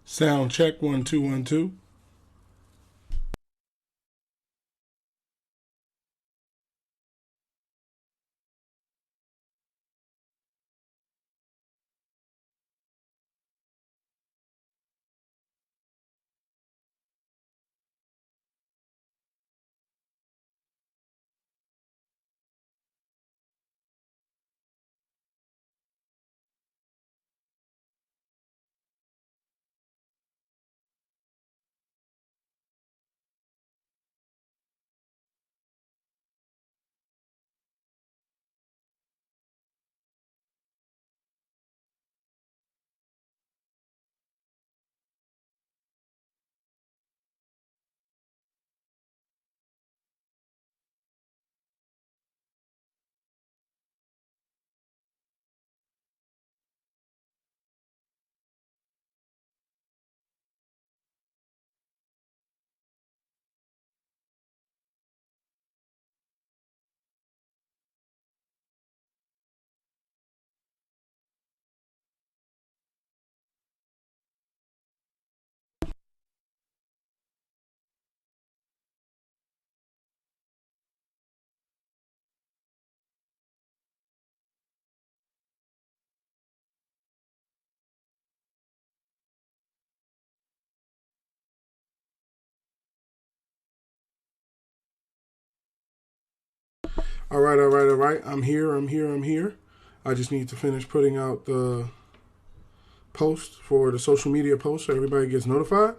Sound check 1 2 1 2. All right, all right, all right. I'm here. I just need to finish putting out the post for the social media post so everybody gets notified.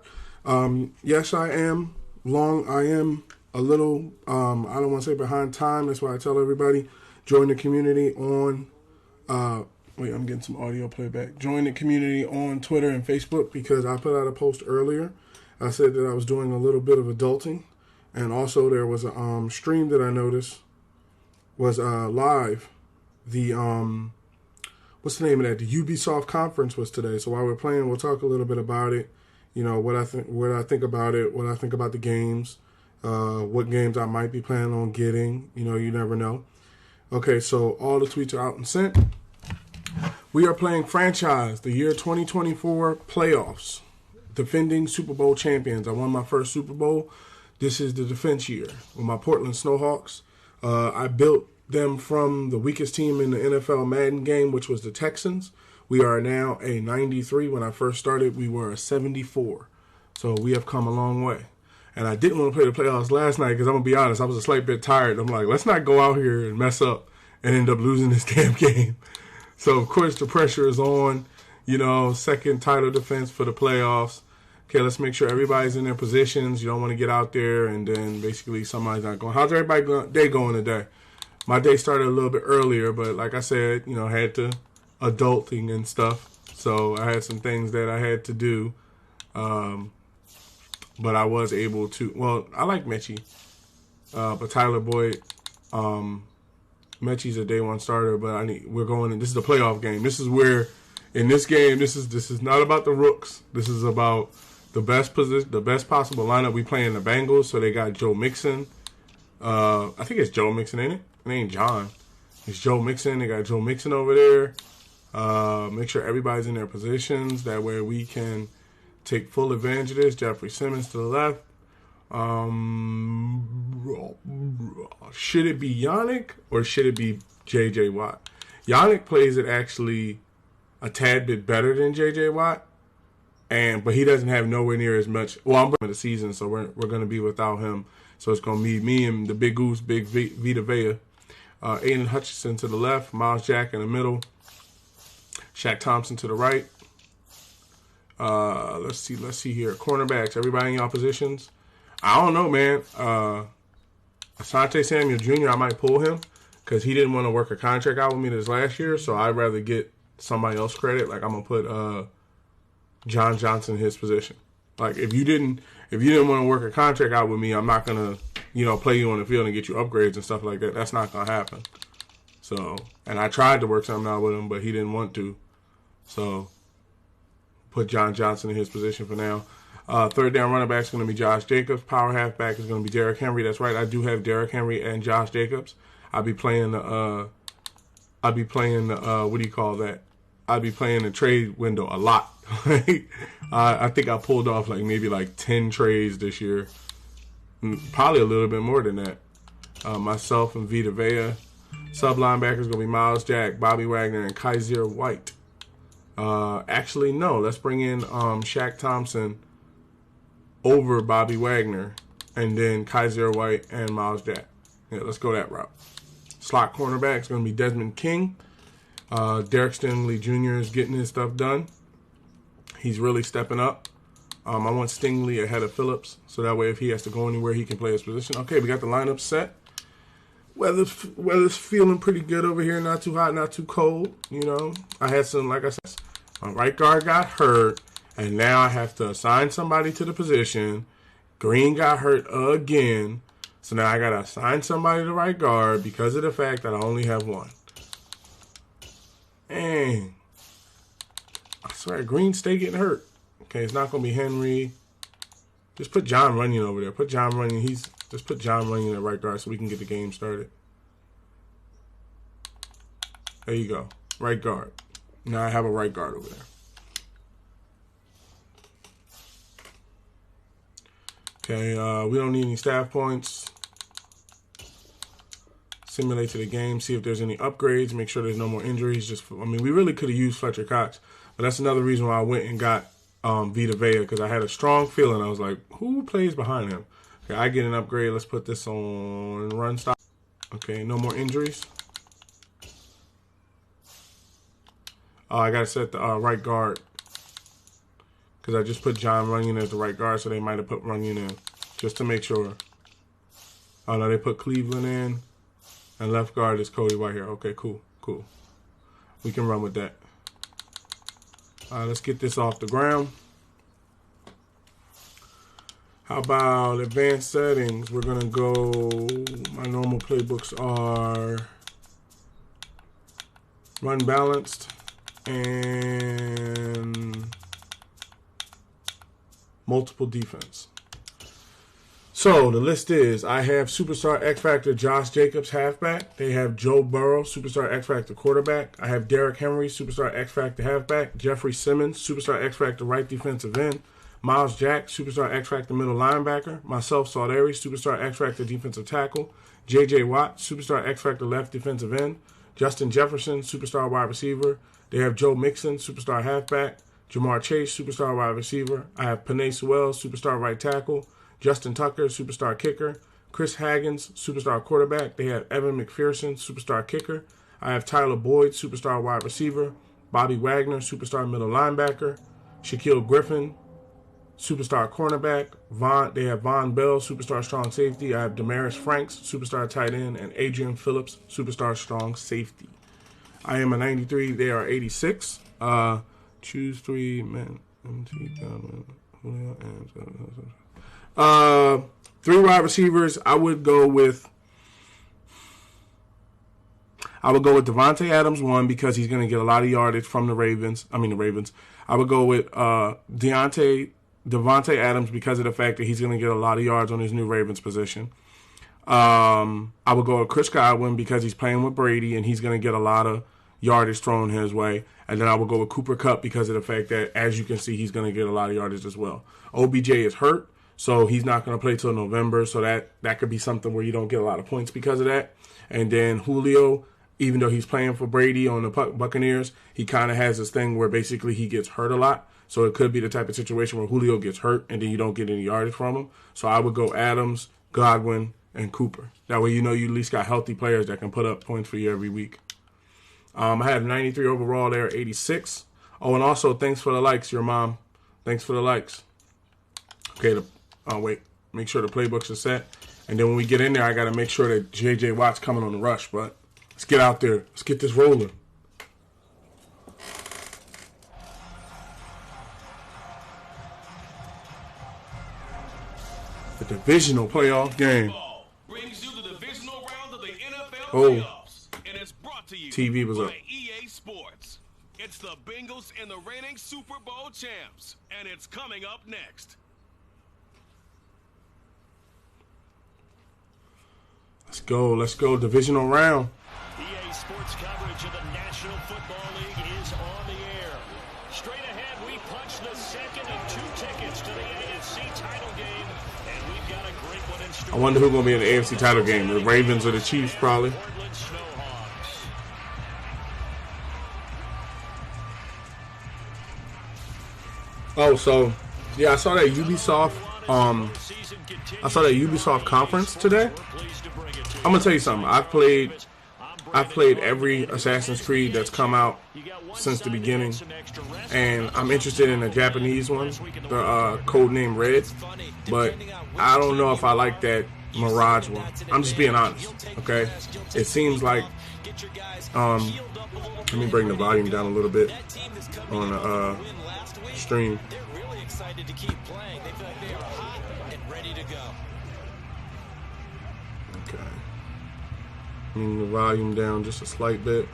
Yes, I am a little, I don't want to say behind time. That's why I tell everybody, join the community on, wait, I'm getting some audio playback. Join the community on Twitter and Facebook because I put out a post earlier. I said that I was doing a little bit of adulting. And also there was a stream that I noticed was live. The what's the name of that? The Ubisoft conference was today. So while we're playing, we'll talk a little bit about it. You know what I think about it, what I think about the games, what games I might be planning on getting. You know, you never know. Okay, so all the tweets are out and sent. We are playing franchise, the year 2024 playoffs, defending Super Bowl champions. I won my first Super Bowl. This is the defense year with my Portland Snowhawks. I built them from the weakest team in the NFL Madden game, which was the Texans. We are now a 93. When I first started, we were a 74. So we have come a long way. And I didn't want to play the playoffs last night because I'm going to be honest, I was a slight bit tired. I'm like, let's not go out here and mess up and end up losing this damn game. So, of course, the pressure is on. You know, second title defense for the playoffs. Okay, let's make sure everybody's in their positions. You don't want to get out there and then basically somebody's not going. How's everybody day going today? My day started a little bit earlier, but like I said, you know, I had to adulting and stuff. So I had some things that I had to do. But I was able to, well, I like Mechie. But Tyler Boyd, Mechie's a day one starter, but we're going in. This is the playoff game. This is where, in this game, this is not about the rooks. This is about the best position, the best possible lineup. We playing the Bengals, so they got Joe Mixon. I think it's Joe Mixon, ain't it? It ain't John. It's Joe Mixon. They got Joe Mixon over there. Make sure everybody's in their positions. That way we can take full advantage of this. Jeffrey Simmons to the left. Should it be Yannick or should it be J.J. Watt? Yannick plays it actually a tad bit better than J.J. Watt, but he doesn't have nowhere near as much. Well, I'm in the season, so we're going to be without him. So it's going to be me and the Big Goose, Big Vita Vea. Aiden Hutchinson to the left, Miles Jack in the middle, Shaq Thompson to the right. Let's see here. Cornerbacks, everybody in y'all positions. I don't know, man. Asante Samuel Jr., I might pull him because he didn't want to work a contract out with me this last year, so I'd rather get somebody else credit. Like I'm gonna put John Johnson in his position. Like if you didn't want to work a contract out with me, I'm not gonna, play you on the field and get you upgrades and stuff like that. That's not gonna happen. So, and I tried to work something out with him, but he didn't want to. So, put John Johnson in his position for now. Third down running back is going to be Josh Jacobs. Power halfback is going to be Derrick Henry. That's right. I do have Derrick Henry and Josh Jacobs. I'll be playing the what do you call that? I'd be playing the trade window a lot. I think I pulled off like maybe like 10 trades this year. Probably a little bit more than that. Myself and Vita Vea. Sub linebackers going to be Miles Jack, Bobby Wagner, and Kaiser White. Actually, no. Let's bring in Shaq Thompson over Bobby Wagner, and then Kaiser White and Miles Jack. Yeah, let's go that route. Slot cornerback is going to be Desmond King. Derek Stingley Jr. is getting his stuff done. He's really stepping up. I want Stingley ahead of Phillips, so that way if he has to go anywhere, he can play his position. Okay, we got the lineup set. Weather's feeling pretty good over here. Not too hot, not too cold. You know, I had some, like I said, my right guard got hurt, and now I have to assign somebody to the position. Green got hurt again, so now I got to assign somebody to right guard because of the fact that I only have one. And I swear, Green stay getting hurt. Okay, it's not going to be Henry. Just put John Runyon over there. Put John Runyon. Just put John Runyon at right guard so we can get the game started. There you go. Right guard. Now I have a right guard over there. Okay, we don't need any staff points. Simulate to the game. See if there's any upgrades. Make sure there's no more injuries. We really could have used Fletcher Cox. But that's another reason why I went and got Vita Vea, because I had a strong feeling. I was like, who plays behind him? Okay, I get an upgrade. Let's put this on run stop. Okay, no more injuries. I got to set the right guard, because I just put John Runyon as the right guard, so they might have put Runyon in just to make sure. Oh, no, they put Cleveland in, and left guard is Cody White here. Okay, cool. We can run with that. Let's get this off the ground. How about advanced settings? We're going to go, my normal playbooks are run balanced and multiple defense. So the list is, I have Superstar X Factor Josh Jacobs, halfback. They have Joe Burrow, Superstar X Factor quarterback. I have Derrick Henry, Superstar X Factor halfback. Jeffrey Simmons, Superstar X Factor right defensive end. Miles Jack, Superstar X Factor middle linebacker. Myself, Saudari, Superstar X Factor defensive tackle. J.J. Watt, Superstar X Factor left defensive end. Justin Jefferson, Superstar wide receiver. They have Joe Mixon, Superstar halfback. Jamar Chase, Superstar wide receiver. I have Penei Sewell, Superstar right tackle. Justin Tucker, Superstar kicker. Chris Haggins, Superstar quarterback. They have Evan McPherson, Superstar kicker. I have Tyler Boyd, Superstar wide receiver. Bobby Wagner, Superstar middle linebacker. Shaquille Griffin, Superstar cornerback. They have Von Bell, Superstar strong safety. I have Damaris Franks, Superstar tight end. And Adrian Phillips, Superstar strong safety. I am a 93. They are 86. Choose three men. Three wide receivers. I would go with Devontae Adams, one, because he's going to get a lot of yardage from the Ravens. I would go with Devontae Adams because of the fact that he's going to get a lot of yards on his new Ravens position. I would go with Chris Godwin because he's playing with Brady and he's going to get a lot of yardage thrown his way. And then I would go with Cooper Kupp because of the fact that, as you can see, he's going to get a lot of yardage as well. OBJ is hurt, so he's not going to play till November. So that could be something where you don't get a lot of points because of that. And then Julio, even though he's playing for Brady on the Buccaneers, he kind of has this thing where basically he gets hurt a lot. So it could be the type of situation where Julio gets hurt and then you don't get any yardage from him. So I would go Adams, Godwin, and Cooper. That way you know you at least got healthy players that can put up points for you every week. I have 93 overall there, 86. Oh, and also thanks for the likes, your mom. Thanks for the likes. Okay, wait. Make sure the playbooks are set. And then when we get in there, I got to make sure that J.J. Watt's coming on the rush. But let's get out there. Let's get this rolling. The divisional playoff game. Brings you the divisional round of the NFL playoffs. And it's brought to you TV was by up. EA Sports. It's the Bengals and the reigning Super Bowl champs. And it's coming up next. Let's go. Divisional round. EA Sports coverage of the National Football League is on the punch the second of 2 tickets to the AFC title game, and we've got a great one in store. I wonder who's going to be in the AFC title game. The Ravens or the Chiefs, probably. Oh, so yeah, I saw that Ubisoft. I saw that Ubisoft conference today. I'm gonna tell you something. I've played every Assassin's Creed that's come out since the beginning, and I'm interested in the Japanese one, the codename Red. But I don't know if I like that Mirage one. I'm just being honest. Okay, it seems like let me bring the volume down a little bit on the stream. They're really excited to keep playing. They feel like they are hot and ready to go. Okay. Bring the volume down just a slight bit,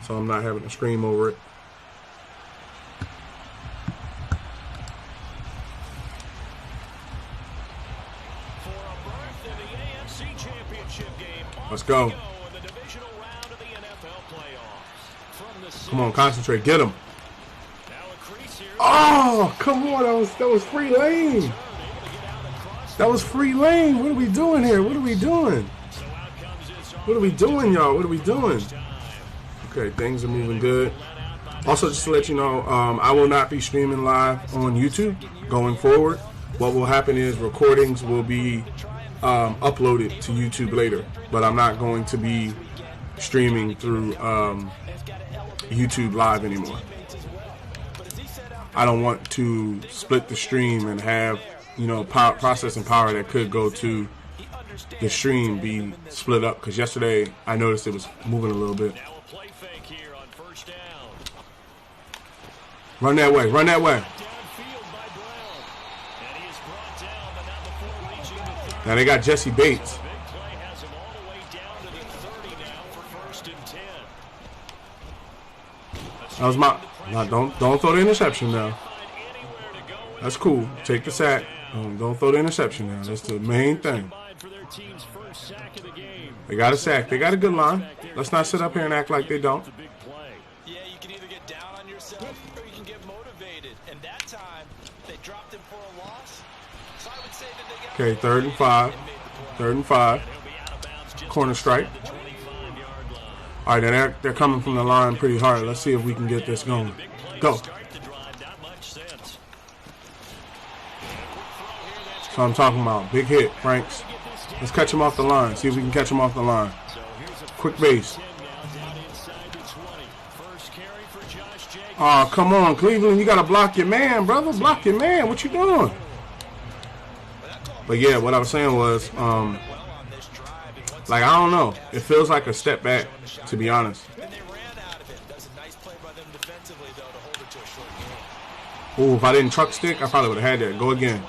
so I'm not having to scream over it. Let's go. Come on, concentrate. Get him. Oh, come on. That was free lane. That was free lane. What are we doing here? What are we doing? What are we doing, y'all? What are we doing? Okay, things are moving good. Also, just to let you know, I will not be streaming live on YouTube going forward. What will happen is recordings will be uploaded to YouTube later, but I'm not going to be streaming through YouTube Live anymore. I don't want to split the stream and have, processing power that could go to the stream be split up, because yesterday I noticed it was moving a little bit. Run that way, run that way. Now they got Jesse Bates. That was my. No, don't throw the interception now. That's cool. Take the sack. Don't throw the interception now. That's the main thing. They got a sack. They got a good line. Let's not sit up here and act like they don't. Yeah, you can either get down on yourself or you can get motivated. And that time, they dropped him for a loss. So I would say that they got. Okay, 3rd and 5. 3rd and 5. Corner strike. All right, they're coming from the line pretty hard. Let's see if we can get this going. Go. So I'm talking about big hit, Franks. Let's catch him off the line. See if we can catch him off the line. Quick base. Oh, come on, Cleveland. You got to block your man, brother. Block your man. What you doing? But, yeah, what I was saying was, I don't know. It feels like a step back, to be honest. Oh, if I didn't truck stick, I probably would have had that. Go again.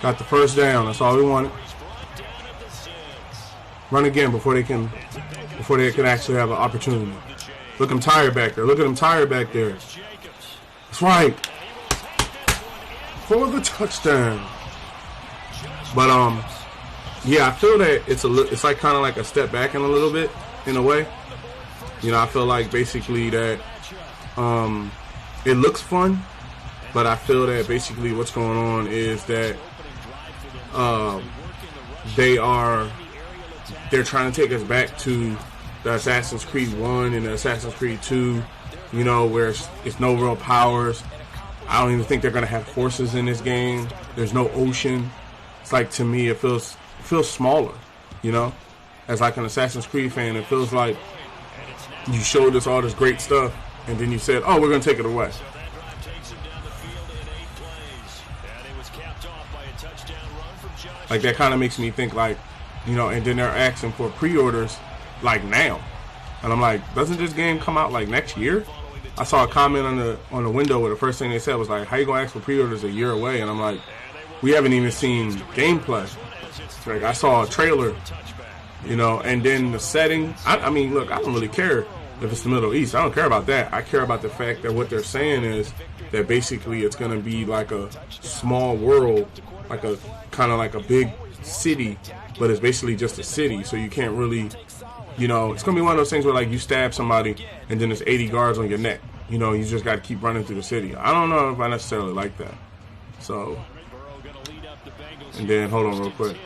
Got the first down. That's all we wanted. Run again before they can actually have an opportunity. Look at him tired back there. Look at him tired back there. That's right. For the touchdown. But yeah, I feel that it's like kind of like a step back in a little bit, in a way. I feel like basically that it looks fun, but I feel that basically what's going on is that they're trying to take us back to the Assassin's Creed 1 and the Assassin's Creed 2, where it's no real powers. I don't even think they're going to have horses in this game. There's no ocean. It's like, to me, it feels smaller, As like an Assassin's Creed fan, it feels like you showed us all this great stuff, and then you said, oh, we're going to take it away. Like, that kind of makes me think, like, and then they're asking for pre-orders, like, now. And I'm like, doesn't this game come out, like, next year? I saw a comment on the window where the first thing they said was, like, how you going to ask for pre-orders a year away? And I'm like, we haven't even seen gameplay. Like, I saw a trailer, and then the setting. I mean, look, I don't really care if it's the Middle East. I don't care about that. I care about the fact that what they're saying is that basically it's going to be like a small world, like a kind of like a big city, but it's basically just a city, so you can't really, you know, it's gonna be one of those things where like you stab somebody and then there's 80 guards on your neck. You know, you just got to keep running through the city. I don't know if I necessarily like that. So, and then hold on real quick.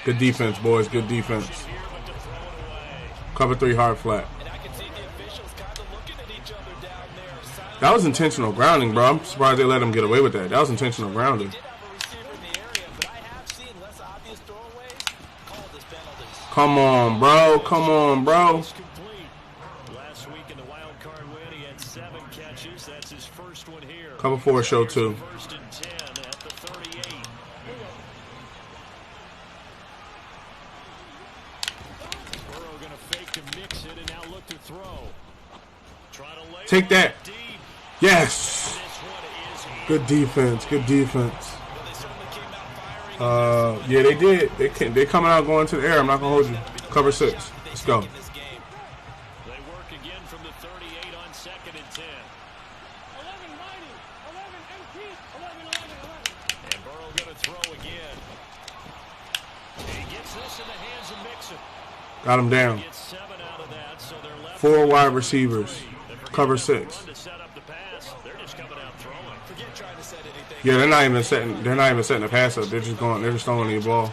Good defense, boys. Good defense. Cover 3 hard flat. That was intentional grounding, bro. I'm surprised they let him get away with that. That was intentional grounding. Come on, bro. Come on, bro. Last week in the wild card win, he had 7 catches. That's his first one here. Cover 4 show 2. First and 10 at the 38. Burrow going to fake to mix it and now look to throw. Take that. Yes. Good defense. Good defense. Yeah, they did. They coming out going to the air. I'm not gonna hold you. Cover 6. Let's go. They work again from the 38 on 2nd and 10. 11. And Burrow going to throw again. He gets this in the hands of Mixon. Got him down. 4 wide receivers. Cover 6. Yeah, they're not even setting. They're not even setting the pass up. They're just going. They're just throwing the ball.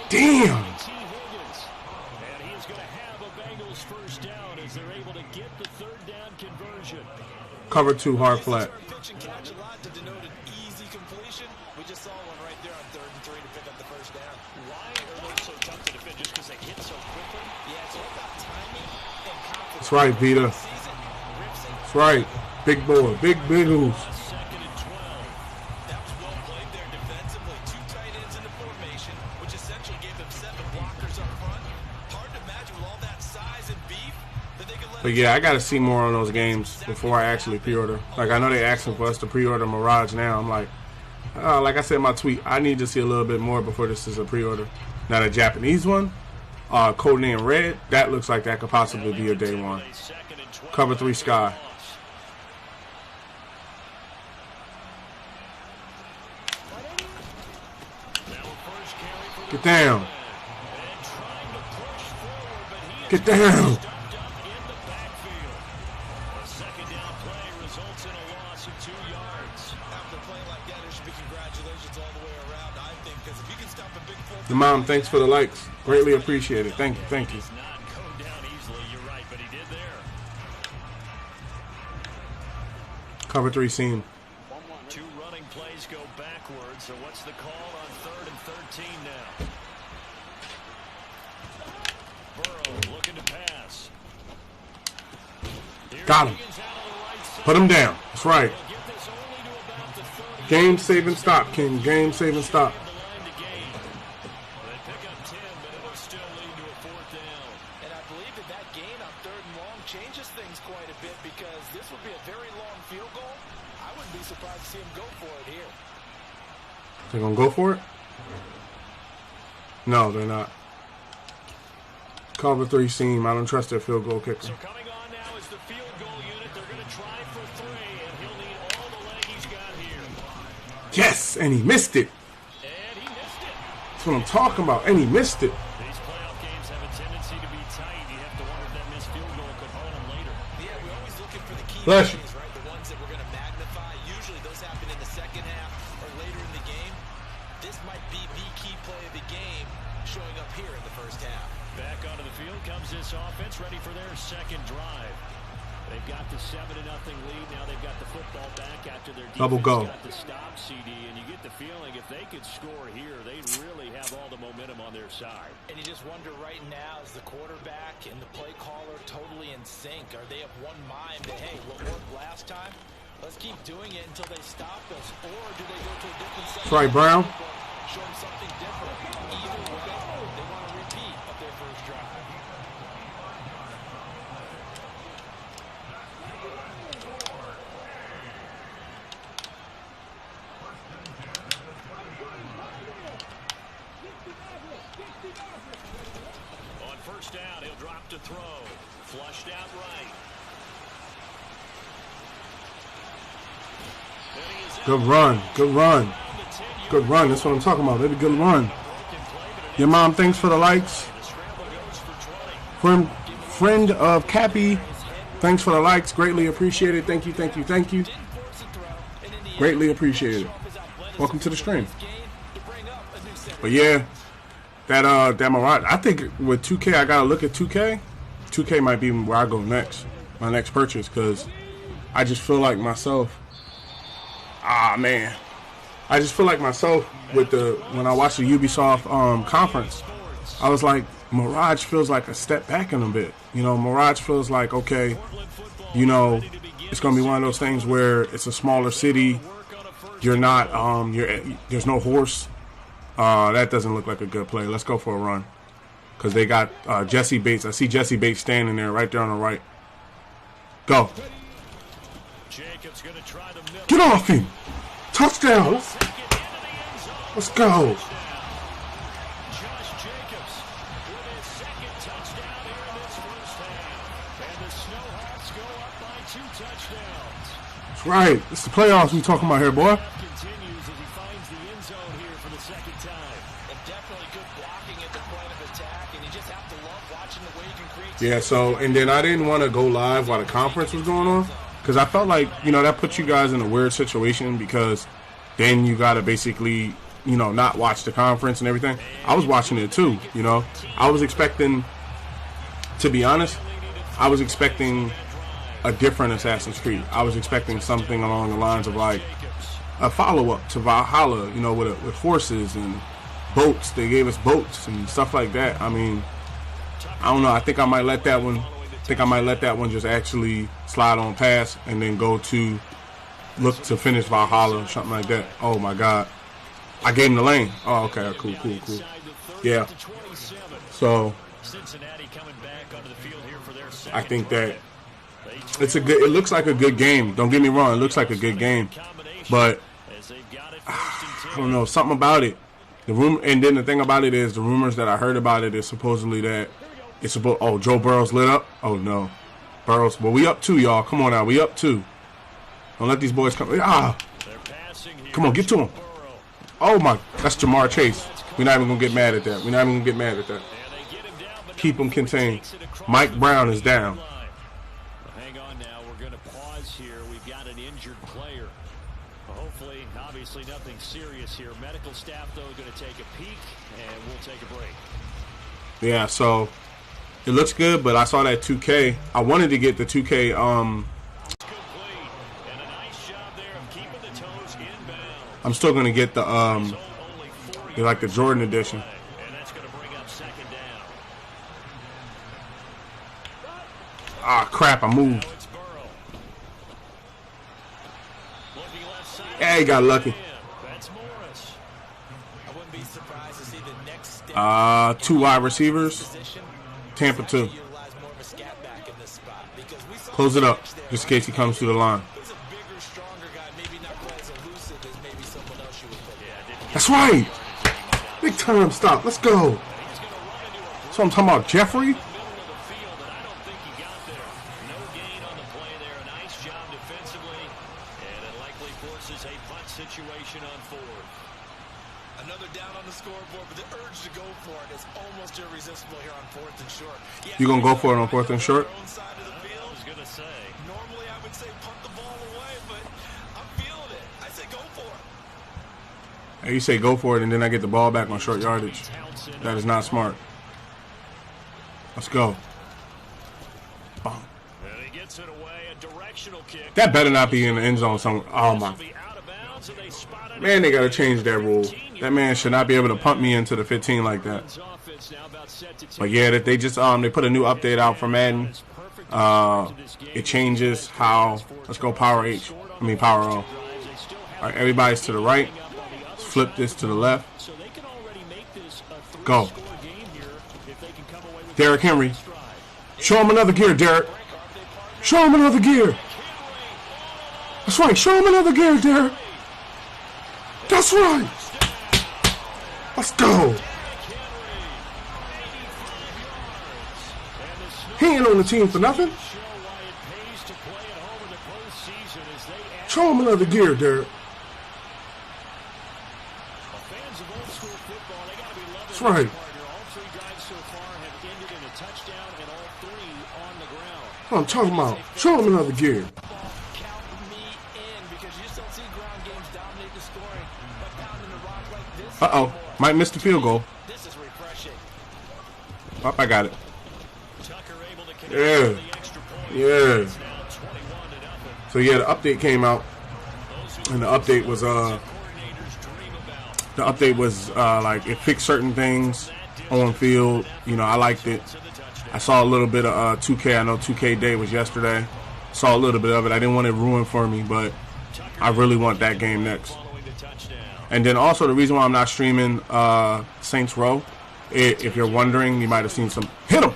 Damn. And he's going to have a Bengals first down as they're able to get the 3rd down conversion. Cover 2 hard flat. We just saw one right there on 3rd and 3 to pick up the first down. Why are they so tough to defend? Just because they hit so quickly? Yeah, it's all about timing and confidence. That's right, Vita. That's right. Big boy. Big Bengals. 2nd and 12. That was well played there defensively. 2 tight ends in the formation, which essentially gave them 7 blockers up front. Hard to imagine with all that size and beef that they could let. But yeah, I got to see more on those games before I actually pre-order. Like, I know they're asking for us to pre-order Mirage now. I'm like, like I said in my tweet, I need to see a little bit more before this is a pre-order. Now, the Japanese one, codename Red, that looks like that could possibly be a day one. Cover 3 Sky. Get down. Get down. The mom, thanks for the likes. Greatly appreciated. Thank you. Thank you. Cover 3 seam. 2 running plays go backwards. So what's the call on 3rd and 13 now? Burrow looking to pass. Got him. Put him down. That's right. Game saving stop, King. Game saving stop. And I believe that gain on 3rd and long changes things quite a bit because this would be a very long field goal. I wouldn't be surprised to see him go for it here. They're going to go for it? No, they're not. Cover 3 seam. I don't trust their field goal kicker. So coming on now is the field goal unit. They're going to try for 3, and he'll need all the leg he's got here. Yes, and he missed it. And he missed it. That's what I'm talking about. And he missed it. These playoff games have a tendency to be tight. You have to wonder if that missed field goal could hurt him later. Yeah, we're always looking for the key Bless you. plays, right? The ones that we're going to magnify. Usually those happen in the second half or later in the game. This might be the key play of the game showing up here in the first half. Back onto the field comes this offense, ready for their 2nd drive. They've got the 7-0 lead. Now they've got the football back after their defense Double go. got the stop, CD. And you get the feeling if they could score here, they'd really have all the momentum on their side. And you just wonder right now, is the quarterback and the play caller totally in sync? Are they of one mind that, hey, what worked last time? Let's keep doing it until they stop us. Or do they go to a different set? That's right, Brown. Show them something different. Either way, they want to repeat of their first drive. first down. He'll drop to throw. Flushed out right. Good run. Good run. Good run. That's what I'm talking about, baby. Good run. Your mom, thanks for the likes. Friend of Cappy, thanks for the likes. Greatly appreciated. Thank you, thank you, thank you. Greatly appreciated. Welcome to the stream. But yeah, that Mirage. I think with 2K, I gotta look at 2K. 2K might be where I go next. My next purchase, because I just feel like myself. Man. I just feel like myself with when I watched the Ubisoft conference, I was like, Mirage feels like a step back in a bit. You know, Mirage feels like, okay, you know, it's going to be one of those things where it's a smaller city. You're not, there's no horse. That doesn't look like a good play. Let's go for a run. Because they got Jesse Bates. I see Jesse Bates standing there right there on the right. Go. Get off him. Touchdown. Let's go. That's right. It's the playoffs we talking about here, boy. Yeah, so, and then I didn't want to go live while the conference was going on, because I felt like, you know, that puts you guys in a weird situation, because then you got to basically, you know, not watch the conference and everything. I was watching it too, you know. I was expecting, to be honest, I was expecting a different Assassin's Creed. I was expecting something along the lines of like a follow-up to Valhalla, you know, with horses and boats. They gave us boats and stuff like that. I mean, I don't know. I think I might let that one. Just actually slide on past and then go to look to finish Valhalla or something like that. Oh my God, I gave him the lane. Oh, okay, cool. Yeah. So I think that it looks like a good game. Don't get me wrong. It looks like a good game, but I don't know, something about it. And then the thing about it is the rumors that I heard about it is supposedly that it's supposed. Oh, Joe Burrow's lit up. Oh no, Burrow's. Well, we up 2, y'all. Come on now, we up 2. Don't let these boys come. Come on, get to him. Oh my, that's Jamar Chase. We're not even gonna get mad at that. Keep him contained. Mike Brown is down. Hang on now, we're going to pause here. We've got an injured player. Hopefully, obviously nothing serious here. Medical staff, though, going to take a peek, and we'll take a break. Yeah, so it looks good, but I saw that 2K. I wanted to get the 2K. I'm still going to get the like the Jordan edition. Ah, crap, I moved. Yeah, he got lucky. 2 wide receivers. Tampa 2. Close it up, just in case he comes through the line. That's right. Big time stop. Let's go. So I'm talking about Jeffrey. Situation on 4th. Another down on the scoreboard, but the urge to go for it is almost irresistible here on 4th and short. Yeah, you gonna go for it on 4th and short? I was gonna say. Normally I would say punt the ball away, but I'm feeling it. I say go for it. Hey, you say go for it, and then I get the ball back on short yardage. That is not smart. Let's go. Bum. That better not be in the end zone somewhere. Oh my. Man, they gotta change that rule. That man should not be able to punt me into the 15 like that. But yeah, that they just they put a new update out for Madden. It changes how. Let's go power O. All right, everybody's to the right. Let's flip this to the left. Go. Derrick Henry. Show him another gear, Derrick. Show him another gear. That's right. Show him another gear, Derrick. That's right. Let's go. He ain't on the team for nothing. Show him another gear, Derek. That's right. What I'm talking about. Show him another gear. Uh-oh. Might miss the field goal. Oh, I got it. Yeah. Yeah. So yeah, the update came out. And the update was like it fixed certain things on field. You know, I liked it. I saw a little bit of 2K. I know 2K Day was yesterday. Saw a little bit of it. I didn't want it ruined for me, but I really want that game next. And then also the reason why I'm not streaming Saints Row, if you're wondering, you might have seen some. Hit him!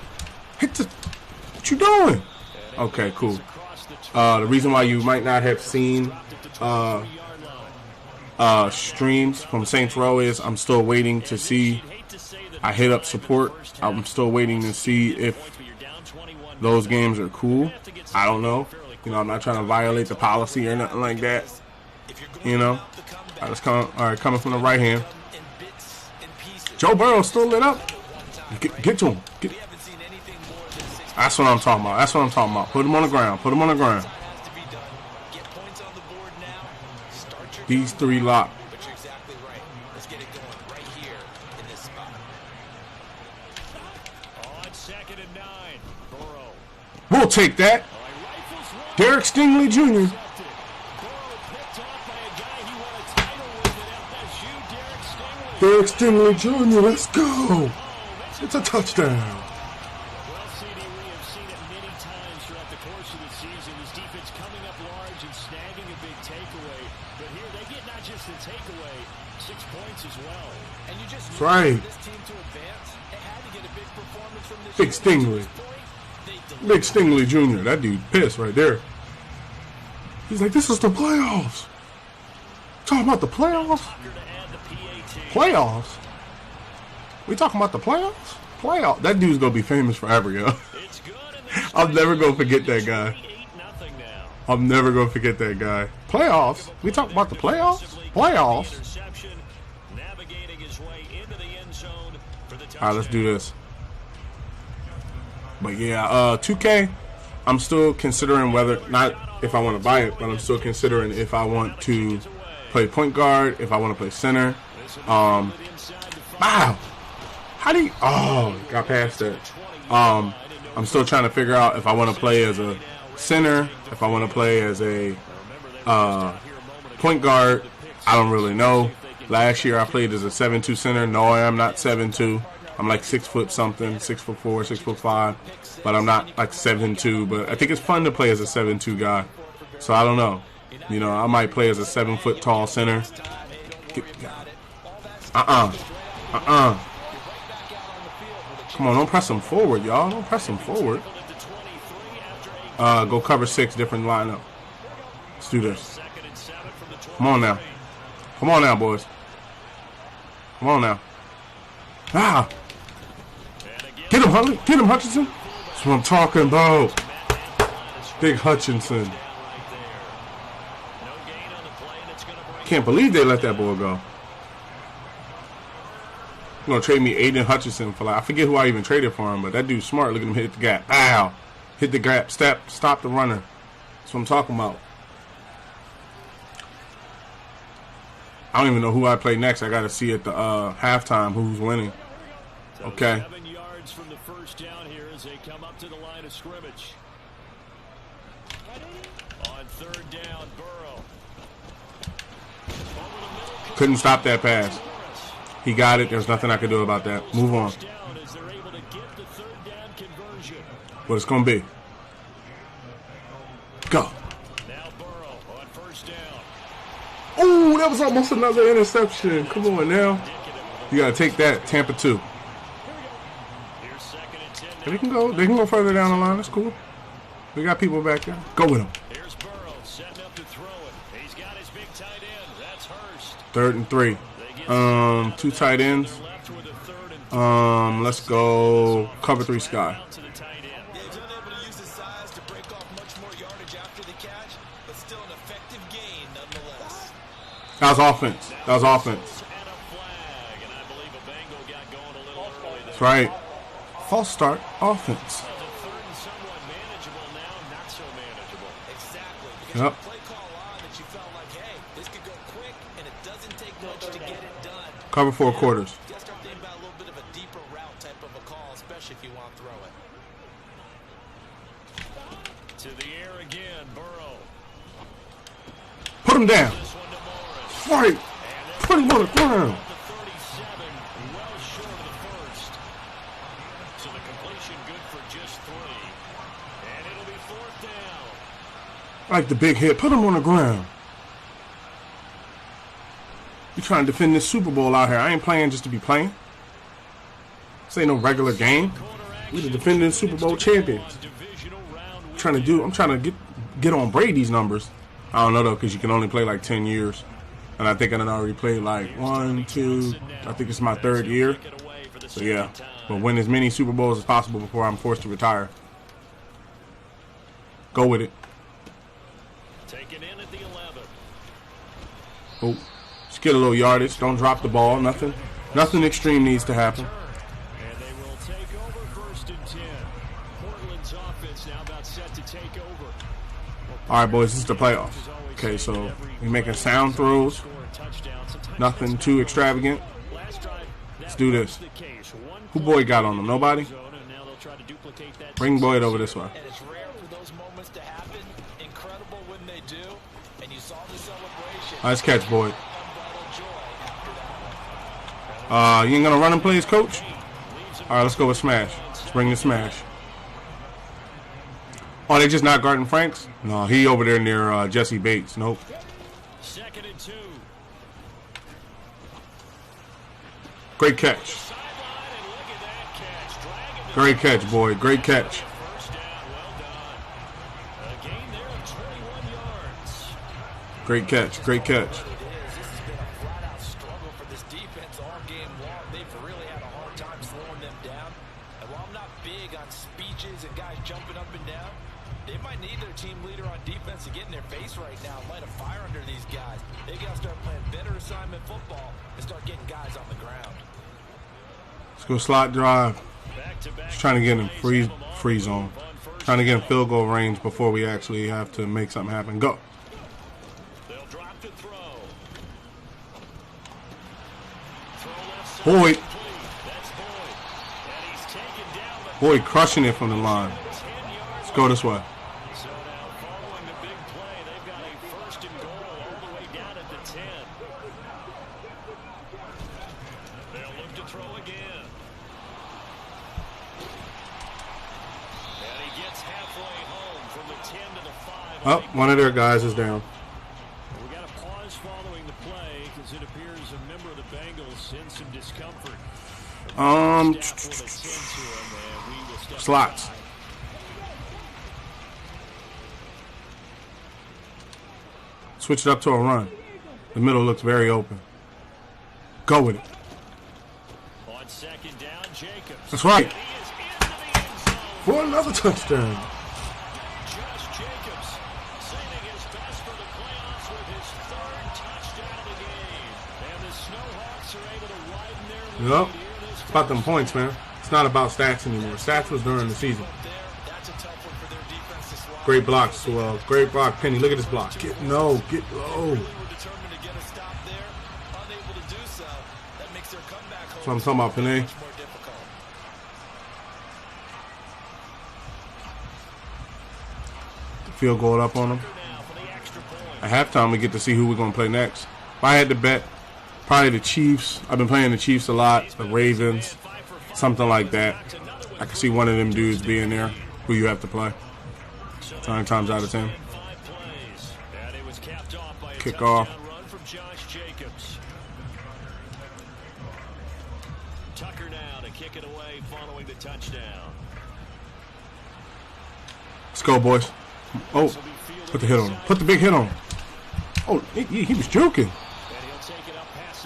Hit the. What you doing? Okay, cool. The reason why you might not have seen streams from Saints Row is I'm still waiting to see. I hit up support. I'm still waiting to see if those games are cool. I don't know. You know, I'm not trying to violate the policy or nothing like that. You know, I just coming from the right hand. Joe Burrow still lit up. Get to him. That's what I'm talking about. That's what I'm talking about. Put him on the ground. Put him on the ground. These three lock. We'll take that. Derek Stingley Jr. Derek Stingley Jr. Let's go. It's a touchdown. Well, CD, we have seen it many times throughout the course of the season. This defense coming up large and snagging a big takeaway. But here they get not just the takeaway, 6 points as well. And you just that's right. This team to advance, it had to get a big performance from this Big Stingley. Big Stingley Jr. That dude pissed right there. He's like, this is the playoffs. Talking about the playoffs? Playoffs? We talking about the playoffs? Playoff. That dude's gonna be famous forever, yo. I'm never gonna forget that guy. I'm never gonna forget that guy. Playoffs? We talking about the playoffs? Playoffs? Alright, let's do this. But yeah, 2K, I'm still considering whether, not if I want to buy it, but I'm still considering if I want to play point guard, if I want to play center. Wow. How do you, got past that. I'm still trying to figure out if I want to play as a center, if I want to play as a point guard. I don't really know. Last year I played as a 7'2" center. No, I am not 7'2". I'm like 6 foot something, 6'4", 6'5", but I'm not like 7'2". But I think it's fun to play as a 7'2" guy. So I don't know. You know, I might play as a 7 foot tall center. Come on, don't press him forward, y'all. Don't press him forward. Go cover 6, different lineup. Let's do this. Come on now. Come on now, boys. Come on now. Ah! Get him, Huntley. Get him, Hutchinson. That's what I'm talking about. Big Hutchinson. Can't believe they let that ball go. You're going to trade me Aiden Hutchinson for, like, I forget who I even traded for him, but that dude's smart. Look at him hit the gap. Ow! Hit the gap. Stop the runner. That's what I'm talking about. I don't even know who I play next. I got to see at the halftime who's winning. Okay. 7 yards from the first down here as they come up to the line of scrimmage. On third down, Burrow. Couldn't stop that pass. He got it. There's nothing I could do about that. Move on. What it's going to be. Go. Oh, that was almost another interception. Come on now. You got to take that. Tampa 2. They can go further down the line. That's cool. We got people back there. Go with them. Here's Burrow setting up to throw it. He's got his big tight end. That's Hurst. 3rd and 3. 2 tight ends. Let's go cover 3 Sky. That was offense. That was offense. That's right. False start. Offense. Yep. Cover 4 quarters. To the air again, Burrow. Put him down. Right. Put him on the ground. Well short of the first. So the completion good for just 3. And it'll be 4th down. Like the big hit. Put him on the ground. You trying to defend this Super Bowl out here. I ain't playing just to be playing. This ain't no regular game. We the defending Super Bowl champions. I'm trying to get on Brady's numbers. I don't know though, because you can only play like 10 years. And I think I done already played like 1, 2, I think it's my 3rd year. So yeah, but win as many Super Bowls as possible before I'm forced to retire. Go with it. Taken in at the 11. Oh, just get a little yardage. Don't drop the ball. Nothing extreme needs to happen. And they will take over 1st and 10. Portland's offense now about set to take over. All right, boys, this is the playoffs. Okay, so we're making sound throws. Nothing too extravagant. Let's do this. Who Boyd got on him? Nobody? Bring Boyd over this way. And it's rare for those moments to happen. Incredible when they do. And you saw the celebration. Nice catch, Boyd. You ain't gonna run and plays, coach? All right, let's go with smash. Let's bring the smash. Oh, they just not guarding Franks? No, he over there near Jesse Bates. Nope. 2nd and 2. Great catch. Great catch, Boyd. Great catch. First down, well done. A gain there of 21 yards. Great catch. Great catch. This has been a flat-out struggle for this defense all game long. They've really had a hard time slowing them down. And while I'm not big on speeches and guys jumping up and down, they might need their team leader on defense to get in their face right now and light a fire under these guys. They got to start playing better assignment football and start getting guys on the ground. Let's go slot drive. Just trying to get him free zone. Trying to get him field goal range before we actually have to make something happen. Go. They'll drop to throw. Boyd. That's Boyd. And he's taken down. Boyd crushing it from the line. Let's go this way. So now following the big play, they've got a 1st and goal all the way down at the 10. They'll look to throw again. And he gets halfway home from the 10 to the 5. Oh, one of their guys is down. We got a pause following the play because it appears a member of the Bengals in some discomfort. Slots. Switch it up to a run. The middle looks very open. Go with it. On 2nd down, Jacobs. That's right. He is into the end zone. For another touchdown. Josh Jacobs saving his best for the playoffs with his 3rd touchdown of the game. And the Snowhawks are able to widen their lead Yep. here this It's about them points, man. It's not about stats anymore. Stats was during the season. That's a tough one for their defense to swallow. Great blocks as well. Great block, Penny. Look at this block. Get low. Get low. Really were determined to get a stop there, unable to do so. That makes their comeback That's what I'm talking about, Penny. much more difficult. Field goal up on them. At halftime, we get to see who we're going to play next. If I had to bet, probably the Chiefs. I've been playing the Chiefs a lot. The Ravens. Something like that. I can see one of them dudes being there who you have to play. 9 times out of 10. Kick off. Tucker now to kick it away following the touchdown. Let's go, boys. Oh, put the hit on him. Put the big hit on him. Oh, he was juking.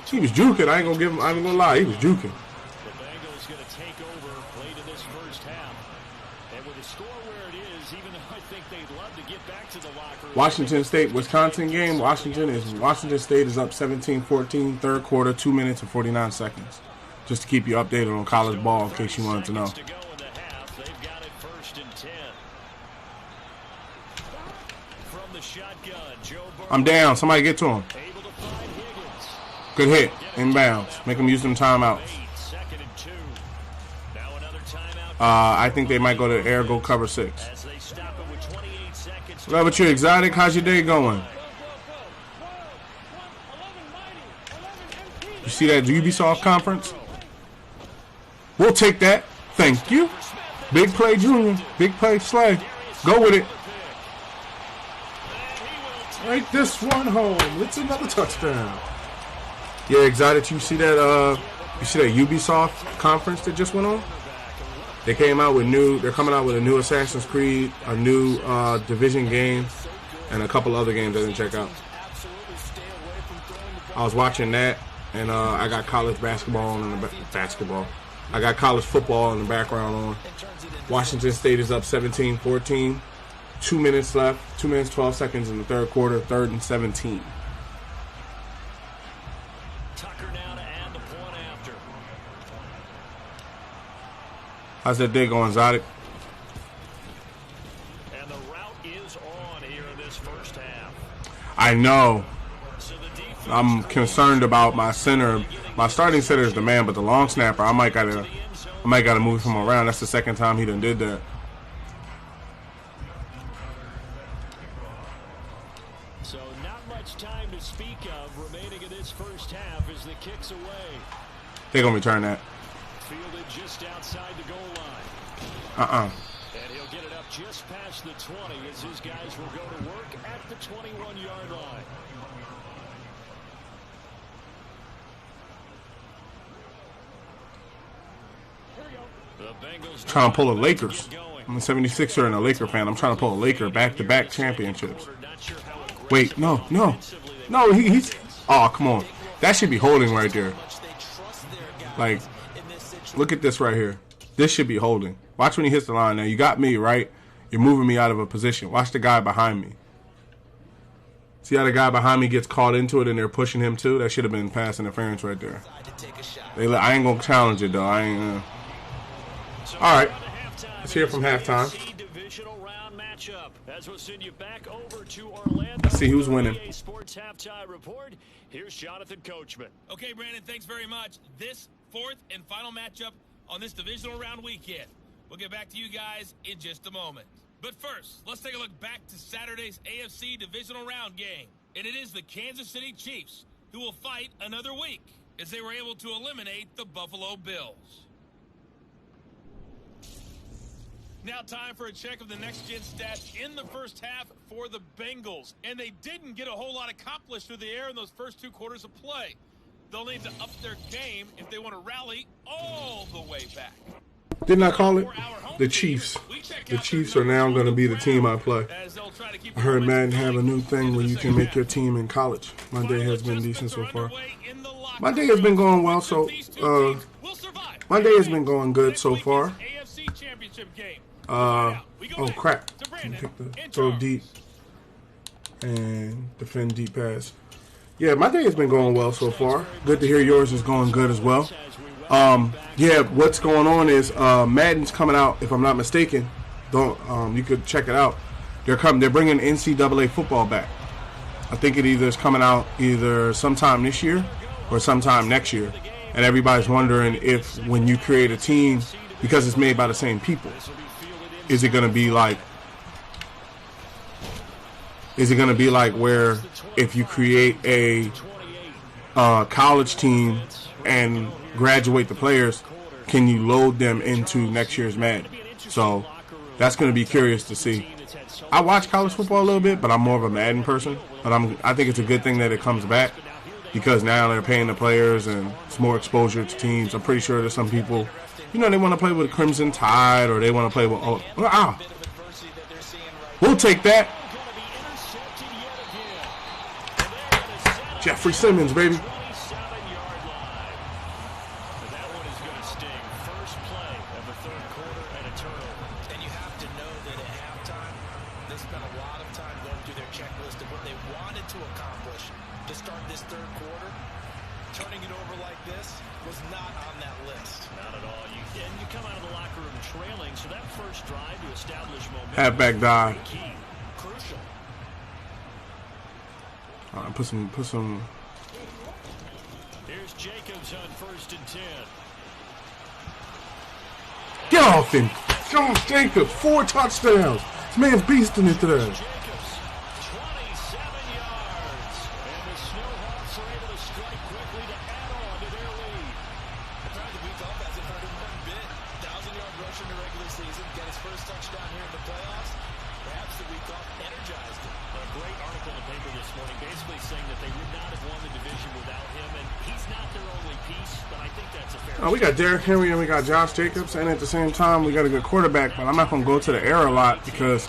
He was juking. I ain't gonna give him. I ain't gonna lie. He was juking. The Bengals going to take over late in this first half. And with the score where it is, even though I think they'd love to get back to the locker room. Washington State, Wisconsin game. Washington State is up 17-14, third quarter, 2 minutes and 49 seconds. Just to keep you updated on college ball in case you wanted to know. They've got it 1st and 10. From the shotgun, Joe Burrow. I'm down. Somebody get to him. Able to find Higgins. Good hit. Inbounds. Make them use them timeouts. 2nd and 2. Now another timeout. I think they might go to air, go cover 6. As they stop it with 28 seconds. What about you, Exotic? How's your day going? You see that Ubisoft conference? We'll take that. Thank you. Big play, Junior. Big play, Slay. Go with it. Right this one home. It's another touchdown. Yeah, Exotic, you see that Ubisoft conference that just went on? They came out with they're coming out with a new Assassin's Creed, a new Division game, and a couple other games I didn't check out. I was watching that, and I got college basketball on the I got college football in the background on. Washington State is up 17-14. 2 minutes left. 2 minutes, 12 seconds in the third quarter. 3rd and 17. Tucker now to add the point after. How's that day going, Exotic? And the route is on here in this first half. I know. So the defense I'm concerned about my center. My starting center is the man, but the long snapper, I might gotta move him around. That's the second time he done did that. So not much time to speak of remaining in this first half as the kick's away. They're gonna return that. Fielded just outside the goal line. And he'll get it up just past the 20 as his guys will go to work at the 21-yard line. Trying to pull the Lakers. I'm a 76er and a Laker fan. I'm trying to pull a Laker back-to-back championships. Wait, no. He's. Oh, come on. That should be holding right there. Like, look at this right here. This should be holding. Watch when he hits the line. Now, you got me, right? You're moving me out of a position. Watch the guy behind me. See how the guy behind me gets caught into it and they're pushing him too? That should have been pass interference right there. I ain't going to challenge it, though. I ain't. All right. Let's hear from halftime. Let's see who's winning. Sports halftime report. Here's Jonathan Coachman. Okay, Brandon, thanks very much. This 4th and final matchup on this divisional round weekend. We'll get back to you guys in just a moment. But first, let's take a look back to Saturday's AFC divisional round game. And it is the Kansas City Chiefs who will fight another week as they were able to eliminate the Buffalo Bills. Now time for a check of the next-gen stats in the first half for the Bengals. And they didn't get a whole lot accomplished through the air in those first 2 quarters of play. They'll need to up their game if they want to rally all the way back. Didn't I call it? The Chiefs. The Chiefs are now going to be the team I play. I heard Madden have a new thing where you can make your team in college. My day has been decent so far. My day has been going well, my day has been going good so far. Oh crap. Pick the throw deep and defend deep pass. Yeah, my day has been going well so far. Good to hear yours is going good as well. Yeah, what's going on is Madden's coming out, if I'm not mistaken. You could check it out. They're bringing NCAA football back. I think it either is coming out either sometime this year or sometime next year. And everybody's wondering if when you create a team, because it's made by the same people, is it going to be like where if you create a college team and graduate the players, can you load them into next year's Madden? So that's going to be curious to see. I watch college football a little bit, but I'm more of a Madden person. But I think it's a good thing that it comes back because now they're paying the players and it's more exposure to teams. I'm pretty sure there's some people, they want to play with Crimson Tide or they want to play with. We'll take that. Jeffrey Simmons, baby. they wanted to accomplish to start this third quarter. Turning it over like this was not on that list. Not at all. You come out of the locker room trailing, so that first drive to establish momentum. Halfback dive. Crucial. All right, put some. Here's Jacobs on 1st and 10. Get off him. Josh Jacobs, 4 touchdowns. This man's beasting it today. Jacobs, 27 yards. And the Snowhawks are able to strike quickly to add on to their lead. Tried the week off hasn't hurt him one bit. 1,000-yard rush in the regular season. Got his first touchdown here in the playoffs. Perhaps the week off energized him. A great article in the paper this morning basically saying that they would not have won the division without him, and he's not their only piece, but I think that's a fair We got Derrick Henry and we got Josh Jacobs, and at the same time we got a good quarterback, but I'm not going to go to the air a lot because,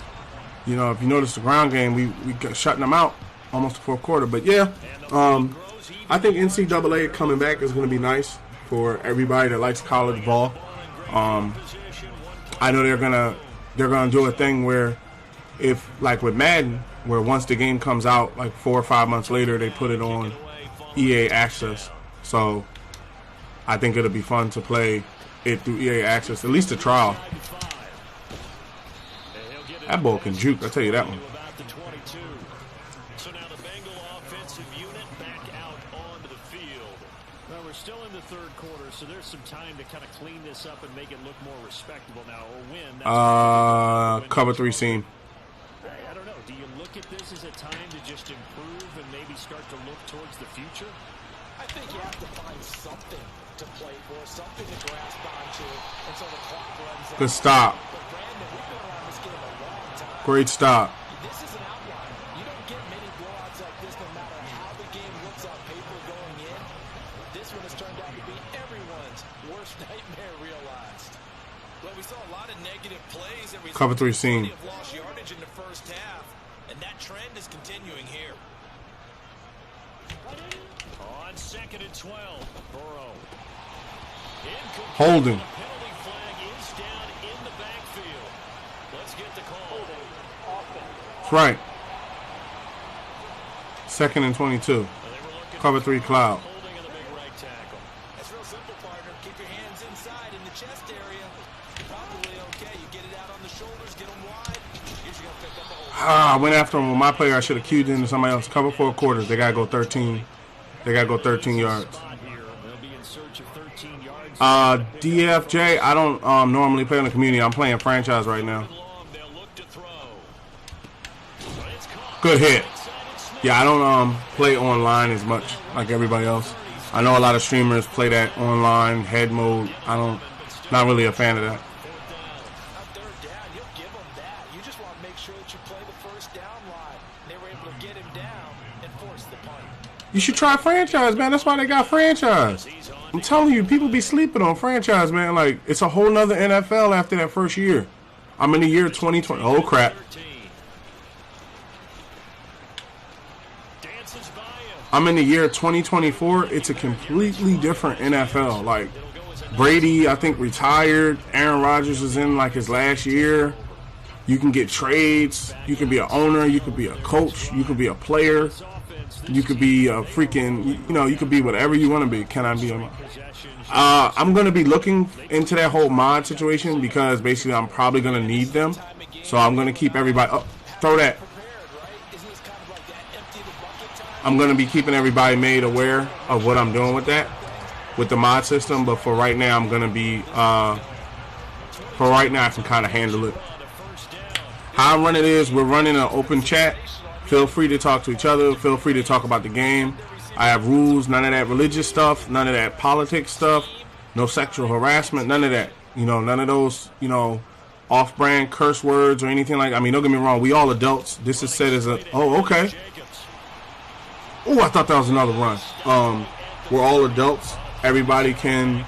you know, if you notice the ground game, we got shutting them out almost the fourth quarter. But yeah, I think NCAA coming back is going to be nice for everybody that likes college ball. I know they're gonna do a thing where, if like with Madden, where once the game comes out, like 4 or 5 months later, they put it on EA Access. So I think it'll be fun to play it through EA Access, at least a trial. That ball can juke, I'll tell you that one. So now the Bengal offensive unit back out onto the field. Well, we're still in the third quarter, so there's some time to kind of clean this up and make it look more respectable now, or win. Cover 3 seam. I don't know. Do you look at this as a time to just improve and maybe start to look towards the future? I think you have to find something to play for, something to grasp onto until the clock runs out. Good stop. But Brandon, we've been around this game a long time. Great stop. This is an outlier. You don't get many blowouts like this no matter how the game looks on paper going in. This one has turned out to be everyone's worst nightmare realized. Well, we saw a lot of negative plays and we Cover 3 seam. of lost yardage in the first half, and that trend is continuing here. On 2nd and 12, Burrow. Incomplete. Holding. The penalty flag is down in the backfield. Let's get the call. That's right. 2nd and 22. Cover 3 cloud. Holding in the big right tackle. That's real simple, partner. Keep your hands inside in the chest area. Probably okay. You get it out on the shoulders, get them wide. Usually gonna pick up the whole. I went after him with my player. I should have queued into somebody else. Cover 4 quarters. They got to go 13. They got to go 13 yards. Spot here. They'll be in search of 13 yards. DFJ, I don't normally play in the community. I'm playing franchise right now. They'll look to throw. But it's caught. Good hit. Yeah, I don't play online as much like everybody else. I know a lot of streamers play that online head mode. Not really a fan of that. On third down, you'll give them that. You just want to make sure that you play the first down line. They were able to get him down and force the punt. You should try franchise, man. That's why they got franchise. I'm telling you, people be sleeping on franchise, man. Like, it's a whole nother NFL after that first year. I'm in the year 2020. Oh, crap. Dances by him. I'm in the year 2024. It's a completely different NFL. Like, Brady, I think, retired. Aaron Rodgers is in, like, his last year. You can get trades. You can be an owner. You could be a coach. You could be a player. You could be a freaking, you could be whatever you want to be. Can I be a mod? I'm going to be looking into that whole mod situation because basically I'm probably going to need them. So I'm going to keep everybody, throw that. I'm going to be keeping everybody made aware of what I'm doing with that, with the mod system. But for right now, I'm going to be, I can kind of handle it. How I run it is we're running an open chat. Feel free to talk to each other. Feel free to talk about the game. I have rules. None of that religious stuff. None of that politics stuff. No sexual harassment. None of that. None of those, off-brand curse words or anything like that. I mean, don't get me wrong. We all adults. This is said as a, oh, okay. Oh, I thought that was another run. We're all adults. Everybody can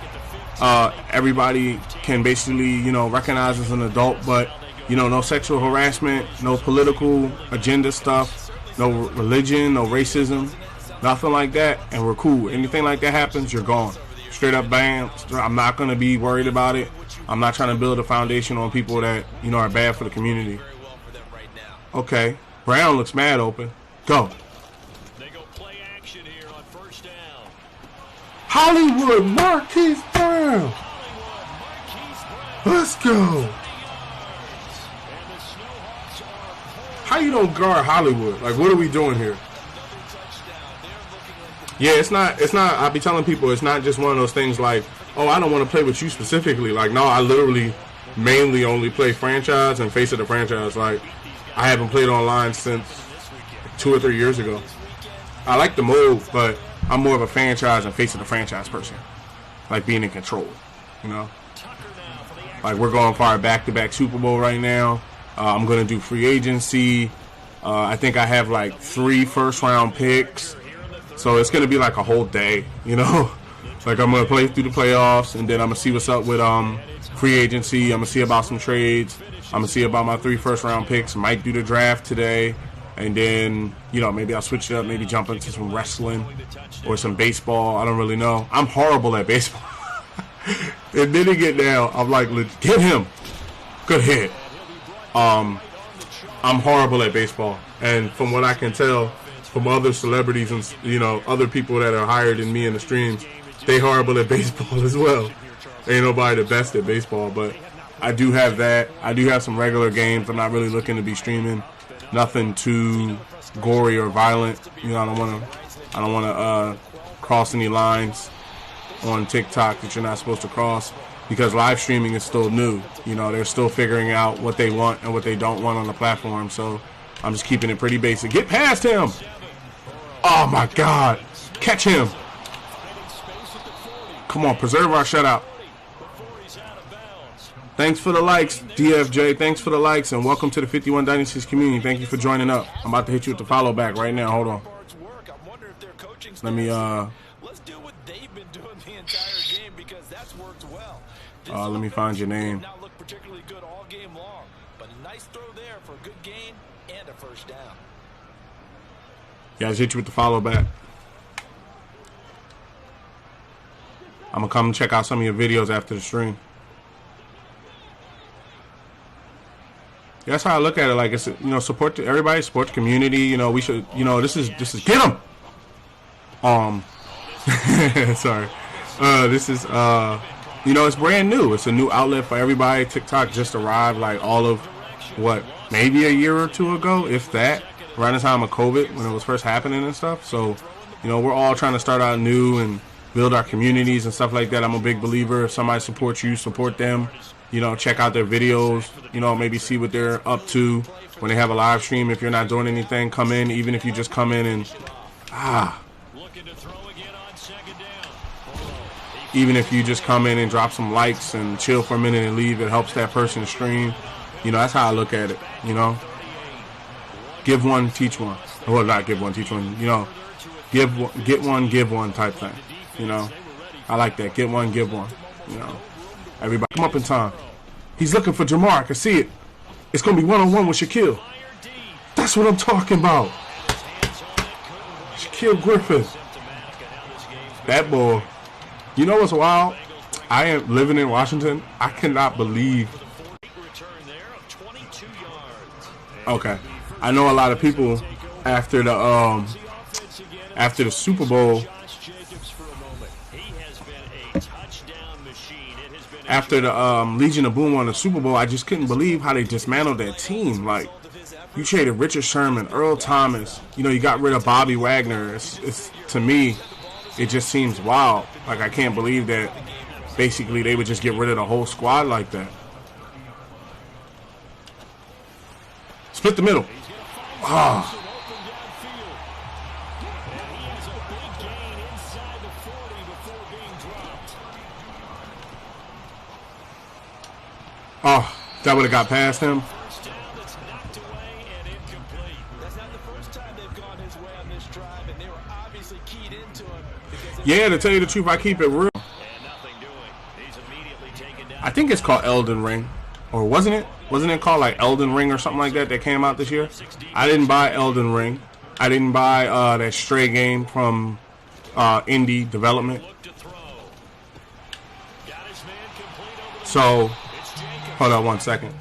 basically, recognize as an adult, but no sexual harassment, no political agenda stuff, no religion, no racism, nothing like that, and we're cool. Anything like that happens, you're gone. Straight up ban. I'm not going to be worried about it. I'm not trying to build a foundation on people that, are bad for the community. Okay. Brown looks mad open. Go. They go play action here on first down. Hollywood Marquise Brown. Let's go. How you don't guard Hollywood? Like, what are we doing here? Yeah, it's not, I be telling people it's not just one of those things like, oh, I don't want to play with you specifically. Like, no, I literally mainly only play franchise and face of the franchise. Like, I haven't played online since 2 or 3 years ago. I like the mode, but I'm more of a franchise and face of the franchise person. Like being in control, you know? Like, we're going for our back-to-back Super Bowl right now. I'm going to do free agency. I think I have like 3 first-round picks. So it's going to be like a whole day, you know? Like, I'm going to play through the playoffs, and then I'm going to see what's up with free agency. I'm going to see about some trades. I'm going to see about my 3 first-round picks. Might do the draft today. And then, you know, maybe I'll switch it up. Maybe jump into some wrestling or some baseball. I don't really know. I'm horrible at baseball. And then they get down. I'm like, get him. Good hit. I'm horrible at baseball. And from what I can tell from other celebrities and, you know, other people that are higher than me in the streams, they horrible at baseball as well. Ain't nobody the best at baseball, but I do have that. I do have some regular games. I'm not really looking to be streaming nothing too gory or violent. You know, I don't want to cross any lines on TikTok that you're not supposed to cross, because live streaming is still new. You know, they're still figuring out what they want and what they don't want on the platform. So I'm just keeping it pretty basic. Get past him. Oh my God. Catch him. Come on, preserve our shutout. Thanks for the likes, DFJ. Thanks for the likes, and welcome to the 51 Dynasties community. Thank you for joining up. I'm about to hit you with the follow back right now. Hold on. Let me let's do what they've been doing the entire game, because that's worked well. Let me find your name. Not look particularly good all game long, but a nice throw there for a good gain and a first down. Yeah, I just hit you with the follow back. I'm gonna come check out some of your videos after the stream. That's how I look at it. Like, it's, you know, support everybody, support the community. You know, we should, you know, this is get them. Sorry. This is you know, it's brand new. It's a new outlet for everybody. TikTok just arrived like all of what, maybe a year or 2 ago, if that, around the time of COVID when it was first happening and stuff. So, you know, we're all trying to start out new and build our communities and stuff like that. I'm a big believer. If somebody supports you, support them. You know, check out their videos, you know, maybe see what they're up to when they have a live stream. If you're not doing anything, come in. Even if you just come in and, even if you just come in and drop some likes and chill for a minute and leave, it helps that person stream. You know, that's how I look at it, you know. Give one, teach one. Well, not give one, teach one. You know, get one, give one type thing. You know, I like that. Get one, give one. You know. Everybody come up in time. He's looking for Jamar. I can see it. It's going to be one-on-one with Shaquille. That's what I'm talking about. Shaquille Griffin. That boy. You know what's wild? I am living in Washington. I cannot believe. Okay. I know a lot of people after the Super Bowl, after the Legion of Boom won the Super Bowl, I just couldn't believe how they dismantled that team. Like, you traded Richard Sherman, Earl Thomas, you know, you got rid of Bobby Wagner. It's to me, it just seems wild. Like, I can't believe that basically they would just get rid of the whole squad like that. Split the middle. Ah. Oh, that would have got past him. Yeah, to tell you the truth, I keep it real. I think it's called Elden Ring. Or wasn't it? Wasn't it called like Elden Ring or something like that came out this year? I didn't buy Elden Ring. I didn't buy that Stray game from Indie Development. So, hold on 1 second.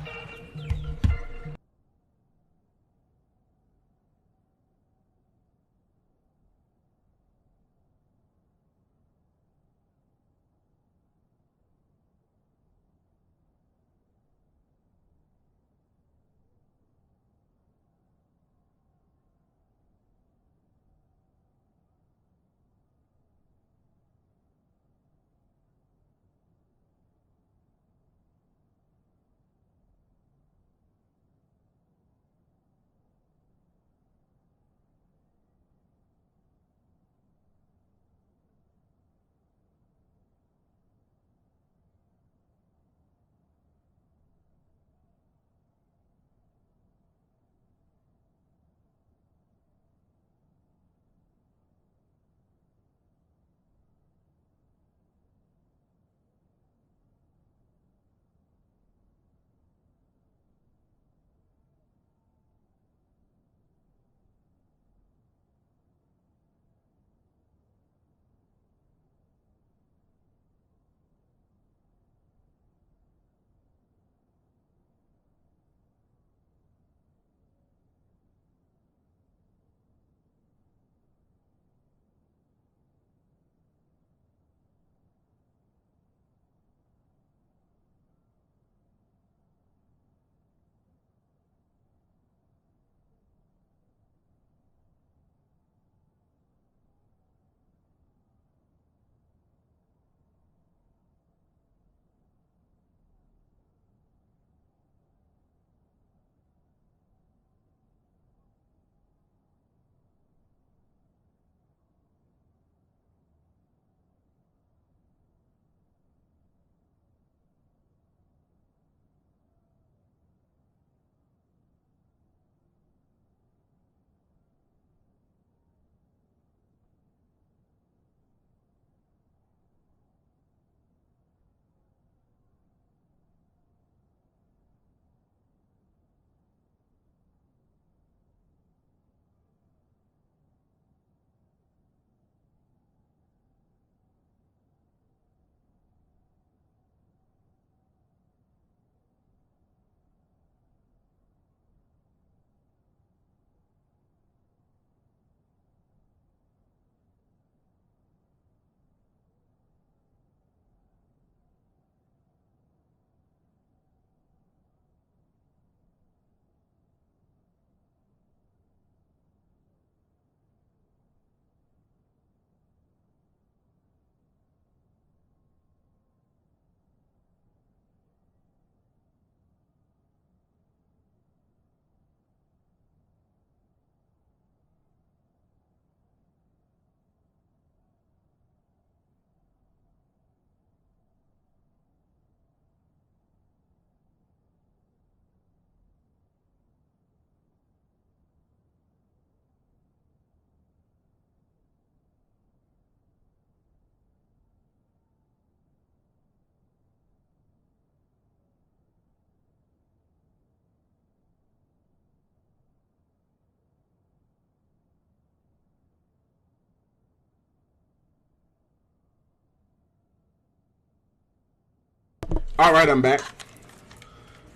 All right, I'm back.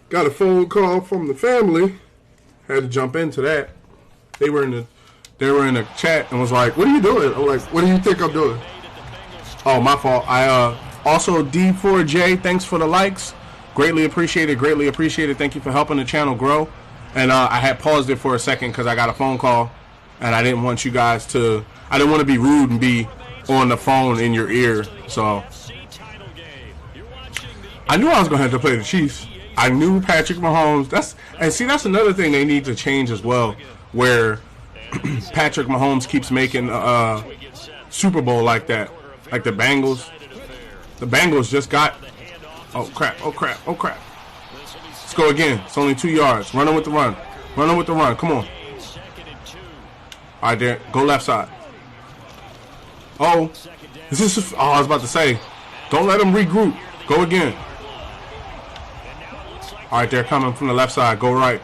Got a phone call from the family. Had to jump into that. They were in the chat and was like, "What are you doing?" I'm like, "What do you think I'm doing?" Oh, my fault. I also D4J. Thanks for the likes. Greatly appreciated. Greatly appreciated. Thank you for helping the channel grow. And I had paused it for a second because I got a phone call, and I didn't want you guys to. I didn't want to be rude and be on the phone in your ear. So I knew I was gonna have to play the Chiefs. I knew Patrick Mahomes. That's another thing they need to change as well, where Patrick Mahomes keeps making Super Bowl like that. Like the Bengals. The Bengals just got. Oh crap! Oh crap! Oh crap! Let's go again. It's only 2 yards. Running with the run. Running with the run. Come on. All right, there. Go left side. Oh, this is. Oh, I was about to say, don't let them regroup. Go again. All right, they're coming from the left side. Go right.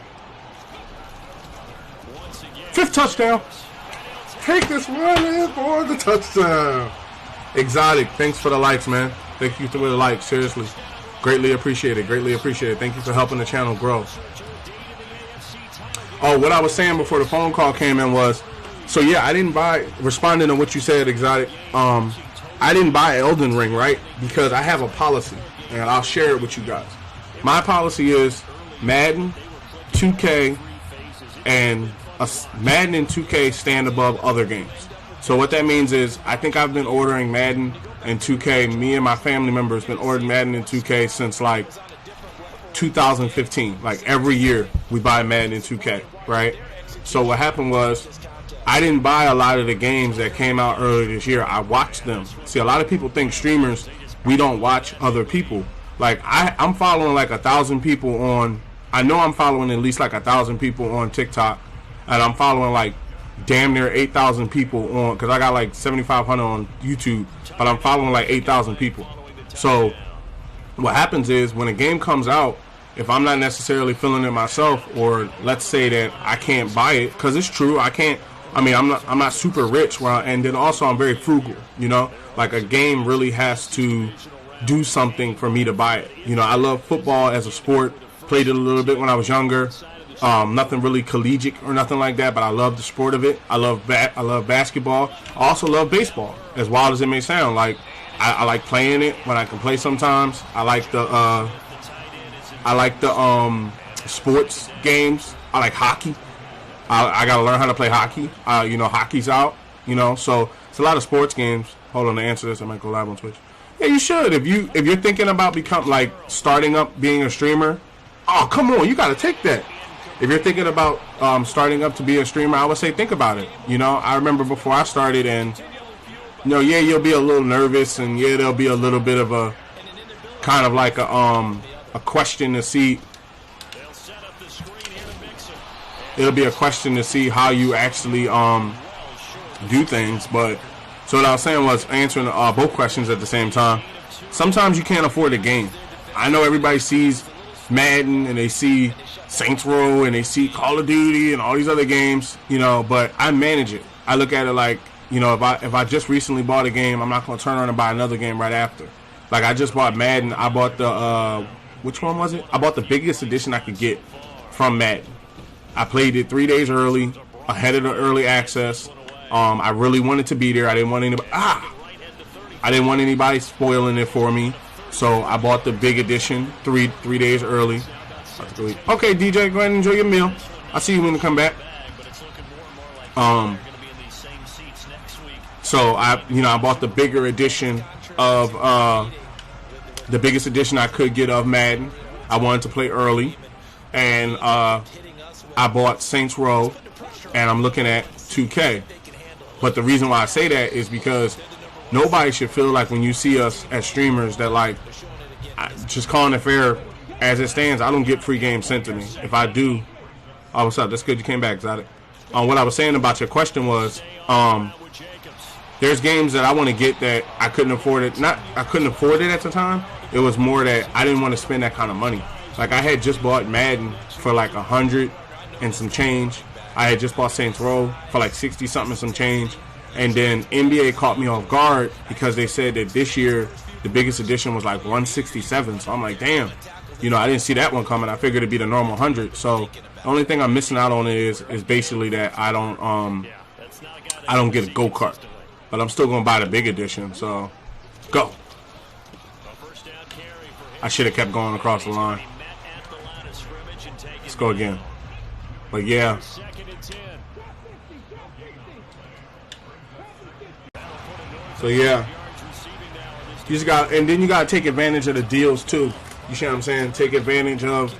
5th touchdown. Take this one in for the touchdown. Exotic. Thanks for the likes, man. Thank you for the likes. Seriously. Greatly appreciated. Greatly appreciated. Thank you for helping the channel grow. Oh, what I was saying before the phone call came in was, so yeah, I didn't buy, responding to what you said, Exotic, I didn't buy Elden Ring, right? Because I have a policy, and I'll share it with you guys. My policy is Madden, 2K, and Madden and 2K stand above other games. So what that means is I think I've been ordering Madden and 2K. Me and my family members been ordering Madden and 2K since like 2015. Like every year we buy Madden and 2K, right? So what happened was I didn't buy a lot of the games that came out earlier this year. I watched them. See, a lot of people think streamers, we don't watch other people. Like I'm following like 1,000 people on. I know I'm following at least like 1,000 people on TikTok, and I'm following like damn near 8,000 people on, because I got like 7,500 on YouTube, but I'm following like 8,000 people. So what happens is when a game comes out, if I'm not necessarily feeling it myself, or let's say that I can't buy it, because it's true, I can't. I mean, I'm not super rich, and then also I'm very frugal. You know, like a game really has to do something for me to buy it. You know, I love football as a sport. Played it a little bit when I was younger. Nothing really collegiate or nothing like that, but I love the sport of it. I love basketball. I also love baseball, as wild as it may sound. Like I like playing it when I can play sometimes. I like the sports games. I like hockey. I gotta learn how to play hockey. You know, hockey's out. You know, so it's a lot of sports games. Hold on, to answer this, I might go live on Twitch. Yeah, you should. If you're thinking about starting up being a streamer, oh come on, you gotta take that. If you're thinking about starting up to be a streamer, I would say think about it. You know, I remember before I started, and you know, yeah, you'll be a little nervous, and yeah, there'll be a little bit of a kind of like a question to see. It'll be a question to see how you actually do things. But so what I was saying was answering both questions at the same time. Sometimes you can't afford a game. I know everybody sees Madden and they see Saints Row and they see Call of Duty and all these other games, you know, but I manage it. I look at it like, you know, if I just recently bought a game, I'm not going to turn around and buy another game right after. Like I just bought Madden. I bought the which one was it? I bought the biggest edition I could get from Madden. I played it 3 days early, ahead of the early access. I really wanted to be there. I didn't want anybody spoiling it for me. So I bought the big edition 3 days early. Okay, DJ, go ahead and enjoy your meal. I'll see you when you come back. So I bought the bigger edition of the biggest edition I could get of Madden. I wanted to play early, and I bought Saints Row, and I'm looking at 2K. But the reason why I say that is because nobody should feel like when you see us as streamers that like, just calling it fair as it stands, I don't get free games sent to me. If I do, oh, what's up? That's good you came back, Exotic. What I was saying about your question was, there's games that I want to get that I couldn't afford it. I couldn't afford it at the time. It was more that I didn't want to spend that kind of money. Like I had just bought Madden for like 100 and some change. I had just bought Saints Row for like 60 something and some change. And then NBA caught me off guard because they said that this year the biggest edition was like 167. So I'm like, damn, you know, I didn't see that one coming. I figured it'd be the normal 100. So the only thing I'm missing out on is basically that I don't get a go-kart, but I'm still gonna buy the big edition. So go. I should have kept going across the line. Let's go again. But yeah. So yeah. You just got, and then you gotta take advantage of the deals too. You see what I'm saying? Take advantage of,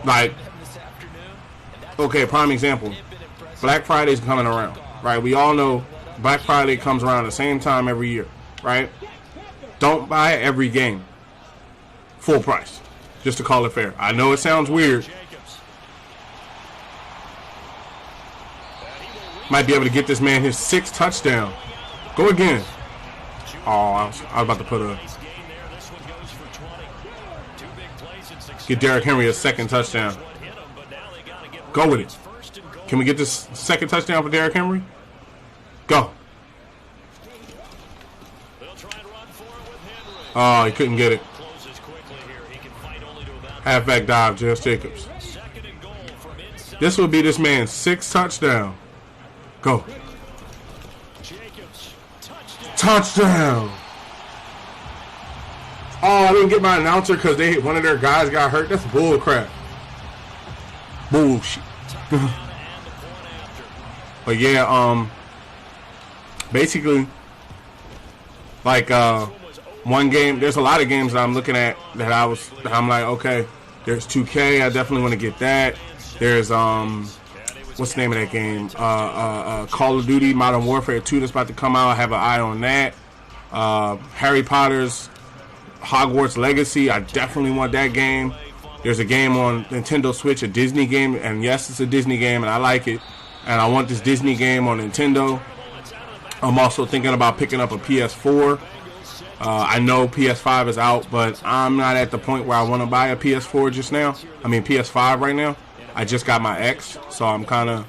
like, okay, prime example. Black Friday's coming around, right? We all know Black Friday comes around the same time every year, right? Don't buy every game full price, just to call it fair. I know it sounds weird. Might be able to get this man his 6th touchdown. Go again. Oh, I was about to put a... Get Derrick Henry a 2nd touchdown. Go with it. Can we get this 2nd touchdown for Derrick Henry? Go. Oh, he couldn't get it. Halfback dive, Josh Jacobs. This will be this man's 6th touchdown. Go. Touchdown. Oh, I didn't get my announcer because one of their guys got hurt. That's bull crap. Bullshit. But yeah, basically, like, one game, there's a lot of games that I'm looking at that I'm like, okay, there's 2K, I definitely want to get that. There's, what's the name of that game? Call of Duty Modern Warfare 2 that's about to come out. I have an eye on that. Harry Potter's Hogwarts Legacy, I definitely want that game. There's a game on Nintendo Switch, a Disney game, and yes, it's a Disney game, and I like it. And I want this Disney game on Nintendo. I'm also thinking about picking up a PS4. I know PS5 is out, but I'm not at the point where I want to buy a PS4 just now. I mean, PS5 right now. I just got my X, so I'm kind of,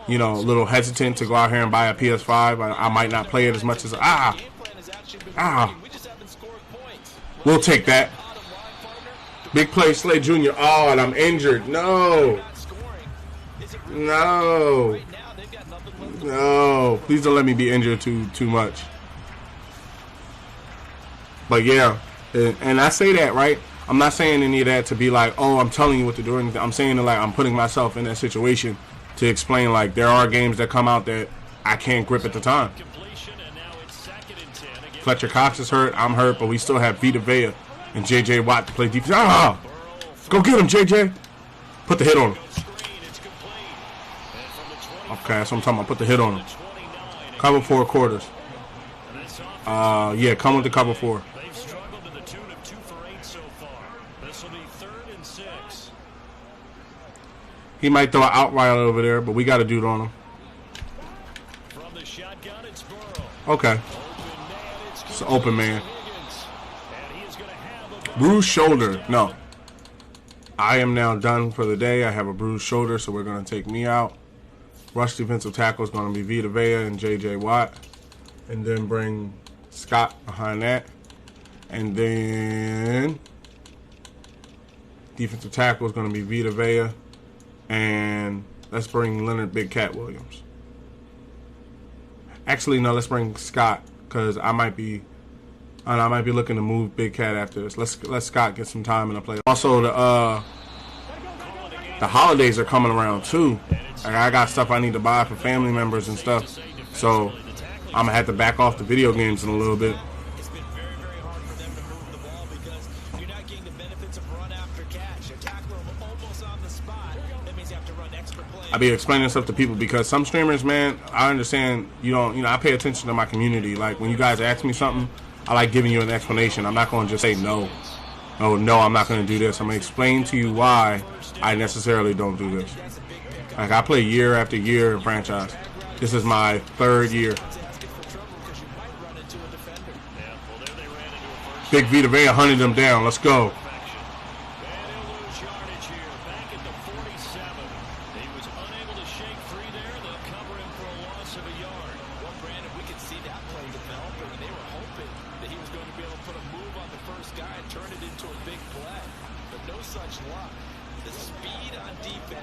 you know, a little hesitant to go out here and buy a PS5. I might not play it as much as... We'll take that. Big play, Slade Jr. Oh, and I'm injured. No. No. No. Please don't let me be injured too much. But yeah, and I say that, right? I'm not saying any of that to be like, oh, I'm telling you what to do. I'm saying that, like, I'm putting myself in that situation to explain, like, there are games that come out that I can't grip at the time. Fletcher Cox is hurt. I'm hurt, but we still have Vita Vea and J.J. Watt to play defense. Ah! Go get him, J.J. Put the hit on him. Okay, that's what I'm talking about. Put the hit on him. Cover 4 quarters. Yeah, come with the cover 4. They've struggled to the tune of 2 for 8 so far. This will be 3rd and 6. He might throw an outright over there, but we got a dude on him. From the shotgun, it's Burrow. Okay. It's an open man. Bruised shoulder. No. I am now done for the day. I have a bruised shoulder, so we're going to take me out. Rush defensive tackle is going to be Vita Vea and J.J. Watt. And then bring Scott behind that. And then defensive tackle is going to be Vita Vea. And let's bring Leonard Big Cat Williams. Actually, no, let's bring Scott, because I might be looking to move Big Cat after this. Let Scott get some time in the play. Also, the holidays are coming around too. Like, I got stuff I need to buy for family members and stuff. So I'm gonna have to back off the video games in a little bit. It's been very, very hard for them to move the ball because you're not getting the benefits of run after catch. A tackler almost on the spot. That means you have to run extra plays. I be explaining stuff to people because some streamers, man, I understand I pay attention to my community. Like, when you guys ask me something, I like giving you an explanation. I'm not going to just say no. Oh, no, I'm not going to do this. I'm going to explain to you why I necessarily don't do this. Like, I play year after year in franchise. This is my 3rd year. Big Vita Vea hunted them down. Let's go.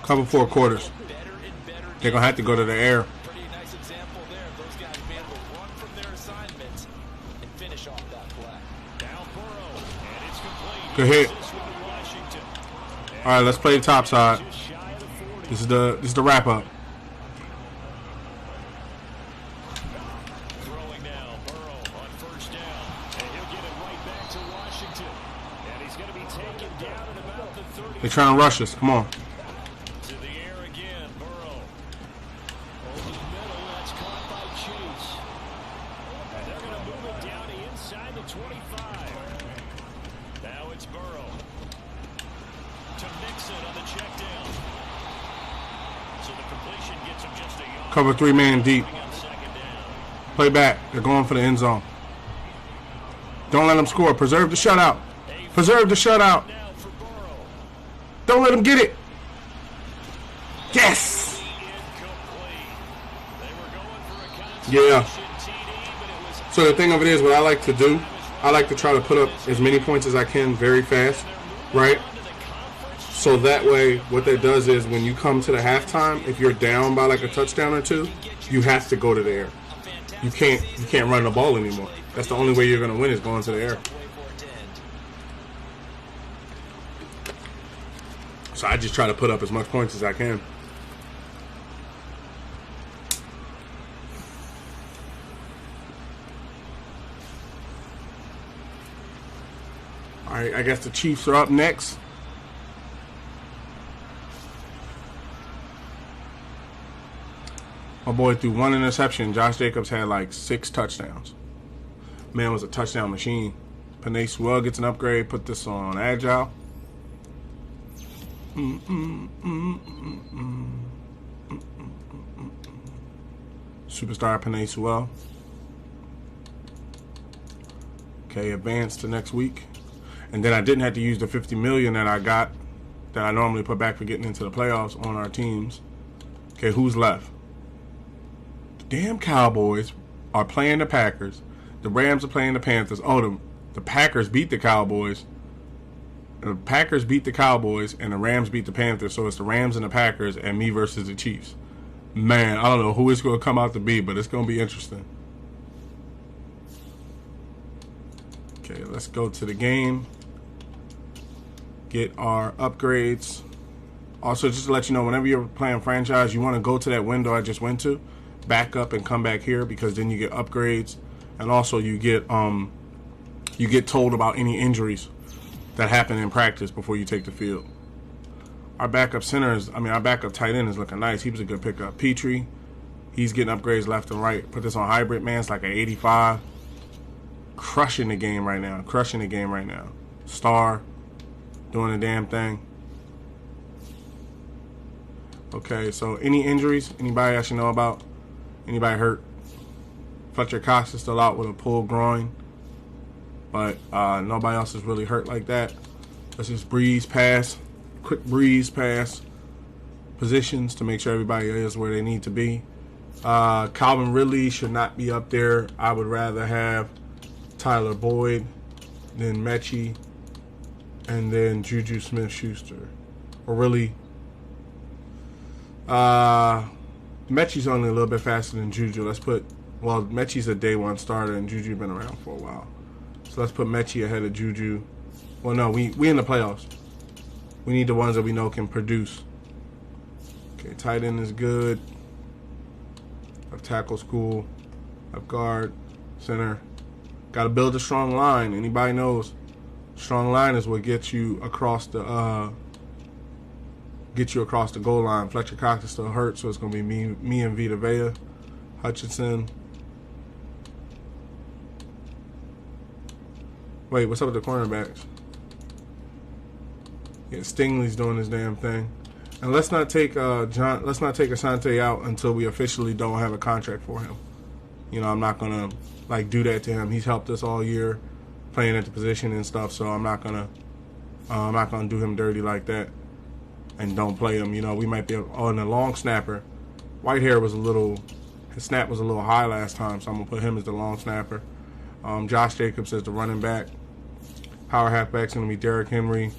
Cover 4 quarters. They're going to have to go to the air. Pretty nice example there. Those guys be able to run from their assignments and finish off that play. Now Burrow, and it's complete. Good hit. This one to Washington. All right, let's play the top side. Just shy of the 40. This is the wrap up. Throwing now, Burrow on first down, and he'll get it right back to Washington. And he's going to be taken down at about the 30. They're trying to rush us. Come on. To the air again, Burrow. Over the middle, that's caught by Chase. And they're going to move it down to inside the 25. Now it's Burrow. To Mixon on the check down. So the completion gets him just a yard. Cover 3 man deep. On second down. Play back. They're going for the end zone. Don't let them score. Preserve the shutout. Preserve the shutout. Now for Burrow. Don't let them get it. Yes. Incomplete. They were going for a Yeah. consolation TD, but it was So the thing of it is, what I like to do, I like to try to put up as many points as I can very fast, right? to the conference. So that way, what that does is when you come to the halftime, if you're down by like a touchdown or two, you have to go to the air. You can't run the ball anymore. That's the only way you're going to win is going to the air. Wait for it to end. So I just try to put up as much points as I can. All right, I guess the Chiefs are up next. My boy threw 1 interception. Josh Jacobs had like 6 touchdowns. Man was a touchdown machine. Panay Sewell gets an upgrade. Put this on Agile. Superstar Panay Sewell. Okay, advance to next week. And then I didn't have to use the $50 million that I got, that I normally put back for getting into the playoffs on our teams. Okay, who's left? The damn Cowboys are playing the Packers. The Rams are playing the Panthers. Oh, the Packers beat the Cowboys. The Packers beat the Cowboys, and the Rams beat the Panthers. So it's the Rams and the Packers, and me versus the Chiefs. Man, I don't know who it's going to come out to be, but it's going to be interesting. Okay, let's go to the game. Get our upgrades. Also, just to let you know, whenever you're playing franchise, you want to go to that window I just went to, back up and come back here, because then you get upgrades, and also you get told about any injuries that happen in practice before you take the field. Our backup our backup tight end is looking nice. He was a good pickup. Petrie, he's getting upgrades left and right. Put this on hybrid, man. It's like an 85. Crushing the game right now. Star, doing the damn thing. Okay, so any injuries? Anybody I should know about? Anybody hurt? Fletcher Cox is still out with a pulled groin. But nobody else is really hurt like that. Let's just quick breeze past positions to make sure everybody is where they need to be. Calvin Ridley should not be up there. I would rather have Tyler Boyd, then Mechie, and then Juju Smith-Schuster. Or really, Mechie's only a little bit faster than Juju. Mechie's a day one starter, and Juju's been around for a while. So let's put Mechie ahead of Juju. Well, no, we in the playoffs. We need the ones that we know can produce. Okay, tight end is good. Left tackle's cool. Left guard, center. Got to build a strong line. Anybody knows, strong line is what gets you across the goal line. Fletcher Cox is still hurt, so it's gonna be me and Vita Vea. Hutchinson. Wait, what's up with the cornerbacks? Yeah, Stingley's doing his damn thing. And let's not take Asante out until we officially don't have a contract for him. You know, I'm not gonna do that to him. He's helped us all year, playing at the position and stuff. So I'm not gonna do him dirty like that, and don't play him. You know, we might be on the long snapper. Whitehair his snap was a little high last time, so I'm gonna put him as the long snapper. Josh Jacobs as the running back. Power halfback's gonna be Derrick Henry.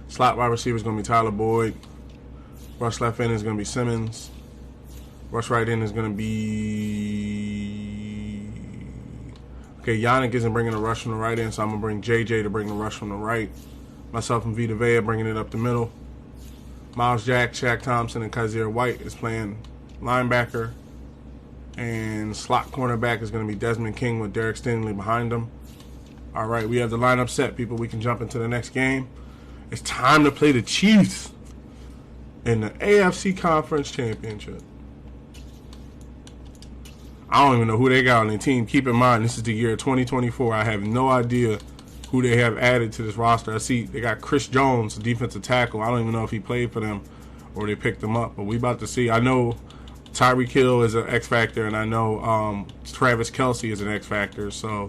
Slot wide receiver is gonna be Tyler Boyd. Rush left in is going to be Simmons. Rush right in is going to be... Okay, Yannick isn't bringing the rush from the right end, so I'm going to bring JJ to bring the rush from the right. Myself and Vita Vea bringing it up the middle. Miles Jack, Shaq Thompson, and Kaiser White is playing linebacker. And slot cornerback is going to be Desmond King with Derek Stingley behind him. All right, we have the lineup set, people. We can jump into the next game. It's time to play the Chiefs in the AFC Conference Championship. I don't even know who they got on their team. Keep in mind, this is the year 2024. I have no idea who they have added to this roster. I see they got Chris Jones, the defensive tackle. I don't even know if he played for them or they picked him up, but we about to see. I know Tyreek Hill is an X factor, and I know Travis Kelce is an X factor, so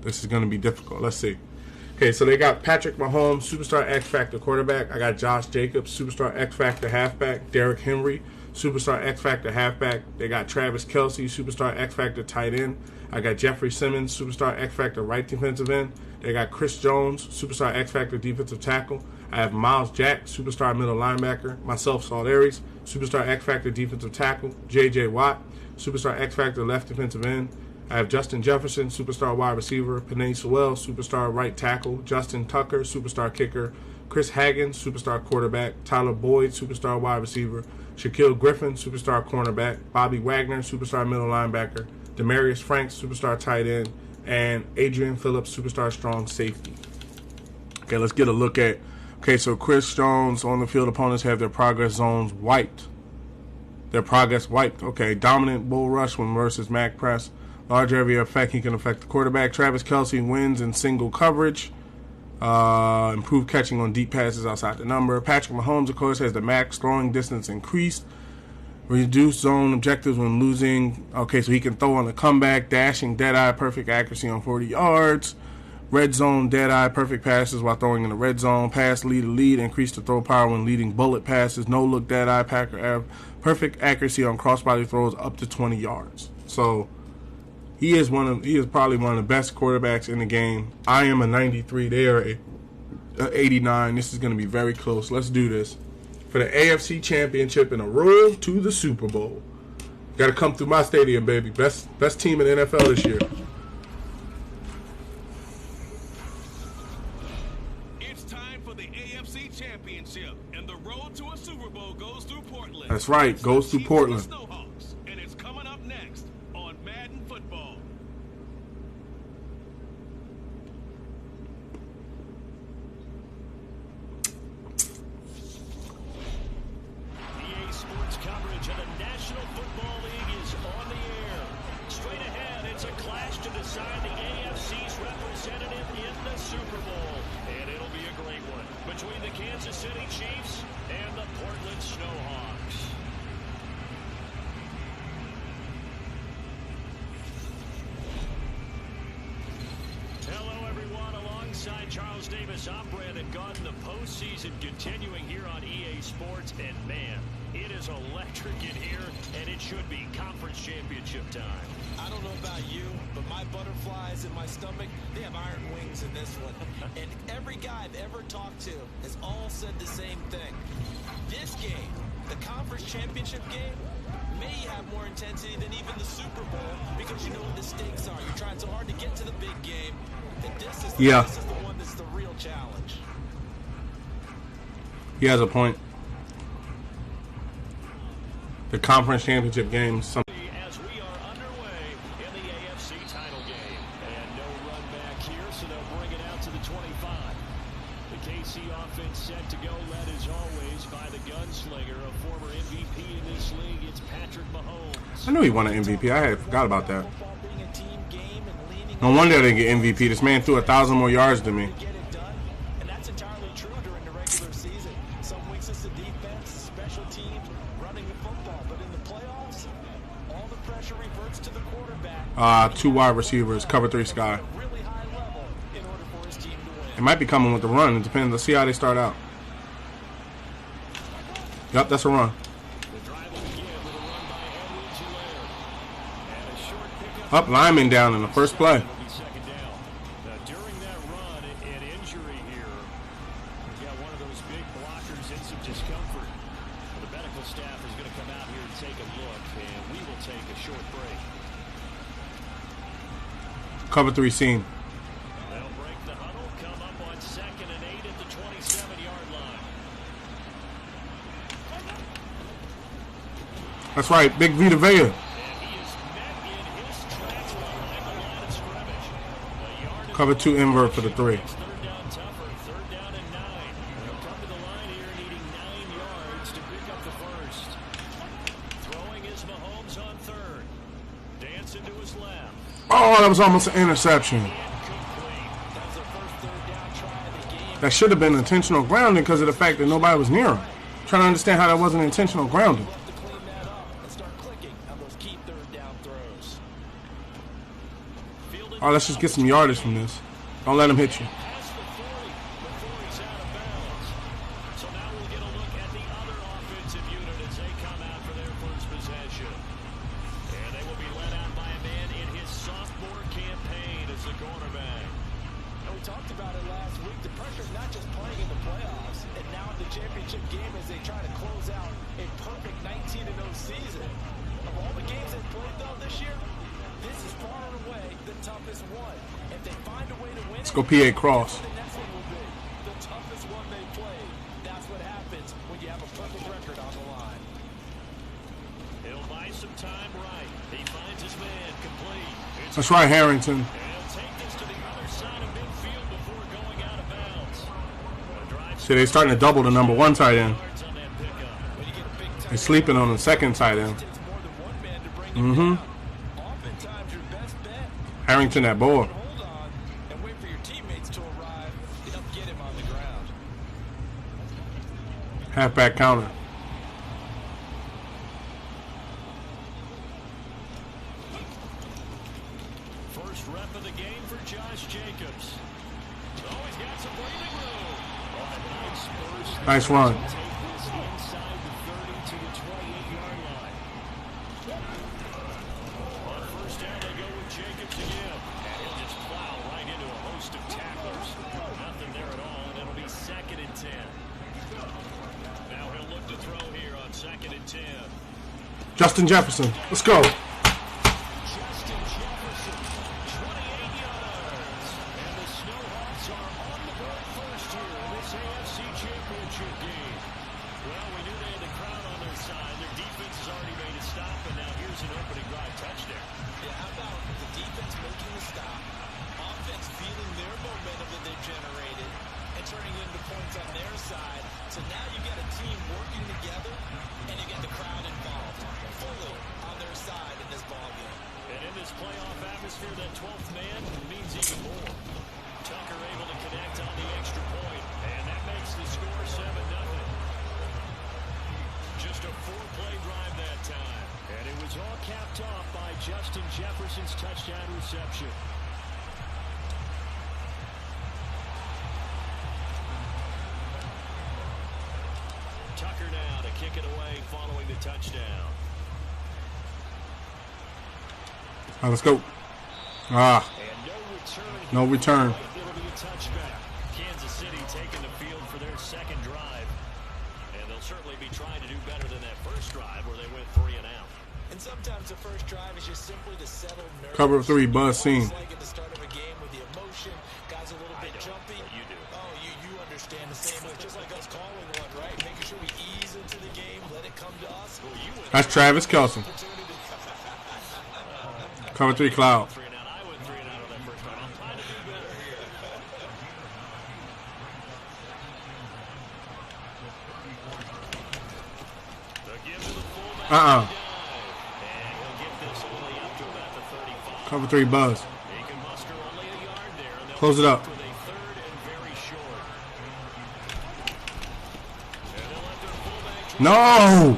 this is going to be difficult. Let's see. Okay, so they got Patrick Mahomes, superstar X factor quarterback. I got Josh Jacobs, superstar X factor halfback. Derrick Henry, superstar X factor halfback. They got Travis Kelce, superstar X factor tight end. I got Jeffrey Simmons, superstar X factor right defensive end. They got Chris Jones, superstar X factor defensive tackle. I have Miles Jack, superstar middle linebacker. Myself, Saul Aries, superstar X factor defensive tackle. J.J. Watt, superstar X factor left defensive end. I have Justin Jefferson, superstar wide receiver. Penei Sewell, superstar right tackle. Justin Tucker, superstar kicker. Chris Hagan, superstar quarterback. Tyler Boyd, superstar wide receiver. Shaquille Griffin, superstar cornerback. Bobby Wagner, superstar middle linebacker. Demarius Franks, superstar tight end. And Adrian Phillips, superstar strong safety. Okay, let's get a look at... Okay, so Chris Jones on the field. Opponents have their progress zones wiped. Their progress wiped. Okay, dominant bull rush when versus Mac press. Large area effect. He can affect the quarterback. Travis Kelce wins in single coverage. Improved catching on deep passes outside the number. Patrick Mahomes, of course, has the max throwing distance increased. Reduced zone objectives when losing. Okay, so he can throw on the comeback. Dashing, dead-eye, perfect accuracy on 40 yards. Red zone, dead-eye, perfect passes while throwing in the red zone. Pass, lead to lead. Increase the throw power when leading bullet passes. No-look, dead-eye, perfect accuracy on crossbody throws up to 20 yards. So he is probably one of the best quarterbacks in the game. I am a 93. They are a 89. This is going to be very close. Let's do this for the AFC Championship and a road to the Super Bowl. Got to come through my stadium, baby. Best team in the NFL this year. It's time for the AFC Championship, and the road to a Super Bowl goes through Portland. That's right, goes through Portland. And it's coming up next on Madden Football. EA Sports coverage of the National Football League is on the air. Straight ahead, it's a clash to decide the AFC's representative in the Super Bowl. And it'll be a great one between the Kansas City Chiefs and the Portland Snowhawks. Hello, everyone. Alongside Charles Davis, I'm Brandon Gaudin. The postseason continuing here on EA Sports. And, man, it is electric in here, and it should be conference championship time. I don't know about you, but my butterflies in my stomach, they have iron wings in this one. And every guy I've ever talked to has all said the same thing. This game, the conference championship game, may have more intensity than even the Super Bowl because you know what the stakes are. You're trying so hard to get to the big game that this is the one that's the real challenge. He has a point. The conference championship game. As we are underway in the AFC title game. And no run back here, so they'll bring it out to the 25. The KC offense set to go, led as always by the gunslinger, a former MVP in this league. It's Patrick Mahomes. I knew he won an MVP. I had forgot about that. No wonder they get MVP. This man threw 1,000 more yards than me. And that's entirely true during the regular season. Some weeks it's the defense, special teams, running the football. But in the playoffs, all the pressure reverts to the quarterback. 2 wide receivers, cover 3 sky. Really high level in order for his team to win. It might be coming with the run. It depends. Let's see how they start out. Yep, that's a run. Up, lineman down in the first play. During that run, an injury here. We've got one of those big blockers in some discomfort. medical staff is going to come out here and take a look, and we will take a short break. Cover 3 seam. They'll break the huddle, come up on 2nd and 8 at the 27-yard line. That's right, Big Vita Vea. And he is met in his tracks behind the line of scrimmage. A yard Cover 2 invert for the 3. Third down tougher, 3rd down and 9. He'll come to the line here needing 9 yards to pick up the first. Throwing is Mahomes on 3rd. Dancing to his left. Oh, that was almost an interception. That should have been intentional grounding because of the fact that nobody was near him. Trying to understand how that wasn't intentional grounding. All right, let's just get some yardage from this. Don't let him hit you. So now we'll get a look at the other offensive unit as they come out for their first possession. And they will be led out by a man in his sophomore campaign as the cornerback. And we talked about it last week. The pressure is not just playing in the playoffs and now in the championship game as they try to close out a perfect 19-0 season. Of all the games they've played, though, this year, this is far and away the toughest one. If they find a way to win, Let's go PA cross. the next one will be the toughest one they played. That's what happens when you have a perfect record on the line. He'll buy some time right. He finds his man complete. That's right, Harrington. And he'll take this to the other side of midfield before going out of bounds. See, they're starting to double the number 1 tight end. Yards on that pickup. When you get a big They're sleeping on the 2nd tight end. it takes more than one man to bring him down. Oftentimes, your best bet, Harrington that ball. hold on and wait for your teammates to arrive to help get him on the ground. Halfback counter. First rep of the game for Josh Jacobs. Oh, he's got some breathing room. Oh, a nice burst. Nice run. Take this inside the 30 to the 28-yard line. On first down, they go with Jacobs again. And he'll just plow right into a host of tacklers. Nothing there at all, and it'll be 2nd and 10. Now he'll look to throw here on 2nd and 10. Justin Jefferson. Let's go. Justin Jefferson, 28 yards. And the Snowhawks are on the board first here in this AFC Championship game. Well, we knew they had the crowd on their side. Their defense has already made a stop, and now here's an opening drive touchdown. Yeah, how about the defense making the stop, offense feeling their momentum that they've generated, and turning into points on their side. So now you got a team working together, and you get the crowd involved fully on their side in this ballgame. And in this playoff atmosphere, that 12th man means even more. Tucker able to connect on the extra point, and that makes the score 7-0. Just a 4-play drive that time. And it was all capped off by Justin Jefferson's touchdown reception. Tucker now to kick it away following the touchdown. All right, let's go. Ah, And no return. It'll be a touchback. Kansas City taking the field for their 2nd drive. And they'll certainly be trying to do better than that first drive where they went 3 and out. And sometimes the first drive is just simply to settle nerves. Cover 3 buzz seam. Like at the start of a game with the emotion, guys a little bit jumpy. But you do. Oh, you understand the same way. Just like us calling one, right? Making sure we ease into the game, let it come to us. That's Travis Kelce. Cover 3 cloud. 3 and out. I went 3 and out on that first drive. I'm trying to do better here. They'll give to the fullback. Uh-uh. And he'll get this only up to about the 35. Cover 3 buzz. He can muster only a yard there. And they'll Close it up. with a 3rd and very short. And they'll let their fullback No! Boy, no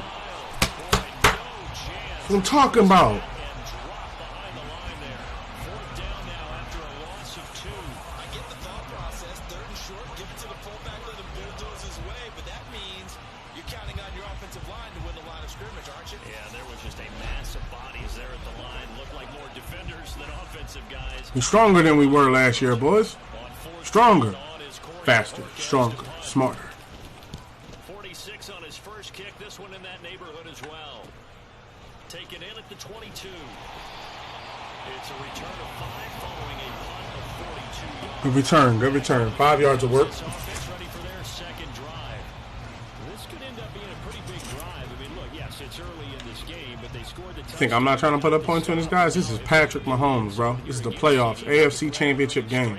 chance. That's what I'm talking about. And drop behind the line there. 4th down now after a loss of 2. I get the thought process. 3rd and short, give it to the fullback, let him bulldoze his way. But that means you're counting on your offensive line to win the line of scrimmage, aren't you? Yeah, there was just a mass of bodies there at the line. Looked like more defenders than offensive guys. We're stronger than we were last year, boys. On 4th Stronger. down on his Corey Faster, Orkins stronger, to punt. smarter. 46 on a his first kick. This one in that neighborhood as well. Taken in at the 22. It's a return of 5 following a punt of 42 yards. Good return, good return. 5 yards of work. This offense ready for their second drive. This could end up being a pretty big drive. I mean, look, yes, it's early in this game, but they scored the touchdown. Think I'm not trying to put up points on these guys? This is Patrick Mahomes, bro. This is the playoffs, AFC Championship game.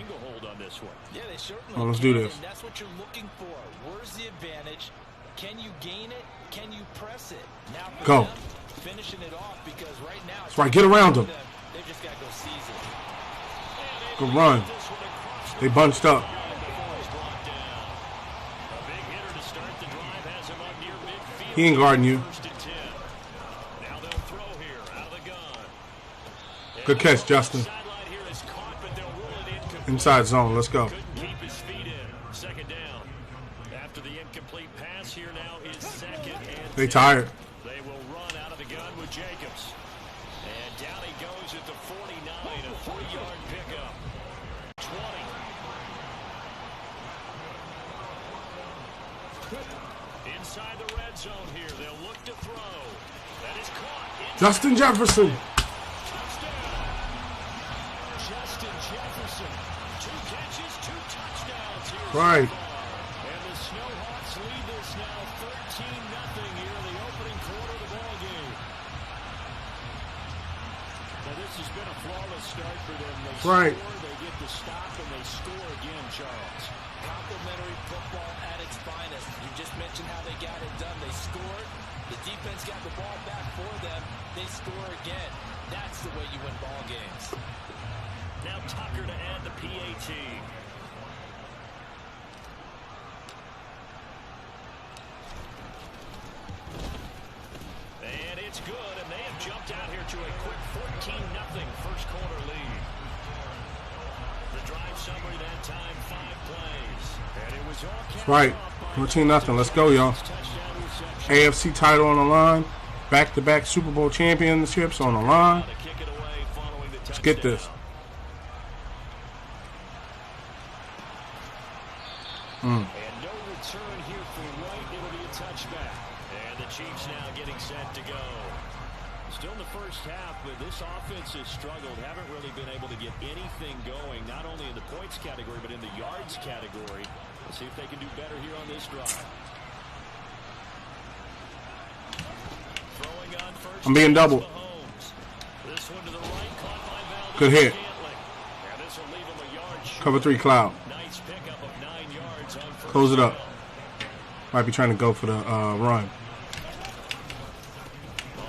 Yeah, they certainly Well, let's do this. And that's what you're looking for. Where's the advantage? Can you gain it? Can you press it? Now for Go. them, finishing it off because right now That's right, get around them. They've just got to go seize it. Good run. They bunched up. He ain't guarding you. Good catch, Justin. Inside zone. Let's go. Keep his feet in. Second down. After the incomplete pass, here now is second and They tired. they will run out of the gun with Jacobs. And down he goes at the 49, a 3-yard pickup. 20. Inside the red zone here. They'll look to throw. That is caught. Justin Jefferson. Justin Jefferson. 2 catches, 2 touchdowns here. Right. And the Snowhawks lead this now 13-0 here in the opening quarter of the ball game. Now this has been a flawless start for them. They Right. score, they get the stop, and they score again, Charles. Complimentary football at its finest. You just mentioned how they got it done. They scored. The defense got the ball back for them. They score again. That's the way you win ball games. Now Tucker to add the PAT. And it's good, and they have jumped out here to a quick 14-0 first quarter lead. The drive summary that time, 5 plays. And it was all That's right. 14-0. Let's go, y'all. AFC title on the line. Back-to-back Super Bowl championships on the line. Let's get this. And no return here for White. It'll be a touchback. And the Chiefs now getting set to go. Still in the first half, but this offense has struggled. Haven't really been able to get anything going, not only in the points category, but in the yards category. Let's see if they can do better here on this drive. Throwing on first. I'm being doubled. This one to the right, caught by Valdez. Good hit. And this will leave him a yard short. Cover 3 cloud. Nice pickup of 9 yards on first Close it up. down. Might be trying to go for the run. On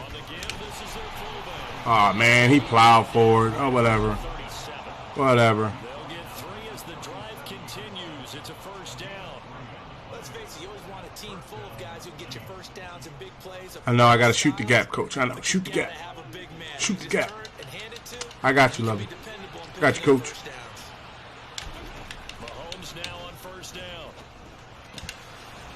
the give, this is their fullback. Oh man, he plowed forward. Oh, whatever. 37. Whatever. They'll get 3 as the drive continues. It's a first down. Let's face it, you always want a team full of guys who get your first downs and big plays. I know I got to shoot the gap, coach. I know. Shoot the gap. Gotta have a big man Shoot the who's gap. turn and hand it to. I got you, Lovey. Be dependable and Got you, picking up coach. first downs. Mahomes now on first down.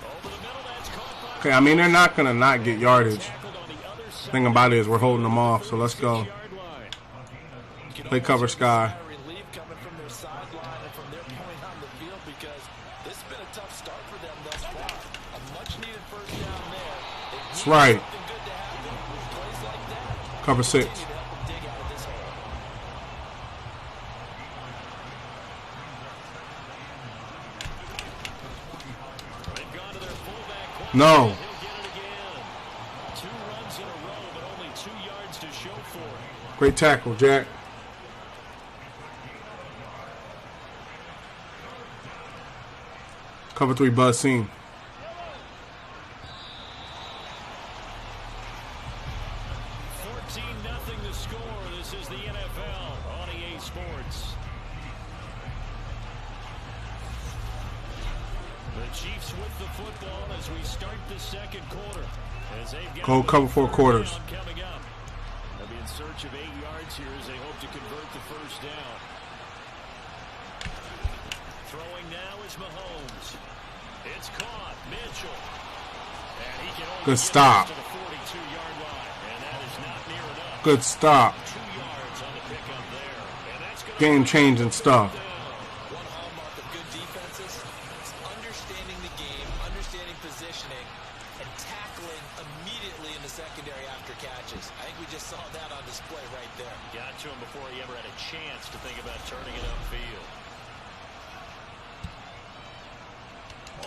Over the middle, that's caught by Okay, I mean, they're not going to not get yardage. tackled on the other side. Thing about it is we're holding them off, so let's go. 6-yard line. Play cover Sky. Relief coming from their sideline and from their point on the field because this has been a tough start for them thus far. A much-needed first down there. That's right. Something good to happen. Plays like that. Cover 6. Continue to help them dig out of this hole. They've gone to their fullback. No. He'll get it again. 2 runs in a row, but only 2 yards to show for it. Great tackle, Jack. Cover 3 buzz seam. 14-0 the score. This is the NFL on EA Sports. The Chiefs with the football as we start the second quarter. As they've got Cold cover 4 quarters. coming up. They'll be in search of 8 yards here as they hope to convert the first down. Throwing now is Mahomes. It's caught. Mitchell. And he can only Good get stop. to the 42-yard line. And that is not near enough. Good stop. 2 yards on the pickup there. And that's gonna Game changing stuff. One hallmark of good defenses is understanding the game, understanding positioning, and secondary after catches. I think we just saw that on display right there. Got to him before he ever had a chance to think about turning it upfield.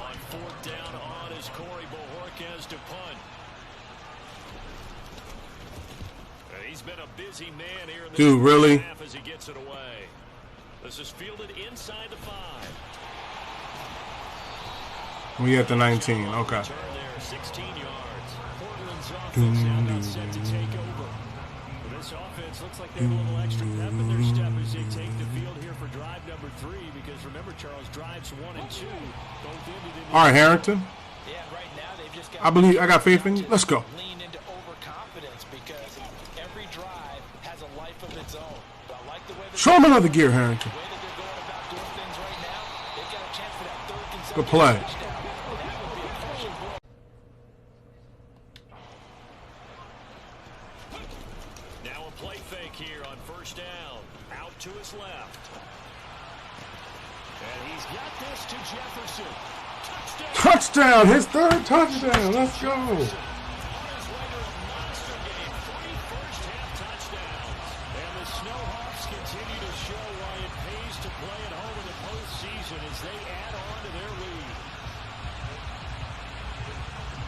On fourth down on is Corey Bojorquez to punt. He's been a busy man here in this Dude, really? half as he gets it away. This is fielded inside the 5. We at the 19. Okay. Turn there, 16 yards. Portland's offense now not set to take over. This offense looks like they have a little extra pep in their step as they take the field here for drive number 3. Because remember, Charles, drives 1 and 2 both ended in. All right, Harrington. Yeah, right now they've just got. I believe I got faith in you. Let's go. Lean into overconfidence because every drive has a life of its own. But I like the way Show him another gear, Harrington. the way that they're going about doing things right now. They've got a chance for that third consecutive Good play. touchdown. And that would be a crushing blow. Now a play fake here on first down. Out to his left. And he's got this to Jefferson. Touchdown. Touchdown. His third touchdown. Let's go. On his way to a monster game. 3 first-half touchdowns. And the Snowhawks continue to show why it pays to play at home in the postseason as they add on to their lead.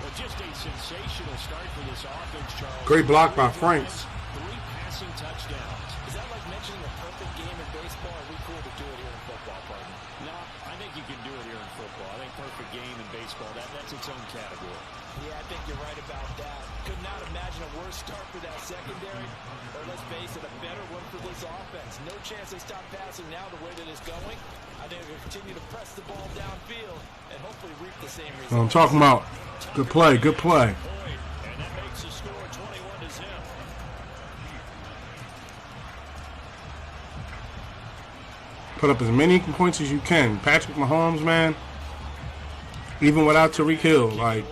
Well, just a sensational start for this offense, Charles. Great block by Franks. 3 passing touchdowns. Is that like mentioning a perfect game in baseball? Are we cool to do it here in football, partner? No, I think you can do it here in football. I think perfect game in baseball, that's its own category. Yeah, I think you're right about that. Could not imagine a worse start for that secondary, or let's face it, a better one for this offense. No chance they stop passing now the way that it's going. I think they'll continue to press the ball downfield and hopefully reap the same result. I'm talking about. Good play. Good play. And that makes the score 21-0. Put up as many points as you can. Patrick Mahomes, man. Even without Tyreek Hill, like,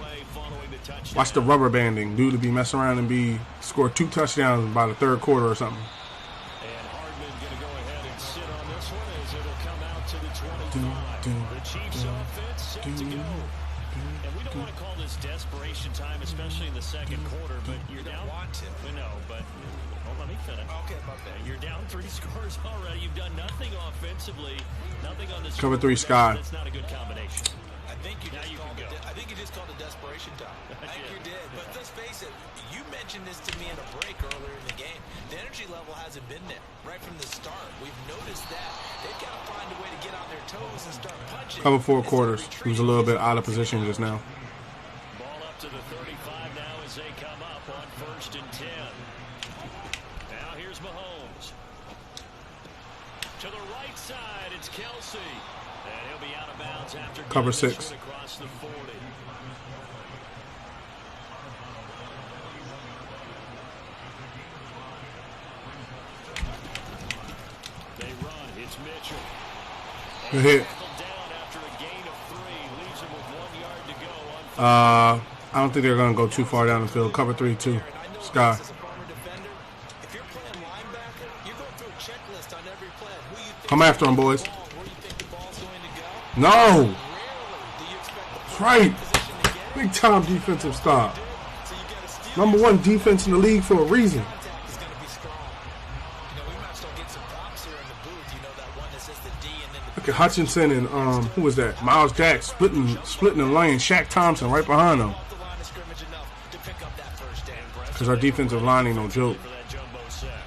watch the rubber banding. Dude to be messing around and score 2 touchdowns by the third quarter or something. And Hardman going to go ahead and sit on this one as it'll come out to the 25. The Chiefs offense set to go. And we don't want to call this desperation time, especially in the second quarter, but you're down. Want to. We know, but let me finish. Okay, my bad. You're down 3 scores already. You've done nothing offensively, nothing on this. Cover 3 Sky. That's not a good combination. I think you Now just you called can it. go. I think you just called it desperation time. I think you did. But let's face it. You mentioned this to me in a break earlier in the game. The energy level hasn't been there right from the start. We've noticed that they've got to find a way to get on their toes and start punching. Cover 4 quarters. He was a little bit out of position just now. Ball up to the 35 now as they come up on 1st and 10. Now here's Mahomes. To the right side, it's Kelsey. And he'll be out of bounds after Cover getting 6. this one across the 40. They run. It's Mitchell. Good hit. Tackled down after a gain of 3. Leaves him with 1 yard to go on. I don't think they're going to go too far down the field. Cover 3, too. Sky. As a former defender, if you're playing linebacker, you're going through a checklist on every play. Who you think Come after him, boys. where you think the ball's going to go. No. Rarely do you expect the That's right. position to get it. Big time defensive stop. So you got to steal. Number 1 defense in the league for a reason. Contact is going to be strong. You know, we might still get some props here in the booth. You know, that one that says the D and then the Look at Hutchinson and who was that? Miles Jack splitting the lane. Shaq Thompson right behind them. off the line of scrimmage enough to pick up that first down. Because our defensive line ain't no joke. For that jumbo sack.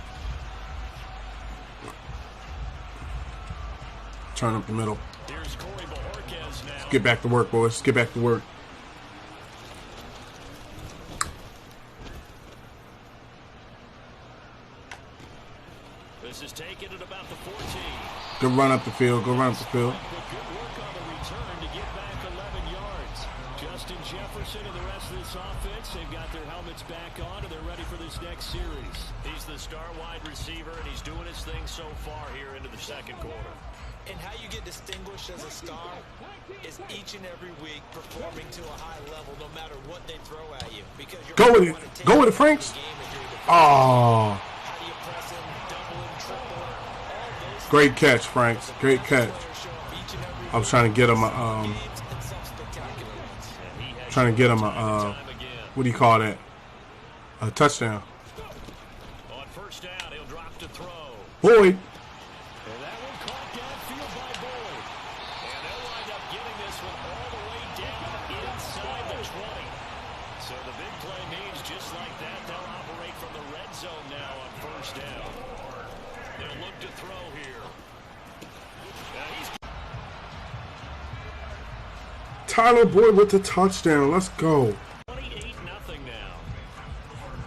Turn up the middle. Here's Corey Bojorquez now. Get back to work, boys. Let's get back to work. This is taken at about the 14. Good run up the field. Good run up the field. But good work on the return to get back 11 yards. Justin Jefferson and the rest of this offense, they've got their helmets back on and they're ready for this next series. He's the star wide receiver and he's doing his thing so far here into the second quarter. And how you get distinguished as a star is each and every week performing to a high level no matter what they throw at you. Because you're Go with going it. to take Go with it, the Franks. game if you're the Oh, how do you press him, double him, triple him, all those great catch, Franks. Great catch. players show up each and every I was trying to get him games and some spectacular ones. And he has trying to get him time and time again. what do you call that? 2nd and 10. A touchdown. On first down, he'll drop to throw. Boyd. And that one caught downfield by Boyd. And they'll wind up getting this one all the way down inside the 20. So the big play means just like that, they'll operate from the red zone now on first down. They'll look to throw here. Tyler Boyd with the touchdown. Let's go. 28-0 now.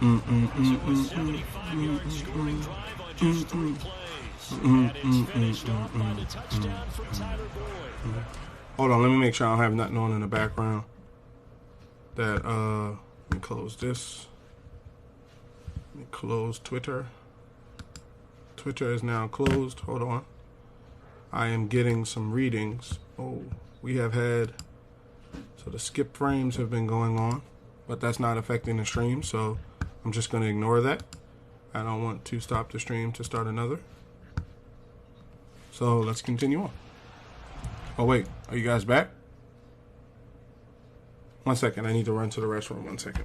So a 75-yard scoring drive on just 3 plays. And it's finished off by the touchdown from Tyler Boyd. Hold on, let me make sure I don't have nothing on in the background. Let me close this. Let me close Twitter. Twitter is now closed. Hold on. I am getting some readings. Oh, we have had, so the skip frames have been going on, but that's not affecting the stream, so I'm just going to ignore that. I don't want to stop the stream to start another. So let's continue on. Oh wait, are you guys back? 1 second, I need to run to the restroom. 1 second.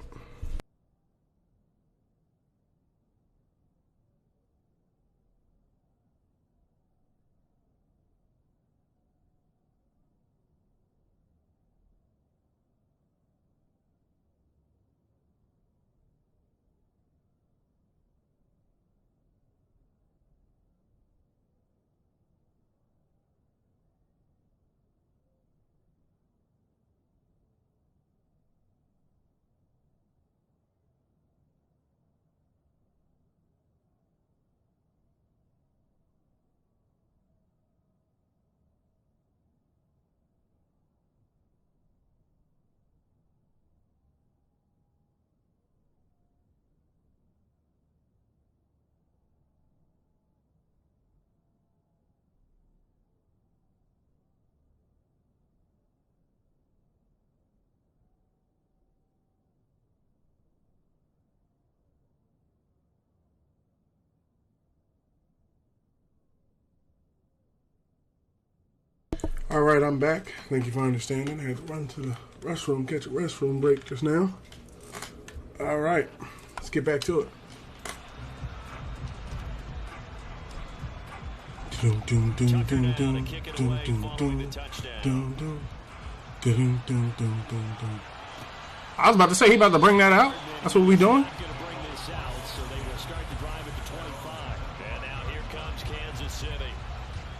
All right, I'm back. Thank you for understanding. I had to run to the restroom, catch a restroom break just now. All right, let's get back to it. Doom, doom, doom, doom, doom, doom, doom, doom, doom, doom, doom, doom, doom. I was about to say, he about to bring that out. That's what we doing.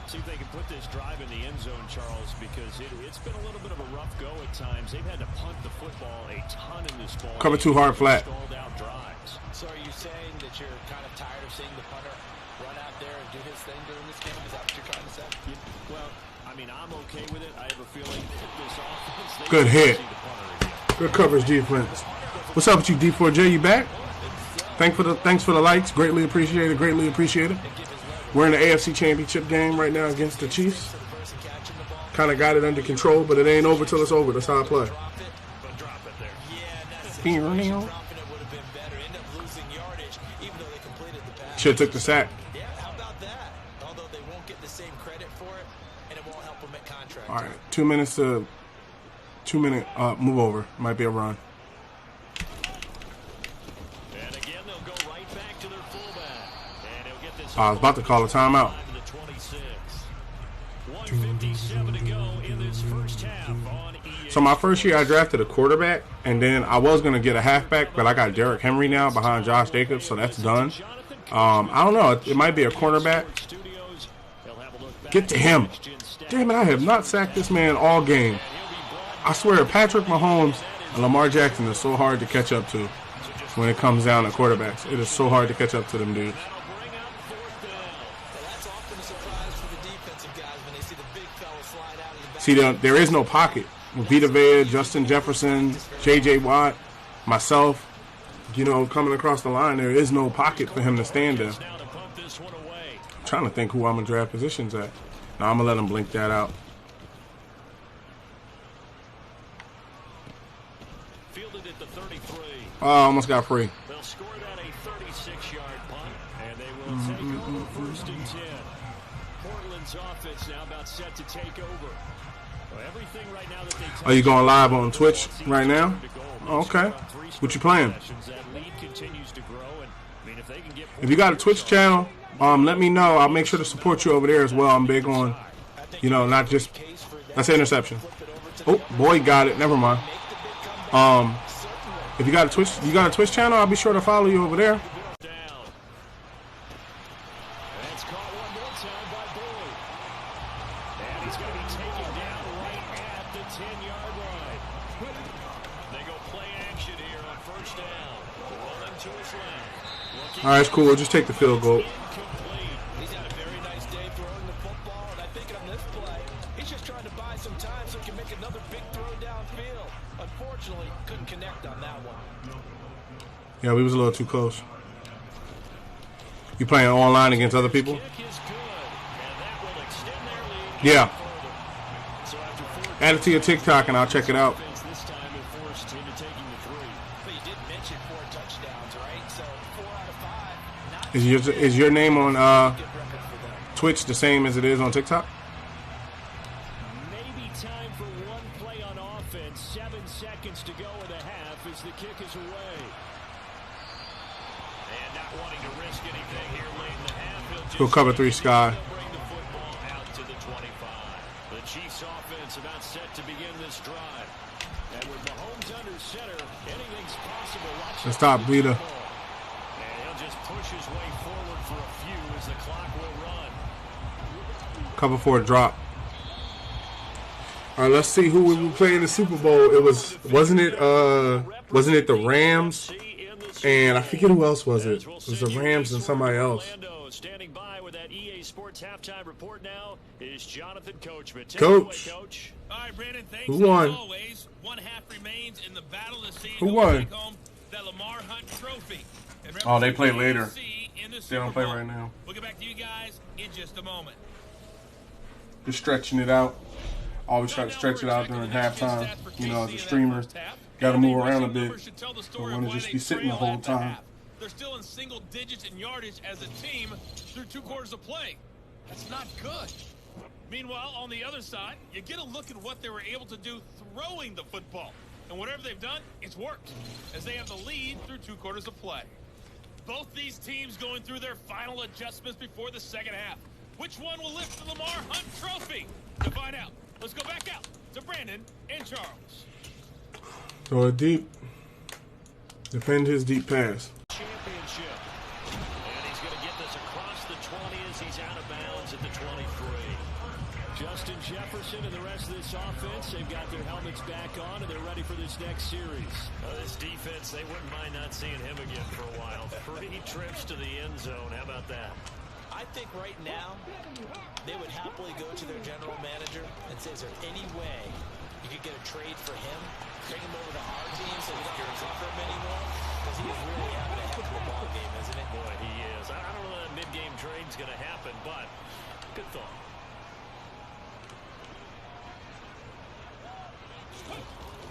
See if they can put this drive in the end zone, Charles, because it's been a little bit of a rough go at times. They've had to punt the football a ton in this ball. Cover too hard flat. So are you saying that you're kind of tired of seeing the punter run out there and do his thing during this game? Is that what you're trying to say? Well, I mean, I'm okay with it. I have a feeling that this offense... Good hit. Good coverage defense. What's up with you, D4J? You back? Thanks for the likes. Greatly appreciated. Greatly appreciated. We're in the AFC Championship game right now against the Chiefs. Kind of got it under control, but it ain't over till it's over. That's how I play. Should have took the sack. All right, 2 minutes to 2 minute move over. Might be a run. I was about to call a timeout. So my first year I drafted a quarterback, and then I was going to get a halfback, but I got Derrick Henry now behind Josh Jacobs, so that's done. I don't know. It might be a cornerback. Get to him. Damn it, I have not sacked this man all game. I swear, Patrick Mahomes and Lamar Jackson is so hard to catch up to when it comes down to quarterbacks. It is so hard to catch up to them dudes. See, there is no pocket. Vita Vea, Justin Jefferson, J.J. Watt, myself, coming across the line, there is no pocket for him to stand in. I'm trying to think who I'm going to draft positions at. Now, I'm going to let him blink that out. Oh, almost got free. They'll score that a 36-yard punt, and they will take over first and 10. Portland's offense now about set to take over. Well, everything right now that they are you going live on Twitch right now? Okay. What you playing? That lead continues to grow, and I mean, if they can get If you got a Twitch channel, let me know. I'll make sure to support you over there as well. I'm big on, not just. That's an interception. Oh, boy, got it. Never mind. If you got a Twitch channel, I'll be sure to follow you over there. That's caught one more time by Boyd. And he's going to be taken down right at the 10-yard line. They go play action here on first down. Rolling to his left. All right, it's cool. We'll just take the field goal. He's had a very nice day throwing the football, and I think on this play, he's just trying to buy some time so he can make another big throw downfield. Unfortunately, couldn't connect on that one. Yeah, we was a little too close. You playing online against other people? Kick is good, and that will extend their lead Yeah. further. So after 4 Add it to your TikTok and I'll check it out. this time they're forced into taking the 3. But you did mention 4 touchdowns, right? So 4 out of 5. Not Is your name on a good record for them. Twitch the same as it is on TikTok? Maybe time for one play on offense. 7 seconds to go in the half as the kick is away. And not wanting to risk anything here late in the half. He'll cover 3 Sky. Bring the football out to the 25. The Chiefs offense about set to begin this drive. And with Mahomes under center, anything's possible. Let's stop Vita. And he'll just push his way forward for a few as the clock will run. Cover 4 drop. All right, let's see who we will play in the Super Bowl. Wasn't it the Rams? And I forget who else was it. It was the Rams and somebody else. Standing by with that EA Sports halftime report now is Jonathan Coachman. Coach. Coach. All right, Brandon, thanks. Who won? As always, one half remains in the battle to see Who will won? take home that Lamar Hunt trophy. And Oh, they play represent the later. AFC in the They Super don't play Bowl. right now. We'll get back to you guys in just a moment. Just stretching it out. Always try to stretch it out during halftime. As a streamer, got to move around a bit. Don't want to just be sitting the whole time. They're still in single digits in yardage as a team through 2 quarters of play. That's not good. Meanwhile, on the other side, you get a look at what they were able to do throwing the football. And whatever they've done, it's worked, as they have the lead through 2 quarters of play. Both these teams going through their final adjustments before the second half. Which one will lift the Lamar Hunt trophy? To find out, let's go back out to Brandon and Charles. Throw it deep. Defend his deep pass. Championship. And he's going to get this across the 20 as he's out of bounds at the 23. Justin Jefferson and the rest of this offense, they've got their helmets back on and they're ready for this next series. This defense, they wouldn't mind not seeing him again for a while. 3 trips to the end zone. How about that? I think right now, they would happily go to their general manager and say, is there any way you could get a trade for him? Bring him over to our team so we don't have to cover him anymore? Because he is really having a heck of a ball game, isn't it? Boy, he is. I don't know that mid-game trade's going to happen, but good thought.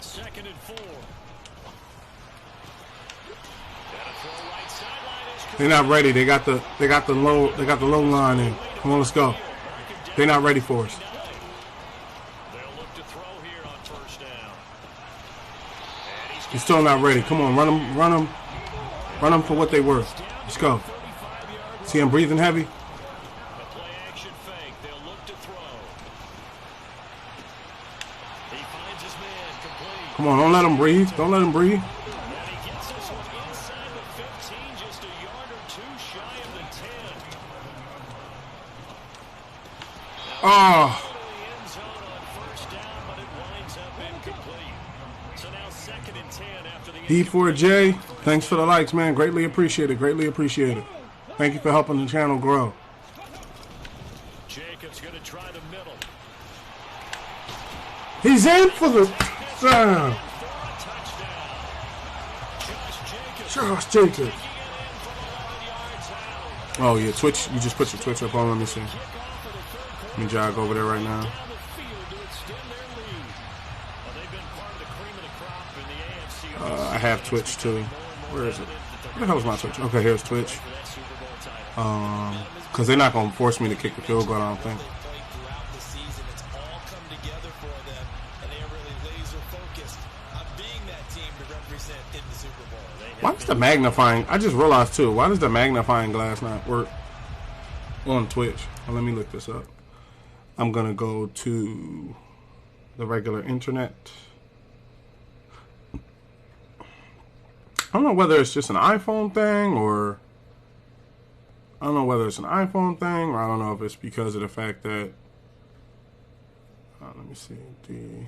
Second and 4. Right sideline. They're not ready. They got the low line in. Come on, let's go. They're not ready for us. They'll look to throw here on first down. He's still not ready. Come on, run them for what they worth. Let's go. See him breathing heavy. A play action fake. They'll look to throw. He finds his man complete. Come on, don't let him breathe. Don't let him breathe. And he gets this one inside the 15, just a yard or 2 shy of the 10. Oh, To the end zone on first down, but it winds up incomplete. So now 2nd and 10 after the D4J, thanks for the likes, man. Greatly appreciate it. Greatly appreciate it. Thank you for helping the channel grow. Jacobs going to try the middle. He's in for the For a touchdown. Josh Josh Jacobs Jacobs. kicking it in from 11 yards out. Oh yeah, Twitch. You just put your Twitch up on. Let me see. Kick off of the third quarter. Let me jog over there right now. Down the field to extend their lead. Well, they've been part of the cream of the crop in the AFC. I have Twitch too. Where is it? Where the hell is my Twitch? Okay, here's Twitch. For that Super Bowl title. Because they're not gonna force me to kick the field goal. I don't think. They played throughout the season. It's all come together for them, and they are really laser focused on being that team to represent Why does the magnifying... I just realized, too. Why does the magnifying glass not work on Twitch? Well, let me look this up. I'm going to go to the regular internet. I don't know whether it's just an iPhone thing or... I don't know whether it's an iPhone thing or I don't know if it's because of the fact that... let me see. D...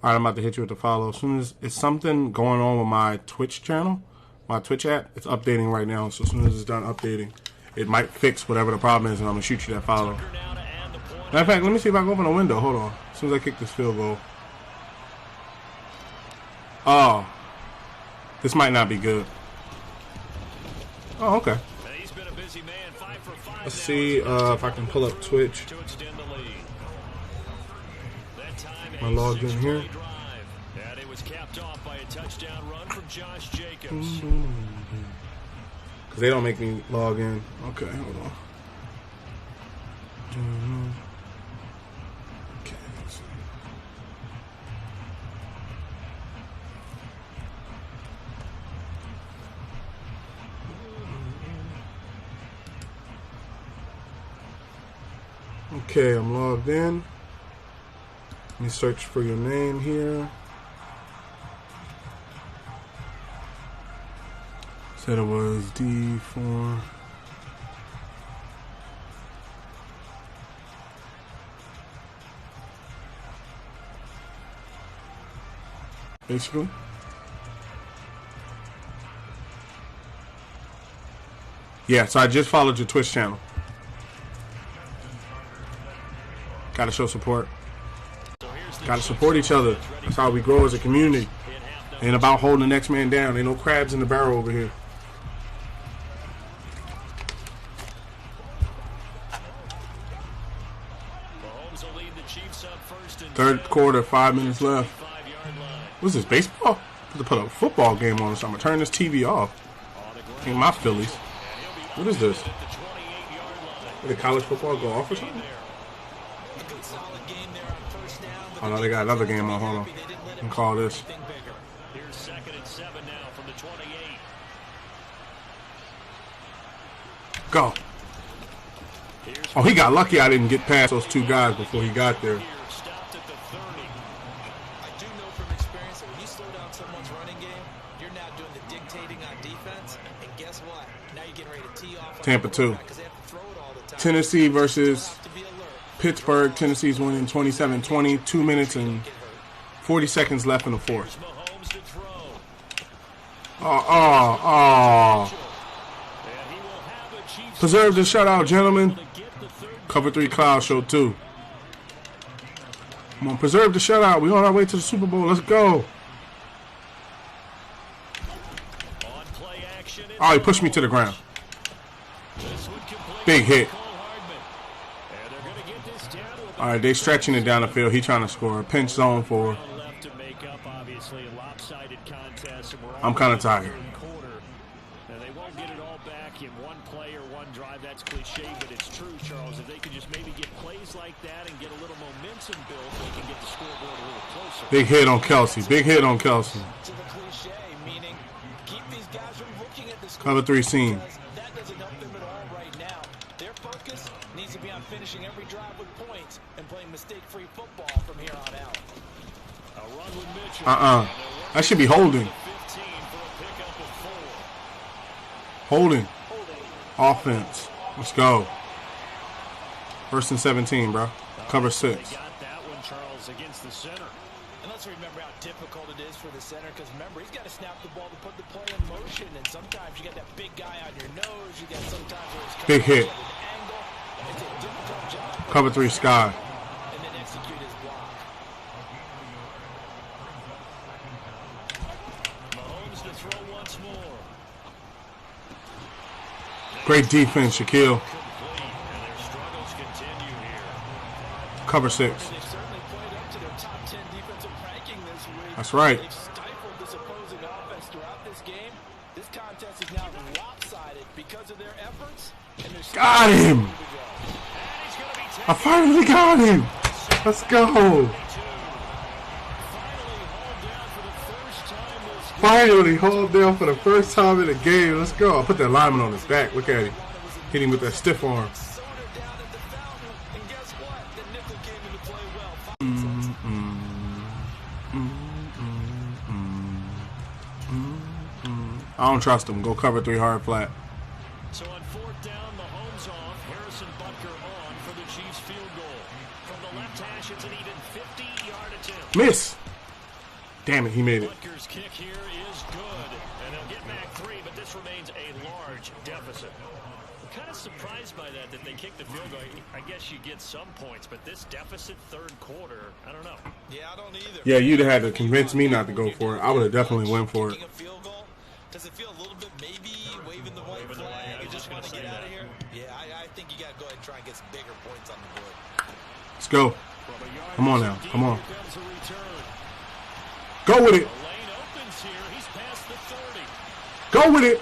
Alright, I'm about to hit you with the follow. As soon as it's something going on with my Twitch channel, my Twitch app, it's updating right now. So as soon as it's done updating, it might fix whatever the problem is, and I'm going to shoot you that follow. Matter of fact, let me see if I can open a window. Hold on. As soon as I kick this field goal. Oh. This might not be good. Oh, okay. Let's see if I can pull up Twitch. I logged in here. And it was capped off by a touchdown run from Josh Jacobs. Because they don't make me log in. Okay, hold on. Okay, let's see. Okay, I'm logged in. Let me search for your name here. Said it was D4. Basically. Yeah, so I just followed your Twitch channel. Gotta show support. Gotta support each other. That's how we grow as a community. Ain't about holding the next man down. Ain't no crabs in the barrel over here. Third quarter, 5 minutes left. What's this, baseball? To put a football game on, so I'm gonna turn this TV off. Ain't my Phillies. What is this? Did college football go off or something? Oh no, they got another game on. Hold on. I can call this. Here's 2nd and 7 now from the 28. Go. Oh, he got lucky I didn't get past those two guys before he got there. Stopped at the 30. I do know from experience that when you slow down someone's running game, you're now doing the dictating on defense. And guess what? Now you're getting ready to tee off. Tampa 2. Tennessee versus Pittsburgh. Tennessee's winning 27-20. 2 minutes and 40 seconds left in the fourth. Preserve the shutout, gentlemen. Cover 3 Cloud Show 2. Come on, preserve the shutout. We're on our way to the Super Bowl. Let's go. Oh, he pushed me to the ground. Big hit. All right, they stretching it down the field. He trying to score. A pinch zone for. I'm kind of tired. They won't get it all back in one play or one drive. That's cliche, but it's true, Charles. If they could just maybe get plays like that and get a little momentum built, they can get the scoreboard a little closer. Big hit on Kelsey. Big hit on Kelsey. To the cliche, meaning keep these guys from looking at the score. Cover 3 scene. That doesn't help them at all right now. Their focus needs to be on finishing every drive with points and playing mistake-free football from here on out. A run with Mitchell. That should be holding. 15 for a pickup of 4. Holding. Offense. Let's go. 1st and 17, bro. Cover 6. They got that one, Charles, against the center. And let's remember how difficult it is for the center, because remember, he's got to snap the ball to put the play in motion, and sometimes you got that big guy on your nose, you got sometimes where it's big hit. Angle. It's a difficult job. Cover 3 Sky. And then execute his block. Mahomes to throw once more. Great defense, Shaquille. And they're Cover 6. They certainly played up to their top 10 defensive ranking this week. That's right. They've stifled this opposing offense throughout this game. This contest is now lopsided because of their efforts. And there's Got him! I finally got him! Let's go! Finally hauled down for the first time in the game. Let's go. I put that lineman on his back. Look at him. Hit him with that stiff arm. I don't trust him. Go cover 3 hard flat. So on 4th down, Mahomes off. Harrison Butker on for the Chiefs field goal. From the left hash, it's an even 50-yard attempt. Miss. Damn it, he made it. Butker's kick here is good, and they'll get back 3, but this remains a large deficit. I'm kind of surprised by that they kicked the field goal. I guess you get some points, but this deficit 3rd quarter, I don't know. Yeah, I don't either. Yeah, you'd have had to convince me not to go for it. I would have definitely went for it. Does it feel a little bit maybe waving the white flag and just want to get out of here? Yeah, I think you got to go ahead and try and get some bigger points on the board. Let's go. Come on now. Come on. Go with it. Go with it.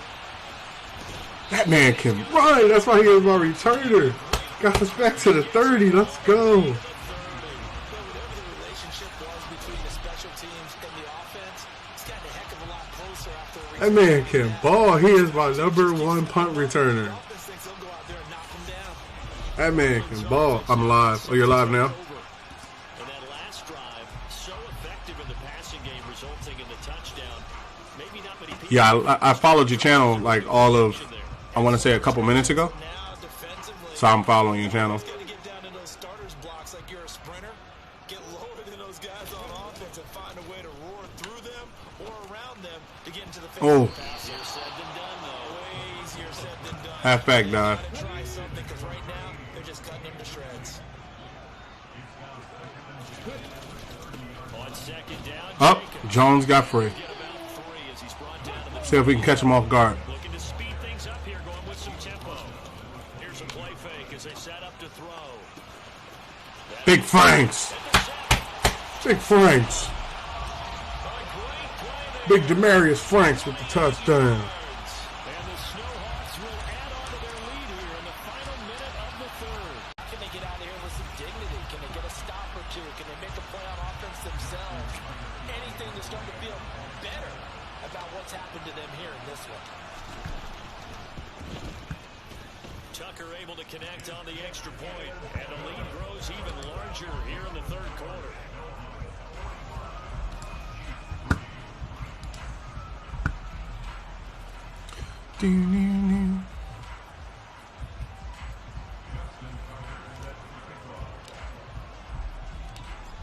That man can run. That's why he was my returner. Got us back to the 30. Let's go. That man can ball. He is my #1 punt returner. That man can ball. I'm live. Oh, you're live now? Yeah, I followed your channel like all of, I want to say a couple minutes ago. So I'm following your channel. Oh. Halfback dive. Up. Jones got free. See if we can catch him off guard. Looking to speed things up here, going with some tempo. Here's a play fake as they set up to throw. Big Franks. Big Franks. Big Demarius Franks with the touchdown. Tucker able to connect on the extra point, and the lead grows even larger here in the 3rd quarter.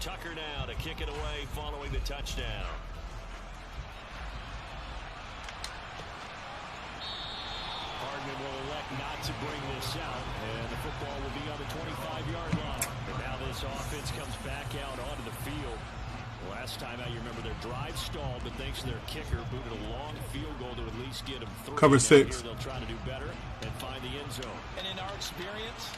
Tucker now to kick it away following the touchdown. Hardman will elect not to bring this out, and the football will be on the 25-yard line. And now this offense comes back out onto the field. Last time out, you remember their drive stalled, but thanks to their kicker, booted a long field goal to at least get them through. Cover 6. Here they'll try to do better and find the end zone. And in our experience,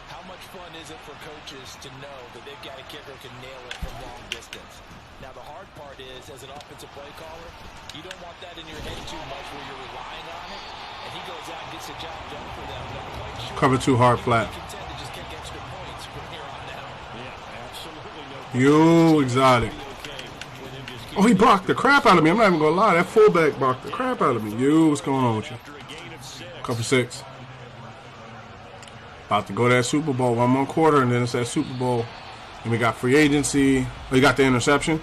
how much fun is it for coaches to know that they've got a kicker who can nail it from long distance? Now, the hard part is, as an offensive play caller, you don't want that in your head too much where you're relying on it, and he goes out and gets the job done for them. Cover 2 hard flat. You exotic. Oh, he blocked the crap out of me. I'm not even going to lie. That fullback blocked the crap out of me. You, what's going on with you? Cover 6. About to go to that Super Bowl. 1 more quarter, and then it's that Super Bowl. And we got free agency. Oh, you got the interception?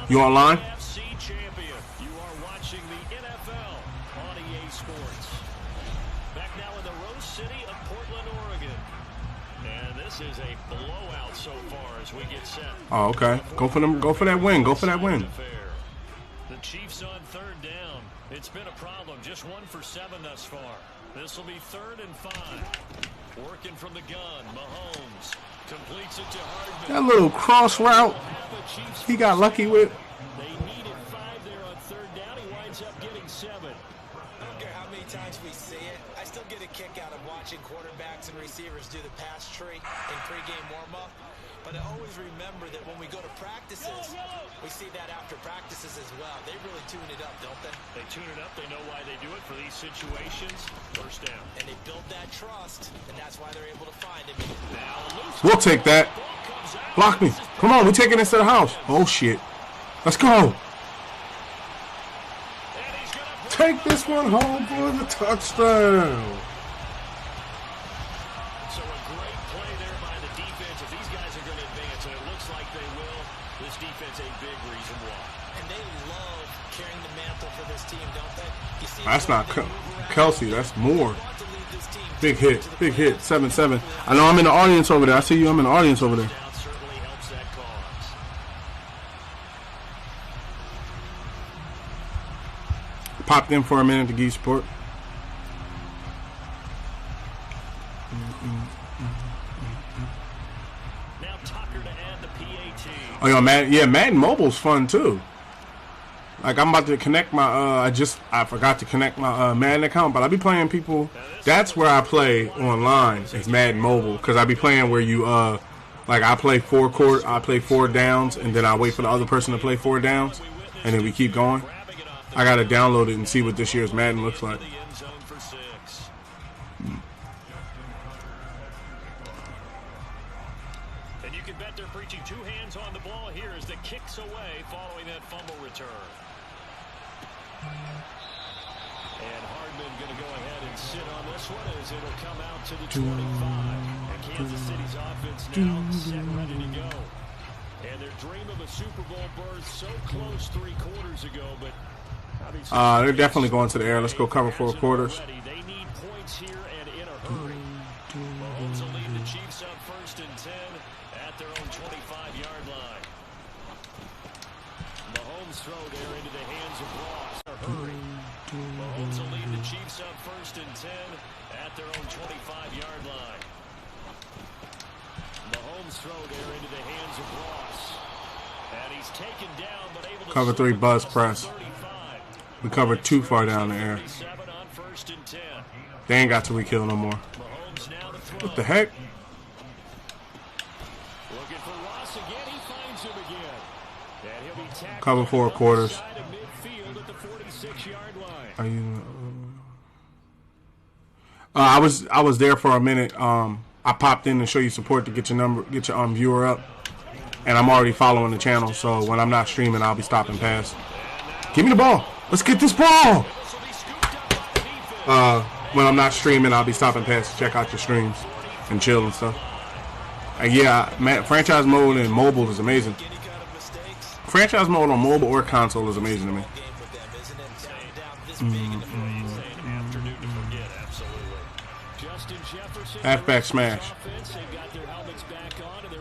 You online? You are watching the NFL on EA Sports. Back now in the Rose City of Portland, Oregon. And this is a blowout so far as we get set. Oh, okay. Go for them. Go for that win. Go for that win. The Chiefs on 3rd down. It's been a problem. Just 1 for 7 thus far. This will be 3rd and 5. Working from the gun. Mahomes completes it to Hardman. That little cross route he got lucky with. They needed 5 there on 3rd down. He winds up getting 7. I don't care how many times we see it, I still get a kick out of watching quarterbacks and receivers do the pass tree in pregame warm-up. But I always remember that when we go to practices, we see that after practices as well. They really tune it up, don't they? They tune it up. They know why they do it for these situations. First down. And they build that trust, and that's why they're able to find him. We'll take that. Block me. Come on, we're taking this to the house. Oh, shit. Let's go. Take this one home for the touchdown. So a great play there by the defense. If these guys are going to advance, and it looks like they will, this defense a big reason why. And they love carrying the mantle for this team, don't they? You see that's not Kelsey. That's more. Big hit. Big hit. 7-7. I know I'm in the audience over there. I see you. I'm in the audience over there. Certainly helps that cause. Popped in for a minute to give you support. Now Tucker to add the PAT. Oh, yo, Madden Mobile's fun too. Like I'm about to connect my I forgot to connect my Madden account, but I be playing people. That's where I play online. Is Madden Mobile, because I be playing where you like I play four downs, and then I wait for the other person to play 4 downs, and then we keep going. I gotta download it and see what this year's Madden looks like. And you can bet they're preaching 2 hands on the ball here as the kicks away following that fumble return. And Hardman going to go ahead and sit on this one as it'll come out to the 25. And Kansas City's offense now set ready to go. And their dream of a Super Bowl berth so close 3 quarters ago, but they're definitely going to the air. Let's go cover 4 quarters. They need points here and in a hurry. Mahomes will lead the Chiefs up 1st and 10 at their own 25-yard line. Mahomes throw there into the hands of Ross. A hurry. Mahomes will lead the Chiefs up 1st and 10 at their own 25-yard line. Mahomes throw there into the hands of Ross. And he's taken down, but able to cover 3 buzz press. We covered too far down the air. They ain't got to re-kill no more. What the heck? Cover 4 quarters. Are you? I was there for a minute. I popped in to show you support to get your viewer up, and I'm already following the channel. So when I'm not streaming, I'll be stopping past. Give me the ball. Let's get this ball. When I'm not streaming, I'll be stopping past to check out your streams and chill and stuff. And yeah, franchise mode and mobile is amazing. Franchise mode on mobile or console is amazing to me. Halfback smash.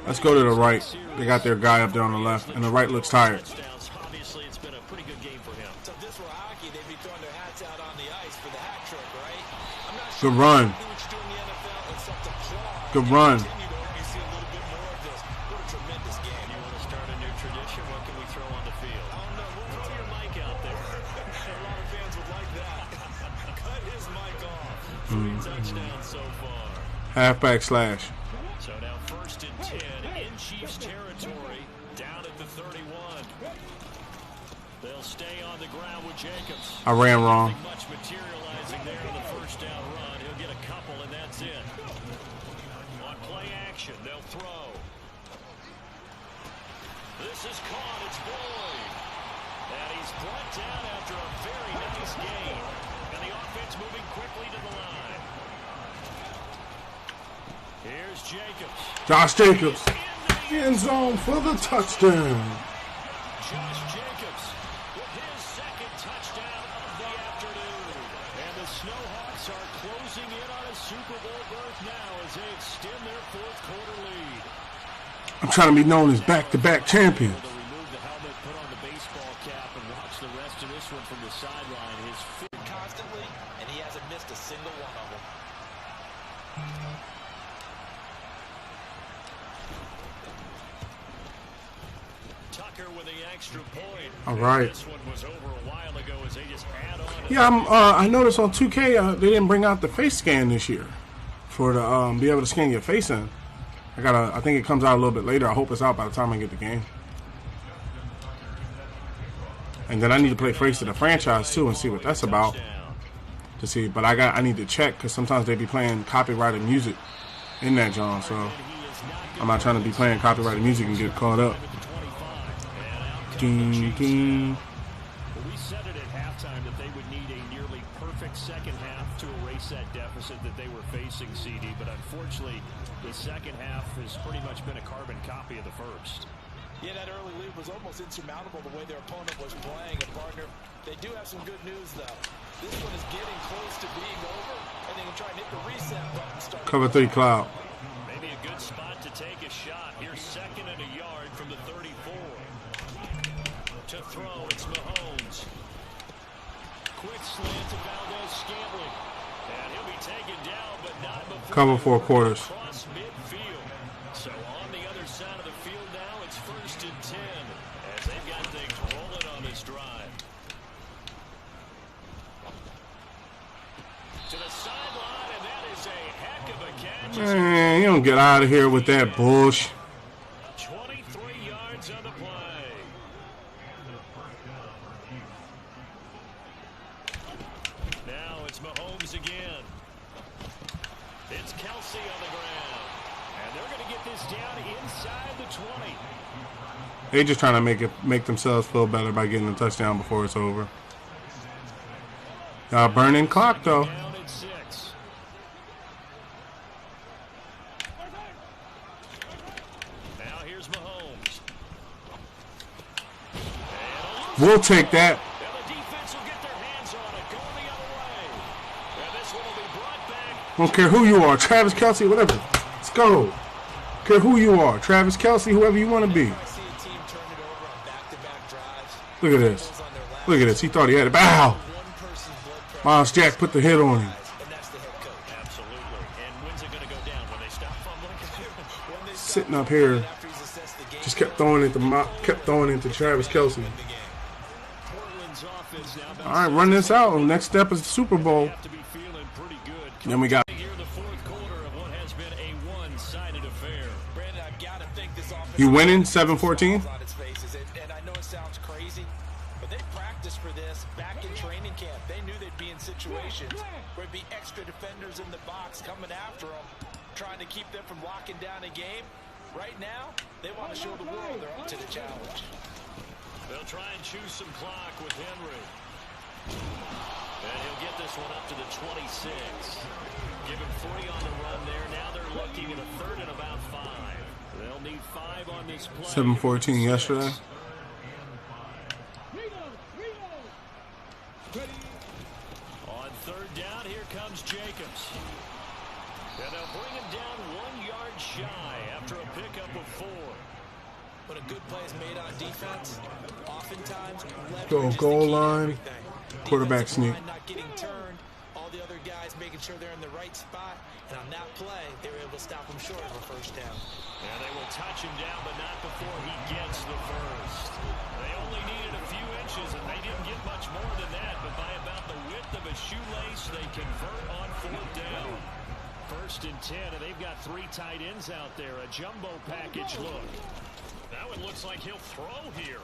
Let's go to the right. They got their guy up there on the left, and the right looks tired. Good run. Good run. Halfback slash. So now 1st and 10 in Chiefs territory, down at the 31. They'll stay on the ground with Jacobs. I ran wrong. Much materializing there on the 1st down run. He'll get a couple, and that's it. On play action, they'll throw. This is caught. It's Boyd. And he's brought down after a very nice gain. And the offense moving quickly to the line. Here's Jacobs. Josh Jacobs. End zone for the touchdown. Josh Jacobs with his 2nd touchdown of the afternoon. And the Snowhawks are closing in on a Super Bowl berth now as they extend their 4th quarter lead. I'm trying to be known as back-to-back champions. They'll remove the helmet, put on the baseball cap, and watch the rest of this one from the sideline. His constantly, and he hasn't missed a single one of them. Tucker All right. This one was over a while ago as they just add on. Yeah, I noticed on 2K they didn't bring out the face scan this year for the be able to scan your face in. I think it comes out a little bit later. I hope it's out by the time I get the game. And then I need to play Face of the Franchise too and see what that's about. To see, but I need to check because sometimes they be playing copyrighted music in that genre, so I'm not trying to be playing copyrighted music and get caught up. Ding, ding. We said it at halftime that they would need a nearly perfect second half to erase that deficit that they were facing, CD, but unfortunately the second half has pretty much been a carbon copy of the first. Yeah, that early lead was almost insurmountable the way their opponent was playing. And partner, they do have some good news though. This one is getting close to being over, and they can try and hit the reset button. Cover 3 Cloud. Maybe a good spot to take a shot. Here's 2nd and a yard from the 34. To throw, it's Mahomes. Quick slant to Valdez-Scantling. And he'll be taken down, but not before. Cover 4 quarters. Across midfield. So on the other side of the field now, it's 1st and 10. As they've got things rolling on this drive. To the sideline, and that is a heck of a catch. Man, you don't get out of here with that bullshit. 23 yards on the play. Now it's Mahomes again. It's Kelsey on the ground. And they're going to get this down inside the 20. They just trying to make themselves feel better by getting a touchdown before it's over. Burning clock though. Down at 6. Now here's Mahomes. We'll take that. And the defense will get their hands on it, going the other way. And this one will be brought back. Don't care who you are, Travis Kelce, whatever. Let's go. Don't care who you are, Travis Kelce, whoever you want to be. Look at this. Look at this. He thought he had it. Bow. Miles Jack put the hit on him. And that's the head coach. Absolutely. And when's it going to go down? When they stop fumbling? Sitting up here, just kept throwing it to Travis Kelce. All right, run this out. Next step is the Super Bowl. Then we got. You winning 7-14? And I know it sounds crazy, but they practiced for this back in training camp. They knew they'd be in situations where it'd be extra defenders in the box coming after them, trying to keep them from locking down a game. Right now, they want to show the world they're up to the challenge. They'll try and choose some clock with Henry. And he'll get this one up to the 26. Give him 40 on the run there. Now they're looking at a 3rd and about 5. They'll need 5 on this play. 7-14 yesterday. On 3rd down, here comes Jacobs. And they'll bring him down 1 yard shy after a pickup of 4. But a good play is made on defense. Oftentimes, Go goal line. Quarterback sneak. Not getting turned. All the other guys making sure they're in the right spot. And on that play, they were able to stop him short of a 1st down. And they will touch him down, but not before he gets the 1st. They only needed a few inches, and they didn't get much more than that. But by about the width of a shoelace, they convert on 4th down. 1st and 10, and they've got 3 tight ends out there. A jumbo package look. That one looks like he'll throw here.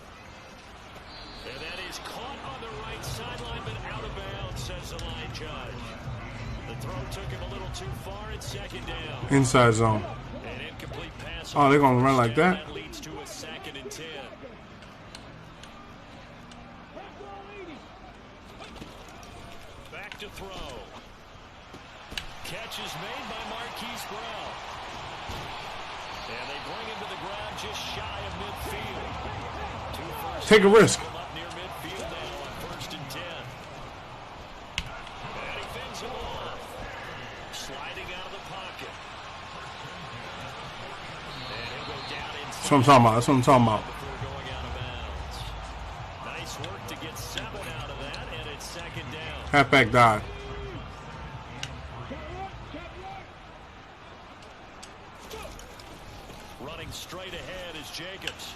And that is caught on the right sideline, but out of bounds, says the line judge. The throw took him a little too far at 2nd down. Inside zone. An incomplete pass. Oh, they're going to run like that? That leads to a 2nd and 10. Back to throw. Catch is made by Marquise Brown. And they bring him to the ground just shy of midfield. Take a risk. Up near midfield now on 1st and 10. And he fends him off. Sliding out of the pocket. And he'll go down inside. That's what I'm talking about. That's what I'm talking about. Before going out of bounds. Nice work to get 7 out of that, and it's 2nd down. Halfback dive. Running straight ahead is Jacobs.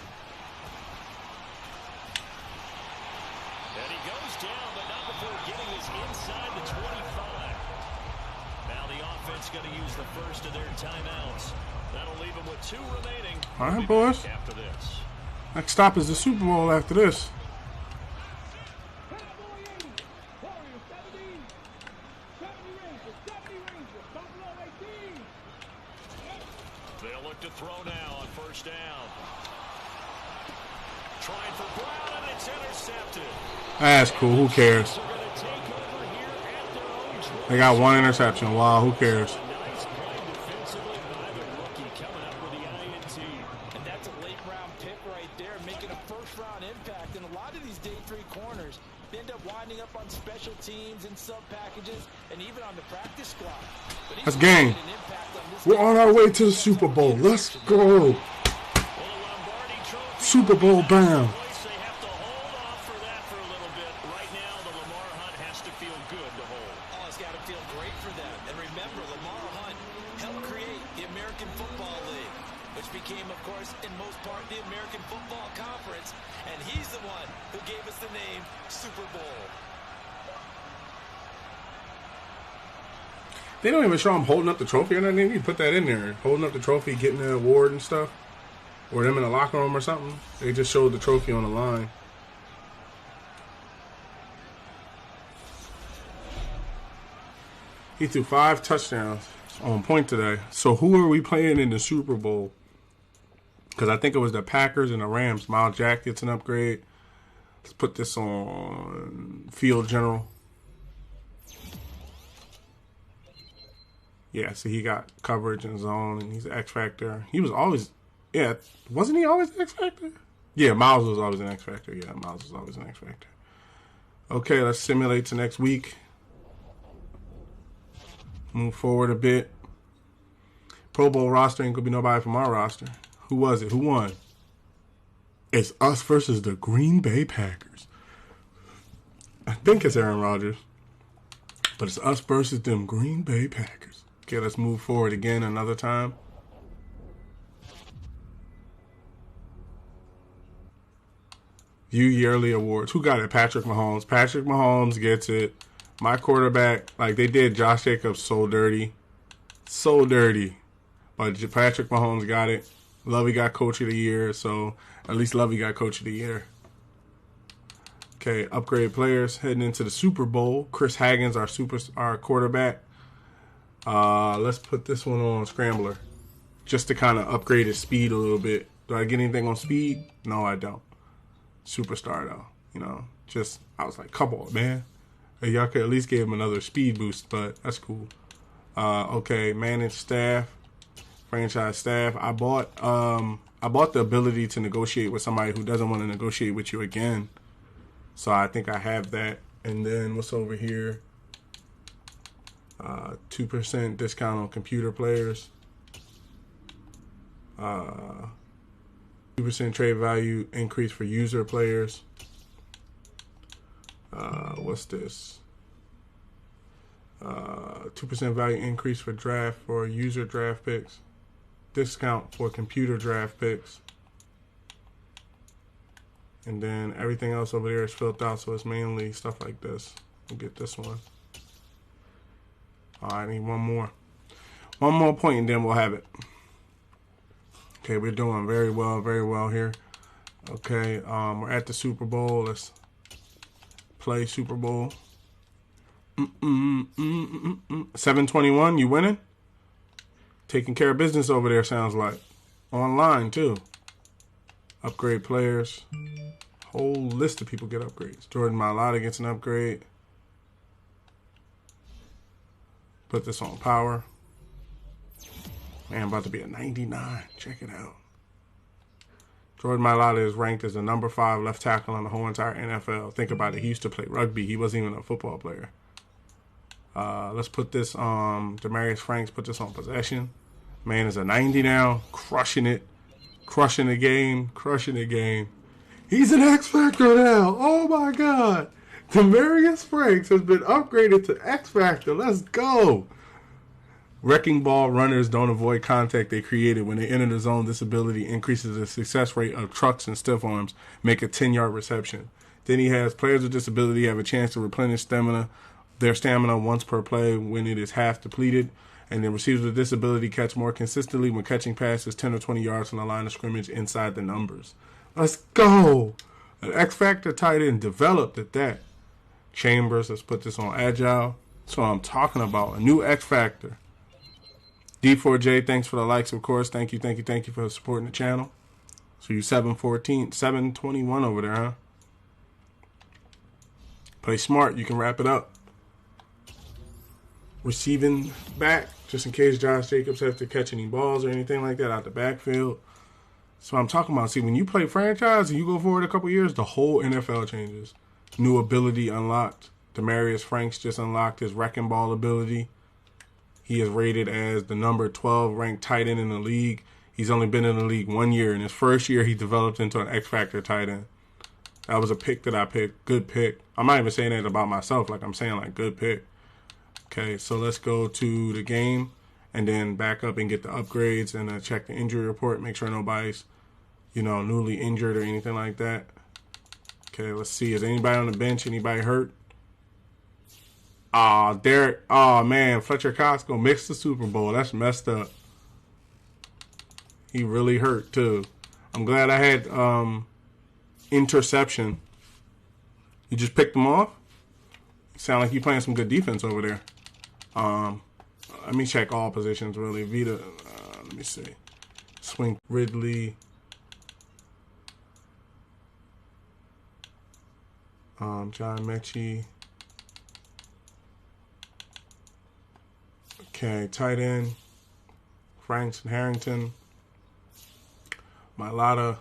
And he goes down, but not before getting us inside the 25. Now the offense going to use the first of their timeouts. That'll leave them with 2 remaining. All right, boys. After this. Next stop is the Super Bowl after this. They'll look to throw now on first down. Trying for Brown, and it's intercepted. That's cool. Who cares? They got 1 interception. Wow, who cares? Nice play defensively by the rookie coming up with the INT. And that's a late-round pick right there, making a first-round impact. And a lot of these day 3 corners end up winding up on special teams and sub-packages and even on the practice squad. That's game. We're on our way to the Super Bowl. Let's go. Super Bowl bound. They have to hold off for that for a little bit. Right now, the Lamar Hunt has to feel good to hold. Oh, it's got to feel great for them. And remember, Lamar Hunt helped create the American Football League, which became, of course, in most part, the American Football Conference. And he's the one who gave us the name Super Bowl. They don't even show him holding up the trophy or nothing. You put that in there. Holding up the trophy, getting the award and stuff. Or them in the locker room or something. They just showed the trophy on the line. He threw 5 touchdowns on point today. So who are we playing in the Super Bowl? Because I think it was the Packers and the Rams. Miles Jack gets an upgrade. Let's put this on Field General. Yeah, so he got coverage in zone, and he's an X Factor. He was always, yeah, wasn't he always an X Factor? Yeah, Miles was always an X Factor. Yeah, Miles was always an X Factor. Okay, let's simulate to next week. Move forward a bit. Pro Bowl roster ain't gonna be nobody from our roster. Who was it? Who won? It's us versus the Green Bay Packers. I think it's Aaron Rodgers. But it's us versus them Green Bay Packers. Okay, let's move forward again another time. View yearly awards. Who got it? Patrick Mahomes. Patrick Mahomes gets it. My quarterback, like they did Josh Jacobs so dirty. So dirty. But Patrick Mahomes got it. Lovey got Coach of the Year, so at least Lovey got Coach of the Year. Okay, upgrade players heading into the Super Bowl. Chris Haggins, our quarterback. Let's put this one on Scrambler, just to kind of upgrade his speed a little bit. Do I get anything on speed? No, I don't. Superstar though, I was like, come on, man. Y'all could at least give him another speed boost, but that's cool. Okay, managed staff, franchise staff. I bought the ability to negotiate with somebody who doesn't want to negotiate with you again. So I think I have that. And then what's over here? 2% discount on computer players. 2% trade value increase for user players. What's this? 2% value increase for draft for user draft picks. Discount for computer draft picks. And then everything else over there is filled out, so it's mainly stuff like this. We'll get this one. All right, I need one more. One more point, and then we'll have it. Okay, we're doing very well here. Okay, we're at the Super Bowl. Let's play Super Bowl. 721, you winning? Taking care of business over there, sounds like. Online, too. Upgrade players. Whole list of people get upgrades. Jordan Mailata gets an upgrade. Put this on power. Man, about to be a 99. Check it out. Jordan Mailata is ranked as the number 5 left tackle in the whole entire NFL. Think about it. He used to play rugby. He wasn't even a football player. Let's put this on Demarius Franks. Put this on possession. Man is a 90 now. Crushing it. Crushing the game. Crushing the game. He's an X Factor now. Oh my God. Demarius Franks has been upgraded to X Factor. Let's go. Wrecking ball runners don't avoid contact they created. When they enter the zone, this ability increases the success rate of trucks and stiff arms. Make a 10-yard reception. Then he has players with disability have a chance to replenish their stamina once per play when it is half depleted. And then receivers with disability catch more consistently when catching passes 10 or 20 yards from the line of scrimmage inside the numbers. Let's go. An X Factor tight end developed at that. Chambers, let's put this on Agile. That's what I'm talking about. A new X Factor. D4J, thanks for the likes, of course. Thank you for supporting the channel. So you 721 over there, huh? Play smart. You can wrap it up. Receiving back, just in case Josh Jacobs has to catch any balls or anything like that out the backfield. So I'm talking about, see, when you play franchise and you go forward a couple years, the whole NFL changes. New ability unlocked. Demarius Franks just unlocked his wrecking ball ability. He is rated as the number 12 ranked tight end in the league. He's only been in the league 1 year. In his first year, he developed into an X Factor tight end. That was a pick that I picked. Good pick. I'm not even saying that about myself. Like, I'm saying, like, good pick. Okay, so let's go to the game and then back up and get the upgrades and check the injury report. Make sure nobody's, newly injured or anything like that. Okay, let's see. Is anybody on the bench? Anybody hurt? Derek. Man. Fletcher Cox gonna miss the Super Bowl. That's messed up. He really hurt, too. I'm glad I had interception. You just picked him off? Sound like you playing some good defense over there. Let me check all positions, really. Vita, let me see. Swing Ridley. John Mechie. Okay, tight end. Franks and Harrington. Mailata.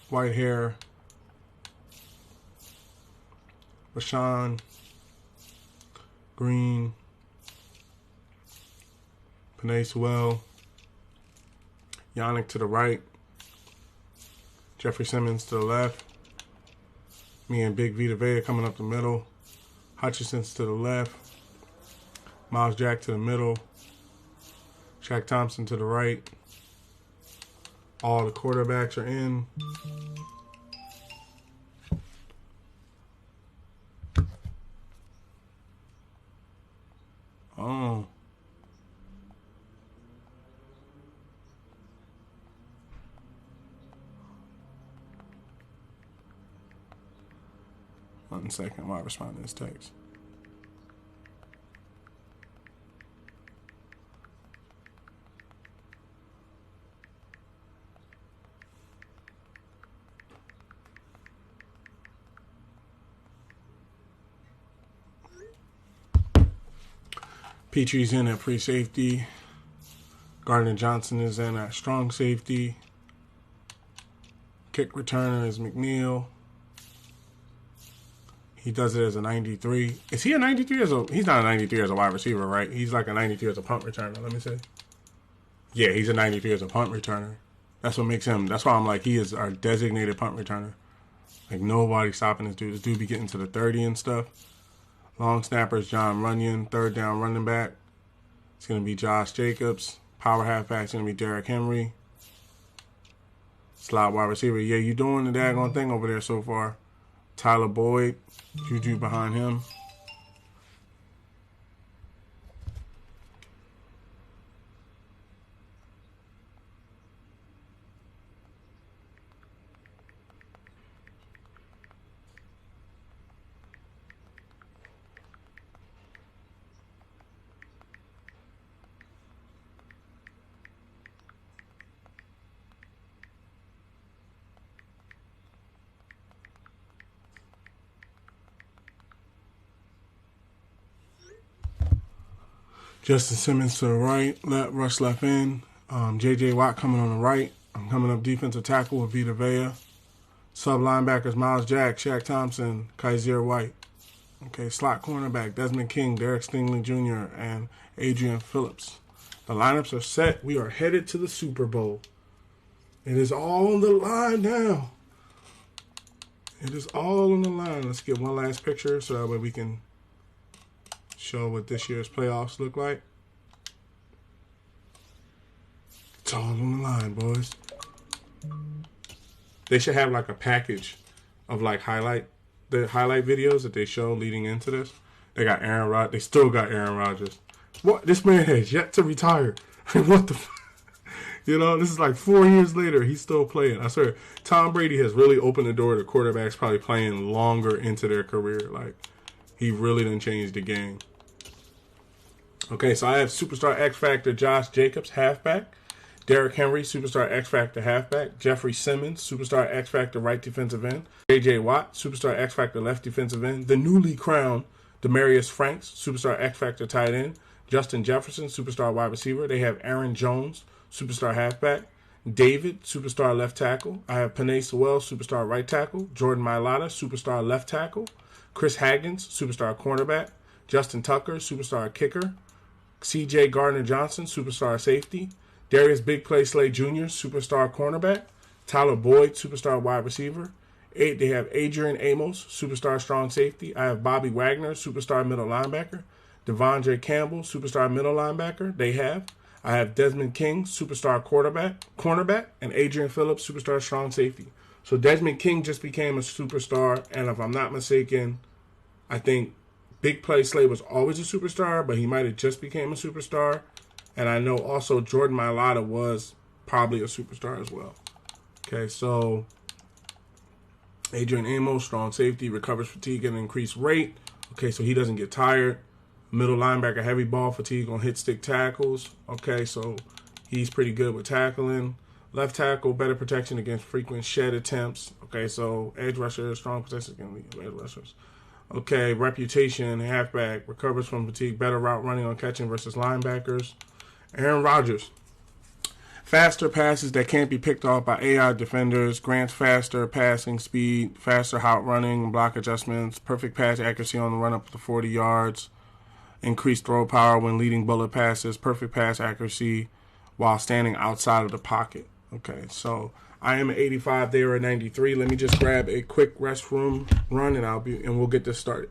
White hair. Rashawn. Green. Panay Sewell. Yannick to the right. Jeffrey Simmons to the left. Me and Big Vita Vea coming up the middle. Hutchinson's to the left. Miles Jack to the middle. Shaq Thompson to the right. All the quarterbacks are in. Oh. One second while I respond to this text. Petrie's in at free safety. Gardner Johnson is in at strong safety. Kick returner is McNeil. He does it as a 93. Is he a 93 he's not a 93 as a wide receiver, right? He's like a 93 as a punt returner, let me see. Yeah, he's a 93 as a punt returner. That's what makes him, that's why I'm like, he is our designated punt returner. Like, nobody stopping this dude. This dude be getting to the 30 and stuff. Long snapper is John Runyon. Third down running back. It's going to be Josh Jacobs. Power halfback is going to be Derrick Henry. Slot wide receiver. Yeah, you doing the daggone thing over there so far. Tyler Boyd. Juju behind him. Justin Simmons to the right, rush left in. J.J. Watt coming on the right. I'm coming up defensive tackle with Vita Vea. Sub linebackers Miles Jack, Shaq Thompson, Kaiser White. Okay, slot cornerback Desmond King, Derek Stingley Jr., and Adrian Phillips. The lineups are set. We are headed to the Super Bowl. It is all on the line now. It is all on the line. Let's get one last picture so that way we can show what this year's playoffs look like. It's all on the line, boys. They should have like a package of like the highlight videos that they show leading into this. They got Aaron Rodgers. They still got Aaron Rodgers. What? This man has yet to retire. What the? You know, this is like 4 years later. He's still playing. I swear, Tom Brady has really opened the door to quarterbacks probably playing longer into their career. Like, he really done changed the game. Okay, so I have Superstar X Factor Josh Jacobs, halfback. Derrick Henry, Superstar X Factor, halfback. Jeffrey Simmons, Superstar X Factor, right defensive end. J.J. Watt, Superstar X Factor, left defensive end. The newly crowned Demarius Franks, Superstar X Factor, tight end. Justin Jefferson, Superstar wide receiver. They have Aaron Jones, Superstar halfback. David, Superstar left tackle. I have Penei Sewell, Superstar right tackle. Jordan Mailata, Superstar left tackle. Chris Haggins, Superstar cornerback. Justin Tucker, Superstar kicker. C.J. Gardner-Johnson, Superstar safety. Darius Big Play Slay Jr., Superstar cornerback. Tyler Boyd, Superstar wide receiver. They have Adrian Amos, Superstar strong safety. I have Bobby Wagner, Superstar middle linebacker. Devondre Campbell, Superstar middle linebacker. I have Desmond King, Superstar cornerback, and Adrian Phillips, Superstar strong safety. So Desmond King just became a superstar, and if I'm not mistaken, I think Big Play Slay was always a superstar, but he might have just became a superstar. And I know also Jordan Mailata was probably a superstar as well. Okay, so Adrian Amos, strong safety, recovers fatigue at an increased rate. Okay, so he doesn't get tired. Middle linebacker, heavy ball fatigue on hit stick tackles. Okay, so he's pretty good with tackling. Left tackle, better protection against frequent shed attempts. Okay, so edge rusher, strong protection against edge rushers. Okay, reputation, halfback, recovers from fatigue, better route running on catching versus linebackers. Aaron Rodgers, faster passes that can't be picked off by AI defenders, grants faster passing speed, faster route running, block adjustments, perfect pass accuracy on the run up to 40 yards, increased throw power when leading bullet passes, perfect pass accuracy while standing outside of the pocket. Okay, so I am at 85, they are at 93. Let me just grab a quick restroom run and we'll get this started.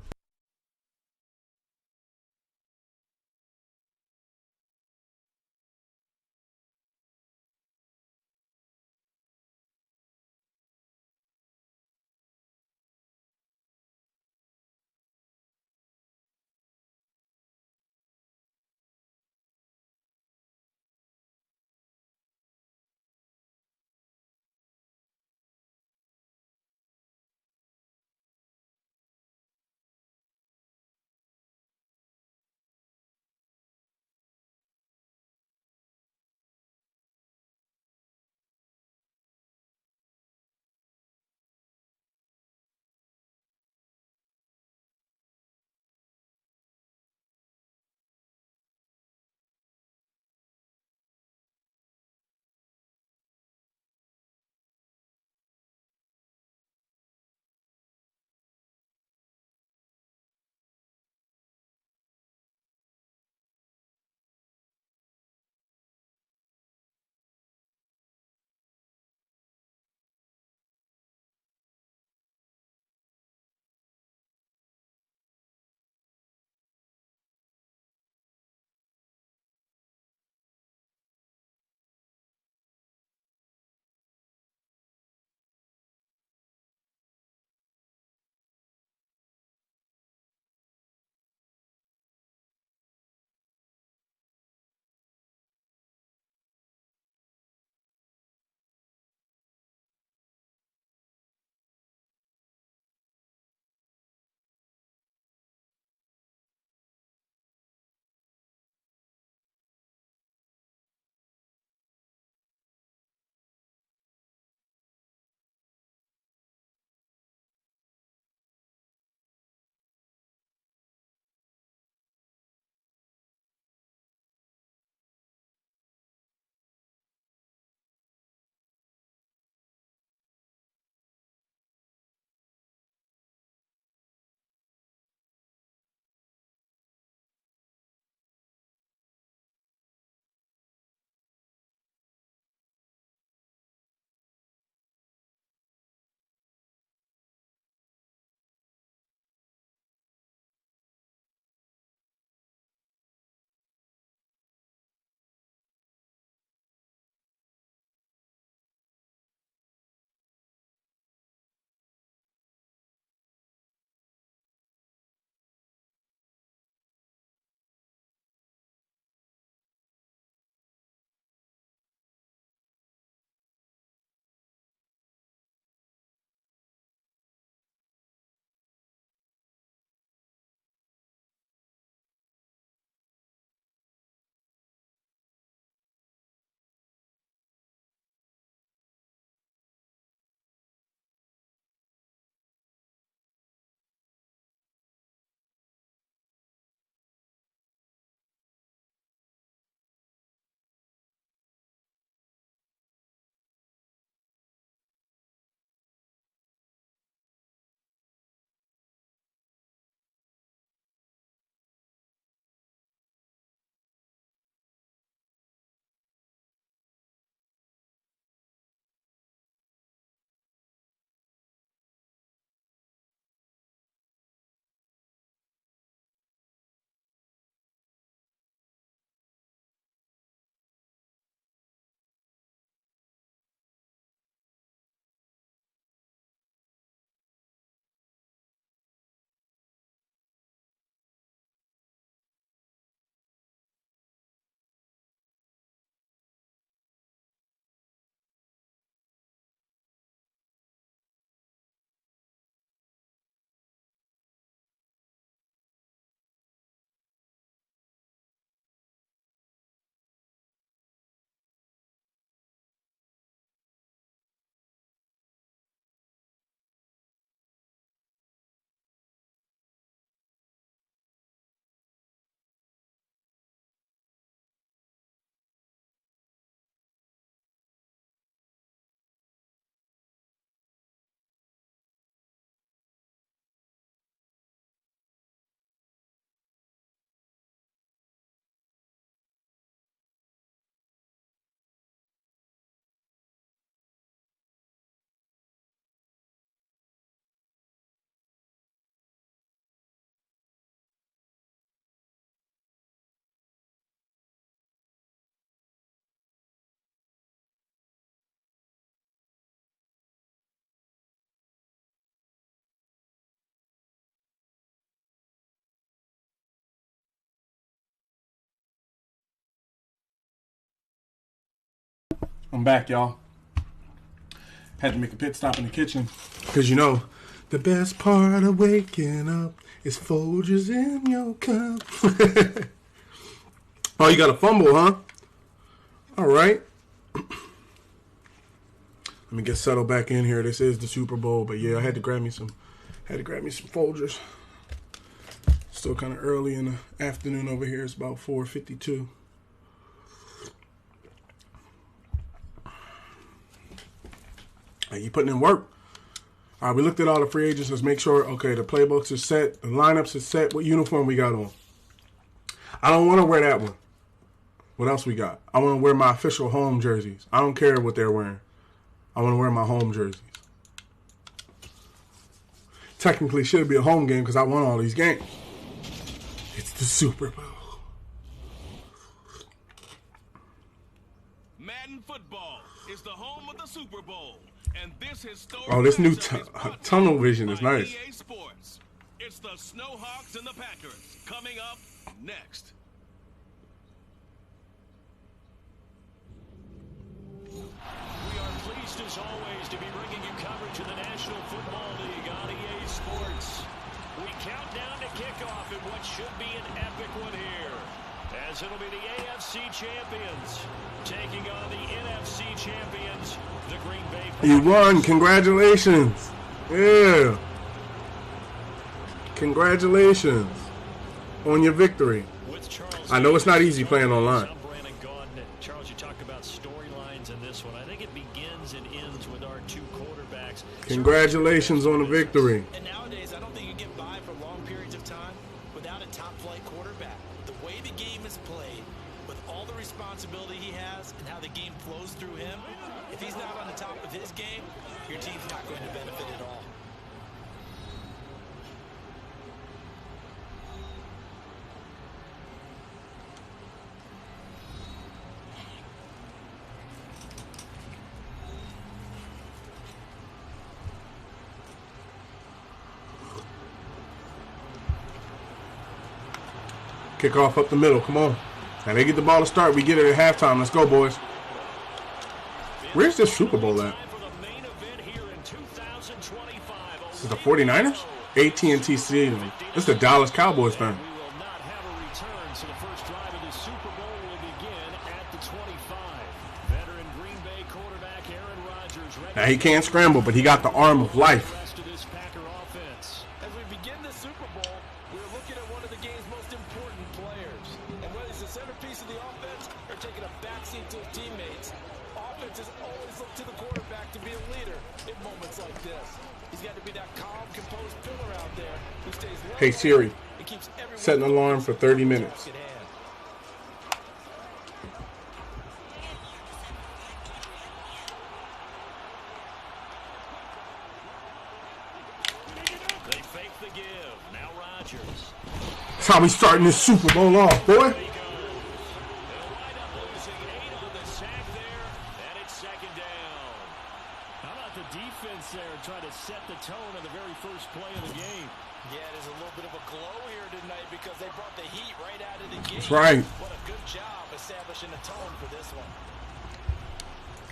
I'm back, y'all. Had to make a pit stop in the kitchen. Because you know, the best part of waking up is Folgers in your cup. Oh, you got a fumble, huh? All right. Let me get settled back in here. This is the Super Bowl, but yeah, I had to grab me some Folgers. Still kind of early in the afternoon over here. It's about 4:52. Hey, you putting in work. All right, we looked at all the free agents. Let's make sure, okay, the playbooks are set. The lineups are set. What uniform we got on? I don't want to wear that one. What else we got? I want to wear my official home jerseys. I don't care what they're wearing. I want to wear my home jerseys. Technically, should be a home game because I won all these games. It's the Super Bowl. Madden football is the home of the Super Bowl. And this historic this new tunnel vision is nice. EA Sports. It's the Snowhawks and the Packers coming up next. We are pleased as always to be bringing you coverage of the National Football League on EA Sports. We count down to kickoff in what should be an epic one here, as it'll be the AFC champions taking on the NFC champions, the Green Bay Packers. You won. Congratulations. Yeah. Congratulations on your victory. I know it's not easy playing online. Charles, you talk about storylines in this one. I think it begins and ends with our two quarterbacks. Congratulations on the victory. And nowadays, I don't think you get by for long periods of time without a top-flight quarterback. The way the game is played, with all the responsibility he has and how the game flows through him, if he's not on the top of his game, your team's not going to benefit at all. Kick off up the middle. Come on. Now they get the ball to start. We get it at halftime. Let's go, boys. Where's this Super Bowl at? This is the 49ers? AT&T Stadium. This is the Dallas Cowboys fan. Now he can't scramble, but he got the arm of life. As we begin the Super Bowl, we're looking at one of the game's most important players. And whether he's the centerpiece of the offense or taking a backseat to his teammates, offenses always look to the quarterback to be a leader in moments like this. He's got to be that calm, composed pillar out there who stays low. Hey Siri, set an alarm for 30 minutes. That's how we starting this Super Bowl off, boy. How about the defense there trying to set the tone on the very first play of the game? Yeah, there's a little bit of a glow here tonight because they brought the heat right out of the gate. That's right. What a good job establishing a tone for this one.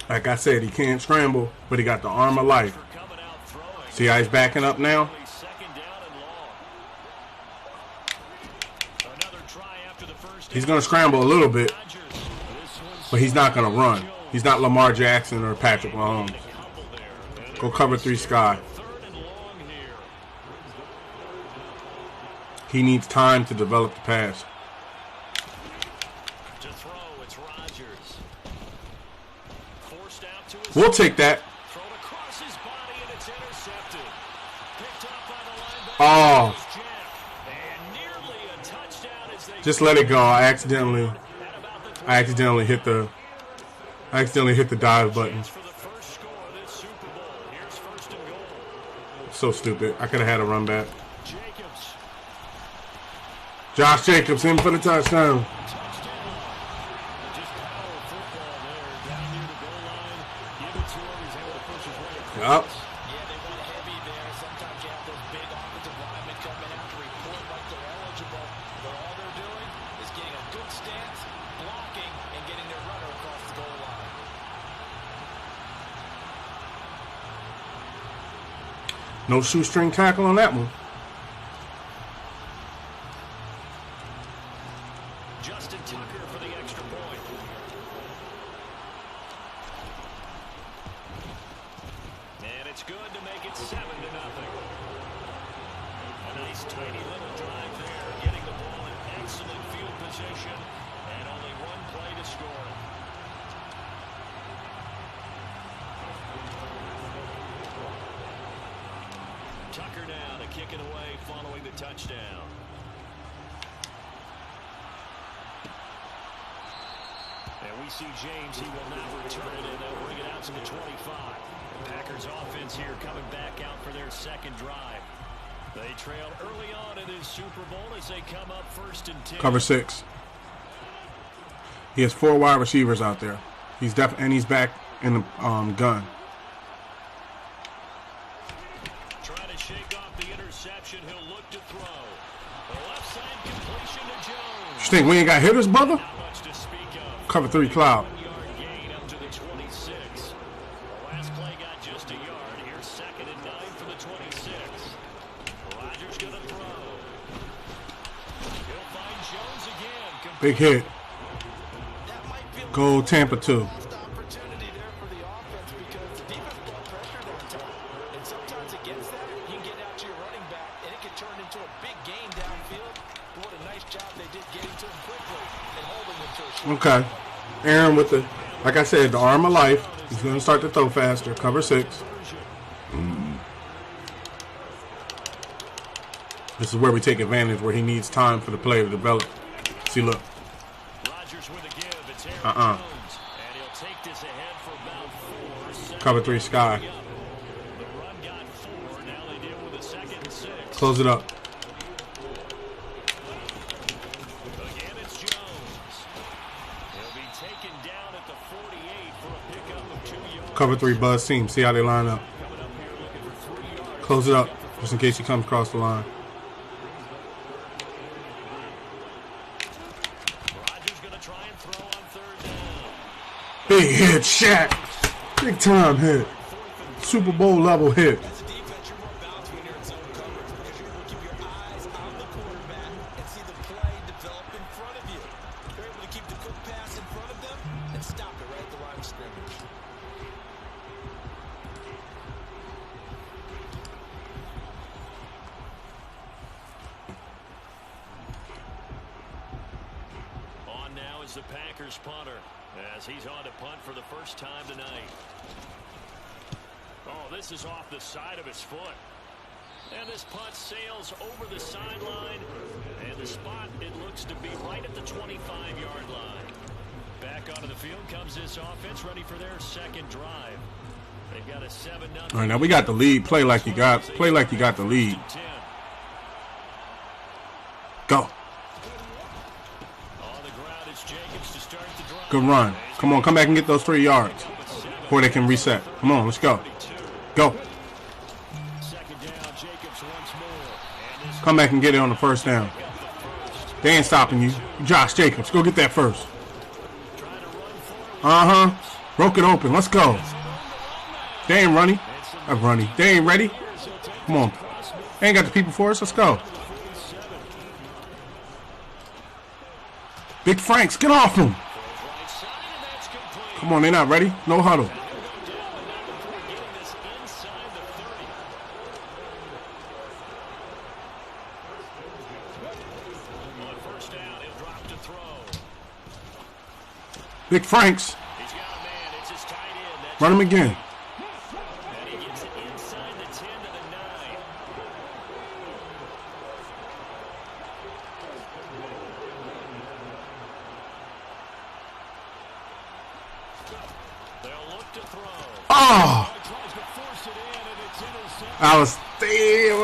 Like I said, he can't scramble, but he got the arm of life. See how he's backing up now? He's going to scramble a little bit, but he's not going to run. He's not Lamar Jackson or Patrick Mahomes. Go cover 3 Sky. He needs time to develop the pass. We'll take that. Oh. Just let it go. I accidentally hit the dive button. So stupid. I could have had a run back. Josh Jacobs in for the touchdown. Yup. No shoestring tackle on that one. Justin Tucker for the extra point. And it's good to make it 7-0. A nice tiny little drive there, getting the ball in excellent field position, and only one play to score. Tucker now to kick it away following the touchdown. And we see James, he will now return it, and they'll bring it out to the 25. The Packers offense here coming back out for their second drive. They trail early on in this Super Bowl as they come up 1st and 10. Cover 6. He has 4 wide receivers out there. He's back in the gun. Trying to shake off the interception. He'll look to throw. The left side completion to Jones. You think we ain't got hitters, brother? Not much to speak of. Cover 3 cloud. 1-yard gain up to the 26. The last play got just a yard. Here's 2nd and 9 for the 26. Rodgers going to throw. He'll find Jones again. Big hit. Go Tampa 2. Opportunity there for the offense because the defense brought pressure that time. And sometimes against that, you can get out to your running back, and it can turn into a big game downfield. What a nice job they did getting to him quickly and holding him to a short. Okay. Aaron with the, like I said, the arm of life. He's going to start to throw faster. Cover 6. This is where we take advantage, where he needs time for the play to develop. See, look. Rodgers with a give. It's Aaron Jones. And he'll take this ahead for about 4. Cover 3 sky. The run got 4. Now they deal with a 2nd and 6. Close it up. Again, it's Jones. He'll be taken down at the 48 for a pickup of 2 yards. Cover 3 buzz team. See how they line up. Coming up here looking for 3 yards. Close it up, just in case he comes across the line. Rodgers going to try and throw on 3rd down. Big hit, Shaq. Big time hit. Super Bowl level hit. As a defense, you're more balanced when you're in zone coverage because you're able to keep your eyes on the quarterback and see the play develop in front of you. You're able to keep the quick pass in front of them and stop it right at the line of scrimmage. On now is the Packers punter as he's on to punt for the first time tonight. Oh, this is off the side of his foot. And this punt sails over the sideline. And the spot, it looks to be right at the 25-yard line. Back onto the field comes this offense, ready for their second drive. They've got a 7-0. All right, now we got the lead. Play like you got the lead. Go. On the ground is Jacobs to start the drive. Good run. Come on, come back and get those 3 yards before they can reset. Come on, let's go. Go. Second down, Jacobs once more. And Come back and get it on the first down. They ain't stopping you. Josh Jacobs, go get that first. Broke it open. Let's go. They ain't running. I'm running. They ain't ready. Come on. They ain't got the people for us. Let's go. Big Franks, get off him. Come on, they're not ready. No huddle. Big Franks. Run him again. And he gets it inside the 10 to the 9. They'll look to throw. Oh! Tries to force it in, and it's intercepted.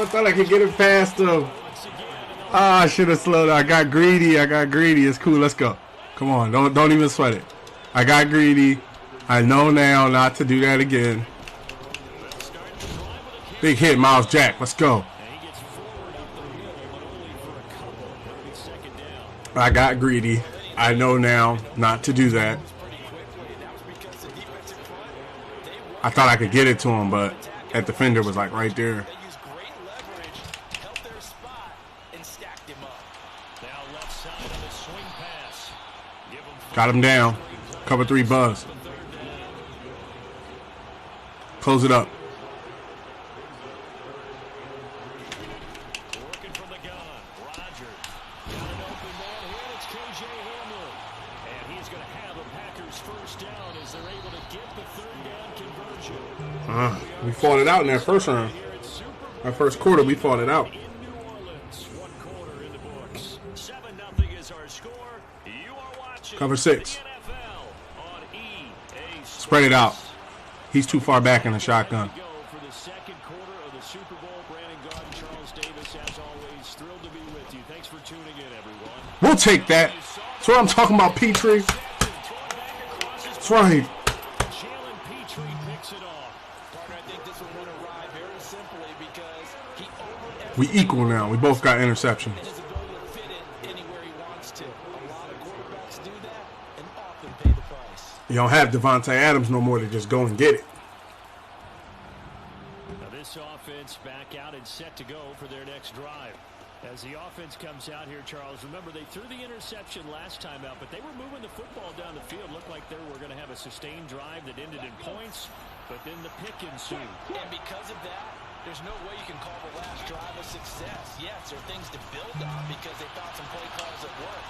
I thought I could get it past him. Once again, I should have slowed down. I got greedy. It's cool. Let's go. Come on. Don't even sweat it. I got greedy. I know now not to do that again. Big hit, Miles Jack. Let's go. he gets forward up the middle, but only for a couple. It'll be 2nd down. I got greedy. I know now not to do that. I thought I could get it to him, but that defender was like right there. They use Got him down. Cover 3 buzz. Close it up. Working from the gun. Rodgers. Got an open man here. It's K.J. Hamler. And he's going to have a Packers first down as they're able to get the third down conversion. We fought it out in that first round. Our first quarter, we fought it out. In New Orleans, 1 quarter in the books. 7-0 is our score. You are watching Cover 6. the NFL on EA Spread it out. He's too far back in the shotgun. Go for the second quarter of the Super Bowl. Brandon Garden, Charles Davis, as always, thrilled to be with you. Thanks for tuning in, everyone. We'll take that. That's what I'm talking about, Petrie. That's right. Jalen Petrie picks it off. Partner, I think this one would arrive very simply because he We equal now. We both got interceptions. his ability to fit in anywhere he wants to. A lot of quarterbacks do that and often pay the price. You don't have Devontae Adams no more to just go and get it. Now this offense back out and set to go for their next drive. As the offense comes out here, Charles, remember they threw the interception last time out, but they were moving the football down the field. Looked like they were going to have a sustained drive that ended in points, but then the pick ensued. And because of that, there's no way you can call the last drive a success. Yes, there are things to build on because they thought some play calls at work.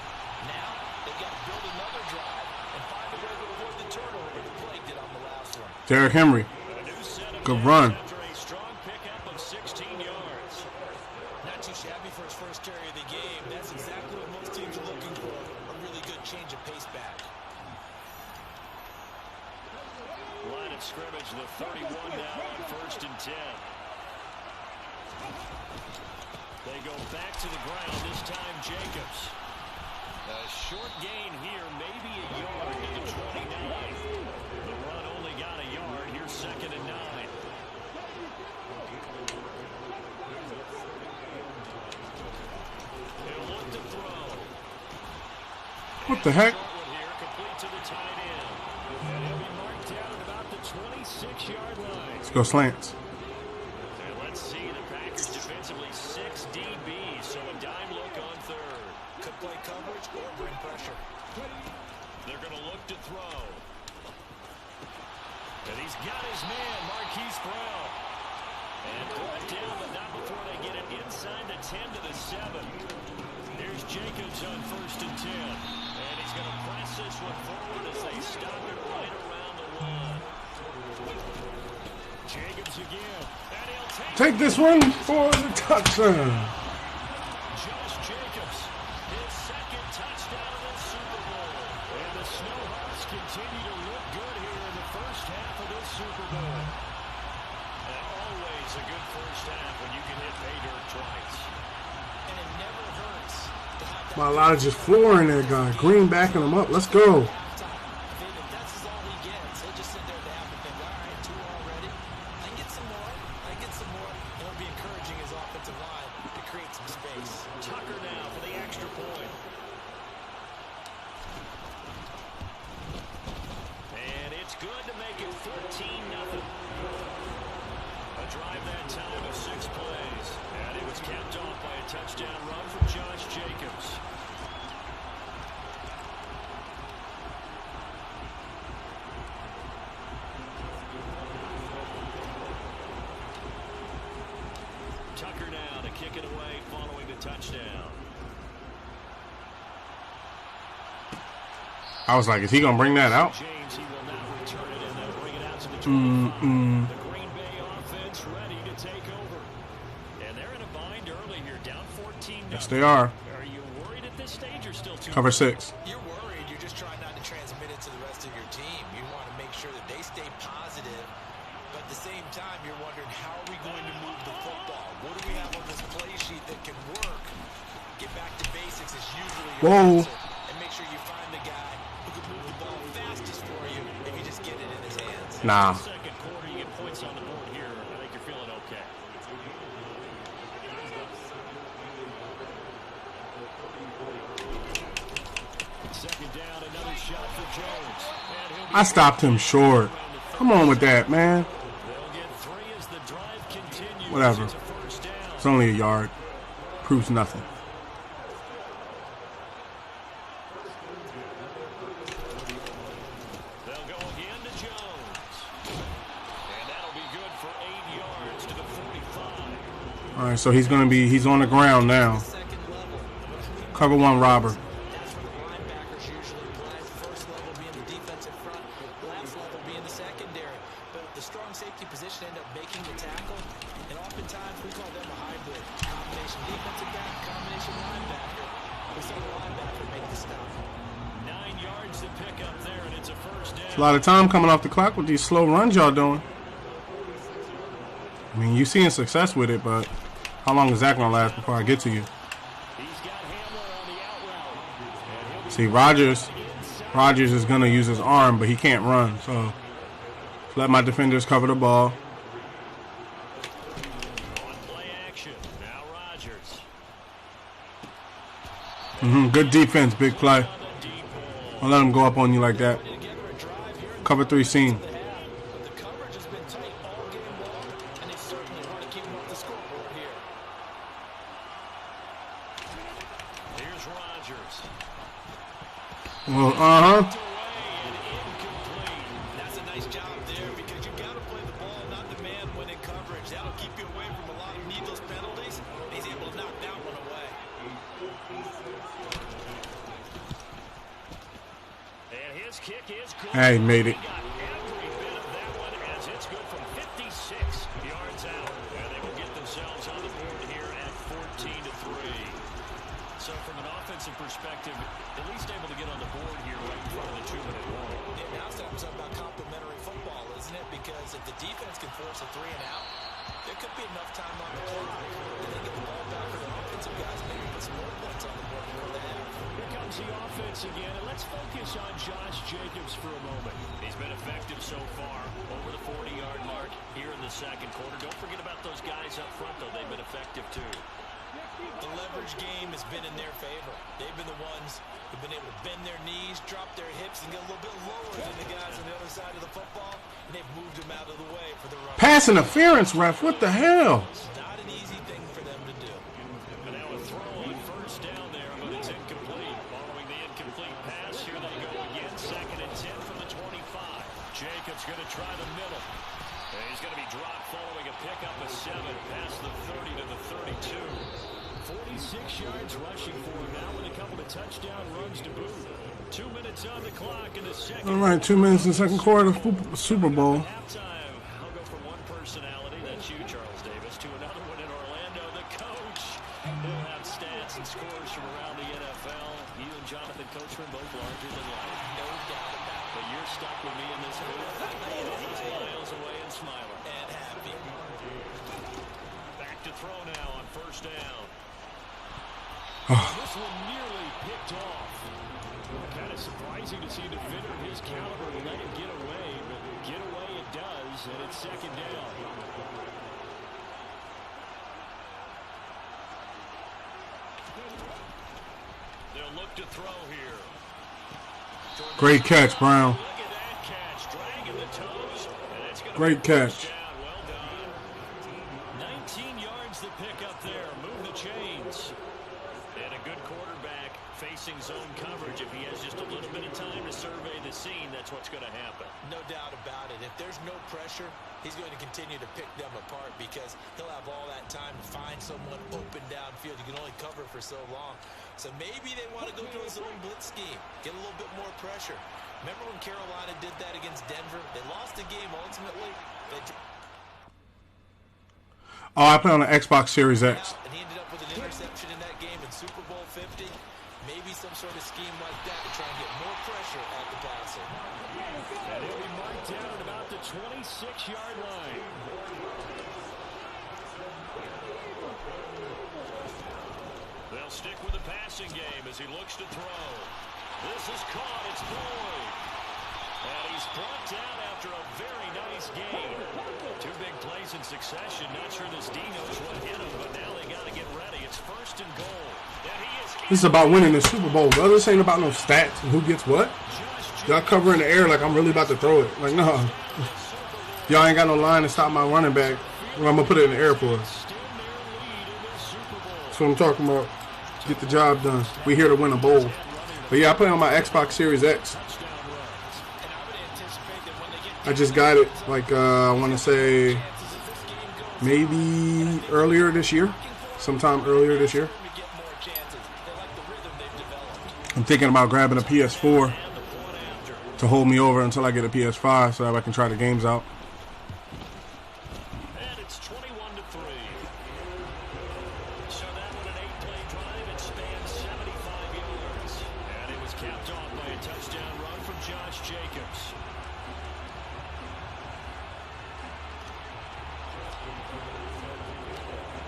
Now, they've got to build another drive and find a way to avoid the turnover the play did on the last one. Derrick Henry. Good run. After a strong pickup of 16 yards. Not too shabby for his first carry of the game. That's exactly what most teams are looking for. A really good change of pace back. Line of scrimmage, the 31 now on 1st and 10. They go back to the ground, this time Jacobs. A short gain here, maybe a yard to the 29. The run only got a yard. Here's 2nd and 9. He'll look to throw. What the heck? Short one here, complete to the tight end. And he'll be marked down at about the 26-yard line. Let's go slants. And let's see, the Packers defensively 6 DBs, so a dime look on 3rd. Could play coverage or bring pressure. They're going to look to throw. And he's got his man, Marquise Brown. And brought down, but not before they get it inside the 10 to the 7. Here's Jacobs on 1st and 10. And he's going to press this one forward as they stop it right around the 1. Jacobs again. And he'll Take this one for the touchdown. Josh Jacobs, his 2nd touchdown of the Super Bowl. And the Snowhawks continue to look good here in the first half of this Super Bowl. And always a good first half when you can hit pay dirt twice. And it never hurts to have that. My lot of just flooring that guy. Green backing him up. Let's go. If that's all he gets, he'll just sit there at the half and think, all right, 2 already. I can get some more. I can get some more. And it'll be encouraging his offensive line to create some space. Tucker now for the extra point. And it's good to make it 14-0. A drive that time of 6 plays. And it was capped off by a touchdown run from Josh Jacobs. Tucker now to kick it away following the touchdown. I was like, is he going to bring that out? James, he will now return it and they'll bring it out to the 25. The Green Bay offense ready to take over. And they're in a bind early here, down 14. Yes, they are. Are you worried at this stage or still too? Cover 6. You're worried. You're just trying not to transmit it to the rest of your team. You want to make sure that they stay positive. But at the same time, you're wondering, how are we going to move the football? What do we have on this play sheet that can work? Get back to basics is usually your Whoa. answer. And make sure you find the guy who can move the ball fastest for you if you just get it in his hands. Nah. Second quarter, you get points on the board here. I think you're feeling okay. Second down, another shot for Jones. I stopped him short. Come on with that, man. They'll get 3 as the drive continues. Whatever. It's a first down. It's only a yard. Proves nothing. All right, so he's on the ground now. Cover one robber. That's where the linebackers usually play. First level being the defensive front, last level being the secondary. But the strong safety position end up making the tackle, and oftentimes we call them a hybrid. Combination defensive back, combination linebacker. We saw the linebacker make the stop. 9 yards to pick up there, and it's a first down. It's a lot of time coming off the clock with these slow runs y'all doing. I mean, you're seeing success with it, but how long is that going to last before I get to you? See, Rodgers is going to use his arm, but he can't run. So let my defenders cover the ball. On play action, now Rodgers. Good defense, big play. Don't let him go up on you like that. Cover 3 seam. The coverage has been tight all game long, and they certainly want to keep them off the scoreboard here. Here's Rodgers. Well, That's a nice job there because you've got to play the ball, not the man when in coverage. That'll keep you away from a lot of needless penalties. He's able to knock that one away. And his kick is good. Hey, made it. He got every bit of that one as it's good from 56 yards out. And they will get themselves on the board here at 14-3. So from an offensive perspective, at least able to get on the board here right in front of the 2-minute warning. Yeah, now it's something about complimentary football, isn't it? Because if the defense can force a 3 and out, there could be enough time on the clock. And they get the ball back for the offensive guys, maybe put some more points on the board before the half. Here comes the offense again, and let's focus on Josh Jacobs for a moment. He's been effective so far, over the 40-yard mark here in the second quarter. Don't forget about those guys up front, though. They've been effective, too. The leverage game has been in their favor. They've been the ones who've been able to bend their knees, drop their hips, and get a little bit lower than the guys on the other side of the football, and they've moved them out of the way for the run. pass interference, ref. What the hell? It's not an easy thing for them to do. And now a throw on first down there, but it's incomplete. Following the incomplete pass, here they go again. 2nd and 10 from the 25. Jacobs going to try the middle. And he's going to be dropped following a pickup of 7 past the 30 to the 32. 46 yards rushing for him now with a couple of touchdown runs to boot. 2 minutes on the clock in the second. All right, 2 minutes in the second quarter, Super Bowl. Halftime. I'll go from one personality, that's you, Charles Davis, to another one in Orlando. The coach will have stats and scores from around the NFL. You and Jonathan Coachman both larger than life. No doubt about it. But you're stuck with me in this booth. He's miles away and smiling. And happy. Back to throw now on first down. This one nearly picked off. Kind of surprising to see a defender of his caliber let it get away, but get away it does, and it's second down. They'll look to throw here. Great catch, Brown. Look at that catch, dragging the toes, and it's going to Great catch. Well done. 19 yards to pick up there. Move the chains. And a good quarterback facing zone coverage. If he has just a little bit of time to survey the scene, that's what's going to happen. No doubt about it. If there's no pressure, he's going to continue to pick them apart because he'll have all that time to find someone open downfield. You can only cover for so long. So maybe they want to go to a zone blitz scheme, get a little bit more pressure. Remember when Carolina did that against Denver? They lost the game ultimately. Oh, I play on the Xbox Series X. And he ended up with an interception in that game in Super Bowl 50. Maybe some sort of scheme like that to try and get more pressure at the passer. And he'll be marked down at about the 26-yard line. They'll stick with the passing game as he looks to throw. This is caught. It's Boyd. And he's brought down after a very nice game. 2 big plays in succession. Not sure this D knows what hit him, but now they got to get ready. It's 1st and goal. And he is This is about winning the Super Bowl. The other ain't about no stats and who gets what. Y'all cover in the air like I'm really about to throw it. Like, no. Y'all ain't got no line to stop my running back. Well, I'm going to put it in the air for us. That's what I'm talking about. Get the job done. We're here to win a bowl. But yeah, I play on my Xbox Series X. I just got it, like, I want to say maybe earlier this year, sometime earlier this year. I'm thinking about grabbing a PS4 to hold me over until I get a PS5 so that I can try the games out. And it's 21-3. So that one an 8-play drive. It spans 75 yards. And it was capped off by a touchdown run from Josh Jacobs.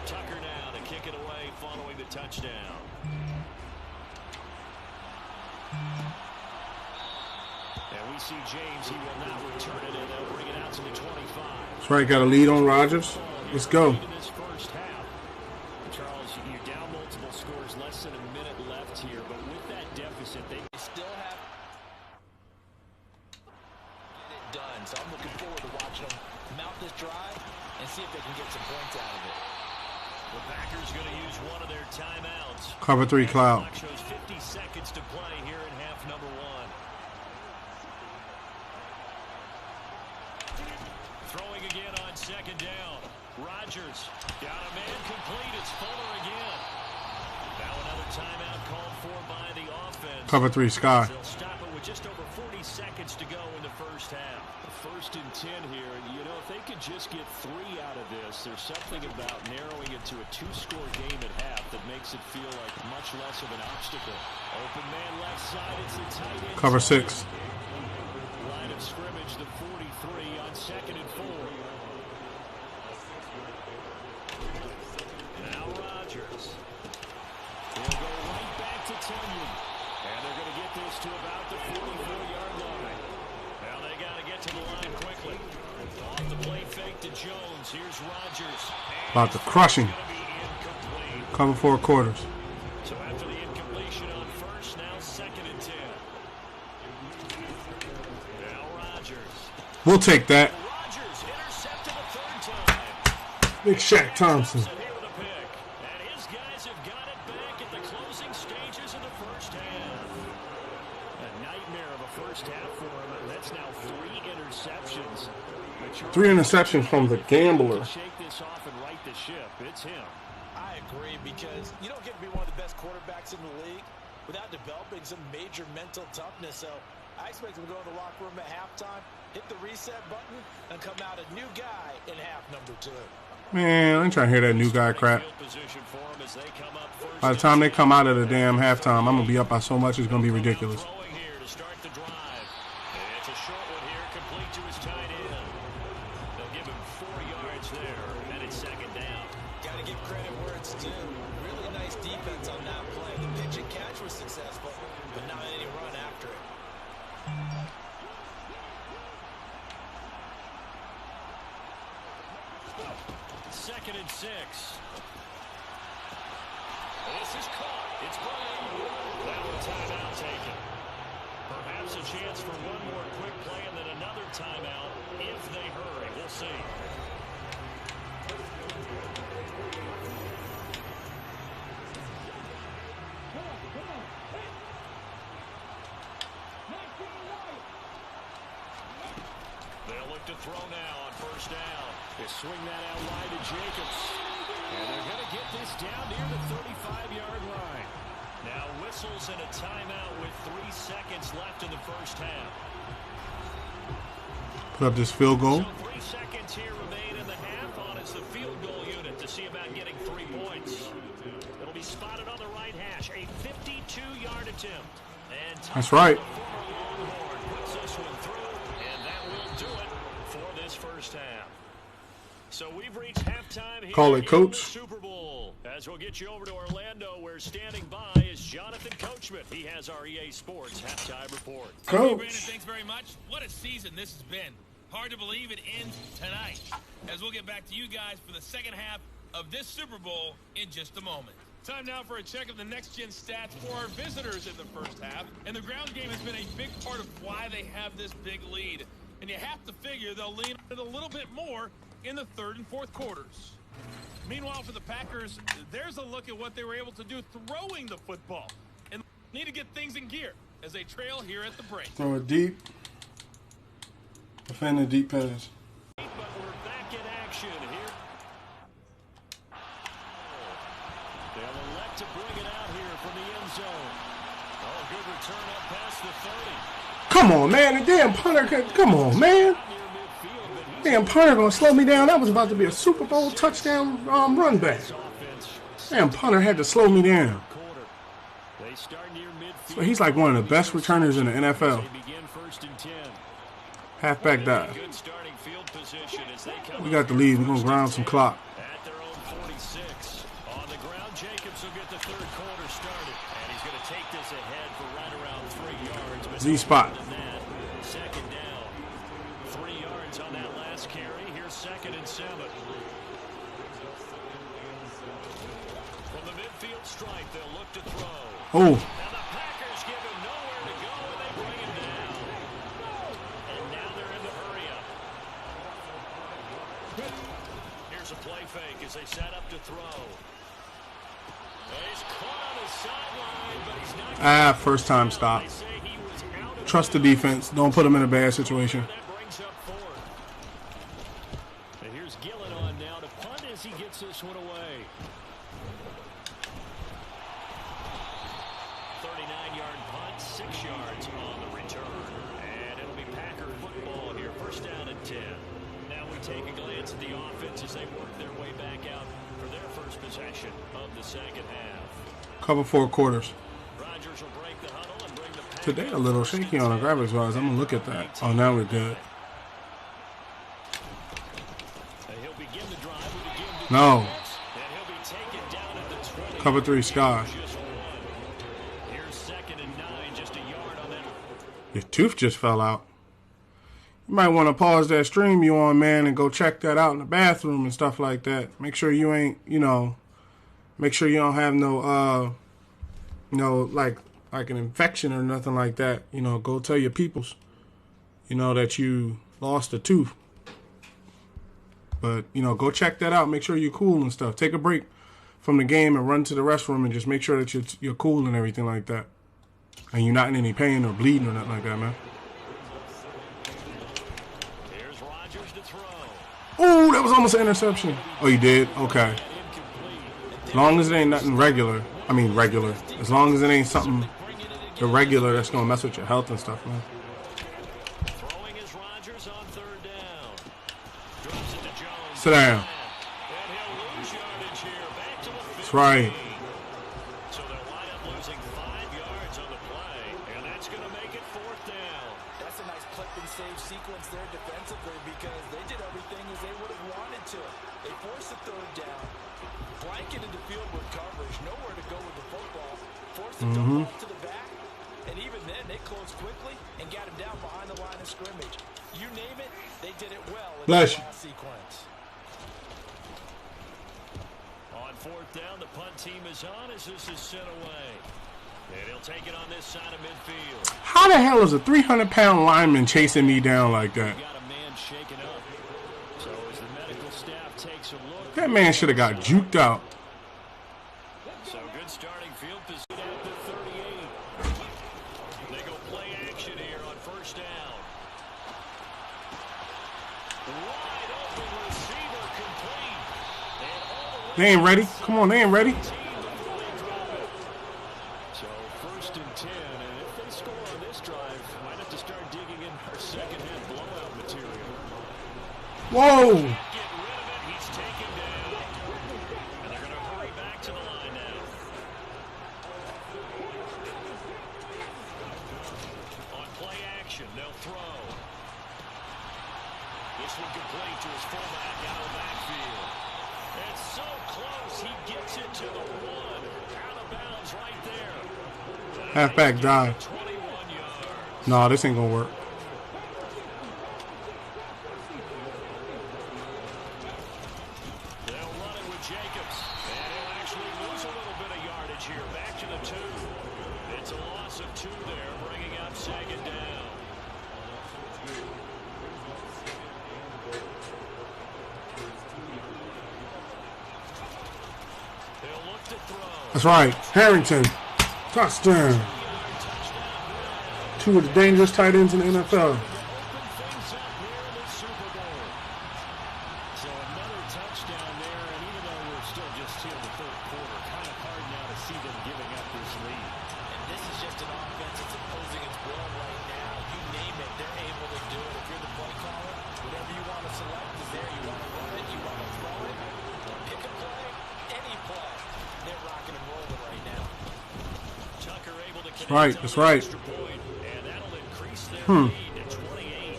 Tucker now to kick it away following the touchdown. And we see James, he will not return it, and they'll bring it out to the 25. That's right, got a lead on Rodgers. Let's go. In this first half. Charles, you're down multiple scores, less than a minute left here, but with that deficit, they still have get it done. So I'm looking forward to watching them mount this drive and see if they can get some points out of it. The Packers going to use one of their timeouts. Cover 3 cloud. Clock shows 50 seconds to play here in half number 1. Throwing again on second down. Rodgers got a man complete. It's Fuller again. Now another timeout called for by the offense. Cover 3 Sky. They'll stop it with just over 40 seconds to go in the first half. First and 10 here. You know, if they could just get 3 out of this, there's something about narrowing it to a 2-score game at half that makes it feel like much less of an obstacle. Open man left side. It's the tight end. Cover 6. Line of scrimmage, the 43 on second and 4. Now Rodgers. He'll go right back to Tunyon. And they're going to get this to about the 44-yard line. Now they got to get to the line quickly. Off the play fake to Jones. Here's Rodgers. About to crush him. Cover 4 quarters. So after the incompletion on first, now second and 10. Now Rodgers. We'll take that. Rodgers intercepted a third time. Big Shaq Thompson. Here with a pick. And his guys have got it back at the closing stages of the first half. A nightmare of a first half for him. That's now 3 interceptions. 3 interceptions from the gambler. Shake this off and right the ship. It's him. I agree, because you don't get to be one of the best quarterbacks in the league without developing some major mental toughness. So I expect him to go in the locker room at halftime, hit the reset button, and come out a new guy in half number 2. Man, I ain't trying to hear that new guy crap. By the time they come out of the damn halftime, I'm going to be up by so much, it's going to be ridiculous. It's a short one here, complete to his tight end. They'll give him 4 yards there, and it's second down. Got to give credit where it's due. Really nice defense on that play. The pitch and catch was successful, but not any run after it. Second and 6. This is caught. It's Brian. That one timeout taken. Perhaps a chance for one more quick play and then another timeout if they hurry. We'll see. They'll look to throw now on first down. They swing that out wide to Jacobs. And they're going to get this down near the 35-yard line. Now whistles and a timeout with 3 seconds left in the first half. Put up this field goal. So 3 seconds here remain in the half on as the field goal unit to see about getting 3 points. It'll be spotted on the right hash. A 52-yard attempt. And that's right. Puts this one through, and that will do it for this first half. So we've reached halftime here. Call it, Coach. In the Super Bowl. As we'll get you over to Orlando, where standing by is Jonathan Coachman. He has our EA Sports halftime report. Okay, Brandon, Coach. thanks very much. What a season this has been. Hard to believe it ends tonight. As we'll get back to you guys for the second half of this Super Bowl in just a moment. Time now for a check of the next-gen stats for our visitors in the first half. And the ground game has been a big part of why they have this big lead. And you have to figure they'll lean it a little bit more in the third and fourth quarters. Meanwhile, for the Packers, there's a look at what they were able to do throwing the football. And need to get things in gear as they trail here at the break. Throw it deep. Defend the deep pass. But we're back in action here. Come on, man. The damn punter. Come on, man. Damn punter gonna slow me down. That was about to be a Super Bowl touchdown run back. Damn punter had to slow me down. So he's like one of the best returners in the NFL. Halfback dive. We got the lead. We're gonna ground some clock. At their own 46. On the ground, Jacobs will get the third quarter started. And he's going to take this ahead for right around 3 yards. But Z spot. Second down. 3 yards on that last carry. Here's 2nd and 7. From the midfield stripe, they'll look to throw. Oh. Now the Packers give him nowhere to go, and they bring him down. And now they're in the hurry up. Here's a play fake as they set up to throw. He's caught on his sideline, but he's not. First time stop. Trust the defense. Don't put them in a bad situation. That brings up 4th. And here's Gillen on now to punt as he gets this one away. 39-yard punt, 6 yards on the return. And it'll be Packer football here, first down and 10. Now we take a glance at the offense as they work their way back out for their first possession of the second half. Cover 4 quarters. Rodgers will break the huddle and bring the Packers. Today a little shaky on the graphics wise. I'm gonna look at that. Oh, now we're good. He'll begin the drive with a give to No. and he'll be taken down at the 20. Cover 3 Sky. Just 1. Here's 2nd and 9, just a yard on that. Your tooth just fell out. You might want to pause that stream you on, man, and go check that out in the bathroom and stuff like that. Make sure you ain't, make sure you don't have no, like an infection or nothing like that. Go tell your peoples, that you lost a tooth. But, go check that out. Make sure you're cool and stuff. Take a break from the game and run to the restroom and just make sure that you're cool and everything like that. And you're not in any pain or bleeding or nothing like that, man. Here's Rodgers to throw. Oh, that was almost an interception. Oh, you did? Okay. As long as it ain't nothing regular. I mean, regular. As long as it ain't something irregular that's going to mess with your health and stuff, man. Throwing is Rodgers on 3rd down. Drops it to Jones. Sit down. And he'll lose yardage here. Back to the 50. That's right. So they'll wind up losing 5 yards on the play, and that's going to make it 4th down. That's a nice clip and save sequence there defensively because they did everything as they would have wanted to. They forced the 3rd down, blanketed the field with coverage, nowhere to go with the football, forced the dump off to the back, and even then they closed quickly and got him down behind the line of scrimmage. You name it, they did it well in Bless the you. last sequence. On 4th down, the punt team is on as this is sent away. And he'll take it on this side of midfield. How the hell is a 300-pound lineman chasing me down like that? Got a man shaken up. So as the medical staff takes a look. That man should have got juked out. So good starting field position at the 38. They go play action here on 1st down. Wide open receiver complete. And all the They ain't ready. Come on, they ain't ready. So 1st and 10, and if they score on this drive, might have to start digging in our second-half blowout material. Whoa. Get rid of it. He's taken down. And they're going to hurry back to the line now. On play action, they'll throw. This one complete to his fullback out of the backfield. It's so close, he gets it to the 1. Out of bounds right there. Halfback dive. 21 yards. No, this ain't going to work. They'll run it with Jacobs. And he'll actually lose a little bit of yardage here. Back to the 2. It's a loss of 2 there, bringing up 2nd down. They'll look to throw. That's right. Harrington. Touchdown. 2 of the dangerous tight ends in the NFL. Open things up here in the Super Bowl. So another touchdown there, and even though we're still just here in the 3rd quarter, kind of hard now to see them giving up this lead. And this is just an offense that's imposing its will right. That's right. And that'll increase their lead to 28.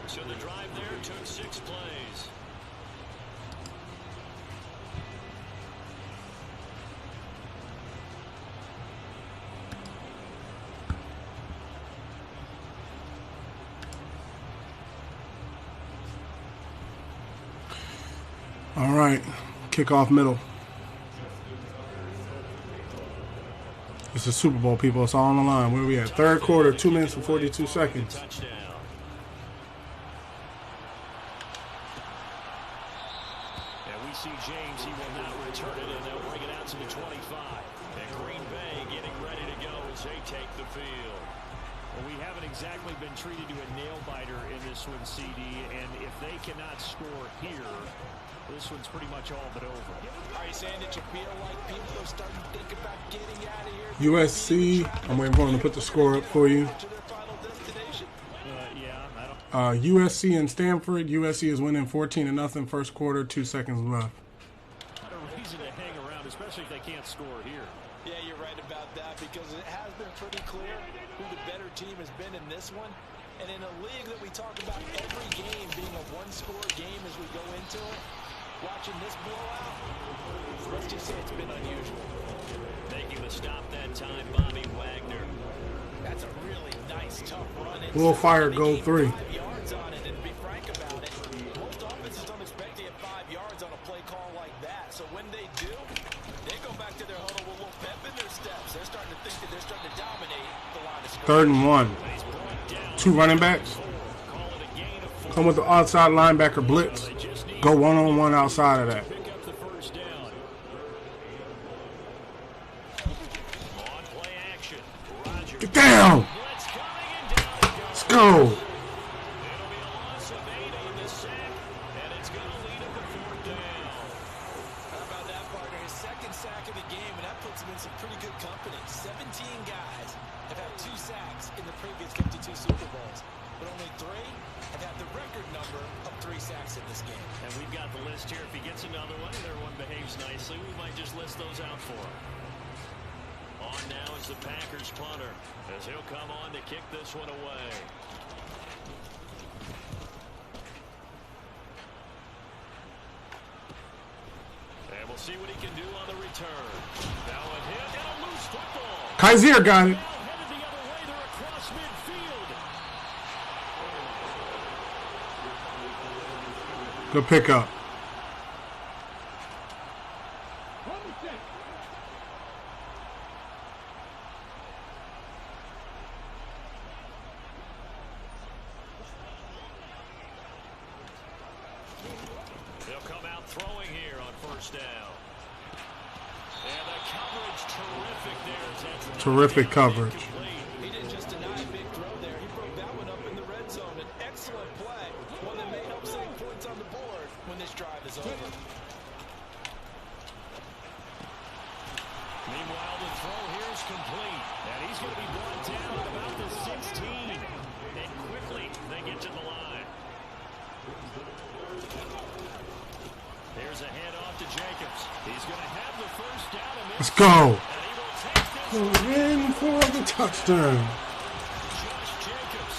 So the drive there took 6 plays. All right. Kickoff middle. It's the Super Bowl, people. It's all on the line. Where are we at? Third quarter, 2 minutes and 42 seconds. Touchdown. And we see James. He will not return it, and they'll bring it out to the 25. And Green Bay getting ready to go as they take the field. Well, we haven't exactly been treated to a nail-biter in this one, CD, and if they cannot score here, this one's pretty much all but over. Are you saying that you feel like people are starting to think about getting out of here? USC, I'm waiting for him to put the score up for you. To their final destination? Yeah, I don't... USC and Stanford. USC is winning 14-0 first quarter, 2 seconds left. Not a reason to hang around, especially if they can't score here. Yeah, you're right about that because it has been pretty clear who the better team has been in this one. And in a league that we talk about every game being a one-score game as we go into it, watching this blowout, let's just say it's been unusual. Making the stop that time, Bobby Wagner. That's a really nice, tough run. Will fire goal 3. 5 yards on it, and to be frank about it, most offenses don't expect to get 5 yards on a play call like that. So when they do, they go back to their huddle with a little pep in their steps. They're starting to think that they're starting to dominate the line of scrimmage. 3rd and 1. 2 running backs. Come with the outside linebacker blitz. Go one-on-one outside of that. Pick up the first down. On play action. Roger. Get down. Blitz coming and down it goes. Let's go. It'll be a loss of 8 on the sack, and it's going to lead him to 4th down. How about that, partner? His second sack of the game, and that puts him in some pretty good company. 17 guys have had 2 sacks in the previous 52 Super Bowls, but only 3 have had the record number of 3 sacks in this game. And we've got the list here. If he gets another one and everyone behaves nicely, we might just list those out for him. On now is the Packers punter, as he'll come on to kick this one away. And we'll see what he can do on the return. Now with him, and a loose football. Kaiser got it. Now headed the other way, they're across midfield. Good pickup. They'll come out throwing here on first down. And the coverage terrific there. Terrific coverage. He didn't just deny a big throw there. He broke that one up in the red zone. An excellent play, one that may help save points on the board when this drive is over. Meanwhile, the throw here is complete. And he's going to be brought down at about the 16. And quickly, they get to the line. There's a handoff to Jacobs. He's going to have the first down. Let's go. And he will take this. In for the touchdown. Josh Jacobs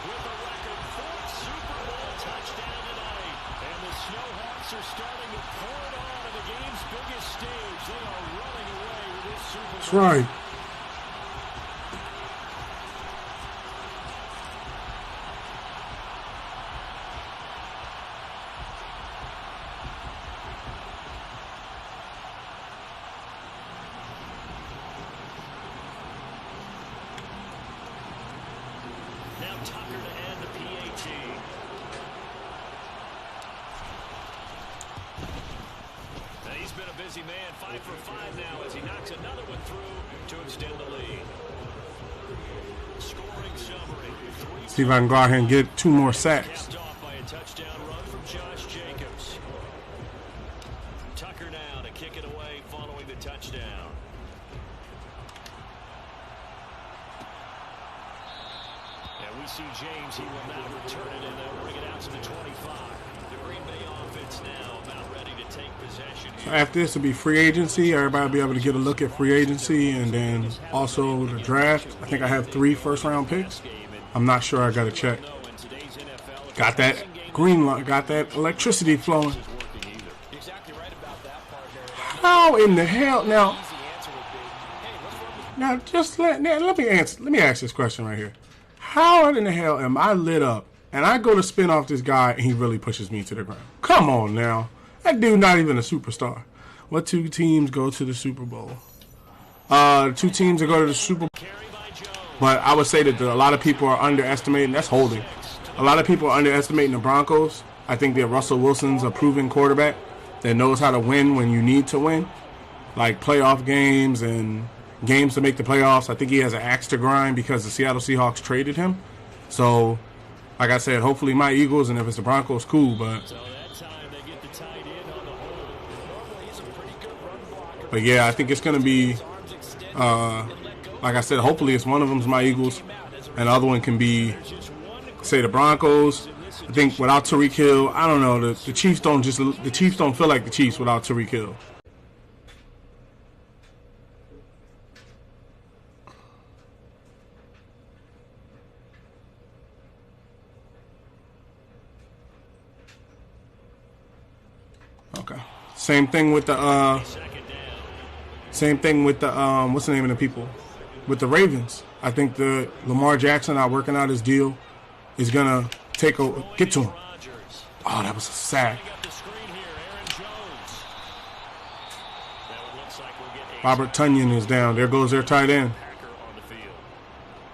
with a record 4th Super Bowl touchdown tonight. And the Snowhawks are starting to pour it on the game's biggest stage. They are running away with this Super Bowl. That's right. Now Tucker to add the PAT. Now he's been a busy man, 5 for 5 now as he knocks another one through to extend the lead. Scoring summary. See if I can go out here and get 2 more sacks. Capped off by a touchdown run from Josh Jacobs. Tucker now to kick it away following the touchdown. And we see James. He will now return it, and they'll bring it out to the 25. The Green Bay offense So after this will be free agency. Everybody will be able to get a look at free agency and then also the draft. I think I have 3 first-round picks. I'm not sure. I got to check. Got that green light. Got that electricity flowing. How in the hell now? Now just let me answer. Let me ask this question right here. How in the hell am I lit up and I go to spin off this guy and he really pushes me to the ground? Come on now. That dude not even a superstar. What 2 teams go to the Super Bowl? 2 teams that go to the Super Bowl. But I would say that a lot of people are underestimating. That's holding. A lot of people are underestimating the Broncos. I think that Russell Wilson's a proven quarterback that knows how to win when you need to win. Like playoff games and games to make the playoffs. I think he has an axe to grind because the Seattle Seahawks traded him. So, like I said, hopefully my Eagles, and if it's the Broncos, cool. But yeah, I think it's going to be, like I said, hopefully it's one of them's my Eagles, and the other one can be, say, the Broncos. I think without Tyreek Hill, I don't know. The Chiefs don't feel like the Chiefs without Tyreek Hill. Okay. Same thing with the what's the name of the people? With the Ravens. I think the Lamar Jackson not working out his deal is gonna get to him. Oh, that was a sack. Robert Tonyan is down. There goes their tight end.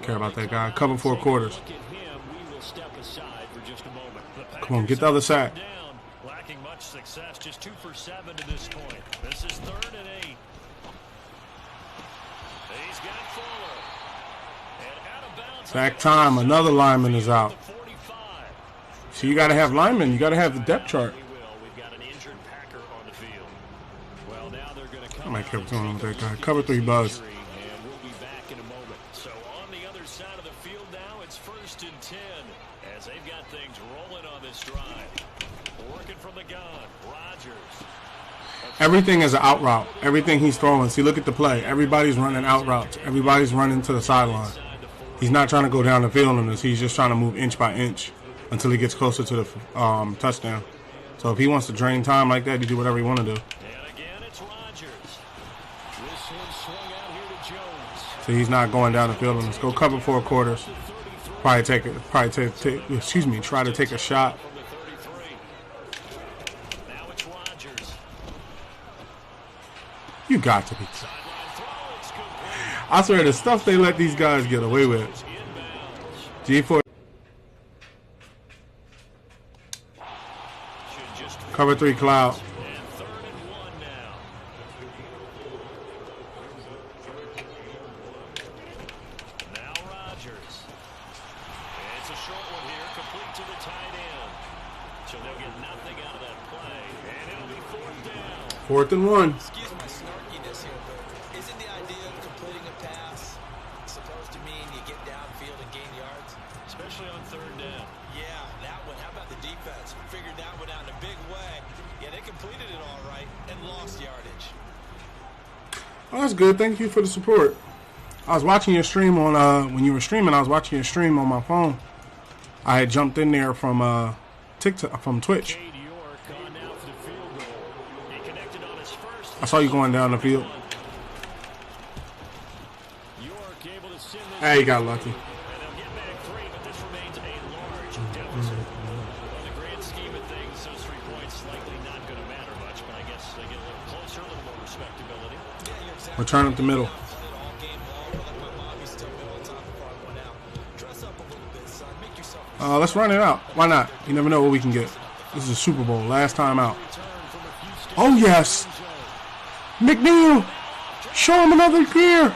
Care about that guy. Cover 4 quarters. Come on, get the other sack. Lacking much success, just 2 for 7 to this point. This is 3rd and 8. He's got Fuller. And out of bounds. Sack time. Another lineman is out. So you got to have linemen. You got to have the depth chart. We've got an injured Packer on the field. Well, now they're going to come. I might keep going with that guy. Cover 3 buzz. And we'll be back in a moment. So on the other side of the field now, it's 1st and 10 as they've got things rolling on this drive. Working from the gun, Rodgers. Everything is an out route. Everything he's throwing. See, look at the play. Everybody's running out routes. Everybody's running to the sideline. He's not trying to go down the field on this. He's just trying to move inch by inch until he gets closer to the touchdown. So if he wants to drain time like that, he do whatever he want to do. And again, it's Rodgers. This one swung out here to Jones. So he's not going down the field on this. Go cover 4 quarters. Try to take a shot. Now it's Rodgers. You got to be. I swear, the stuff they let these guys get away with. G4. Cover 3 cloud. And 3rd and 1 now. Now Rodgers. And it's a short one here, complete to the tight end. So they'll get nothing out of that play. And it'll be 4th down. 4th and 1. Excuse my snarkiness here, but isn't the idea of completing a pass supposed to mean you get downfield and gain yards? Especially on 3rd down. Yeah, that one. How about the defense? Figured that one out in a big way. Yeah, they completed it all right and lost yardage. Oh, that's good. Thank you for the support. I was watching your stream on when you were streaming. I was watching your stream on my phone. I had jumped in there from TikTok, from Twitch. I saw you going down the field. Hey, you got lucky. Return up the middle. Let's run it out. Why not? You never know what we can get. This is a Super Bowl. Last time out. Oh, yes. McNeil. Show him another gear.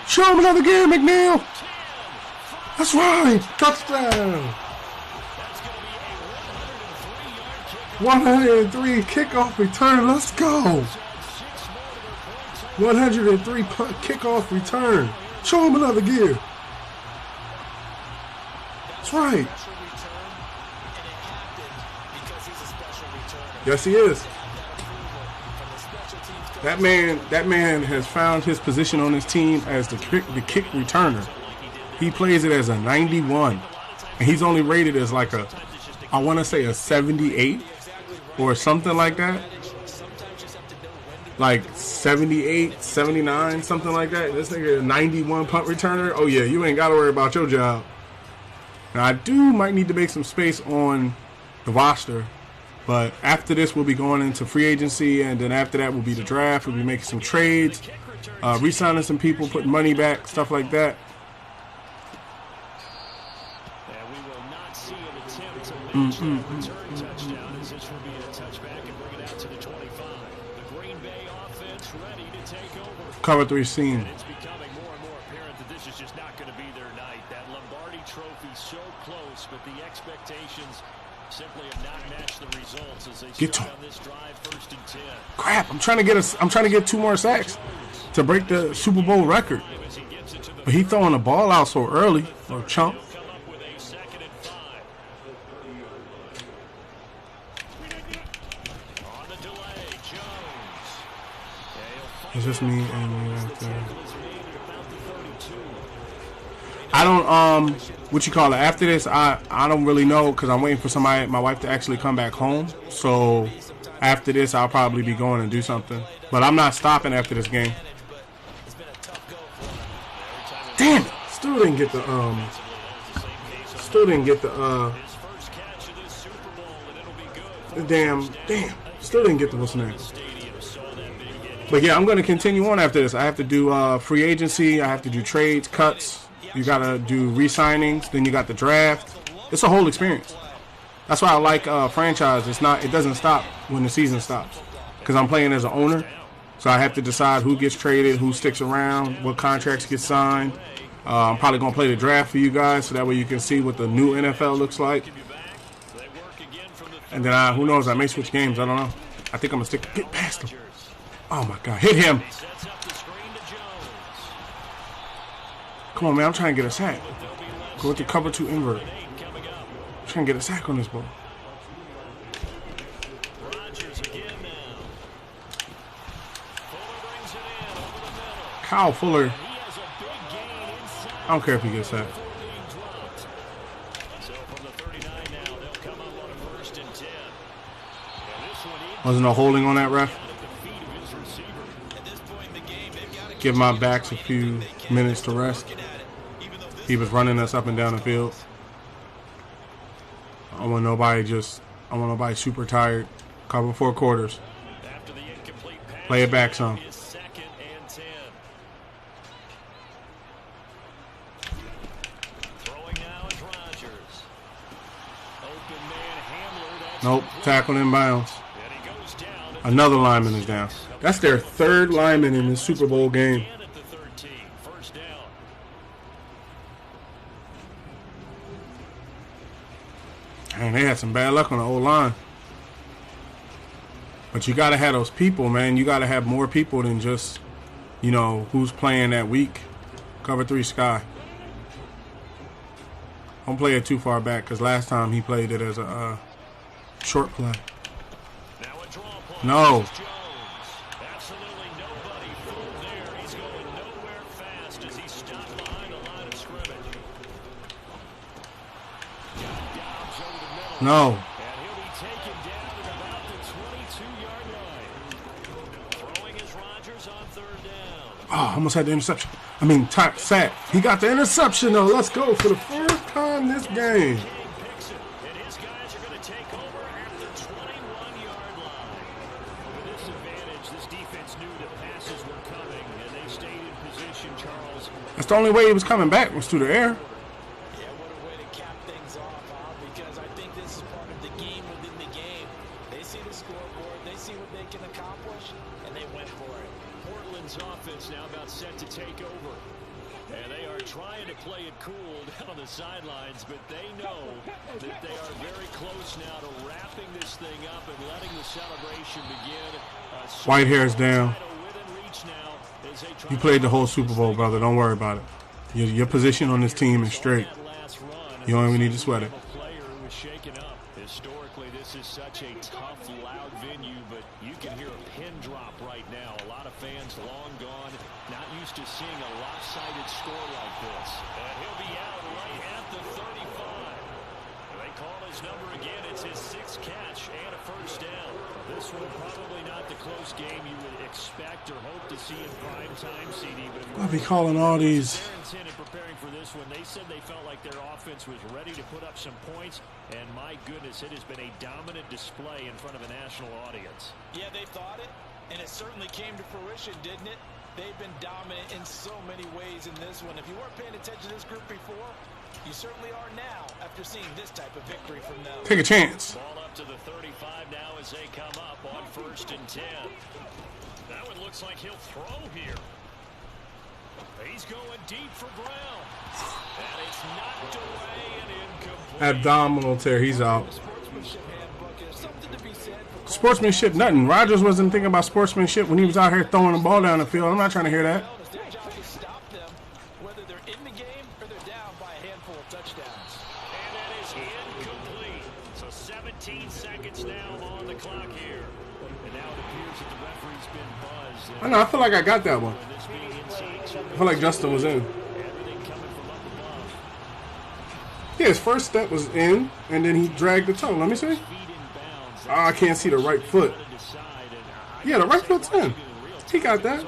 Show him another gear, McNeil. That's right. Touchdown. 103 kickoff return. Let's go. 103 kickoff return. Show him another gear. That's right. Yes, he is. That man has found his position on his team as the kick returner. He plays it as a 91, and he's only rated as like a, I want to say a 78 or something like that. Like 78, 79, something like that. This nigga a 91 punt returner. Oh yeah, you ain't got to worry about your job. Now I might need to make some space on the roster, but after this we'll be going into free agency, and then after that will be the draft. We'll be making some trades, re-signing some people, putting money back, stuff like that. And we will not see an attempt to match that return touchdown, as this will be a touchback and bring it out to the 25. The Green Bay offense ready to take over. Cover 3 scene. And it's becoming more and more apparent that this is just not going to be their night. That Lombardi Trophy so close, but the expectations simply have not matched the results as they start on this drive, 1st and 10. Crap! I'm trying to get 2 more sacks to break the Super Bowl record. But he throwing the ball out so early, or chump. Come up with a 2nd and 5. On the delay, Jones. It's just me and you right there. I don't, what you call it, after this, I don't really know, because I'm waiting for my wife to actually come back home. So after this, I'll probably be going and do something. But I'm not stopping after this game. Damn it! Still didn't get the what's name. But yeah, I'm going to continue on after this. I have to do free agency. I have to do trades, cuts. You got to do re-signings. Then you got the draft. It's a whole experience. That's why I like franchise. It doesn't stop when the season stops, because I'm playing as an owner. So I have to decide who gets traded, who sticks around, what contracts get signed. I'm probably going to play the draft for you guys, so that way you can see what the new NFL looks like. And then who knows, I may switch games. I don't know. I think I'm going to stick. Get past him. Oh, my God. Hit him. Come on, man. I'm trying to get a sack. Go with the cover 2 invert. I'm trying to get a sack on this ball. Kyle Fuller. I don't care if he gets sacked. Wasn't no holding on that ref. Give my backs a few minutes to rest. He was running us up and down the field. I don't want nobody super tired. Cover 4 quarters. Play it back some. Nope, tackle in bounds. Another lineman is down. That's their 3rd lineman in the Super Bowl game. And they had some bad luck on the O-line. But you got to have those people, man. You got to have more people than just, who's playing that week. Cover 3 Sky. Don't play it too far back, because last time he played it as a short play. No. Absolutely nobody fooled there. He's going nowhere fast as he stopped behind the line of scrimmage. No. And he'll be taken down at about the 22-yard line. Throwing is Rodgers on 3rd down. Oh, almost had the interception. Sack. He got the interception, though. Let's go for the first time this game. And his guys are going to take over at the 21-yard line. With this advantage, this defense knew that passes were coming, and they stayed in position, Charles. That's the only way he was coming back, was through the air. Yeah, what a way to cap things off, because I think this is part of the game within the game. They see the scoreboard, they see what they can accomplish, and they went for it. Portland's offense now about set to take over. And they are trying to play it cool down on the sidelines, but they know that they are very close now to wrapping this thing up and letting the celebration begin. White hair's down. You played the whole Super Bowl, brother. Don't worry about it. Your position on this team is straight. You don't even need to sweat it. Historically, this this is such a tough, loud venue, but you can hear a pin drop right now. A lot of fans long gone, not used to seeing a lopsided score like this. And he'll be out right at the 35. They call his number again. It's his 6th catch and a first down. This one probably not the close game you would expect or hope to see in prime time, CD. I'll be calling all these. Preparing for this one, they said they felt like their offense was ready to put up some points, and my goodness, it has been a dominant display in front of a national audience. Yeah, they thought it, and it certainly came to fruition, didn't it? They've been dominant in so many ways in this one. If you weren't paying attention to this group before, you certainly are now after seeing this type of victory from them. Take a chance. Ball up to the 35 now as they come up on 1st and 10. That one looks like he'll throw here. He's going deep for ground. And it's knocked away and incomplete. Abdominal tear. He's out. Sportsmanship, nothing. Rodgers wasn't thinking about sportsmanship when he was out here throwing the ball down the field. I'm not trying to hear that. Whether they're in the game or they're down by a handful of touchdowns. And that is incomplete. So 17 seconds now on the clock here. And now it appears that the referee's been buzzed. I know. I feel like I got that one. I feel like Justin was in. Yeah, his first step was in, and then he dragged the toe. Let me see. Oh, I can't see the right foot. Yeah, the right foot's in. He got that.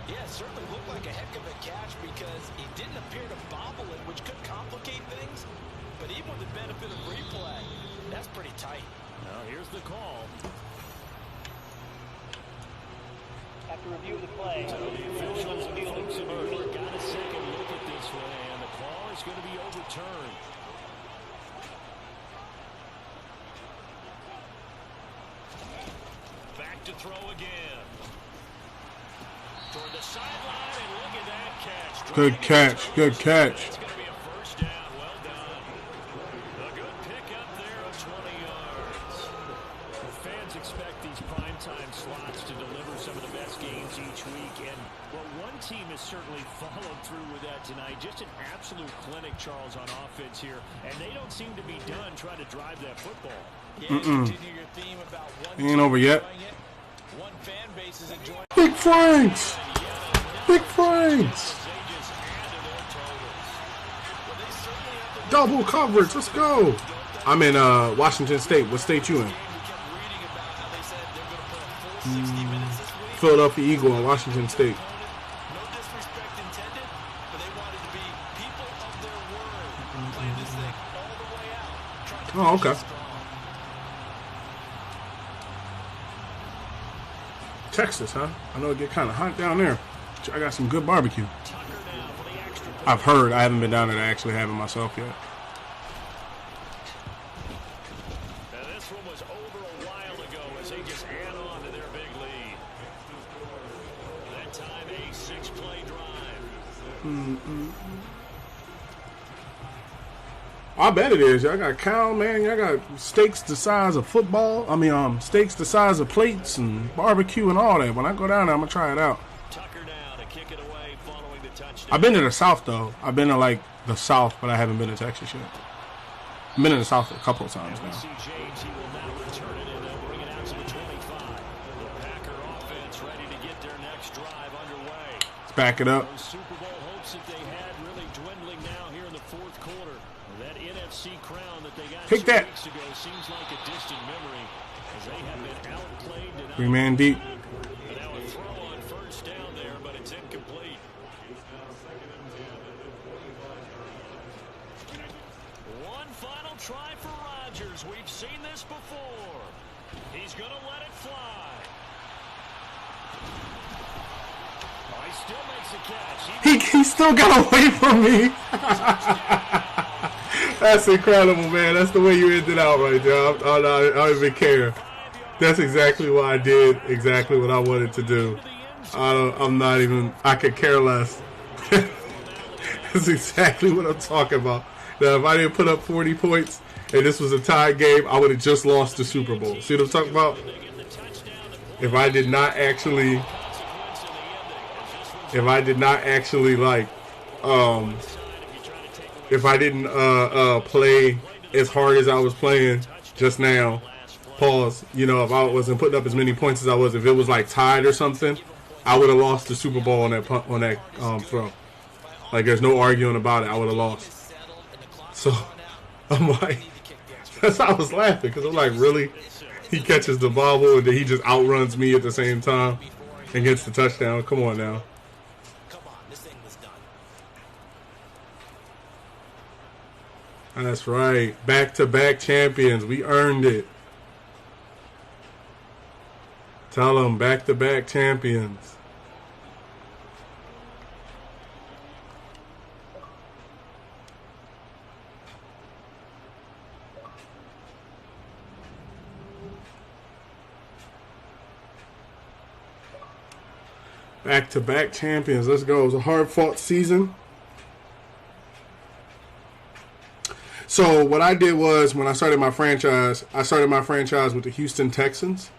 Yeah, it certainly looked like a heck of a catch because he didn't appear to bobble it, which could complicate things. But even with the benefit of replay, that's pretty tight. Now here's the call. After review of the play, So the officials and folks in New York got a second look at this one, and the call is going to be overturned. Back to throw again. Toward the sideline, and look at that catch. Good catch. Good catch. It's going to be a first down. Well done. A good pickup there of 20 yards. The fans expect these primetime slots to deliver some of the best games each week. And, well, one team has certainly followed through with that tonight. Just an absolute clinic, Charles, on offense here. And they don't seem to be done trying to drive that football. Yeah, continue your theme about one He ain't over yet. One fan base is enjoying. Big Franks. Big Franks. Double coverage. Let's go. I'm in Washington State. What state you in? Philadelphia Eagle in Washington State. No disrespect intended, but they wanted to be people of their word, playing this thing all the way out. Trying to Oh, okay. finish strong. Texas, huh? I know it get kind of hot down there. I got some good barbecue. I've heard. I haven't been down there to actually have it myself yet. Now this one was over a while ago as they just add on to their big lead. That time a 6-play drive. I bet it is. Y'all got cow, man. Y'all got steaks the size of football. I mean, steaks the size of plates and barbecue and all that. When I go down there, I'm going to try it out. Tucker now to kick it away following the touchdown. I've been to the South, though. I've been to, like, the South, but I haven't been to Texas yet. I've been in the South a couple of times We now. see James. He will now return it and they'll bring it out to the 25. The Packer offense ready to get their next drive underway. Let's back it up. Those Super Bowl hopes that they had really dwindling now here in the fourth quarter. That NFC crown that they got Take 2 that. weeks ago seems like a distant memory as they have been outplayed tonight. 3-man deep. And now a throw on first down there, but it's incomplete. One final try for Rodgers. We've seen this before. He's going to let it fly. Oh, he still makes a catch. He still got away from me. That's incredible, man. That's the way you ended out right there. I don't even care. That's exactly what I did. Exactly what I wanted to do. I'm not even. I could care less. That's exactly what I'm talking about. Now, if I didn't put up 40 points and this was a tied game, I would have just lost the Super Bowl. See what I'm talking about? If I did not actually like, if I didn't play as hard as I was playing just now. Pause. You know, if I wasn't putting up as many points as I was, if it was like tied or something, I would have lost the Super Bowl on that throw. Like, there's no arguing about it. I would have lost. So I'm like, that's how I was laughing, because I'm like, really? He catches the bobble and then he just outruns me at the same time and gets the touchdown. Come on now. That's right. Back-to-back champions. We earned it. Tell them, back-to-back champions. Back-to-back champions. Let's go. It was a hard-fought season. So what I did was, when I started my franchise with the Houston Texans,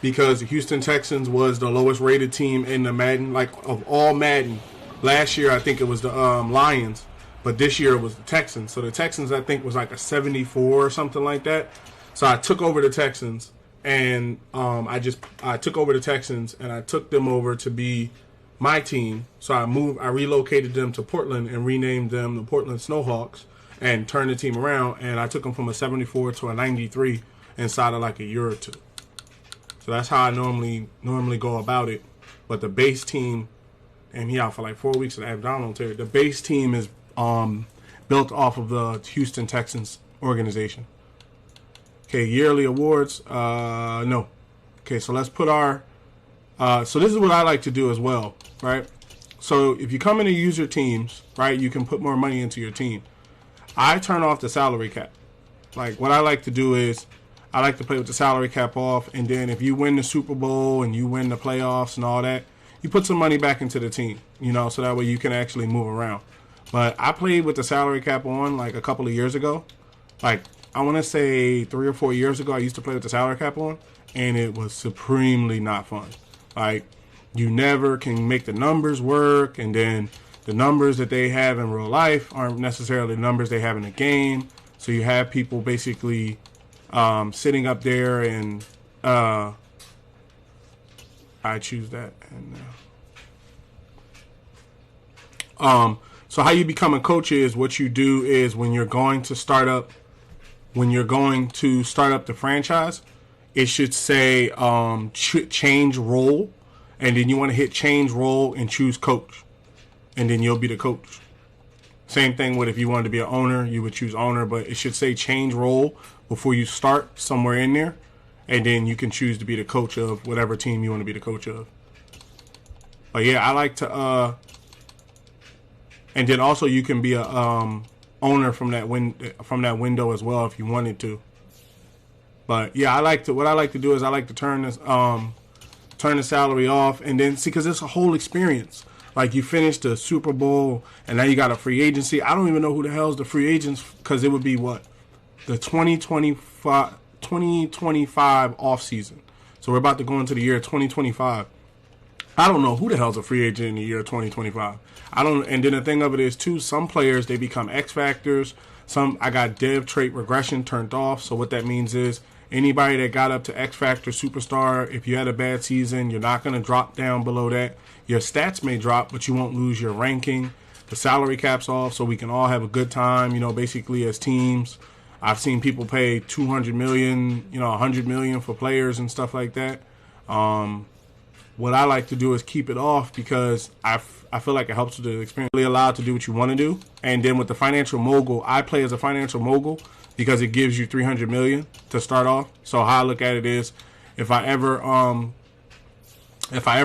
because the Houston Texans was the lowest rated team in the Madden, like of all Madden. Last year I think it was the Lions, but this year it was the Texans. So the Texans, I think, was like a 74 or something like that. So I took over the Texans, and I took over the Texans and I took them over to be my team. So I relocated them to Portland and renamed them the Portland Snowhawks, and turned the team around, and I took them from a 74 to a 93 inside of like a year or two. So that's how I normally go about it. But the base team, and he out for like 4 weeks of abdominal tear. The base team is built off of the Houston Texans organization. Okay, yearly awards. No. Okay, so let's put our. So this is what I like to do as well, right? So if you come in and use your teams, right, you can put more money into your team. I turn off the salary cap. Like, what I like to do is, I like to play with the salary cap off, and then if you win the Super Bowl and you win the playoffs and all that, you put some money back into the team, you know, so that way you can actually move around. But I played with the salary cap on like a couple of years ago. Like, I want to say 3 or 4 years ago, I used to play with the salary cap on, and it was supremely not fun. Like, you never can make the numbers work, and then the numbers that they have in real life aren't necessarily the numbers they have in the game. So you have people basically sitting up there, and I choose that. And so how you become a coach is, what you do is, when you're going to start up the franchise, it should say change role, and then you want to hit change role and choose coach. And then you'll be the coach. Same thing with if you wanted to be an owner, you would choose owner, but it should say change role before you start somewhere in there. And then you can choose to be the coach of whatever team you want to be the coach of. But yeah, I like to, and then also you can be a owner from that window as well if you wanted to. But yeah, what I like to do is I like to turn the salary off, and then see, because it's a whole experience. Like, you finished the Super Bowl, and now you got a free agency. I don't even know who the hell's the free agents, because it would be what? The 2025 off season. So we're about to go into the year 2025. I don't know who the hell's a free agent in the year 2025. And then the thing of it is, too, some players, they become X factors. I got dev trait regression turned off. So what that means is, anybody that got up to X Factor Superstar, if you had a bad season, you're not going to drop down below that. Your stats may drop, but you won't lose your ranking. The salary cap's off, so we can all have a good time, you know, basically as teams. I've seen people pay $200 million, you know, $100 million for players and stuff like that. What I like to do is keep it off, because I feel like it helps with the experience. Really allowed to do what you want to do. And then with the financial mogul, I play as a financial mogul because it gives you $300 million to start off. So how I look at it is, if I ever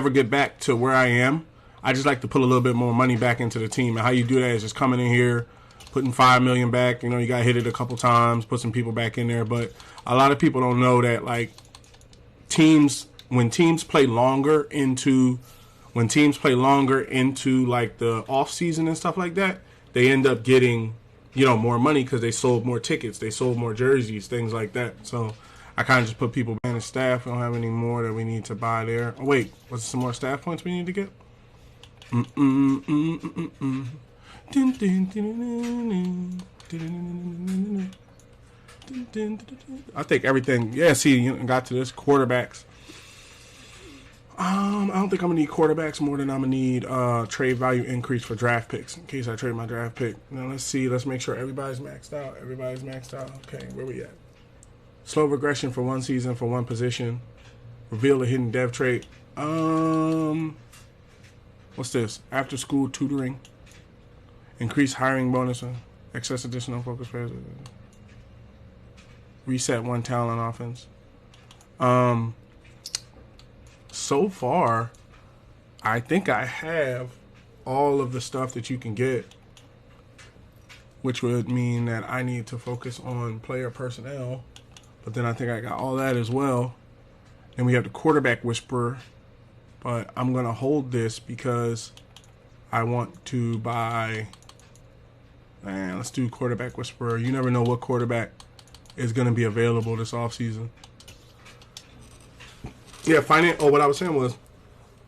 get back to where I am, I just like to put a little bit more money back into the team. And how you do that is just coming in here, putting $5 million back. You know, you got hit it a couple times, put some people back in there. But a lot of people don't know that, like, when teams play longer into like the off season and stuff like that, they end up getting, you know, more money because they sold more tickets, they sold more jerseys, things like that. So I kind of just put people in the staff. We don't have any more that we need to buy there. Oh, wait, was there some more staff points we need to get? I think everything. Yeah, see, you got to this quarterbacks. I don't think I'm gonna need quarterbacks more than I'm gonna need trade value increase for draft picks in case I trade my draft pick. Now let's see. Let's make sure everybody's maxed out. Everybody's maxed out. Okay, where we at? Slow regression for one season for one position. Reveal a hidden dev trait. What's this? After school tutoring. Increase hiring bonus. Excess additional focus players. Reset one talent offense. So far, I think I have all of the stuff that you can get, which would mean that I need to focus on player personnel. But then I think I got all that as well. And we have the quarterback whisperer. But I'm going to hold this because I want to buy... Man, let's do quarterback whisperer. You never know what quarterback is going to be available this offseason. Yeah, what I was saying was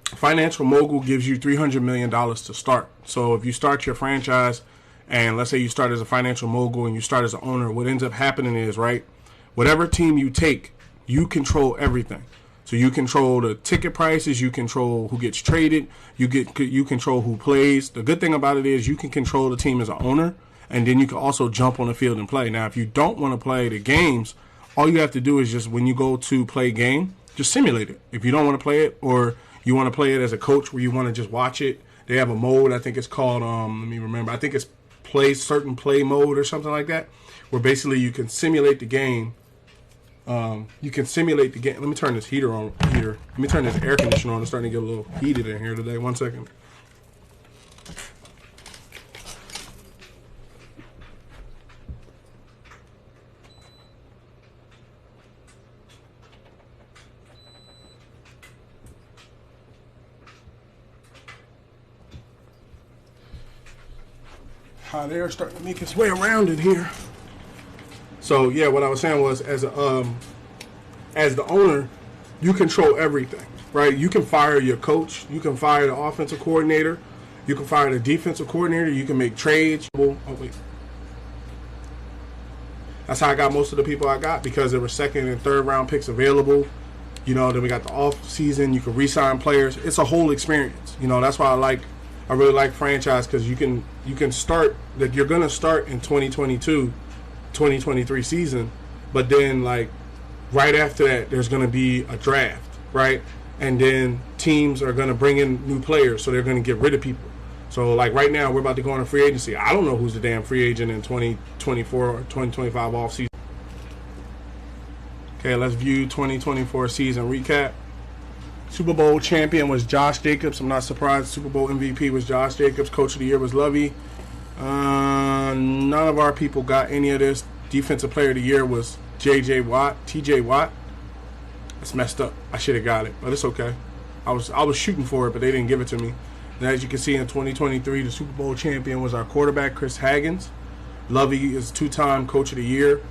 Financial Mogul gives you $300 million to start. So if you start your franchise and let's say you start as a financial mogul and you start as an owner, what ends up happening is, right, whatever team you take, you control everything. So you control the ticket prices, you control who gets traded, you control who plays. The good thing about it is you can control the team as an owner, and then you can also jump on the field and play. Now, if you don't want to play the games, all you have to do is just when you go to play a game, just simulate it. If you don't want to play it or you want to play it as a coach where you want to just watch it, they have a mode, I think it's called, let me remember, I think it's certain play mode or something like that, where basically you can simulate the game. You can simulate the game. Let me turn this heater on. Let me turn this air conditioner on. It's starting to get a little heated in here today. 1 second. Hot air starting to make its way around in here. So yeah, what I was saying was, as the owner, you control everything, right? You can fire your coach, you can fire the offensive coordinator, you can fire the defensive coordinator, you can make trades. Oh wait, that's how I got most of the people I got, because there were second and third round picks available. You know, then we got the off season. You can re-sign players. It's a whole experience. You know, that's why I really like franchise, because you can start, like, you're gonna start in 2023 season, but then like right after that there's going to be a draft, right? And then teams are going to bring in new players, so they're going to get rid of people. So like right now we're about to go on a free agency. I don't know who's the damn free agent in 2024 or 2025 off season. Okay, let's view 2024 season recap. Super Bowl champion was Josh Jacobs. I'm not surprised. Super Bowl MVP was Josh Jacobs. Coach of the year was Lovey. None of our people got any of this. Defensive player of the year was TJ Watt. That's messed up. I should have got it, but it's okay. I was shooting for it, but they didn't give it to me. And as you can see, in 2023, the Super Bowl champion was our quarterback, Chris Haggins. Lovey is two-time coach of the year.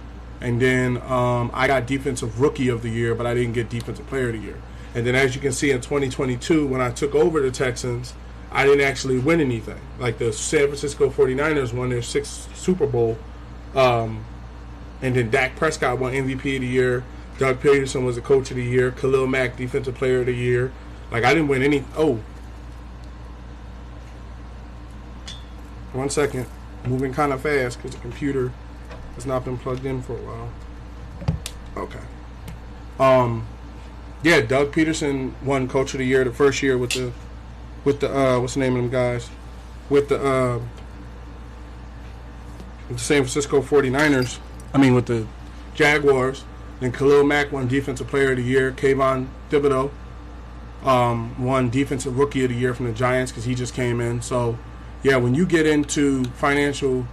And then I got defensive rookie of the year, but I didn't get defensive player of the year. And then as you can see, in 2022, when I took over the Texans, I didn't actually win anything. Like the San Francisco 49ers won their 6th Super Bowl. And then Dak Prescott won MVP of the year. Doug Peterson was the coach of the year. Khalil Mack, defensive player of the year. Like, I didn't win any. Oh. 1 second. Moving kind of fast because the computer has not been plugged in for a while. Okay. Yeah, Doug Peterson won coach of the year the first year with the what's the name of them guys? With the San Francisco 49ers. I mean, with the Jaguars. Then Khalil Mack won defensive player of the year. Kayvon Thibodeau won defensive rookie of the year from the Giants because he just came in. So, yeah, when you get into financial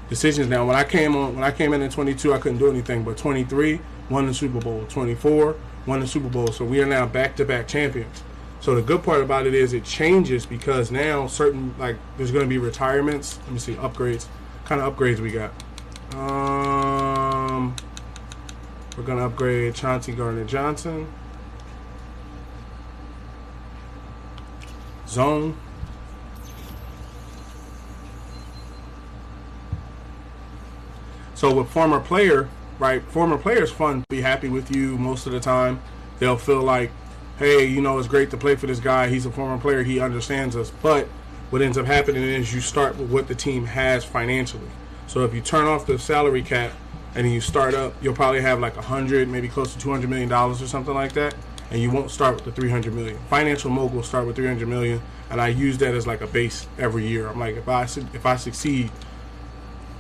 decisions now, when I came in 22, I couldn't do anything, but 23 won the Super Bowl, 24 won the Super Bowl. So we are now back-to-back champions. So the good part about it is it changes because now certain, like, there's going to be retirements. Let me see, upgrades. What kind of upgrades we got? We're going to upgrade Chauncey Gardner-Johnson. Zone. So with former player, right? Former players fun, be happy with you most of the time. They'll feel like, hey, you know, it's great to play for this guy. He's a former player. He understands us. But what ends up happening is you start with what the team has financially. So if you turn off the salary cap and then you start up, you'll probably have like 100, maybe close to $200 million or something like that. And you won't start with the 300 million. Financial moguls start with 300 million, and I use that as like a base every year. I'm like, if I succeed,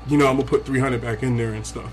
you know, I'm gonna put 300 back in there and stuff.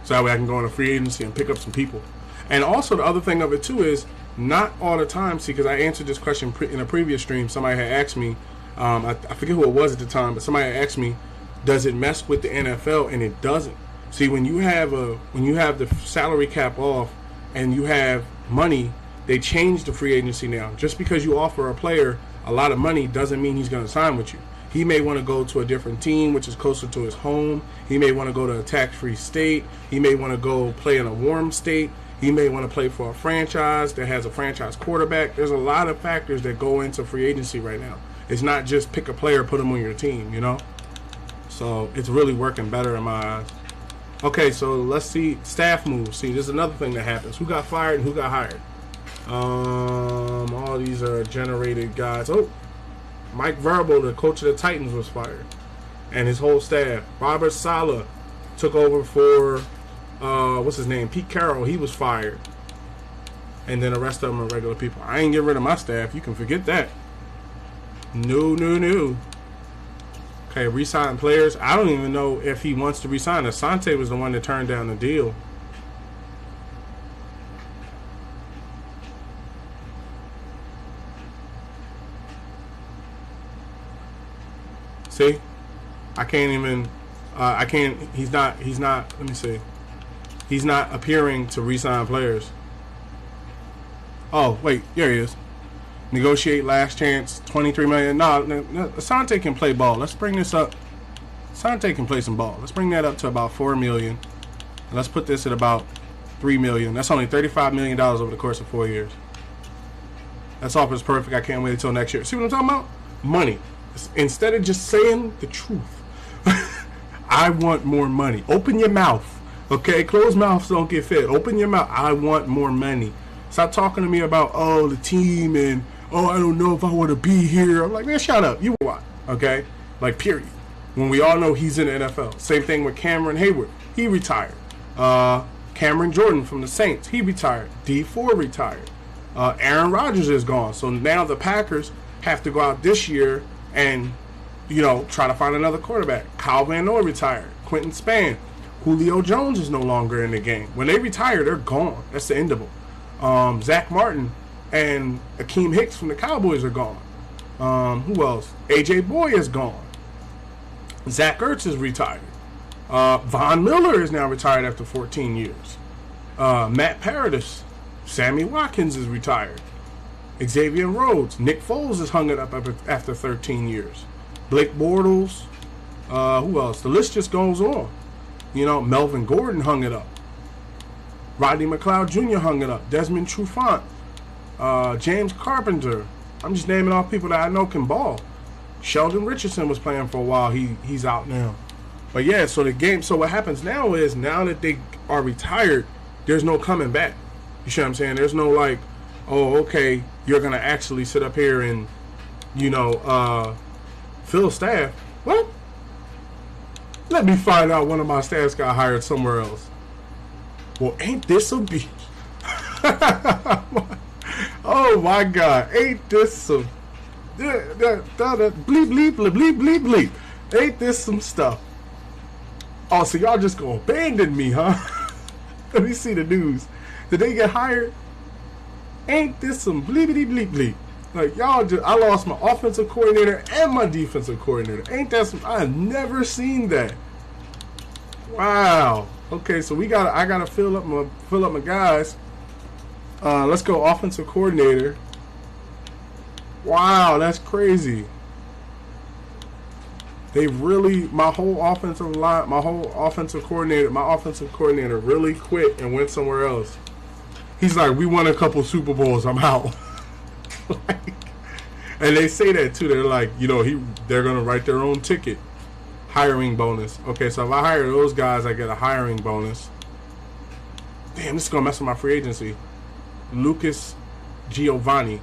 So that way I can go on a free agency and pick up some people. And also the other thing of it too is not all the time. See, because I answered this question in a previous stream. Somebody had asked me, I forget who it was at the time, but somebody had asked me, does it mess with the NFL? And it doesn't. See, when you have the salary cap off and you have money, they change the free agency now. Just because you offer a player a lot of money doesn't mean he's going to sign with you. He may want to go to a different team, which is closer to his home. He may want to go to a tax-free state. He may want to go play in a warm state. He may want to play for a franchise that has a franchise quarterback. There's a lot of factors that go into free agency right now. It's not just pick a player, put him on your team, you know? So it's really working better in my eyes. Okay, so let's see staff moves. See, this is another thing that happens. Who got fired and who got hired? All these are generated guys. Oh, Mike Verbal, the coach of the Titans, was fired, and his whole staff. Robert Saleh took over for what's his name? Pete Carroll. He was fired, and then the rest of them are regular people. I ain't getting rid of my staff. You can forget that. No. Okay, re-sign players. I don't even know if he wants to re-sign. Asante was the one that turned down the deal. See? I can't even... He's not... Let me see. He's not appearing to re-sign players. Oh, wait. There he is. Negotiate last chance, $23 million. No, Asante can play ball. Let's bring this up. Asante can play some ball. Let's bring that up to about $4 million. And let's put this at about $3 million. That's only $35 million over the course of 4 years. That's offers perfect. I can't wait until next year. See what I'm talking about? Money. Instead of just saying the truth, I want more money. Open your mouth. Okay? Closed mouths don't get fed. Open your mouth. I want more money. Stop talking to me about, oh, the team and, oh, I don't know if I want to be here. I'm like, man, shut up. You what? Okay? Like, period. When we all know he's in the NFL. Same thing with Cameron Hayward. He retired. Cameron Jordan from the Saints. He retired. D4 retired. Aaron Rodgers is gone. So now the Packers have to go out this year and, you know, try to find another quarterback. Kyle Van Noy retired. Quentin Spann. Julio Jones is no longer in the game. When they retire, they're gone. That's the end of them. Zach Martin and Akeem Hicks from the Cowboys are gone. Who else? AJ Boy is gone. Zach Ertz is retired. Von Miller is now retired after 14 years. Matt Paradis. Sammy Watkins is retired. Xavier Rhodes. Nick Foles is hung it up after 13 years. Blake Bortles. Who else? The list just goes on. You know, Melvin Gordon hung it up. Rodney McLeod Jr. hung it up. Desmond Trufant. James Carpenter. I'm just naming off people that I know can ball. Sheldon Richardson was playing for a while. He's out now. But yeah, so the game. So what happens now is, now that they are retired, there's no coming back. You see what I'm saying? There's no like, oh, okay, you're gonna actually sit up here and, you know, fill staff. What? Let me find out one of my staffs got hired somewhere else. Well, ain't this a bitch? Oh my God, ain't this some bleep bleep bleep bleep bleep bleep? Ain't this some stuff? Oh, so y'all just gonna abandon me, huh? Let me see the news. Did they get hired? Ain't this some bleepity bleep bleep? Like, y'all just, I lost my offensive coordinator and my defensive coordinator. Ain't that some? I have never seen that. Wow. Okay, so I gotta fill up my guys. Let's go offensive coordinator. Wow, that's crazy. They really, my offensive coordinator really quit and went somewhere else. He's like, we won a couple Super Bowls, I'm out. And they say that too. They're like, you know, they're gonna write their own ticket. hiring bonus. Okay, so if I hire those guys, I get a hiring bonus. Damn, this is going to mess with my free agency. Lucas Giovanni.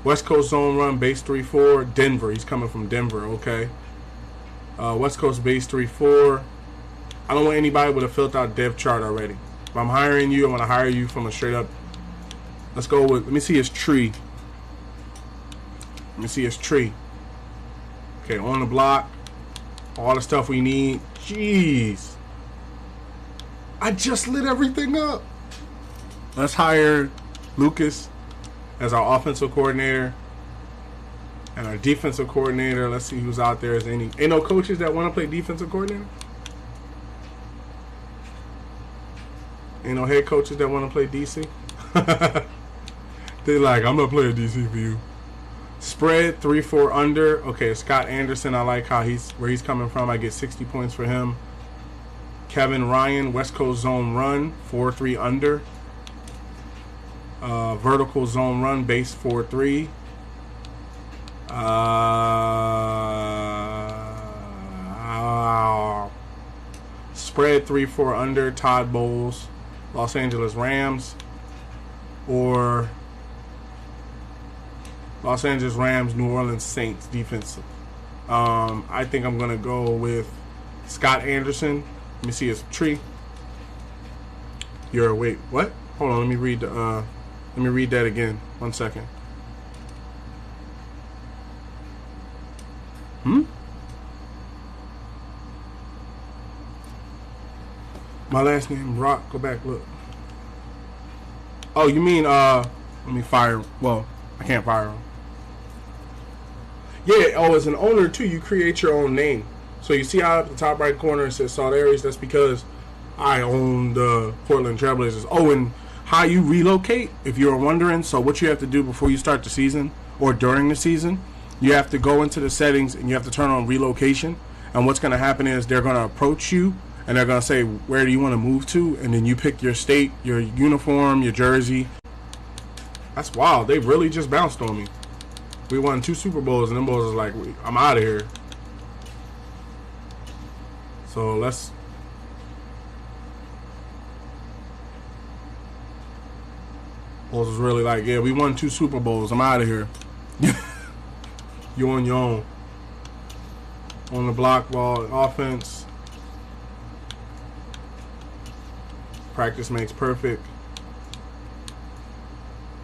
West Coast zone run, base 3-4. Denver. He's coming from Denver, okay. West Coast base 3-4. I don't want anybody with a filled out depth chart already. If I'm hiring you, I want to hire you from a straight up. Let's go with, let me see his tree. Let me see his tree. Okay, on the block. All the stuff we need. Jeez. I just lit everything up. Let's hire Lucas as our offensive coordinator and our defensive coordinator. Let's see who's out there. Is any ain't no coaches that want to play defensive coordinator? Ain't no head coaches that want to play DC? They like, I'm gonna play a DC for you. Spread 3-4 under. Okay, Scott Anderson. I like how where he's coming from. I get 60 points for him. Kevin Ryan, West Coast zone run 4-3 under. Vertical zone run, base 4-3. Spread 3-4 under. Todd Bowles, Los Angeles Rams, or Los Angeles Rams, New Orleans Saints defensive. I think I'm gonna go with Scott Anderson. Let me see his tree. Wait, what? Hold on, let me read that again. 1 second. My last name Rock. Go back, look. Oh, you mean let me fire. Well, I can't fire him. Yeah. Oh, as an owner too, you create your own name. So you see how up the top right corner it says Salt Aries? That's because I own the Portland Trailblazers. Oh, and how you relocate, if you're wondering. So what you have to do before you start the season or during the season, you have to go into the settings and you have to turn on relocation. And what's going to happen is they're going to approach you and they're going to say, where do you want to move to? And then you pick your state, your uniform, your jersey. That's wild. They really just bounced on me. We won 2 Super Bowls and them Bowls is like, I'm out of here. So let's. Bulls was really like, yeah, we won 2 Super Bowls. I'm out of here. You on your own. On the block ball offense. Practice makes perfect.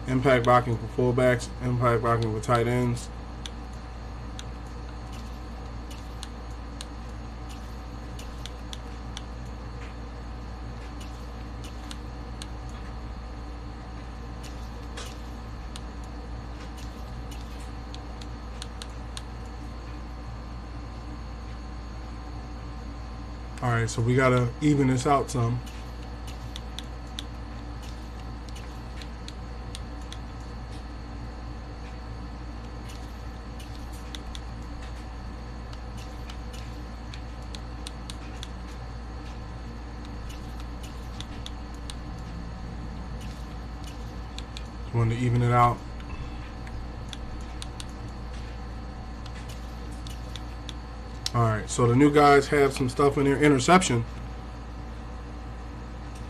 Impact blocking for fullbacks. Impact blocking for tight ends. Alright, so we gotta even this out some. Wanted to even it out. Alright, so the new guys have some stuff in there. Interception.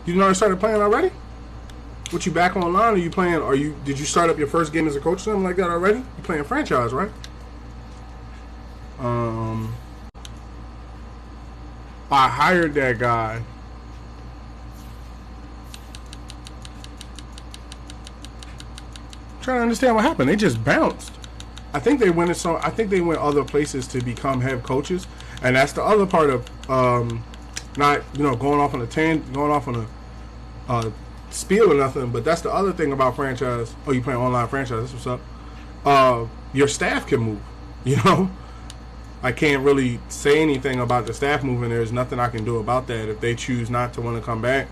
You didn't already started playing already? What, you back online or you playing, did you start up your first game as a coach or something like that already? You playing franchise, right? I hired that guy. I'm trying to understand what happened. They just bounced. I think they went other places to become head coaches, and that's the other part of not going off on a spiel or nothing. But that's the other thing about franchise. Oh, you playing online franchise? That's what's up. Your staff can move. I can't really say anything about the staff moving. There's nothing I can do about that. If they choose not to want to come back,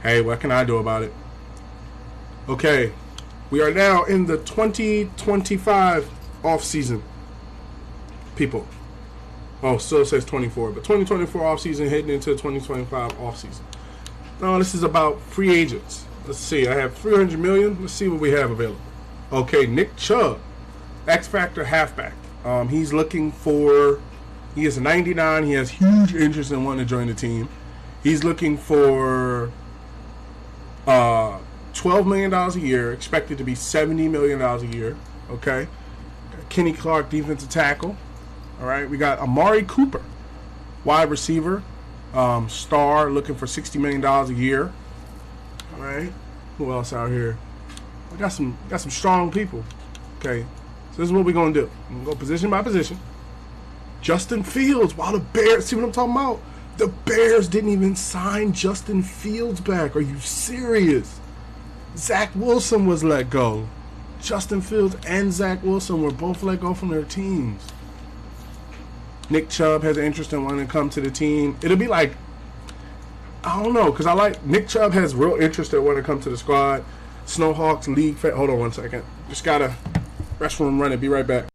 hey, what can I do about it? Okay, we are now in the 2025 off season, people. Oh, still says 24, but 2024 off season heading into 2025 off season. No, this is about free agents. Let's see. I have 300 million. Let's see what we have available. Okay, Nick Chubb, X Factor halfback. He's looking for He is a 99. He has huge interest in wanting to join the team. He's looking for $12 million a year, expected to be $70 million a year. Okay. Kenny Clark, defensive tackle. All right. We got Amari Cooper, wide receiver, star, looking for $60 million a year. All right. Who else out here? I got some strong people. Okay. So this is what we're gonna do. We're gonna go position by position. Justin Fields. Wow, the Bears. See what I'm talking about? The Bears didn't even sign Justin Fields back. Are you serious? Zach Wilson was let go. Justin Fields and Zach Wilson were both let go from their teams. Nick Chubb has an interest in wanting to come to the team. It'll be like, I don't know, because I like Nick Chubb has real interest in wanting to come to the squad. Snowhawks League. Hold on 1 second. Just gotta restroom run it. Be right back.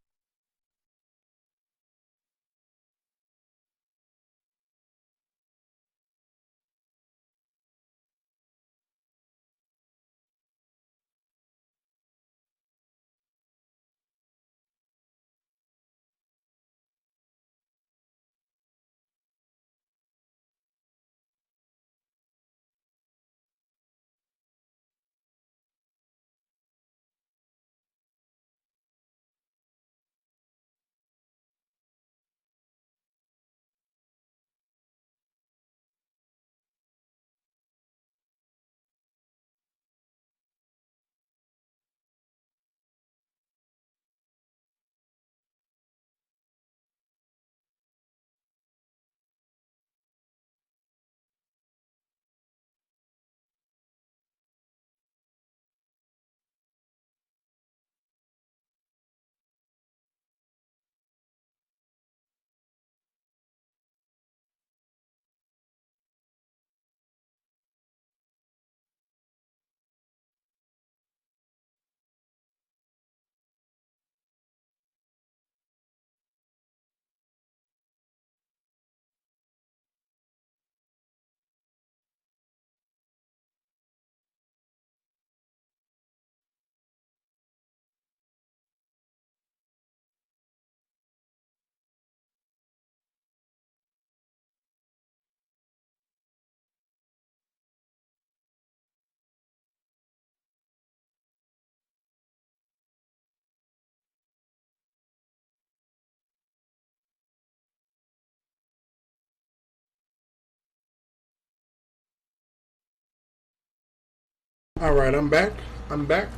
All right, I'm back. I'm back.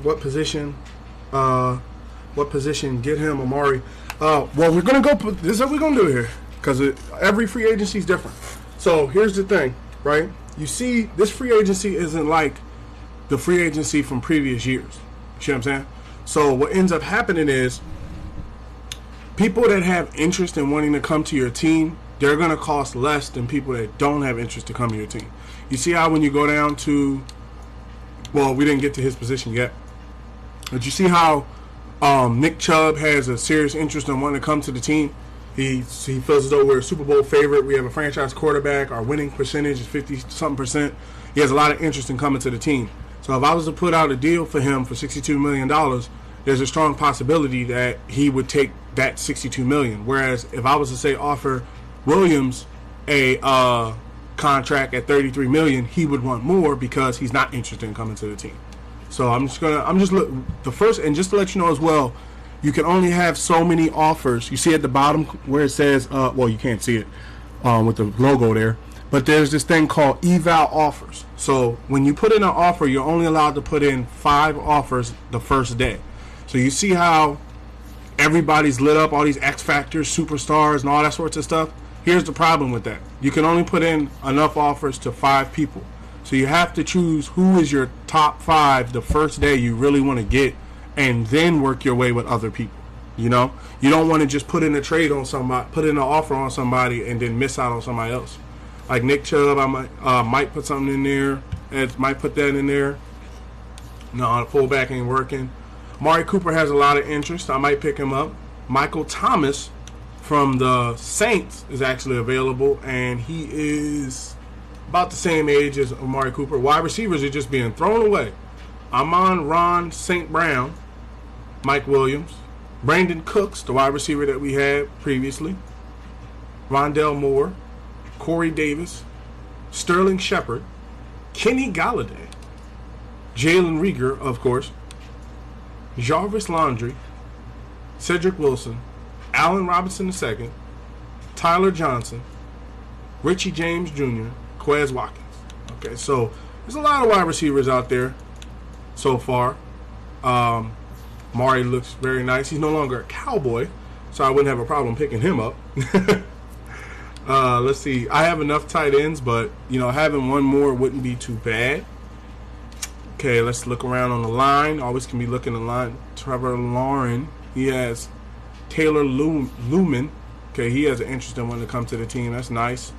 What position? What position? Get him, Amari. Well, we're gonna go. This is what we're gonna do here, because every free agency is different. So here's the thing, right? You see, this free agency isn't like the free agency from previous years. You see what I'm saying? So what ends up happening is people that have interest in wanting to come to your team, they're going to cost less than people that don't have interest to come to your team. You see how when you go down to, well, we didn't get to his position yet, but you see how Nick Chubb has a serious interest in wanting to come to the team. He feels as though we're a Super Bowl favorite. We have a franchise quarterback. Our winning percentage is 50-something%. He has a lot of interest in coming to the team. So if I was to put out a deal for him for $62 million, there's a strong possibility that he would take that $62 million. Whereas if I was to say offer Williams a contract at $33 million, he would want more because he's not interested in coming to the team. So the first, and just to let you know as well, you can only have so many offers. You see at the bottom where it says, well, you can't see it with the logo there, but there's this thing called eval offers. So when you put in an offer, you're only allowed to put in 5 offers the first day. So you see how everybody's lit up, all these X Factors, superstars, and all that sorts of stuff. Here's the problem with that. You can only put in enough offers to 5 people. So you have to choose who is your top 5 the first day you really want to get, and then work your way with other people. You know, you don't want to just put in a trade on somebody, put in an offer on somebody, and then miss out on somebody else. Like Nick Chubb, I might put something in there. Ed might put that in there. No, the fullback ain't working. Amari Cooper has a lot of interest. I might pick him up. Michael Thomas from the Saints is actually available, and he is about the same age as Amari Cooper. Wide receivers are just being thrown away. Amon Ron St. Brown, Mike Williams, Brandon Cooks, the wide receiver that we had previously. Rondell Moore. Corey Davis. Sterling Shepard. Kenny Galladay. Jalen Rieger, of course. Jarvis Landry. Cedric Wilson. Allen Robinson II. Tyler Johnson. Richie James Jr. Quez Watkins. Okay, so there's a lot of wide receivers out there so far. Mari looks very nice. He's no longer a Cowboy, so I wouldn't have a problem picking him up. Let's see. I have enough tight ends, but, having one more wouldn't be too bad. Okay, let's look around on the line. Always can be looking the line. Trevor Lauren. He has Taylor Lumen. Okay, he has an interesting one to come to the team. That's nice.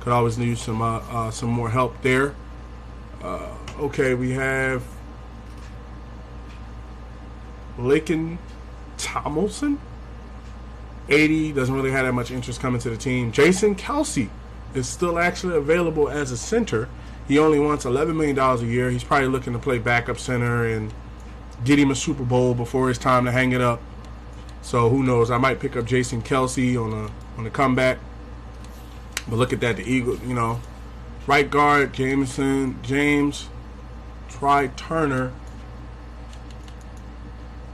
Could always use some more help there. Okay, we have Laken Tomlinson. 80, doesn't really have that much interest coming to the team. Jason Kelsey is still actually available as a center. He only wants $11 million a year. He's probably looking to play backup center and get him a Super Bowl before it's time to hang it up. So who knows? I might pick up Jason Kelsey on the comeback. But look at that, the Eagles, right guard, James Turner.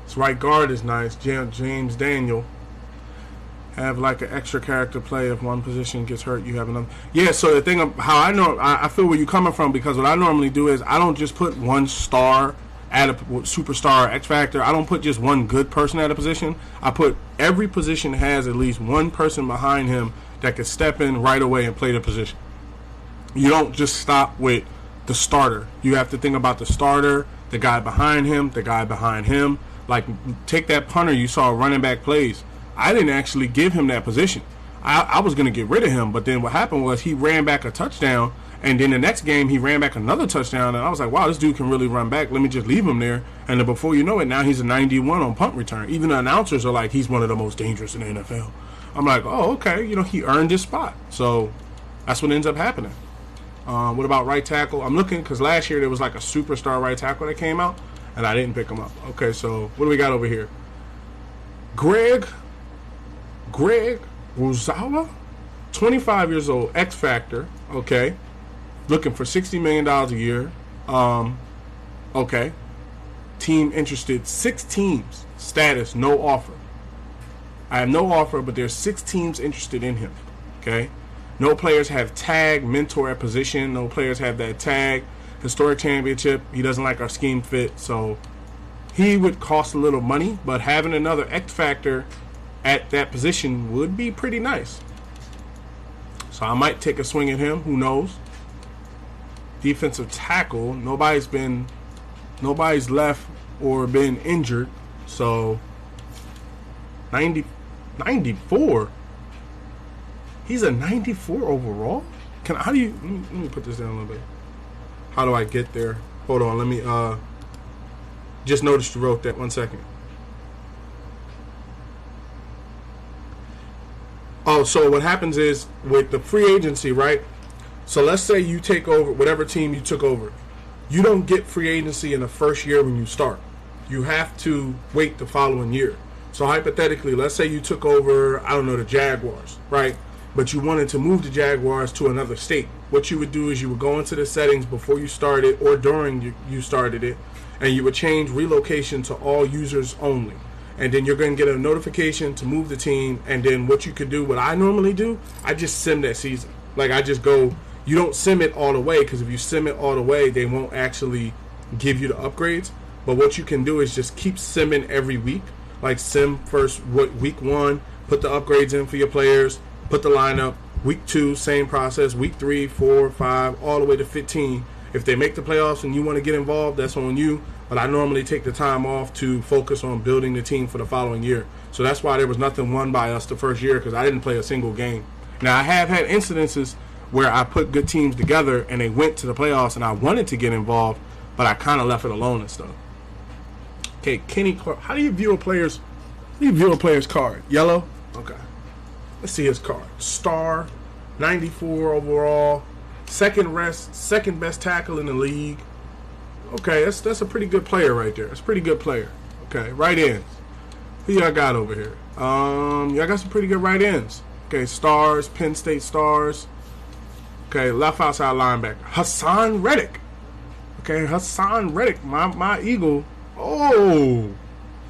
His right guard is nice. James Daniel. Have like an extra character play. If one position gets hurt, you have another. Yeah, so the thing of how I feel where you're coming from, because what I normally do is I don't just put one star at a superstar X Factor. I don't put just one good person at a position. I put every position has at least one person behind him that can step in right away and play the position. You don't just stop with the starter. You have to think about the starter, the guy behind him, the guy behind him. Like, take that punter you saw running back plays. I didn't actually give him that position. I was going to get rid of him, but then what happened was he ran back a touchdown, and then the next game he ran back another touchdown, and I was like, wow, this dude can really run back. Let me just leave him there. And then before you know it, now he's a 91 on punt return. Even the announcers are like, he's one of the most dangerous in the NFL. I'm like, oh, okay, he earned his spot. So that's what ends up happening. What about right tackle? I'm looking, because last year there was like a superstar right tackle that came out, and I didn't pick him up. Okay, so what do we got over here? Greg Rosawa, 25 years old, X Factor, okay, looking for $60 million a year. Okay, team interested, 6 teams, status, no offer. I have no offer, but there's 6 teams interested in him, okay. No players have tag, mentor at position, no players have that tag, historic championship, he doesn't like our scheme fit, so he would cost a little money, but having another X Factor at that position would be pretty nice. So I might take a swing at him. Who knows? Defensive tackle. Nobody's left or been injured. So 94. He's a 94 overall. Let me put this down a little bit. How do I get there? Hold on. Let me just noticed you wrote that. 1 second. Oh, so what happens is with the free agency, right? So let's say you take over whatever team you took over. You don't get free agency in the first year when you start. You have to wait the following year. So hypothetically, let's say you took over, the Jaguars, right? But you wanted to move the Jaguars to another state. What you would do is you would go into the settings before you started or during you started it, and you would change relocation to all users only. And then you're going to get a notification to move the team. And then what you could do, what I normally do, I just sim that season. Like, I just go, you don't sim it all the way, because if you sim it all the way, they won't actually give you the upgrades. But what you can do is just keep simming every week. Like, sim first week 1, put the upgrades in for your players, put the lineup. Week 2, same process. Week 3, 4, 5, all the way to 15. If they make the playoffs and you want to get involved, that's on you. But I normally take the time off to focus on building the team for the following year. So that's why there was nothing won by us the first year, because I didn't play a single game. Now, I have had incidences where I put good teams together and they went to the playoffs and I wanted to get involved, but I kind of left it alone and stuff. Okay, Kenny Clark. How do you view a player's card? Yellow? Okay. Let's see his card. Star, 94 overall, second best tackle in the league. Okay, that's a pretty good player right there. That's a pretty good player. Okay, right ends. Who y'all got over here? Y'all got some pretty good right ends. Okay, Stars, Penn State Stars. Okay, left outside linebacker, Hassan Reddick. Okay, Hassan Reddick, my Eagle. Oh,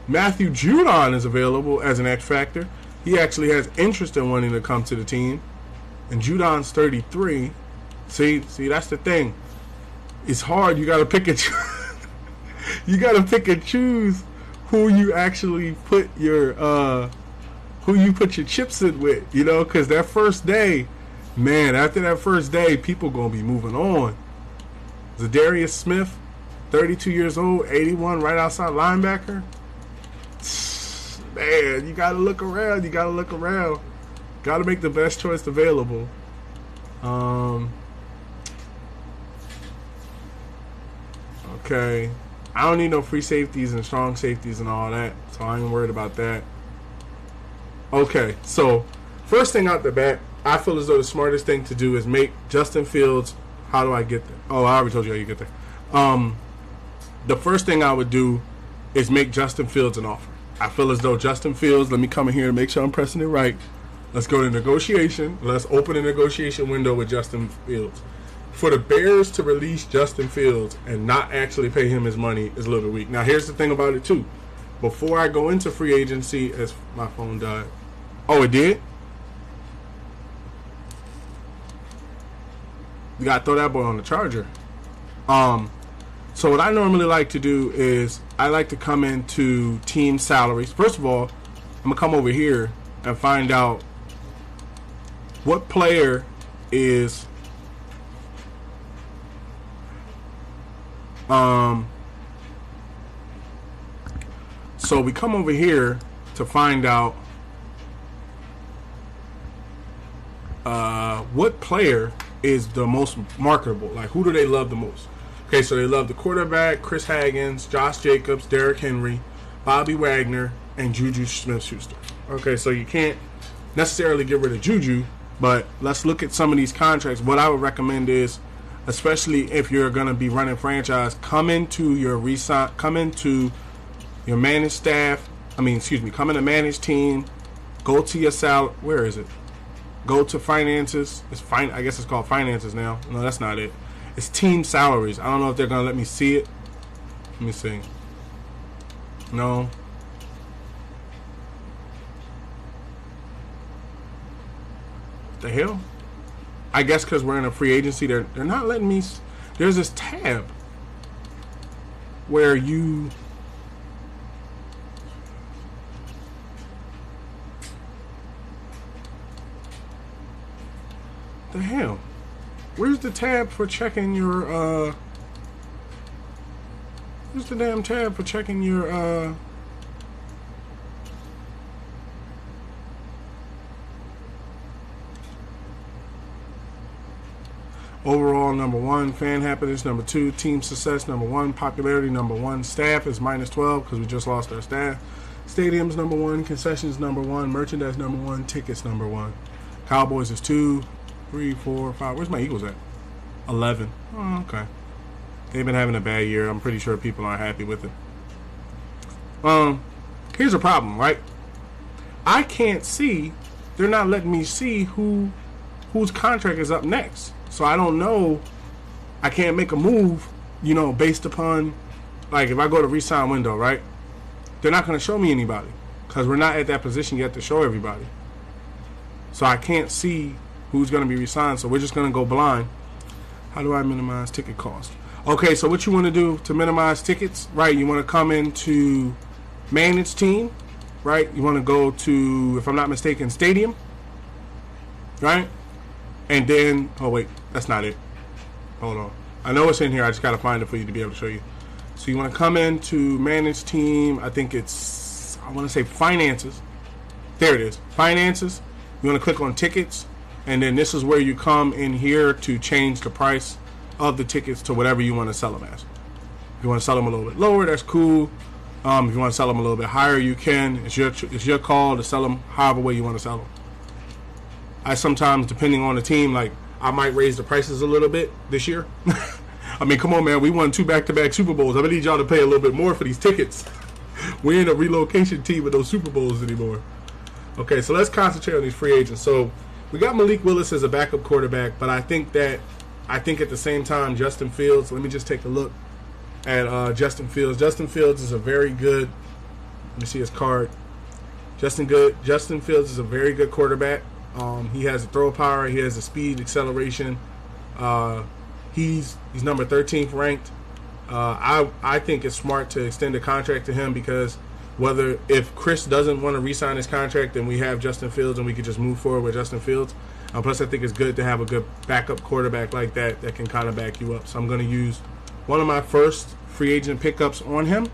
Matthew Judon is available as an X Factor. He actually has interest in wanting to come to the team. And Judon's 33. See, that's the thing. It's hard. You got to pick and you got to pick and choose who you actually put your chips in with. You know, because that first day, man. After that first day, people gonna be moving on. Zadarius Smith, 32 years old, 81, right outside linebacker. Man, you gotta look around. Gotta make the best choice available. Okay. I don't need no free safeties and strong safeties and all that, so I ain't worried about that. Okay, so first thing out the bat, I feel as though the smartest thing to do is make Justin Fields. How do I get there? Oh, I already told you how you get there. The first thing I would do is make Justin Fields an offer. I feel as though Justin Fields, let me come in here and make sure I'm pressing it right. Let's go to negotiation. Let's open a negotiation window with Justin Fields. For the Bears to release Justin Fields and not actually pay him his money is a little weak. Now, here's the thing about it, too. Before I go into free agency, as my phone died. Oh, it did? You got to throw that boy on the charger. So what I normally like to do is I like to come into team salaries. First of all, I'm going to come over here and find out what player is so we come over here to find out what player is the most marketable. Like, who do they love the most? Okay, so they love the quarterback, Chris Haggins, Josh Jacobs, Derrick Henry, Bobby Wagner, and Juju Smith-Schuster. Okay, so you can't necessarily get rid of Juju, but let's look at some of these contracts. What I would recommend is, especially if you're going to be running franchise, come into your managed staff. Come in a managed team. Go to your salary. Where is it? Go to finances. I guess it's called finances now. No, that's not it. It's team salaries. I don't know if they're going to let me see it. Let me see. No. What the hell? I guess because we're in a free agency, they're not letting me. There's this tab where you. The hell? Where's the tab for checking your where's the damn tab for checking your overall number 1, fan happiness number 2, team success number 1, popularity number 1, staff is -12 because we just lost our staff, stadiums number 1, concessions number 1, merchandise number 1, tickets number 1, Cowboys is 2, 3, 4, 5. Where's my Eagles at? 11. Oh, okay. They've been having a bad year. I'm pretty sure people aren't happy with it. Here's a problem, right? I can't see. They're not letting me see whose contract is up next. So I don't know. I can't make a move, based upon, like, if I go to re-sign window, right? They're not going to show me anybody because we're not at that position yet to show everybody. So I can't see who's going to be re-signed, so we're just going to go blind. How do I minimize ticket cost? Okay, so what you want to do to minimize tickets, right? You want to come into managed team, right? You want to go to, if I'm not mistaken, stadium, right? And then, oh wait, that's not it. Hold on. I know it's in here. I just got to find it for you to be able to show you. So you want to come into managed team. I think it's, I want to say finances. There it is. Finances. You want to click on tickets. And then this is where you come in here to change the price of the tickets to whatever you want to sell them as. If you want to sell them a little bit lower, that's cool. If you want to sell them a little bit higher, you can. It's your call to sell them however way you want to sell them. I sometimes, depending on the team, like, I might raise the prices a little bit this year. I mean, come on, man. We won 2 back-to-back Super Bowls. I need y'all to pay a little bit more for these tickets. We ain't a relocation team with those Super Bowls anymore. Okay, so let's concentrate on these free agents. So we got Malik Willis as a backup quarterback, but I think at the same time, Justin Fields, let me just take a look at Justin Fields. Justin Fields is a very good, let me see his card. Justin Fields is a very good quarterback. He has the throw power. He has the speed, acceleration. He's number 13th ranked. I think it's smart to extend a contract to him because if Chris doesn't want to re-sign his contract, then we have Justin Fields and we could just move forward with Justin Fields. Plus, I think it's good to have a good backup quarterback like that can kind of back you up. So I'm going to use one of my first free agent pickups on him.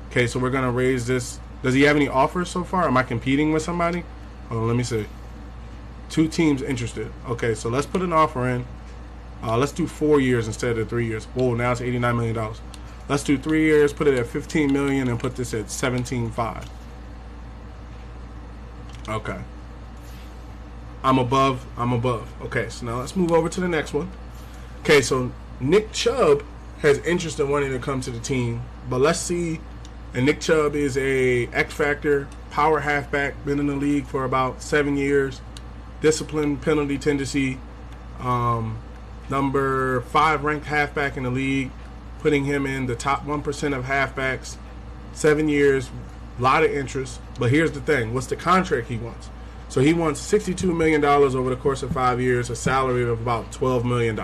Okay, so we're going to raise this. Does he have any offers so far? Am I competing with somebody? Hold on, let me see. 2 teams interested. Okay, so let's put an offer in. Let's do 4 years instead of 3 years. Whoa, now it's $89 million. Let's do 3 years, put it at $15 million, and put this at $17.5. Okay. I'm above. Okay, so now let's move over to the next one. Okay, so Nick Chubb has interest in wanting to come to the team, but let's see. And Nick Chubb is a X-Factor, power halfback, been in the league for about 7 years. Discipline, penalty tendency, number 5 ranked halfback in the league, putting him in the top 1% of halfbacks. 7 years, a lot of interest. But here's the thing: what's the contract he wants? So he wants $62 million over the course of 5 years, a salary of about $12 million.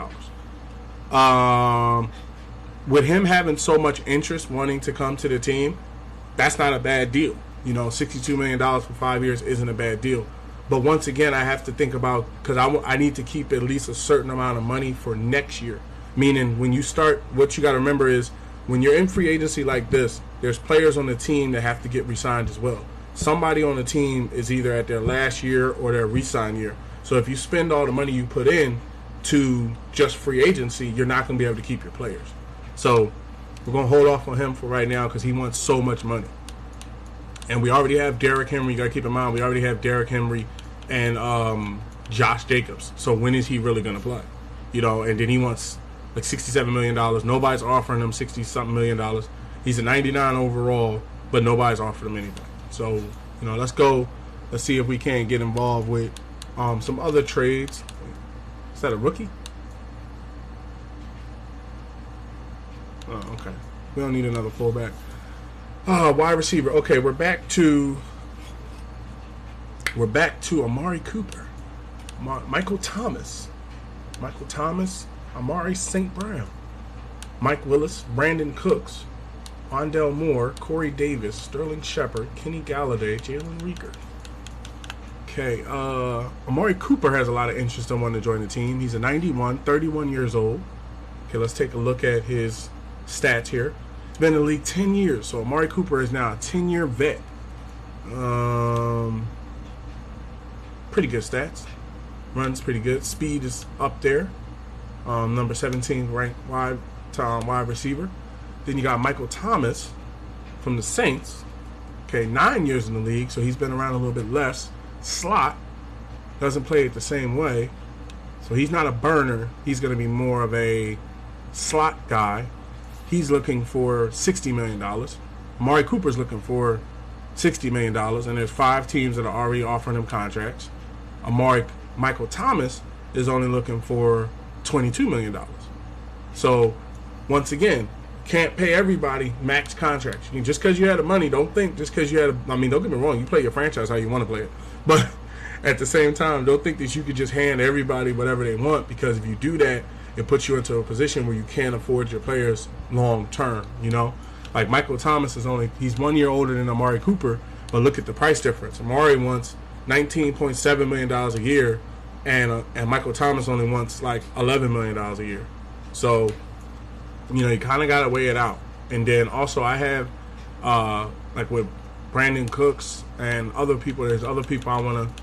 With him having so much interest wanting to come to the team, that's not a bad deal. You know, $62 million for 5 years isn't a bad deal. But once again, I have to think about, because I need to keep at least a certain amount of money for next year. Meaning, when you start, what you got to remember is, when you're in free agency like this, there's players on the team that have to get re-signed as well. Somebody on the team is either at their last year or their re-sign year. So if you spend all the money you put in to just free agency, you're not going to be able to keep your players. So we're going to hold off on him for right now because he wants so much money. And we already have Derrick Henry. You got to keep in mind, we already have Derrick Henry and Josh Jacobs. So when is he really going to play? You know, and then he wants like $67 million. Nobody's offering him $60-something million. He's a 99 overall, but nobody's offering him anything. So, you know, let's go. Let's see if we can get involved with some other trades. Is that a rookie? Oh, okay. We don't need another fullback. Wide receiver. Okay, we're back to Amari Cooper, Michael Thomas, Amari St. Brown, Mike Willis, Brandon Cooks, Wandell Moore, Corey Davis, Sterling Shepard, Kenny Galladay, Jalen Reagor. Okay, Amari Cooper has a lot of interest in wanting to join the team. He's a 91, 31 years old. Okay, let's take a look at his stats here. He's been in the league 10 years, so Amari Cooper is now a 10-year vet. Pretty good stats. Runs pretty good. Speed is up there. Number 17 ranked wide receiver. Then you got Michael Thomas from the Saints. Okay, 9 years in the league, so he's been around a little bit less. Slot. Doesn't play it the same way. So he's not a burner. He's going to be more of a slot guy. He's looking for $60 million. Amari Cooper's looking for $60 million, and there's 5 teams that are already offering him contracts. Michael Thomas is only looking for $22 million. So, once again, can't pay everybody max contracts. Just because you had the money, don't think just because you had don't get me wrong, you play your franchise how you want to play it. But at the same time, don't think that you could just hand everybody whatever they want, because if you do that, it puts you into a position where you can't afford your players long term, you know? Like Michael Thomas he's 1 year older than Amari Cooper, but look at the price difference. Amari wants $19.7 million a year, and Michael Thomas only wants like $11 million a year. So, you know, you kind of got to weigh it out. And then also I have, like with Brandon Cooks and other people, there's other people I want to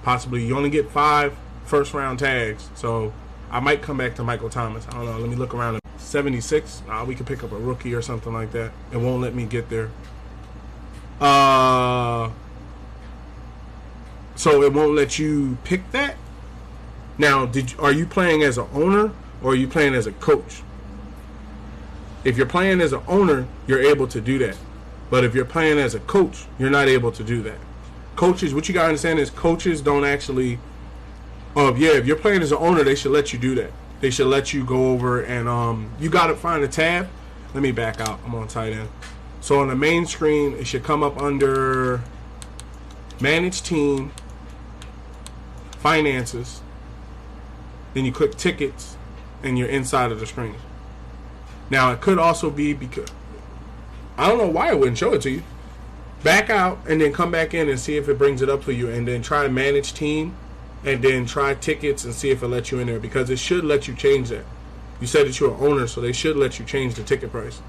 possibly, you only get 5 first-round tags, so I might come back to Michael Thomas. I don't know. Let me look around. 76. We could pick up a rookie or something like that. It won't let me get there. So it won't let you pick that. Now, are you playing as an owner or are you playing as a coach? If you're playing as an owner, you're able to do that. But if you're playing as a coach, you're not able to do that. Coaches, what you got to understand is coaches don't actually, if you're playing as an owner, they should let you do that. They should let you go over and you got to find a tab. Let me back out. I'm on tight end. So on the main screen, it should come up under Manage Team, Finances. Then you click Tickets, and you're inside of the screen. Now, it could also be because, I don't know why it wouldn't show it to you. Back out, and then come back in and see if it brings it up for you. And then try Manage Team, and then try Tickets and see if it lets you in there. Because it should let you change that. You said that you're an owner, so they should let you change the ticket price.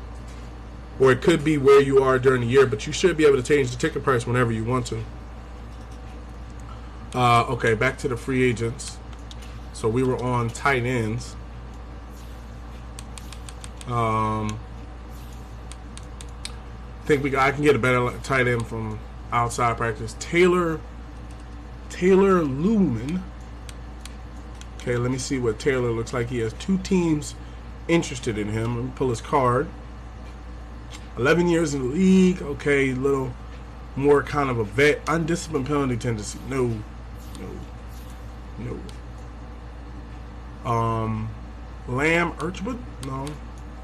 Or it could be where you are during the year, but you should be able to change the ticket price whenever you want to. Okay, back to the free agents. So we were on tight ends. I think I can get a better tight end from outside practice. Taylor Lumen. Okay, let me see what Taylor looks like. He has 2 teams interested in him. Let me pull his card. 11 years in the league. Okay, a little more kind of a vet. Undisciplined penalty tendency. No. Lamb Urchwood? No.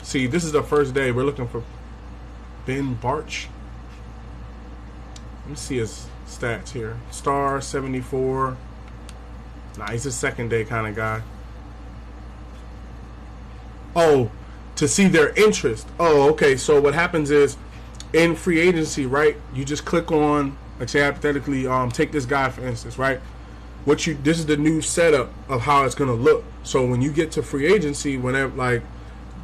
See, this is the first day. We're looking for Ben Barch. Let me see his stats here. Star 74. Nah, he's a second day kind of guy. Oh, to see their interest. Oh, okay. So what happens is in free agency, right? You just click on, like say hypothetically, take this guy for instance, right? This is the new setup of how it's gonna look. So when you get to free agency, whenever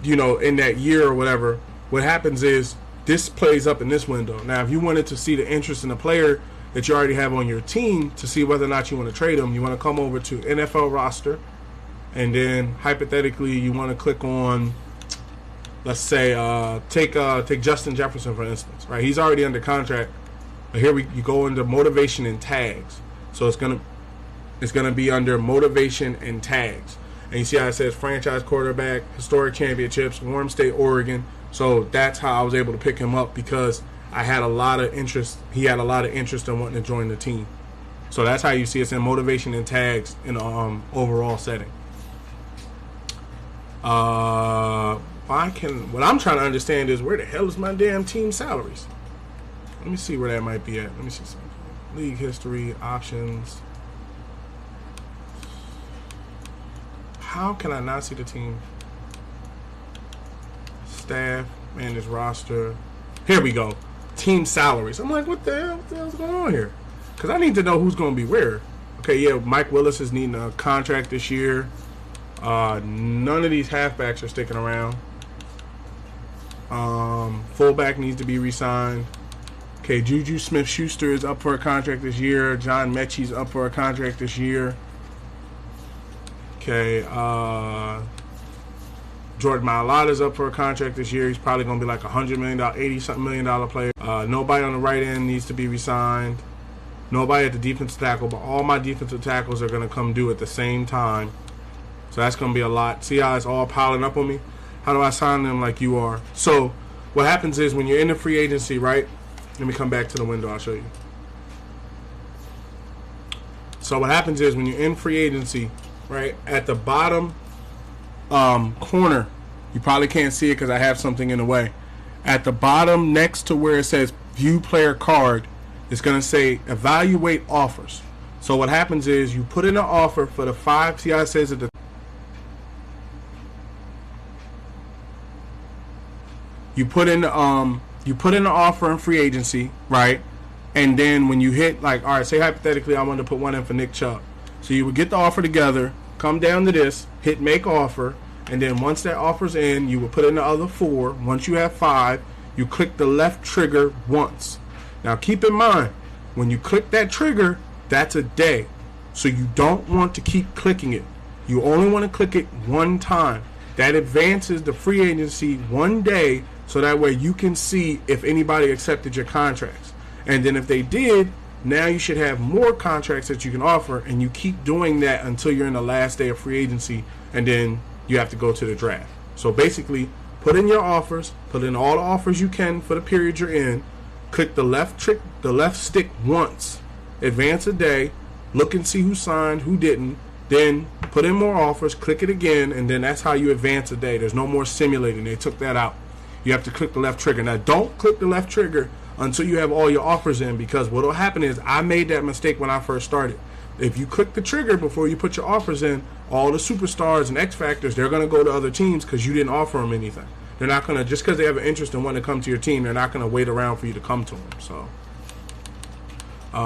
in that year or whatever, what happens is this plays up in this window. Now, if you wanted to see the interest in a player that you already have on your team to see whether or not you want to trade them, you want to come over to NFL roster, and then hypothetically you want to click on, let's say, take Justin Jefferson for instance, right? He's already under contract. But here you go into motivation and tags. So it's gonna be under motivation and tags. And you see how it says franchise quarterback, historic championships, Warm State, Oregon. So that's how I was able to pick him up because I had a lot of interest. He had a lot of interest in wanting to join the team. So that's how you see it's in motivation and tags in the overall setting. What I'm trying to understand is where the hell is my damn team salaries? Let me see where that might be at. Let me see something. League history, options. How can I not see the team? Staff, manage roster. Here we go. Team salaries. I'm like, what the hell's going on here? Because I need to know who's going to be where. Okay, yeah, Mike Willis is needing a contract this year. None of these halfbacks are sticking around. Fullback needs to be re-signed. Okay, Juju Smith-Schuster is up for a contract this year. John Mechie's up for a contract this year. Okay, Jordan Mailata's up for a contract this year. He's probably going to be like $100 million, $80-something million player. Nobody on the right end needs to be re-signed. Nobody at the defensive tackle, but all my defensive tackles are going to come due at the same time. So that's going to be a lot. See how it's all piling up on me? How do I sign them like you are? So what happens is when you're in the free agency, right? Let me come back to the window. I'll show you. So what happens is when you're in free agency, right, at the bottom corner, you probably can't see it because I have something in the way. At the bottom next to where it says view player card, it's going to say evaluate offers. So what happens is you put in an offer for the 5, see how it says at the you put in the offer in free agency, right? And then when you hit, like, all right, say hypothetically I wanted to put one in for Nick Chubb. So you would get the offer together, come down to this, hit make offer, and then once that offer's in, you would put in the other 4. Once you have 5, you click the left trigger once. Now keep in mind, when you click that trigger, that's a day. So you don't want to keep clicking it. You only want to click it one time. That advances the free agency one day, so that way you can see if anybody accepted your contracts. And then if they did, now you should have more contracts that you can offer, and you keep doing that until you're in the last day of free agency, and then you have to go to the draft. So basically, put in your offers, put in all the offers you can for the period you're in, click the left stick once, advance a day, look and see who signed, who didn't, then put in more offers, click it again, and then that's how you advance a day. There's no more simulating. They took that out. You have to click the left trigger. Now, don't click the left trigger until you have all your offers in, because what will happen is, I made that mistake when I first started. If you click the trigger before you put your offers in, all the superstars and X Factors, they're going to go to other teams because you didn't offer them anything. They're not going to, just because they have an interest in wanting to come to your team, they're not going to wait around for you to come to them. So,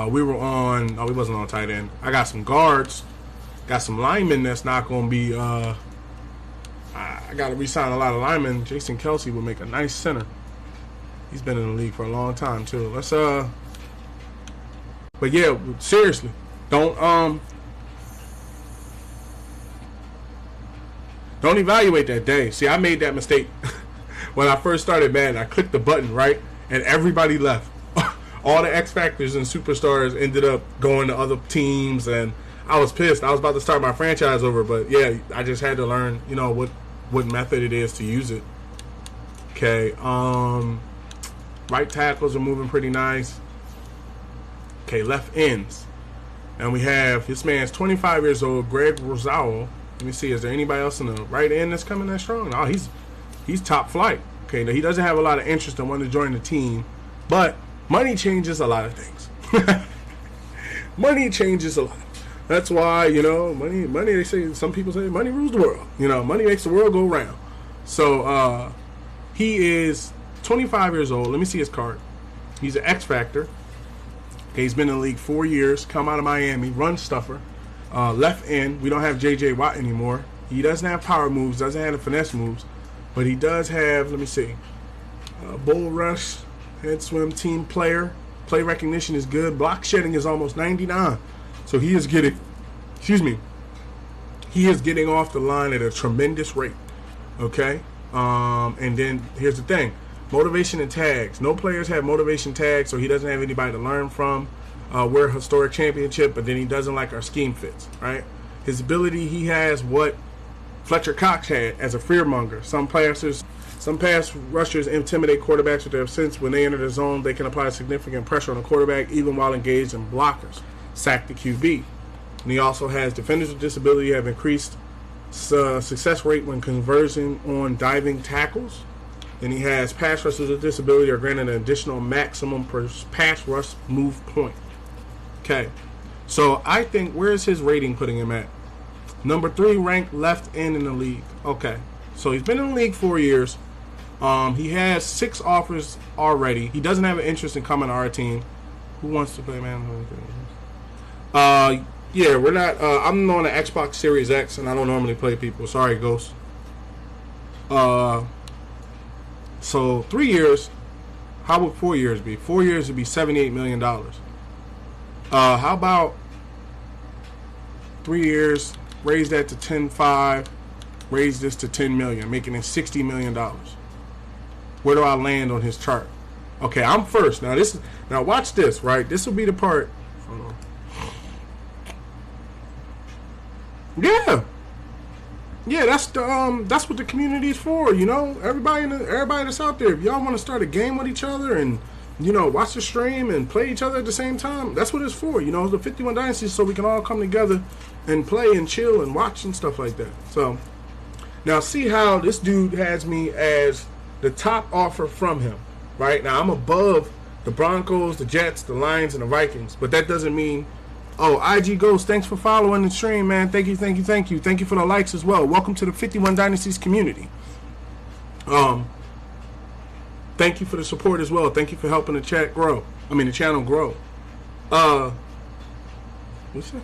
we wasn't on tight end. I got some guards, got some linemen that's not going to be, I got to re-sign a lot of linemen. Jason Kelsey would make a nice center. He's been in the league for a long time, too. Let's, but yeah, seriously, don't evaluate that day. See, I made that mistake when I first started Madden. I clicked the button, right, and everybody left. All the X Factors and superstars ended up going to other teams, and I was pissed. I was about to start my franchise over, but yeah, I just had to learn, what method it is to use it. Okay, right tackles are moving pretty nice. Okay, left ends. And we have, this man's 25 years old, Greg Rosal. Let me see, is there anybody else in the right end that's coming that strong? No, he's top flight. Okay, now he doesn't have a lot of interest in wanting to join the team, but money changes a lot of things. Money changes a lot. That's why, money, they say, some people say money rules the world. Money makes the world go round. So, he is 25 years old. Let me see his card. He's an X Factor. Okay, he's been in the league 4 years, come out of Miami, run stuffer. Left end, we don't have J.J. Watt anymore. He doesn't have power moves, doesn't have the finesse moves, but he does have, let me see, bull rush, head swim, team player. Play recognition is good. Block shedding is almost 99. So he is getting, he is getting off the line at a tremendous rate. Okay? And then here's the thing. Motivation and tags. No players have motivation tags, so he doesn't have anybody to learn from. We're a historic championship, but then he doesn't like our scheme fits, right? His ability, he has what Fletcher Cox had as a fearmonger. Some pass rushers intimidate quarterbacks with their sense. When they enter the zone, they can apply significant pressure on the quarterback, even while engaged in blockers. Sack the QB. And he also has defenders with disability have increased success rate when conversion on diving tackles. And he has pass rushers with disability are granted an additional maximum per pass rush move point. Okay. So I think, where's his rating putting him at? Number 3 ranked left end in the league. Okay. So he's been in the league 4 years. He has 6 offers already. He doesn't have an interest in coming to our team. Who wants to play, man? Yeah, we're not. I'm on the Xbox Series X, and I don't normally play people. Sorry, Ghost. So 3 years. How would 4 years be? 4 years would be $78 million. How about 3 years? Raise that to 10.5. Raise this to $10 million, making it $60 million. Where do I land on his chart? Okay, I'm first. Now watch this, right? This will be the part. Hold on. Yeah, that's what the community is for, Everybody that's out there, if y'all want to start a game with each other and watch the stream and play each other at the same time, that's what it's for. It's the 51 Dynasty, so we can all come together and play and chill and watch and stuff like that. So now see how this dude has me as the top offer from him. Right now I'm above the Broncos, the Jets, the Lions, and the Vikings, but that doesn't mean. Oh, IG Ghost, thanks for following the stream, man. Thank you. Thank you for the likes as well. Welcome to the 51 Dynasties community. Thank you for the support as well. Thank you for helping the channel grow. What's that?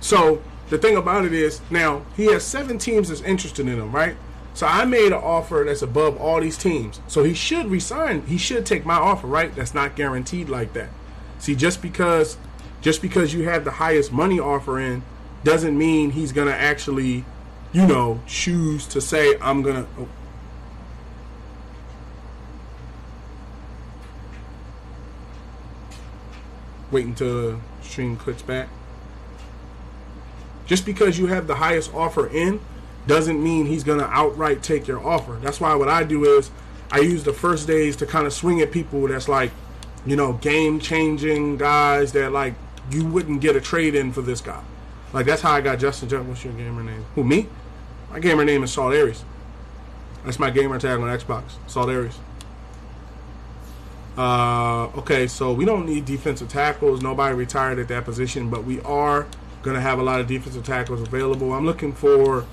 So the thing about it is, now he has 7 teams that's interested in him, right? So I made an offer that's above all these teams. So he should resign. He should take my offer, right? That's not guaranteed like that. See, just because you have the highest money offer in doesn't mean he's going to actually, choose to say, I'm going to. Oh. Wait until the stream clicks back. Just because you have the highest offer in doesn't mean he's going to outright take your offer. That's why what I do is I use the first days to kind of swing at people that's like game-changing guys that, like, you wouldn't get a trade in for this guy. Like, that's how I got Justin Jefferson. What's your gamer name? Who, me? My gamer name is Salt Aries. That's my gamer tag on Xbox. Salt Aries. Okay, so we don't need defensive tackles. Nobody retired at that position, but we are going to have a lot of defensive tackles available. I'm looking for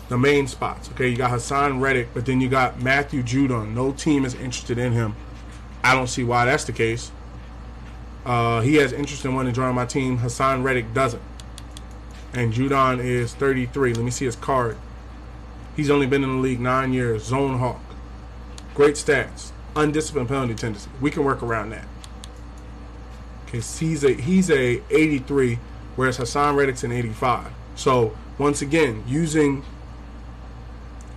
the main spots. Okay, you got Hassan Reddick, but then you got Matthew Judon. No team is interested in him. I don't see why that's the case. He has interest in wanting to join my team. Hassan Reddick doesn't. And Judon is 33. Let me see his card. He's only been in the league 9 years. Zone Hawk. Great stats. Undisciplined penalty tendency. We can work around that. Okay, he's a 83, whereas Hassan Reddick's an 85. So once again, using,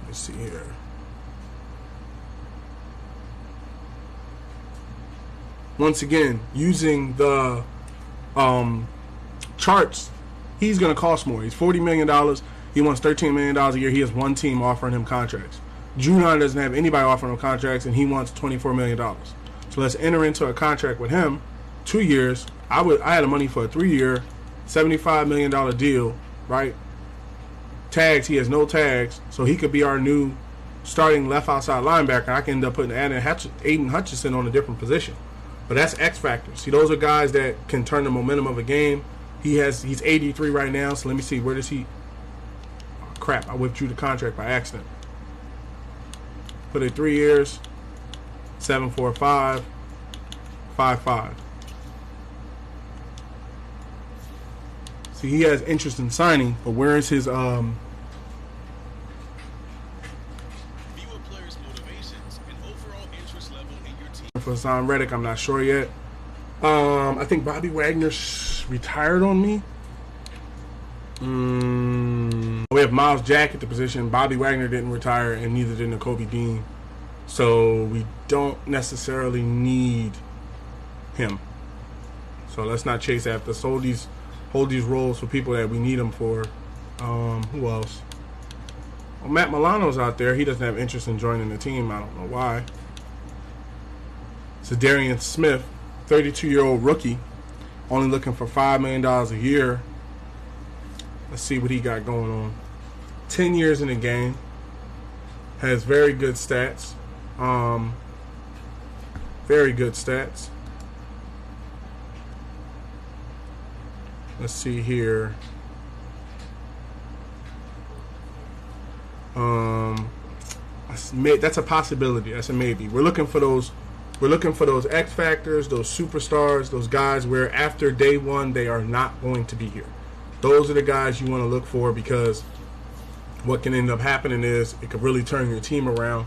let's see here. Once again, using the charts, he's going to cost more. He's $40 million. He wants $13 million a year. He has one team offering him contracts. Judon doesn't have anybody offering him contracts, and he wants $24 million. So let's enter into a contract with him. 2 years. I had the money for a 3-year, $75 million deal, right? Tags, he has no tags, so he could be our new starting left outside linebacker. I can end up putting Aiden Hutchinson on a different position. But that's X factors. See, those are guys that can turn the momentum of a game. He's 83 right now, so let me see. Where does he? Oh, crap, I withdrew the contract by accident. Put it 3 years, 745, 55. See, he has interest in signing, but where is his View a player's motivations and overall interest level in your team. For Hassan Reddick, I'm not sure yet. I think Bobby Wagner retired on me. We have Miles Jack at the position. Bobby Wagner didn't retire, and neither did Nakobe Dean. So we don't necessarily need him. So let's not chase after. So hold these roles for people that we need them for. Who else? Well, Matt Milano's out there. He doesn't have interest in joining the team. I don't know why. Zadarian Smith, 32-year-old rookie, only looking for $5 million a year. Let's see what he got going on. 10 years in the game. Has very good stats. Very good stats. Let's see here. That's a possibility. That's a maybe. We're looking for those X factors, those superstars, those guys where after day one they are not going to be here. Those are the guys you want to look for, because what can end up happening is it could really turn your team around.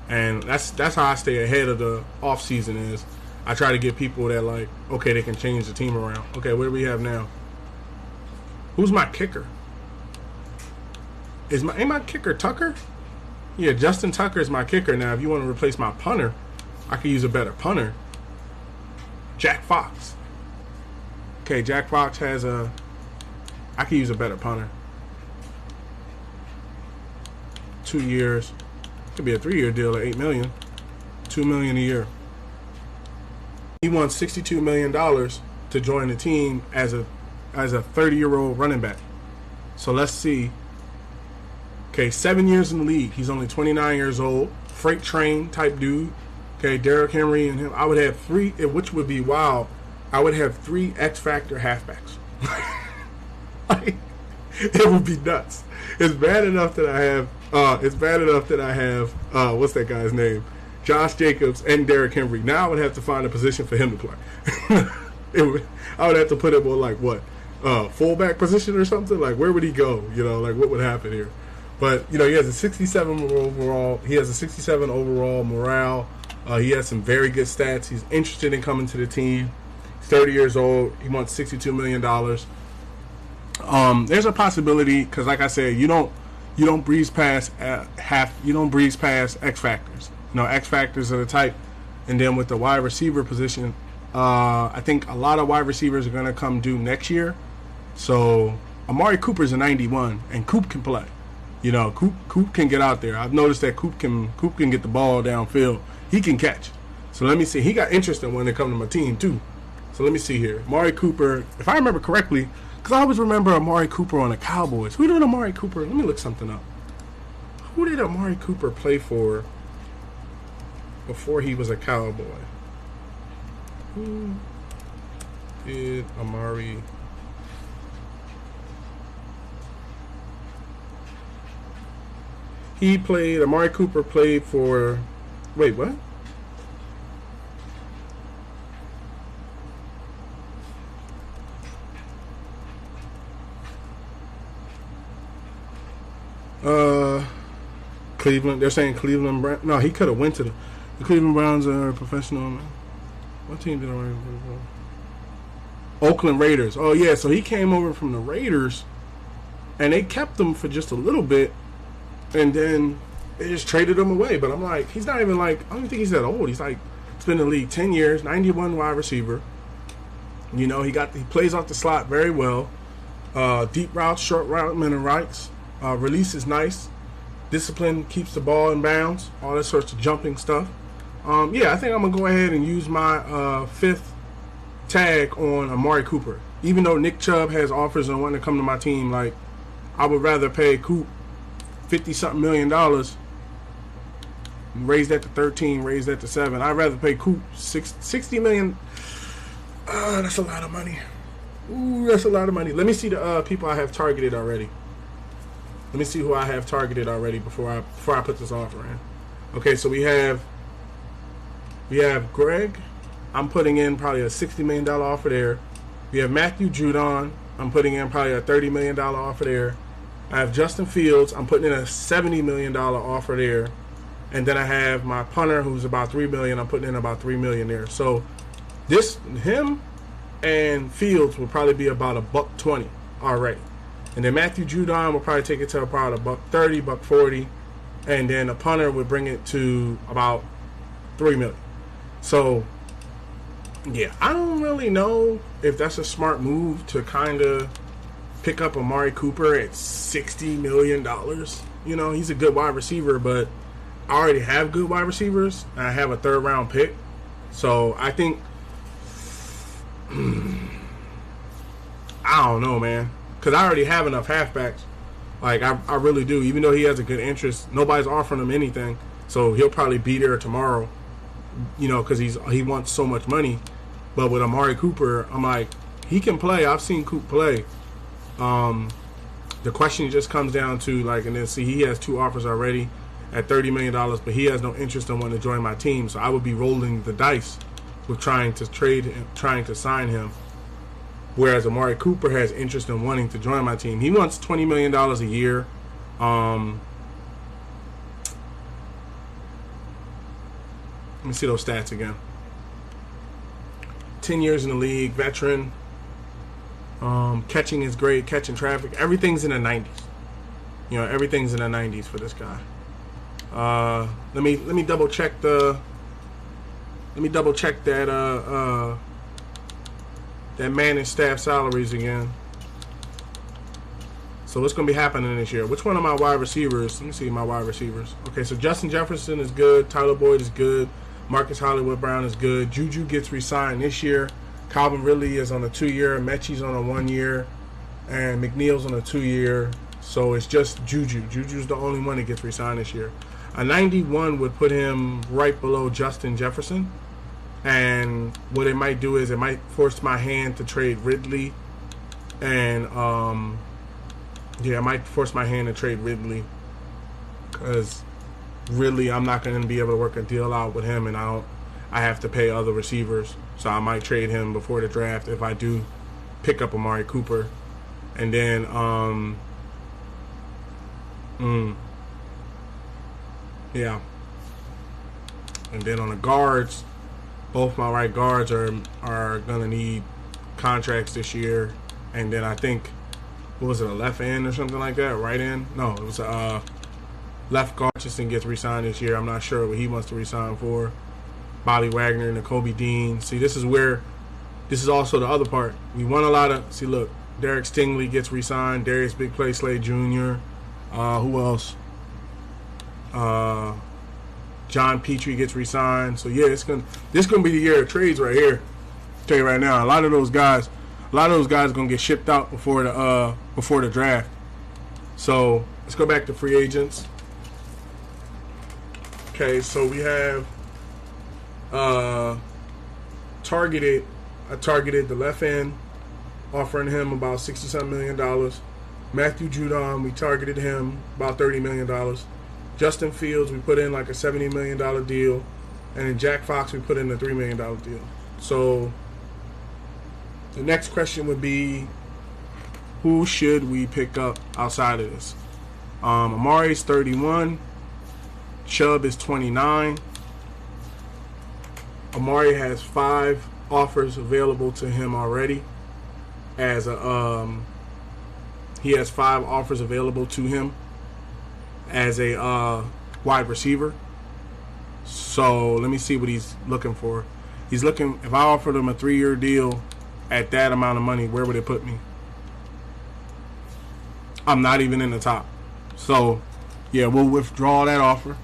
And that's how I stay ahead of the off season. Is I try to get people that, like, okay, they can change the team around. Okay, what do we have now? Who's my kicker? Ain't my kicker Tucker? Yeah, Justin Tucker is my kicker. Now, if you want to replace my punter, I could use a better punter. Jack Fox. Okay, Jack Fox has I could use a better punter. 2 years. Could be a 3-year deal at $8 million. $2 million a year. He wants $62 million to join the team as a 30-year-old running back. So let's see. Okay, 7 years in the league. He's only 29 years old. Freight train type dude. Okay, Derrick Henry and him. I would have 3, which would be wild. I would have 3 X Factor halfbacks. Like, it would be nuts. It's bad enough that I have. What's that guy's name? Josh Jacobs and Derrick Henry. Now I would have to find a position for him to play. I would have to put him on, like, what, fullback position or something. Like, where would he go? Like, what would happen here? But he has a 67 overall. He has a 67 overall morale. He has some very good stats. He's interested in coming to the team. He's 30 years old. He wants $62 million. There's a possibility, because, like I said, you don't breeze past you don't breeze past X factors. X factors are the type. And then with the wide receiver position, I think a lot of wide receivers are going to come due next year. So Amari Cooper's a 91, and Coop can play. Coop can get out there. I've noticed that Coop can get the ball downfield. He can catch. So let me see. He got interesting when it come to my team too. So let me see here. Amari Cooper, if I remember correctly, because I always remember Amari Cooper on the Cowboys. Who did Amari Cooper? Let me look something up. Who did Amari Cooper play for before he was a Cowboy? Who did Amari? Amari Cooper played for, wait, what? Cleveland. They're saying Cleveland Browns. No, he could have went to the Cleveland Browns are professional. What team did I play for? Oakland Raiders. Oh yeah, so he came over from the Raiders, and they kept him for just a little bit, and then they just traded him away. But I'm like, he's not even like, I don't think he's that old. He's like, he's been in the league 10 years, 91 wide receiver. You know, he plays off the slot very well. Deep routes, short route, men and rights. Release is nice. Discipline keeps the ball in bounds. All that sorts of jumping stuff. Yeah, I think I'm gonna go ahead and use my fifth tag on Amari Cooper. Even though Nick Chubb has offers and wanting to come to my team, like, I would rather pay Coop $50-something million, raise that to 13, raise that to 7. I'd rather pay Coop $60 million. That's a lot of money. Ooh, that's a lot of money. Let me see the people I have targeted already. Let me see who I have targeted already before I put this offer in. Okay, so we have Greg. I'm putting in probably a $60 million offer there. We have Matthew Judon. I'm putting in probably a $30 million offer there. I have Justin Fields. I'm putting in a $70 million offer there. And then I have my punter, who's about $3 million. I'm putting in about $3 million there. So him and Fields will probably be about $120 already. And then Matthew Judon will probably take it to about $130, $140. And then a punter would bring it to about $3 million. So, yeah, I don't really know if that's a smart move to kind of pick up Amari Cooper at $60 million. You know, he's a good wide receiver, but I already have good wide receivers, and I have a third-round pick. So, I think, I don't know, man. Because I already have enough halfbacks. Like, I really do. Even though he has a good interest, nobody's offering him anything. So he'll probably be there tomorrow, you know, because he wants so much money. But with Amari Cooper, I'm like, he can play. I've seen Coop play. The question just comes down to, like, and then see, he has 2 offers already at $30 million, but he has no interest in wanting to join my team. So I would be rolling the dice with trying to trade and trying to sign him. Whereas Amari Cooper has interest in wanting to join my team. He wants $20 million a year. Let me see those stats again. 10 years in the league, veteran. Catching is great, catching traffic. Everything's in the 90s. You know, everything's in the 90s for this guy. Let me double check that that Madden staff salaries again. So what's going to be happening this year? Which one of my wide receivers? Let me see my wide receivers. Okay, so Justin Jefferson is good. Tyler Boyd is good. Marcus Hollywood Brown is good. Juju gets re-signed this year. Calvin Ridley is on a 2-year. Mechie's on a 1-year. And McNeil's on a 2-year. So it's just Juju. Juju's the only one that gets re-signed this year. A 91 would put him right below Justin Jefferson. And what it might do is it might force my hand to trade Ridley. And, yeah, it might force my hand to trade Ridley. Because Ridley, I'm not going to be able to work a deal out with him. And I have to pay other receivers. So I might trade him before the draft if I do pick up Amari Cooper. And then, yeah. And then on the guards, both my right guards are going to need contracts this year. And then I think, what was it, a left end or something like that? Right end? No, it was a left guard. Hutchinson gets re-signed this year. I'm not sure what he wants to re-sign for. Bobby Wagner, Nakobe Dean. See, this is also the other part. We won a lot of, see, look, Derek Stingley gets re-signed. Darius Big Play Slade Jr. Who else? John Petrie gets re-signed. So yeah, this gonna be the year of trades right here. I'll tell you right now, a lot of those guys gonna get shipped out before the draft. So let's go back to free agents. Okay, so we have targeted the left end, offering him about $60-something million. Matthew Judon, we targeted him about $30 million. Justin Fields, we put in like a $70 million deal. And then Jack Fox, we put in a $3 million deal. So the next question would be, who should we pick up outside of this? Amari's 31. Chubb is 29. Amari has 5 offers available to him already. He has 5 offers available to him as a wide receiver. So let me see what he's looking for. He's looking, if I offered him a 3-year deal at that amount of money, where would it put me? I'm not even in the top. So yeah, we'll withdraw that offer.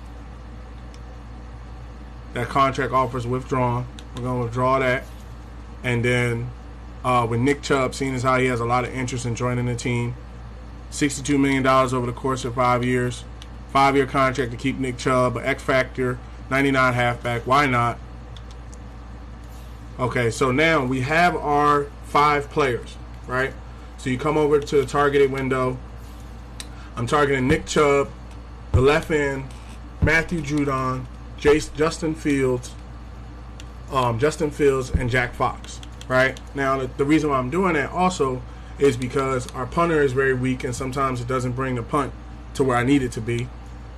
That contract offer is withdrawn. We're going to withdraw that. And then with Nick Chubb, seeing as how he has a lot of interest in joining the team, $62 million over the course of 5 years. 5-year contract to keep Nick Chubb, an X Factor, 99 halfback. Why not? Okay, so now we have our 5 players, right? So you come over to the targeted window. I'm targeting Nick Chubb, the left end, Matthew Judon, Justin Fields, and Jack Fox, right? Now, the reason why I'm doing that also is because our punter is very weak, and sometimes it doesn't bring the punt to where I need it to be.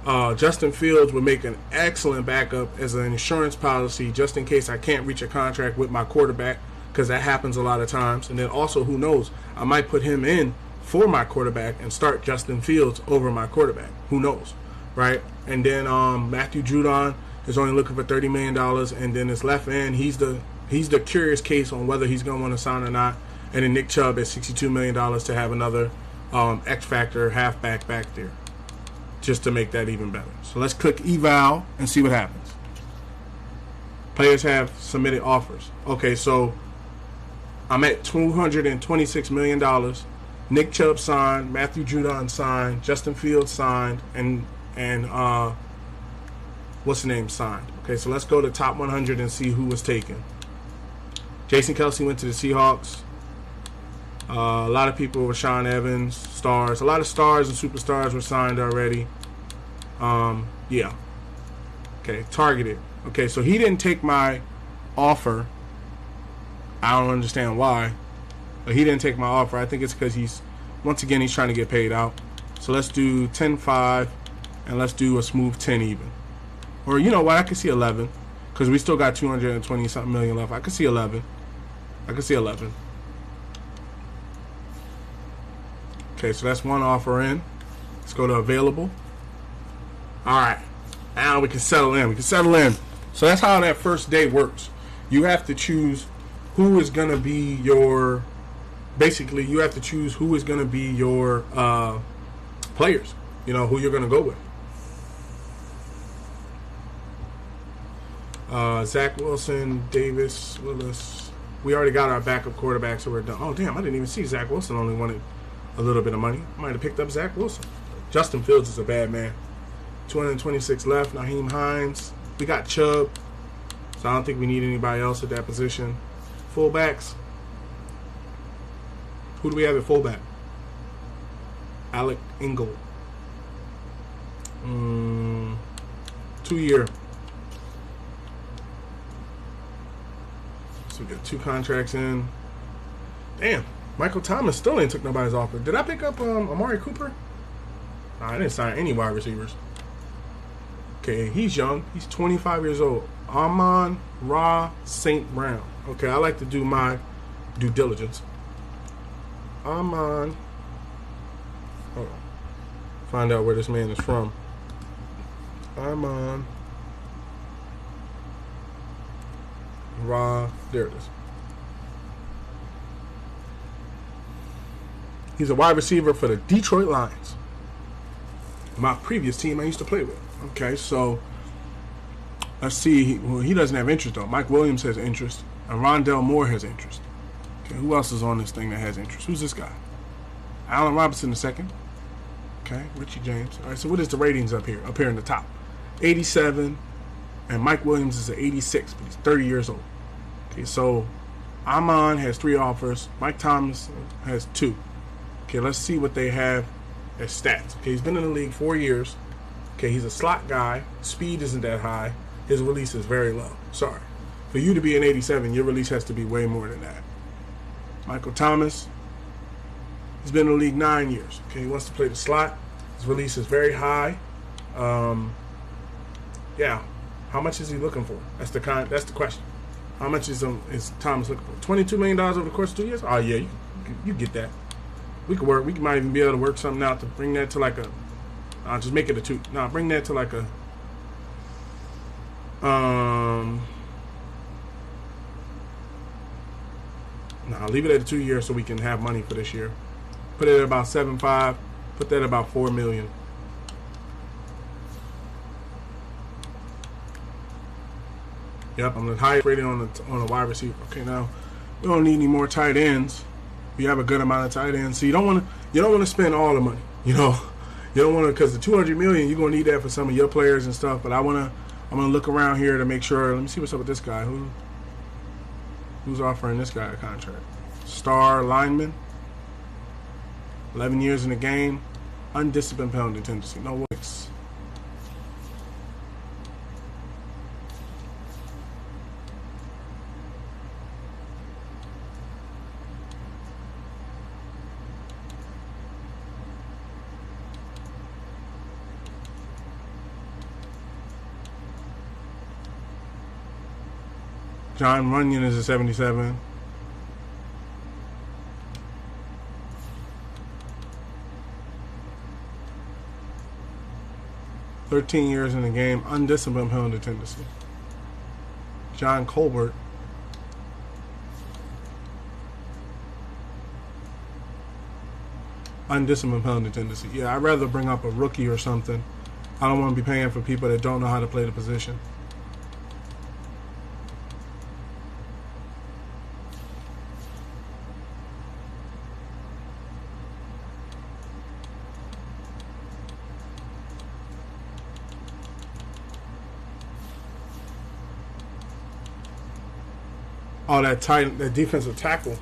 Justin Fields would make an excellent backup as an insurance policy just in case I can't reach a contract with my quarterback, because that happens a lot of times. And then also, who knows, I might put him in for my quarterback and start Justin Fields over my quarterback. Who knows, right? And then Matthew Judon is only looking for $30 million, and then his left end, he's the curious case on whether he's going to want to sign or not. And then Nick Chubb at $62 million to have another X Factor halfback back there, just to make that even better. So let's click eval and see what happens. Players have submitted offers. Okay, so I'm at $226 million. Nick Chubb signed, Matthew Judon signed, Justin Fields signed, and what's the name signed. Okay, so let's go to top 100 and see who was taken. Jason Kelce went to the Seahawks. A lot of people were Rashaan Evans, stars. A lot of stars and superstars were signed already. Yeah. Okay, targeted. Okay, so he didn't take my offer. I don't understand why. But he didn't take my offer. I think it's because he's trying to get paid out. So let's do 10-5, and let's do a smooth 10 even. Or you know what? I could see 11, because we still got 220-something million left. I could see 11. Okay, so that's one offer in. Let's go to available. All right. Now we can settle in. So that's how that first day works. You have to choose who is going to be your... Basically, you have to choose who is going to be your players. You know, who you're going to go with. Zach Wilson, Davis, Willis. We already got our backup quarterback, so we're done. Oh, damn, I didn't even see Zach Wilson only wanted a little bit of money. I might have picked up Zach Wilson. Justin Fields is a bad man. 226 left. Naheem Hines. We got Chubb, so I don't think we need anybody else at that position. Fullbacks. Who do we have at fullback? Alec Ingold. 2-year. So we got 2 contracts in. Damn, Michael Thomas still ain't took nobody's offer. Did I pick up Amari Cooper? Nah, I didn't sign any wide receivers. Okay, he's young. He's 25 years old. Amon-Ra St. Brown. Okay, I like to do my due diligence. Hold on. Find out where this man is from. There it is. He's a wide receiver for the Detroit Lions, my previous team I used to play with. Okay, so Let's see. Well, he doesn't have interest, though. Mike Williams has interest. And Rondell Moore has interest. Okay, who else is on this thing that has interest? Who's this guy? Allen Robinson II. Okay, Richie James. All right, so what is the ratings up here? Up here in the top. 87. And Mike Williams is an 86, but he's 30 years old. Okay, so Amon has 3 offers. Mike Thomas has 2. Okay, let's see what they have as stats. Okay, he's been in the league 4 years. Okay, he's a slot guy. Speed isn't that high. His release is very low. Sorry. For you to be an 87, your release has to be way more than that. Michael Thomas, he's been in the league 9 years. Okay, he wants to play the slot. His release is very high. Yeah. How much is he looking for? That's the question. How much is Thomas looking for? $22 million over the course of 2 years? Oh yeah, you get that. We could work. We might even be able to work something out to bring that to like a. Just make it a 2. No, bring that to like a. No, leave it at 2 years so we can have money for this year. Put it at about 7.5. Put that at about $4 million. Yep, I'm the highest rated on a wide receiver. Okay, now we don't need any more tight ends. We have a good amount of tight ends, so you don't want to spend all the money. You know, you don't want to, because the $200 million you're gonna need that for some of your players and stuff. But I'm gonna look around here to make sure. Let me see what's up with this guy. Who's offering this guy a contract? Star lineman, 11 years in the game, undisciplined penalty tendency. No worries. John Runyon is a 77. "13 years in the game, undisciplined penalty tendency." John Colbert, undisciplined penalty tendency. Yeah, I'd rather bring up a rookie or something. I don't want to be paying for people that don't know how to play the position. Oh, that defensive tackle,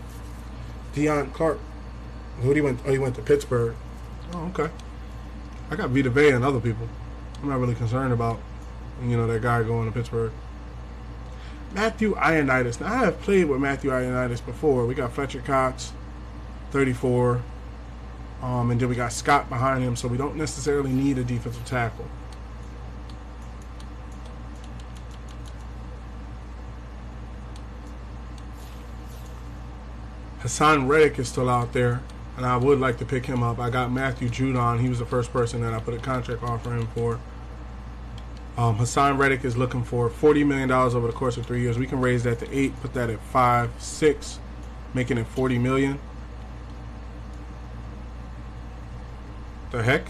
Deion Clark. Who he went? Oh, he went to Pittsburgh. Oh, okay. I got Vita Vea and other people. I'm not really concerned about, that guy going to Pittsburgh. Matthew Ioannidis. Now, I have played with Matthew Ioannidis before. We got Fletcher Cox, 34. And then we got Scott behind him, so we don't necessarily need a defensive tackle. Hassan Reddick is still out there, and I would like to pick him up. I got Matthew Judon. He was the first person that I put a contract offer in for. Hassan Reddick is looking for $40 million over the course of 3 years. We can raise that to 8, put that at 5, 6, making it $40 million. The heck?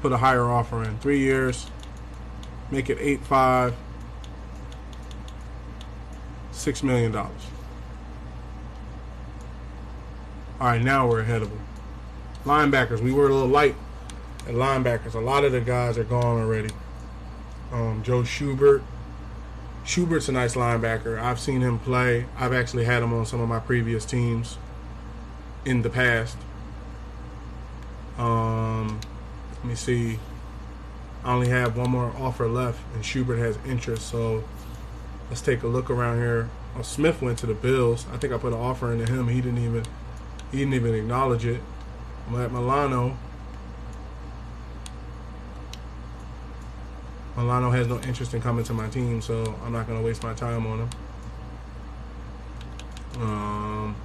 Put a higher offer in. 3 years, make it 8, 5. $6 million. All right, now we're ahead of them. Linebackers, we were a little light at linebackers. A lot of the guys are gone already. Joe Schubert. Schubert's a nice linebacker. I've seen him play. I've actually had him on some of my previous teams in the past. Let me see. I only have one more offer left, and Schubert has interest, so let's take a look around here. Oh, Smith went to the Bills. I think I put an offer into him. He didn't even acknowledge it. I'm at Milano. Milano has no interest in coming to my team, so I'm not going to waste my time on him.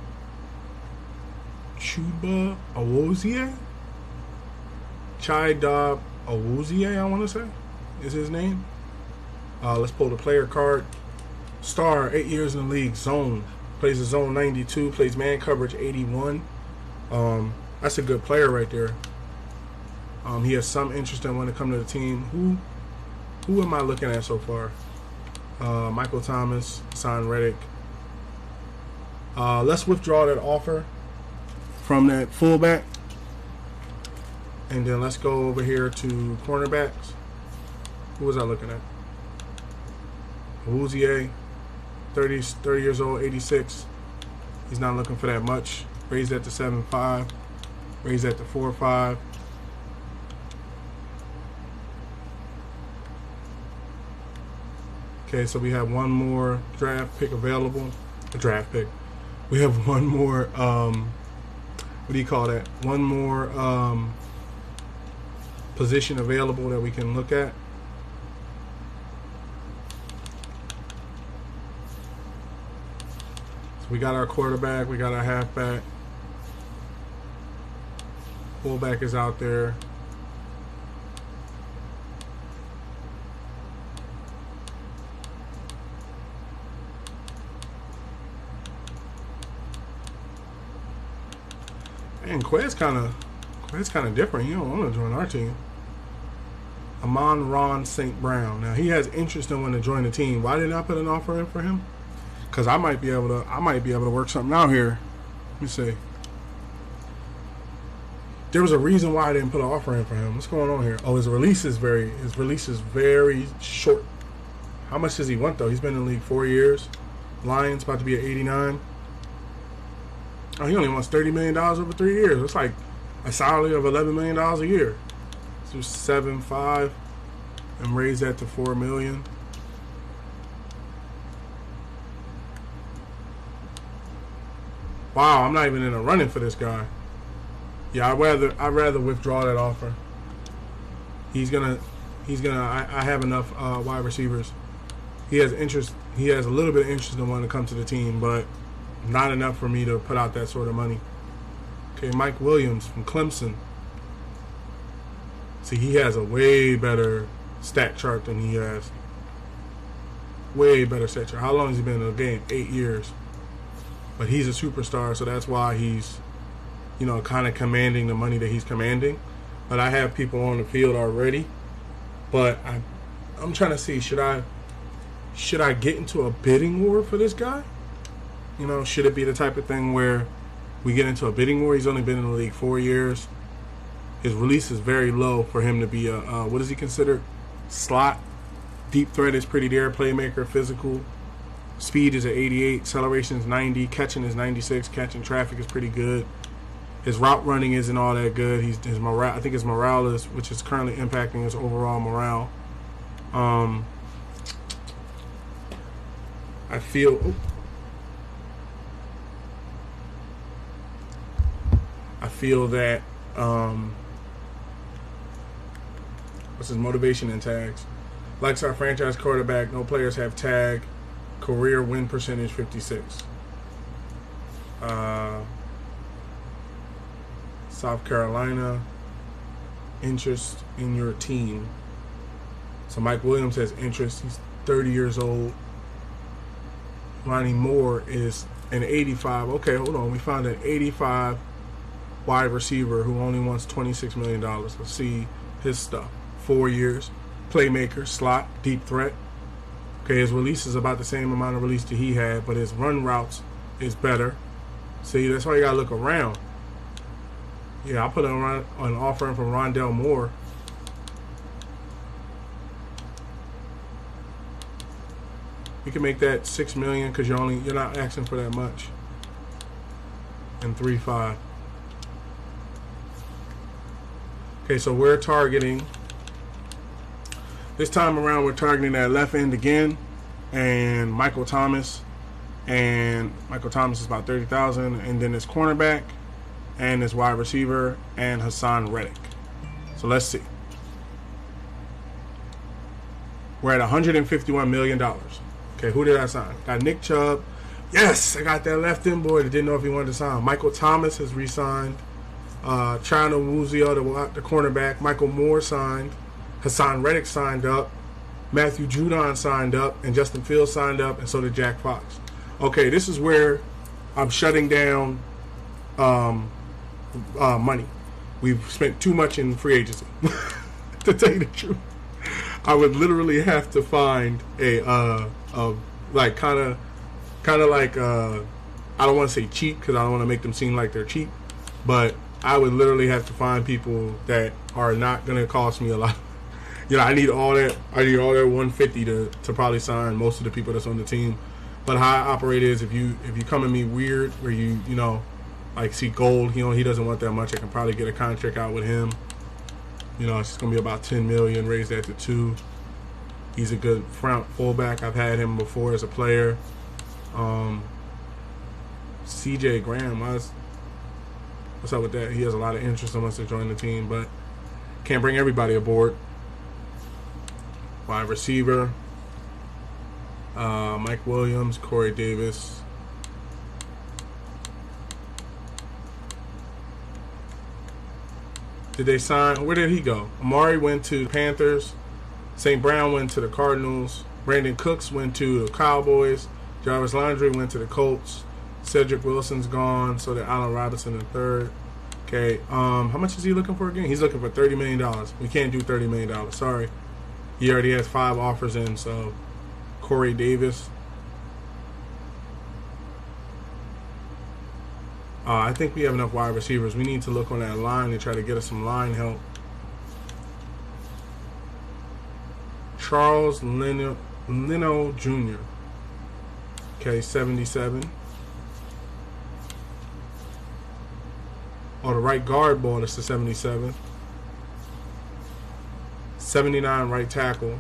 Chuba Awozie? Chai-Dab Awozie, I want to say, is his name. Let's pull the player card. Star, 8 years in the league, zone. Plays the zone 92, plays man coverage 81. That's a good player right there. He has some interest in when to come to the team. Who am I looking at so far? Michael Thomas, Hassan Reddick. Let's withdraw that offer from that fullback. And then let's go over here to cornerbacks. Who was I looking at? Awuzie, 30 years old, 86. He's not looking for that much. Raised that to 7.5. Raised that to 4.5. Okay, so we have one more draft pick available. A draft pick. We have one more, what do you call that? One more position available that we can look at. So we got our quarterback, we got our halfback. Fullback is out there. And Quay's kind of different. You don't want to join our team. Amon-Ra St. Brown. Now he has interest in wanting to join the team. Why didn't I put an offer in for him? Because I might be able to work something out here. Let me see. There was a reason why I didn't put an offer in for him. What's going on here? Oh, his release is very short. How much does he want though? He's been in the league 4 years. Lions about to be at 89. Oh, he only wants $30 million over 3 years. It's like a salary of $11 million a year. So 7.5 and raise that to $4 million. Wow, I'm not even in a running for this guy. Yeah, I'd rather withdraw that offer. I have enough wide receivers. He has interest. He has a little bit of interest in wanting to come to the team, but not enough for me to put out that sort of money. Okay, Mike Williams from Clemson. See, he has a way better stat chart than he has. Way better stat chart. How long has he been in the game? 8 years. But he's a superstar, so that's why he's, kind of commanding the money that he's commanding. But I have people on the field already. But I'm trying to see, should I get into a bidding war for this guy? Should it be the type of thing where we get into a bidding war? He's only been in the league 4 years. His release is very low for him to be a, what is he considered? Slot. Deep threat is pretty there. Playmaker, physical. Speed is at 88. Acceleration is 90. Catching is 96. Catching traffic is pretty good. His route running isn't all that good. His morale, I think his morale is, which is currently impacting his overall morale. I feel that what's his motivation and tags? Likes our franchise quarterback. No players have tag. Career win percentage 56. South Carolina. Interest in your team. So Mike Williams has interest. He's 30 years old. Ronnie Moore is an 85. Okay, hold on. We found an 85 wide receiver who only wants $26 million. Let's see his stuff. 4 years. Playmaker, slot, deep threat. Okay, his release is about the same amount of release that he had, but his run routes is better. See, that's why you got to look around. Yeah, I'll put an offer in from Rondell Moore. You can make that $6 million because you're not asking for that much. And 3.5. Okay, so we're targeting. This time around, we're targeting that left end again, and Michael Thomas. And Michael Thomas is about $30,000, and then his cornerback, and his wide receiver, and Hassan Reddick. So let's see. We're at $151 million. Okay, who did I sign? Got Nick Chubb. Yes, I got that left end boy that didn't know if he wanted to sign. Michael Thomas has re-signed. China Wuzio, the cornerback. Michael Moore signed. Hassan Reddick signed up. Matthew Judon signed up. And Justin Fields signed up. And so did Jack Fox. Okay, this is where I'm shutting down money. we've spent too much in free agency. To tell you the truth, I would literally have to find a like kind of like I don't want to say cheap because I don't want to make them seem like they're cheap, but I would literally have to find people that are not going to cost me a lot. You know, I need all that 150 to probably sign most of the people that's on the team. But how I operate is if you come at me weird where you know, like see gold, you know, he doesn't want that much, I can probably get a contract out with him. You know, it's just gonna be about $10 million, raise that to $2 million. He's a good front fullback. I've had him before as a player. CJ Graham, what's up with that? He has a lot of interest in us to join the team, but can't bring everybody aboard. Wide receiver, Mike Williams, Corey Davis. Did they sign? Where did he go? Amari went to the Panthers. St. Brown went to the Cardinals. Brandon Cooks went to the Cowboys. Jarvis Landry went to the Colts. Cedric Wilson's gone, so the Allen Robinson in third. Okay, how much is he looking for again? He's looking for $30 million. We can't do $30 million. Sorry. He already has 5 offers in, so Corey Davis. I think we have enough wide receivers. We need to look on that line and try to get us some line help. Charles Leno Jr. Okay, 77. Oh, the right guard ball is to 77. 79 right tackle.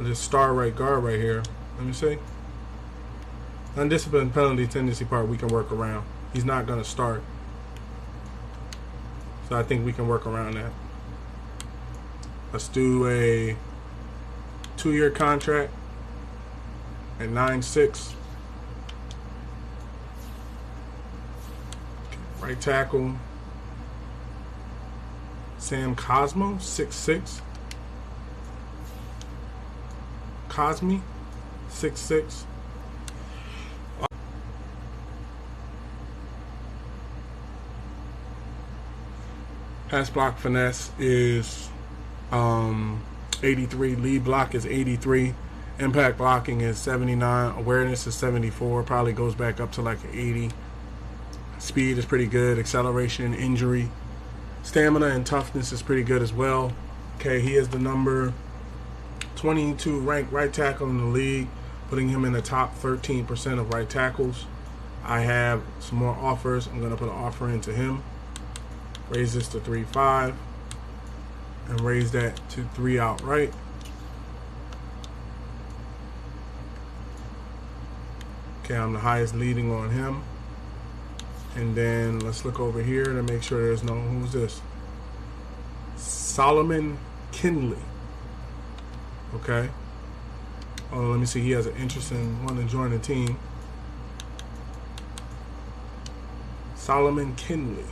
This star right guard right here. Let me see. Undisciplined penalty tendency part we can work around. He's not going to start. So I think we can work around that. Let's do a 2-year contract at 9.6. Right tackle. Sam Cosmo, 6'6". Cosme, 6'6". Pass block finesse is 83. Lead block is 83. Impact blocking is 79. Awareness is 74. Probably goes back up to like 80. Speed is pretty good. Acceleration, injury. Stamina and toughness is pretty good as well. Okay, he is the number 22 ranked right tackle in the league, putting him in the top 13% of right tackles. I have some more offers. I'm going to put an offer into him. Raise this to 3.5 and raise that to 3 outright. Okay, I'm the highest leading on him. And then let's look over here to make sure there's no, who's this? Solomon Kinley. Okay. Oh, let me see. He has an interest in wanting to join the team. Solomon Kinley.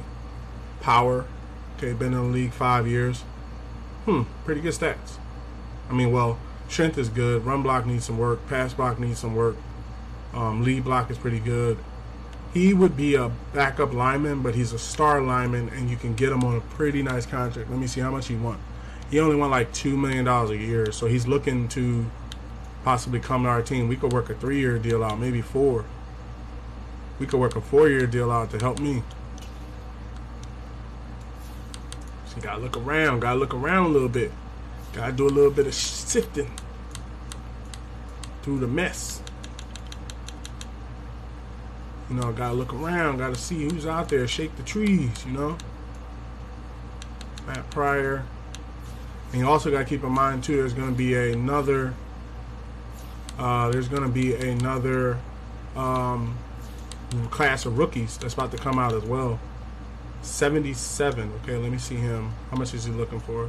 Power. Okay, been in the league 5 years. Pretty good stats. I mean, well, strength is good. Run block needs some work. Pass block needs some work. Lead block is pretty good. He would be a backup lineman, but he's a star lineman, and you can get him on a pretty nice contract. Let me see how much he wants. He only won like $2 million a year, so he's looking to possibly come to our team. We could work a 3-year deal out, maybe 4. We could work a 4-year deal out to help me. So you gotta look around a little bit. Gotta do a little bit of sifting through the mess. You know, gotta look around, gotta see who's out there, shake the trees, you know. Matt Pryor. And you also gotta keep in mind too, there's gonna be another class of rookies that's about to come out as well. 77. Okay, let me see him. How much is he looking for?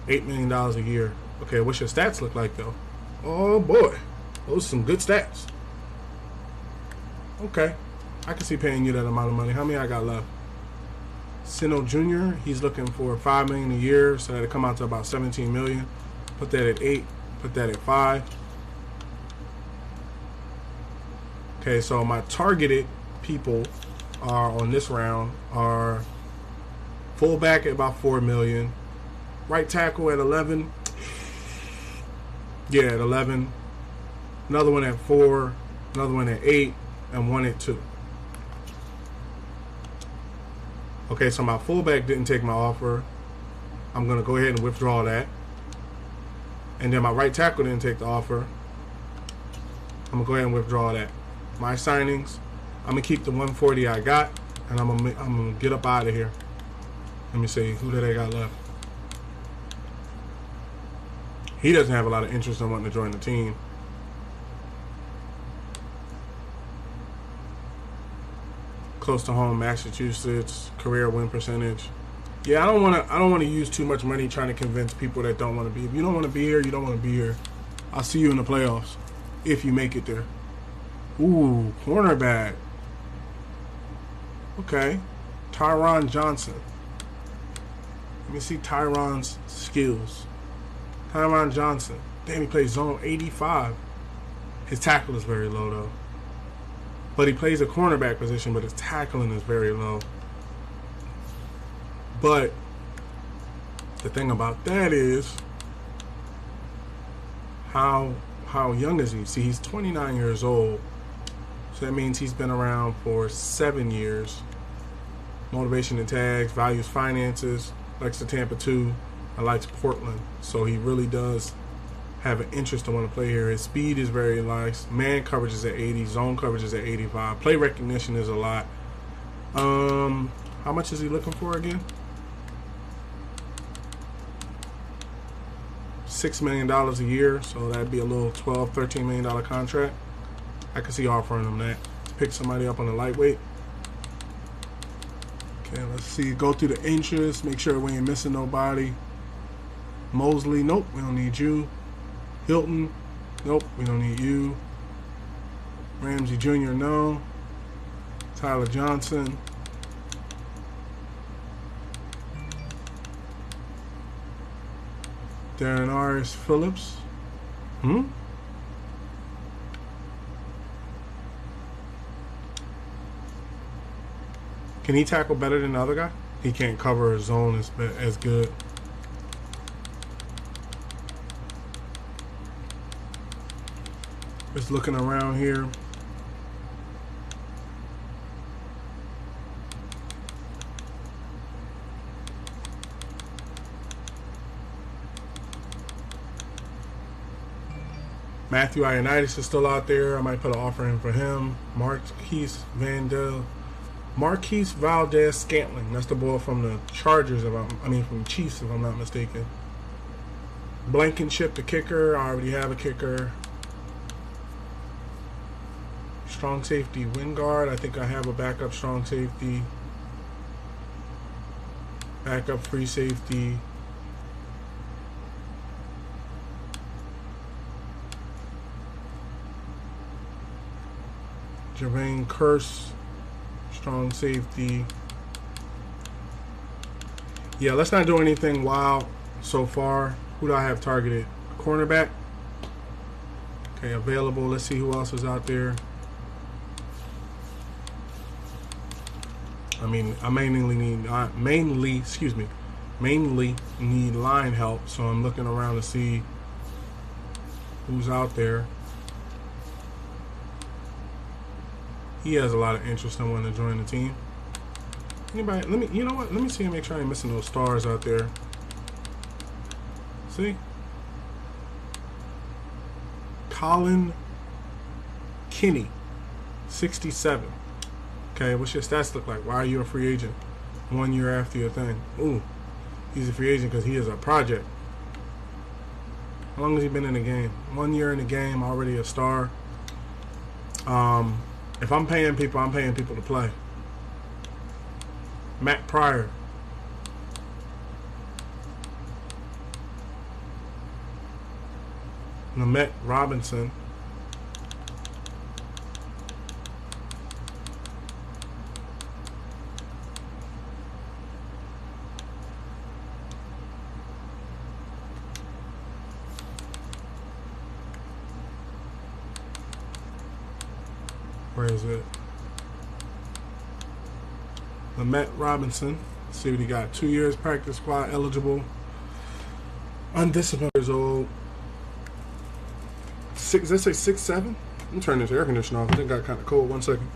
$8 million a year. Okay, what's your stats look like though? Oh boy, those are some good stats. Okay, I can see paying you that amount of money. How many I got left? Sino Jr., he's looking for $5 million a year, so that'll come out to about $17 million. Put that at 8. Put that at 5. Okay, so my targeted people are on this round are Fullback at about $4 million. Right tackle at 11. Yeah, at 11. Another one at 4. Another one at 8. And one at 2. Okay, so my fullback didn't take my offer. I'm going to go ahead and withdraw that. And then my right tackle didn't take the offer. I'm going to go ahead and withdraw that. My signings, I'm going to keep the 140 I got. And I'm gonna get up out of here. Let me see, who did I got left? He doesn't have a lot of interest in wanting to join the team. Close to home, Massachusetts, career win percentage. Yeah, I don't want to use too much money trying to convince people that don't want to be. If you don't want to be here, you don't want to be here. I'll see you in the playoffs if you make it there. Ooh, cornerback. Okay, Tyron Johnson. Let me see Tyron's skills. Tyron Johnson. Damn, he plays zone 85. His tackle is very low, though. But he plays a cornerback position, but his tackling is very low. But the thing about that is, how young is he? See, he's 29 years old. So that means he's been around for 7 years. Motivation and tags, values finances, likes the Tampa 2, and likes Portland. So he really does have an interest to want to play here. His speed is very nice. Man coverage is at 80. Zone coverage is at 85. Play recognition is a lot. How much is he looking for again? $6 million a year. So that'd be a little $12, $13 million contract. I could see offering him that. Pick somebody up on the lightweight. Okay, let's see. Go through the interest. Make sure we ain't missing nobody. Mosley, nope, we don't need you. Hilton, nope, we don't need you. Ramsey Jr., no. Tyler Johnson. Darren Arias Phillips. Can he tackle better than the other guy? He can't cover his zone as good. Just looking around here. Matthew Ioannidis is still out there. I might put an offer in for him. Marquise Valdez Scantling. That's the boy from the Chargers, from the Chiefs, if I'm not mistaken. Blankenship, the kicker. I already have a kicker. Strong safety, Wingard. I think I have a backup strong safety. Backup free safety. Jermaine Kearse, strong safety. Yeah, let's not do anything wild so far. Who do I have targeted? Cornerback. Okay, available. Let's see who else is out there. I mean, I mainly need line help, so I'm looking around to see who's out there. He has a lot of interest in wanting to join the team. Anybody? You know what? Let me see and make sure I ain't missing those stars out there. See? Colin Kinney, 67. Okay, what's your stats look like? Why are you a free agent 1 year after your thing? Ooh, he's a free agent because he is a project. How long has he been in the game? 1 year in the game, already a star. If I'm paying people to play. Matt Pryor. Namet Robinson. Where is it? Namet Robinson, See what he got. 2 years practice squad eligible. Undisciplined years old. Does that say 6'7"? I'm turning this air conditioner off. I think it got kind of cold. 1 second.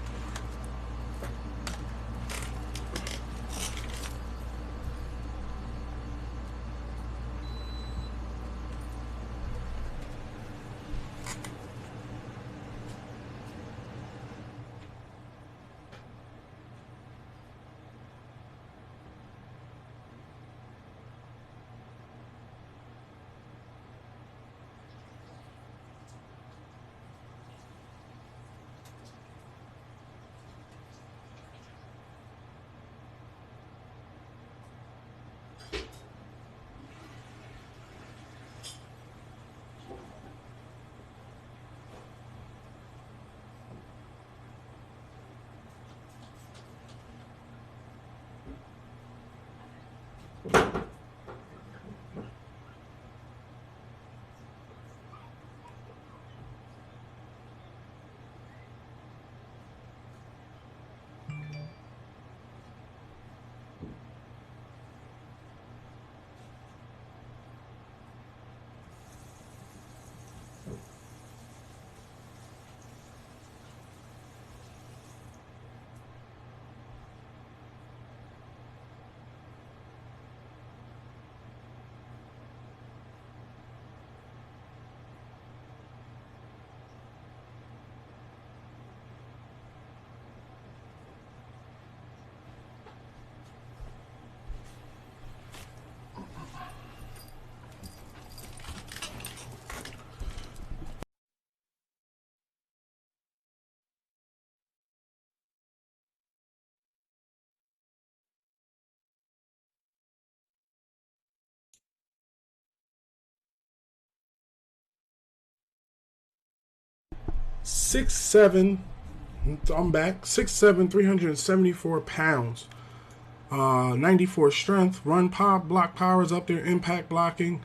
Six seven. I'm back. 6'7", 374 pounds. 94 strength. Run pop, block power is up there. Impact blocking.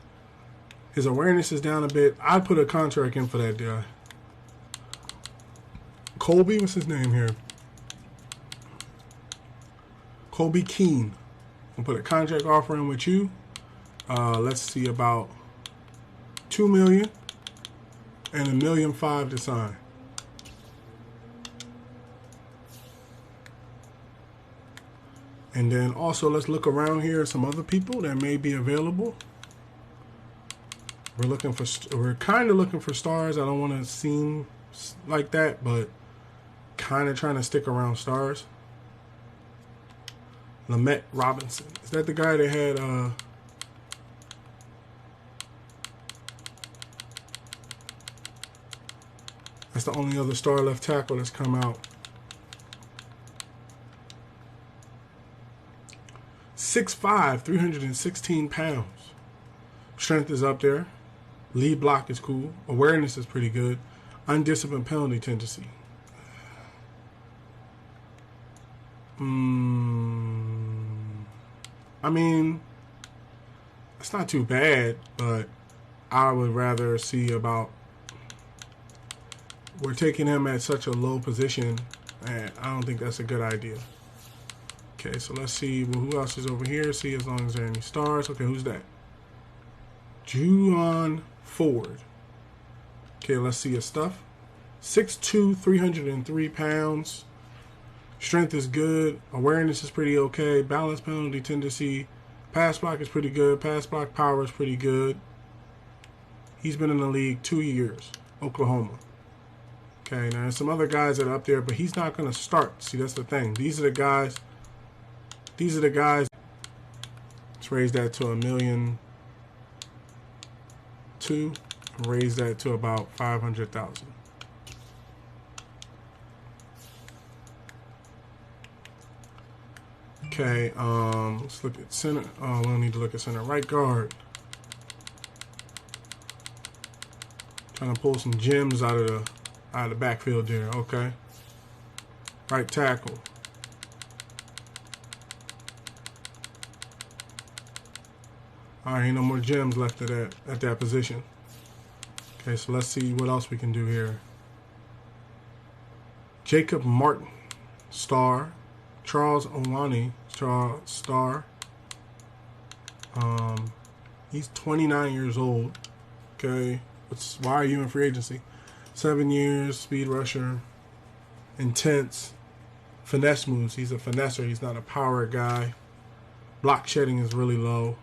His awareness is down a bit. I'd put a contract in for that guy. Colby, what's his name here? Colby Keene. I'll put a contract offer in with you. Let's see, about $2 million and $1.5 million to sign. And then also let's look around here at some other people that may be available. We're kind of looking for stars. I don't want to seem like that, but kind of trying to stick around stars. Lamette Robinson. Is that the guy that had that's the only other star left tackle that's come out. 6'5", 316 pounds. Strength is up there. Lead block is cool. Awareness is pretty good. Undisciplined penalty tendency. I mean, it's not too bad, but I would rather see about. We're taking him at such a low position, and I don't think that's a good idea. Okay, so let's see. Well, who else is over here? See, as long as there are any stars. Okay, who's that? Juwan Ford. Okay, let's see his stuff. 6'2", 303 pounds. Strength is good. Awareness is pretty okay. Balance penalty tendency. Pass block is pretty good. Pass block power is pretty good. He's been in the league 2 years. Oklahoma. Okay, now there's some other guys that are up there, but he's not going to start. See, that's the thing. These are the guys. Let's raise that to $1.2 million. Raise that to about 500,000. Okay, let's look at center. Oh, we don't need to look at center. Right guard. Trying to pull some gems out of the backfield there. Okay. Right tackle. All right, ain't no more gems left at that position. Okay, so let's see what else we can do here. Jacob Martin, star. Charles Owani, star. He's 29 years old. Okay, why are you in free agency? 7 years, speed rusher, intense, finesse moves. He's a finesser. He's not a power guy. Block shedding is really low.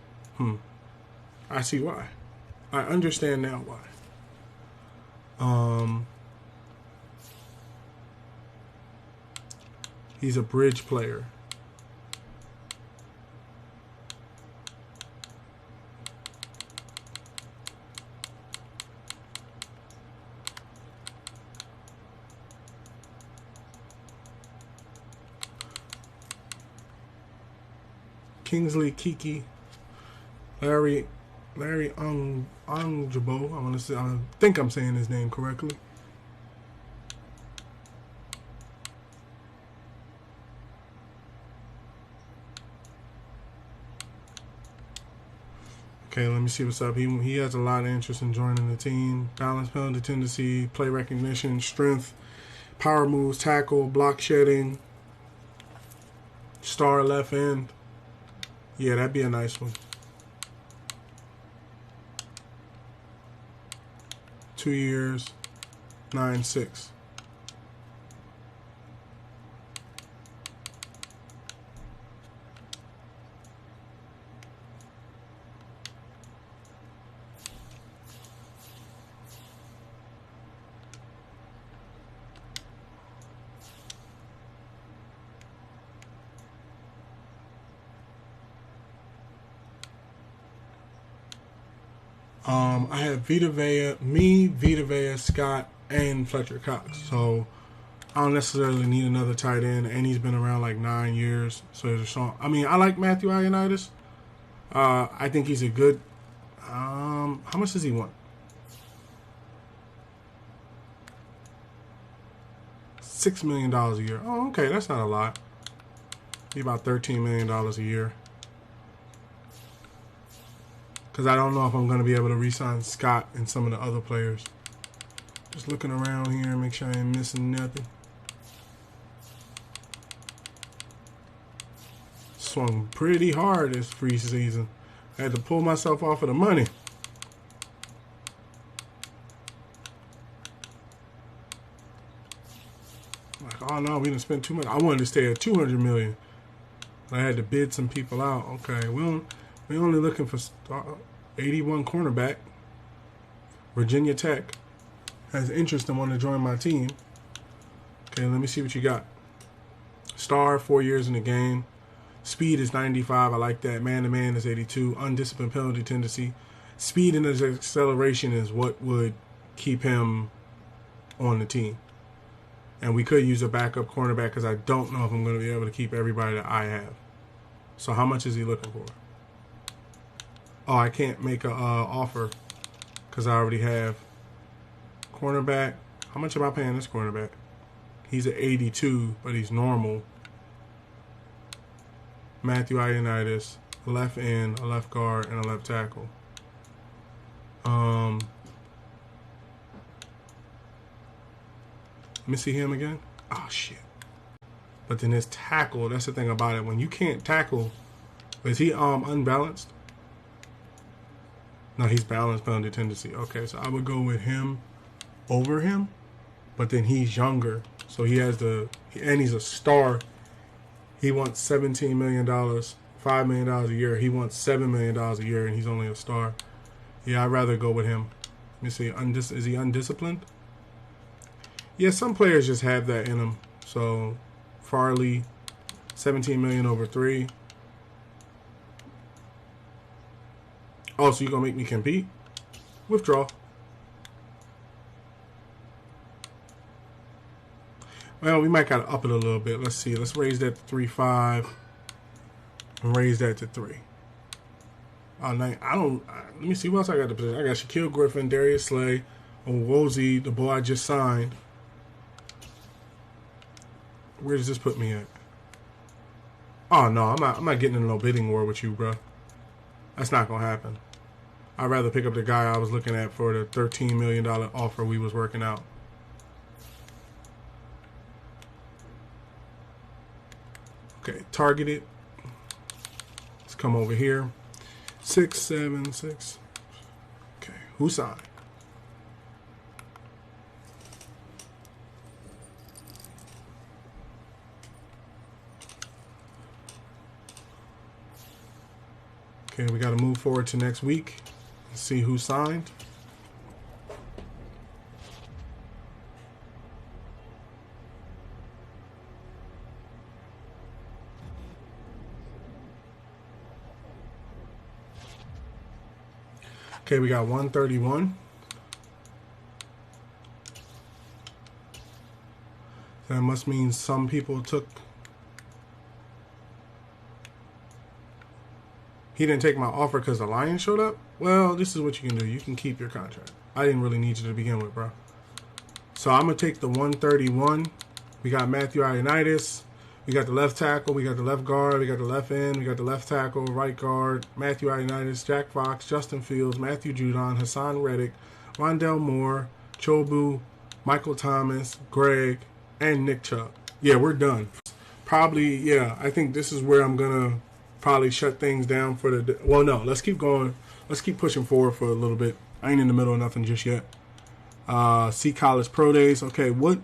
I see why. I understand now why. He's a bridge player. Kingsley Kiki, Larry Ungabo. I think I'm saying his name correctly. Okay, let me see what's up. He has a lot of interest in joining the team. Balance, penalty tendency, play recognition, strength, power moves, tackle, block shedding, star left end. Yeah, that'd be a nice one. 2 years, 9.6. I have Vita Vea, Scott, and Fletcher Cox. So I don't necessarily need another tight end, and he's been around like 9 years. So there's a song. I mean, I like Matthew Ioannidis. I think he's a good. How much does he want? $6 million a year. Oh, okay, that's not a lot. Be about $13 million a year. Because I don't know if I'm going to be able to re-sign Scott and some of the other players. Just looking around here, make sure I ain't missing nothing. Swung pretty hard this free season. I had to pull myself off of the money. Like, oh no, we didn't spend too much. I wanted to stay at $200 million. I had to bid some people out. Okay, we're only looking for 81 cornerback. Virginia Tech has interest and want to join my team. Okay, let me see what you got. Star, 4 years in the game. Speed is 95. I like that. Man-to-man is 82. Undisciplined penalty tendency. Speed and his acceleration is what would keep him on the team. And we could use a backup cornerback because I don't know if I'm going to be able to keep everybody that I have. So how much is he looking for? Oh, I can't make a offer because I already have cornerback. How much am I paying this cornerback? He's at 82, but he's normal. Matthew Ioannidis, a left end, a left guard, and a left tackle. Let me see him again. Oh, shit. But then his tackle, that's the thing about it. When you can't tackle, is he unbalanced? No, he's balanced penalty tendency. Okay, so I would go with him over him. But then he's younger. So he has and he's a star. He wants $17 million, $5 million a year. He wants $7 million a year, and he's only a star. Yeah, I'd rather go with him. Let me see. Is he undisciplined? Yeah, some players just have that in them. So, Farley, $17 million over 3. Oh, so you're going to make me compete? Withdraw. Well, we might got to up it a little bit. Let's see. Let's raise that to 3.5 and raise that to 3. Let me see what else I got to position. I got Shaquille Griffin, Darius Slay, Owozi, the boy I just signed. Where does this put me at? Oh, no, I'm not getting in no bidding war with you, bro. That's not going to happen. I'd rather pick up the guy I was looking at for the $13 million offer we was working out. Okay, targeted. come over here. 6, 7, 6. Okay, who signed? Okay, we got to move forward to next week and see who signed. Okay, we got 131. That must mean some people took... He didn't take my offer because the Lions showed up? Well, this is what you can do. You can keep your contract. I didn't really need you to begin with, bro. So I'm going to take the 131. We got Matthew Ioannidis. We got the left tackle. We got the left guard. We got the left end. We got the left tackle, right guard. Matthew Ioannidis, Jack Fox, Justin Fields, Matthew Judon, Hassan Reddick, Rondell Moore, Chobu, Michael Thomas, Greg, and Nick Chubb. Yeah, we're done. Probably, yeah, I think this is where I'm going to probably shut things down for the... Well, no, let's keep going. Let's keep pushing forward for a little bit. I ain't in the middle of nothing just yet. See College Pro Days. Okay, what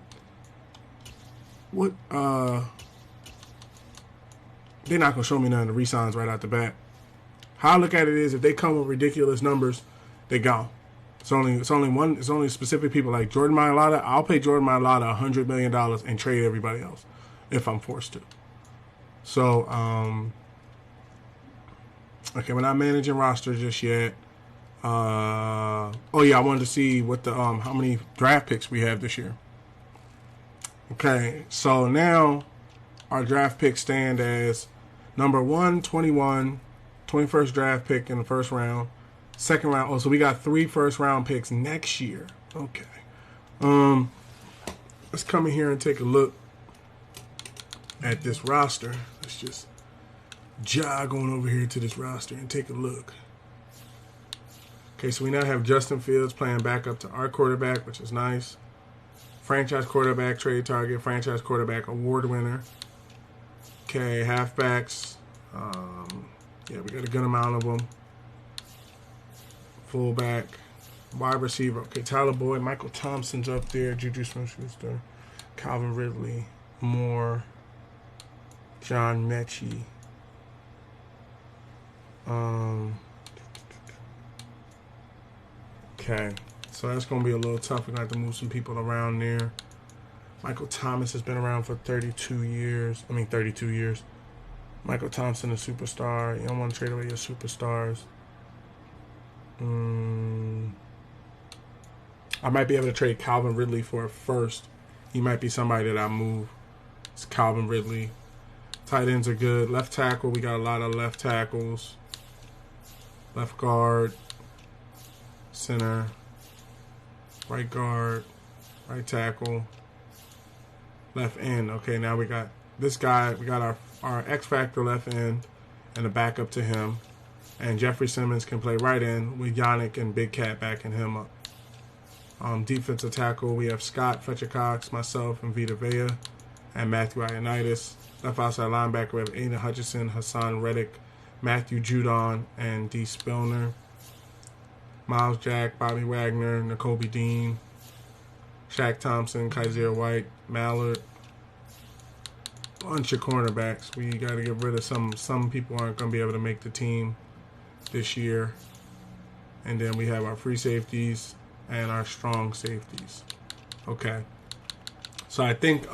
they're not going to show me none of the re-signs right out the bat. How I look at it is if they come with ridiculous numbers, they gone. It's only specific people like Jordan Mailata. I'll pay Jordan Mailata $100 million and trade everybody else if I'm forced to. So, okay, we're not managing rosters just yet. Oh yeah, I wanted to see what the how many draft picks we have this year. Okay, so now our draft picks stand as number 121, 21st draft pick in the first round, second round. Oh, so we got 3 first-round picks next year. Okay. Let's come in here and take a look at this roster. Let's just jog on over here to this roster and take a look. Okay, so we now have Justin Fields playing backup to our quarterback, which is nice. Franchise quarterback, trade target, franchise quarterback, award winner. Okay, halfbacks. Yeah, we got a good amount of them. Fullback, wide receiver. Okay, Tyler Boyd, Michael Thompson's up there. Juju Smith-Schuster, Calvin Ridley, Moore, John Mechie. Okay, so that's going to be a little tough. We're going to have to move some people around there. Michael Thomas has been around for 32 years. Michael Thompson, a superstar. You don't want to trade away your superstars. I might be able to trade Calvin Ridley for a first. He might be somebody that I move. It's Calvin Ridley. Tight ends are good. Left tackle, we got a lot of left tackles. Left guard. Center. Right guard. Right tackle. Left end. Okay, now we got this guy. We got our X Factor left end and a backup to him. And Jeffrey Simmons can play right end with Yannick and Big Cat backing him up. Defensive tackle, we have Scott, Fletcher Cox, myself, and Vita Vea, and Matthew Ioannidis. Left outside linebacker, we have Aiden Hutchinson, Hassan Reddick, Matthew Judon, and D. Spillner. Miles Jack, Bobby Wagner, N'Kobe Dean, Shaq Thompson, Kaiser White, Mallard. Bunch of cornerbacks. We got to get rid of some. Some people aren't going to be able to make the team this year. And then we have our free safeties and our strong safeties. Okay. So I think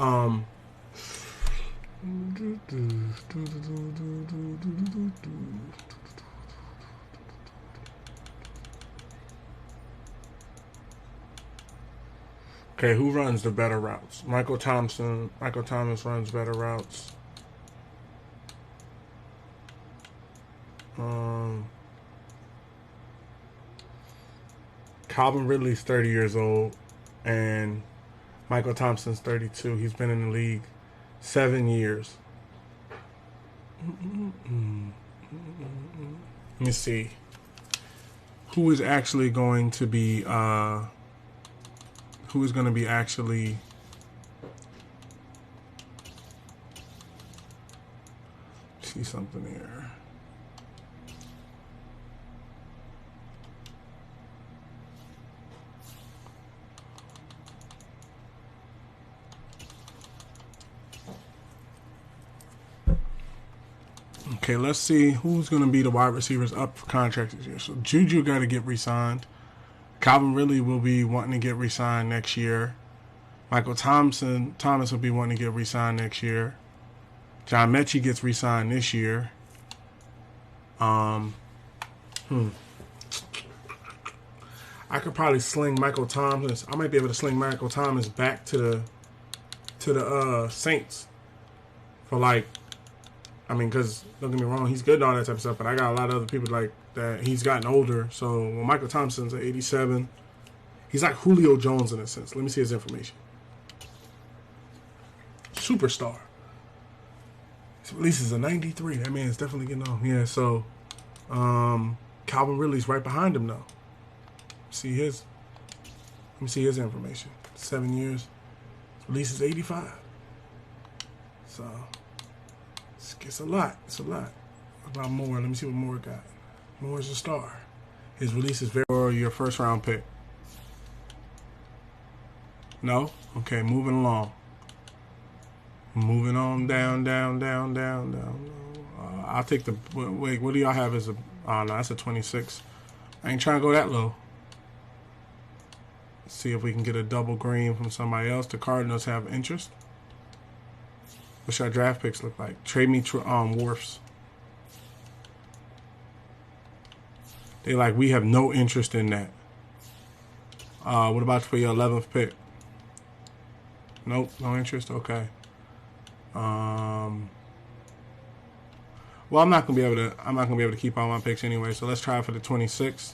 okay, who runs the better routes? Michael Thomas runs better routes. Calvin Ridley's 30 years old, and Michael Thompson's 32. He's been in the league 7 years. Let me see. Who is actually going to be, who is going to be actually, see something here. Okay, let's see who's going to be the wide receivers up for contracts this year. So Juju got to get re-signed. Calvin Ridley will be wanting to get re-signed next year. Michael Thomas will be wanting to get re-signed next year. John Mechie gets re-signed this year. I could probably sling Michael Thomas. I might be able to sling Michael Thomas back to the Saints for like. I mean, because don't get me wrong, he's good and all that type of stuff. But I got a lot of other people like that. He's gotten older. So when Michael Thompson's at 87, he's like Julio Jones in a sense. Let me see his information. Superstar. His release is a 93. That man is definitely getting on. Yeah. So Calvin Ridley's right behind him though. Let me see his information. 7 years. His release is 85. So. It's a lot. It's a lot. What about Moore? Let me see what Moore got. Moore's a star. His release is very your first round pick. No? Okay, moving along. Moving on down. I'll take the. Wait, what do y'all have as a. Oh, no, that's a 26. I ain't trying to go that low. Let's see if we can get a double green from somebody else. The Cardinals have interest. What's our draft picks look like? Trade me Wharfs. They like, we have no interest in that. What about for your 11th pick? Nope, no interest. Okay. Well, I'm not gonna be able to keep all my picks anyway. So let's try for the 26th.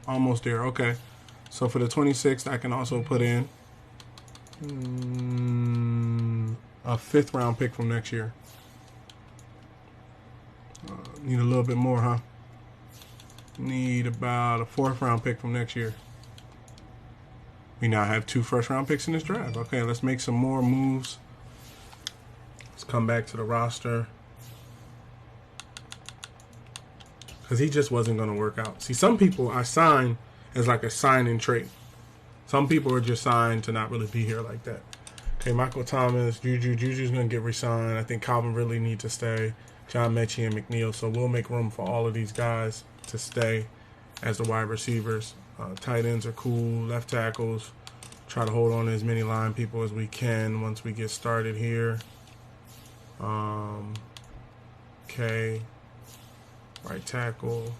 Almost there. Okay. So for the 26th, I can also put in a 5th round pick from next year. Need a little bit more, huh? Need about a 4th round pick from next year. We now have 2 first round picks in this draft. Okay, let's make some more moves. Let's come back to the roster. Because he just wasn't going to work out. See, some people I sign as like a sign and trade. Some people are just signed to not really be here like that. Okay, Michael Thomas, Juju's going to get re-signed. I think Calvin Ridley needs to stay. John Mechie and McNeil. So we'll make room for all of these guys to stay as the wide receivers. Tight ends are cool. Left tackles. Try to hold on to as many line people as we can once we get started here. Okay. Right tackle.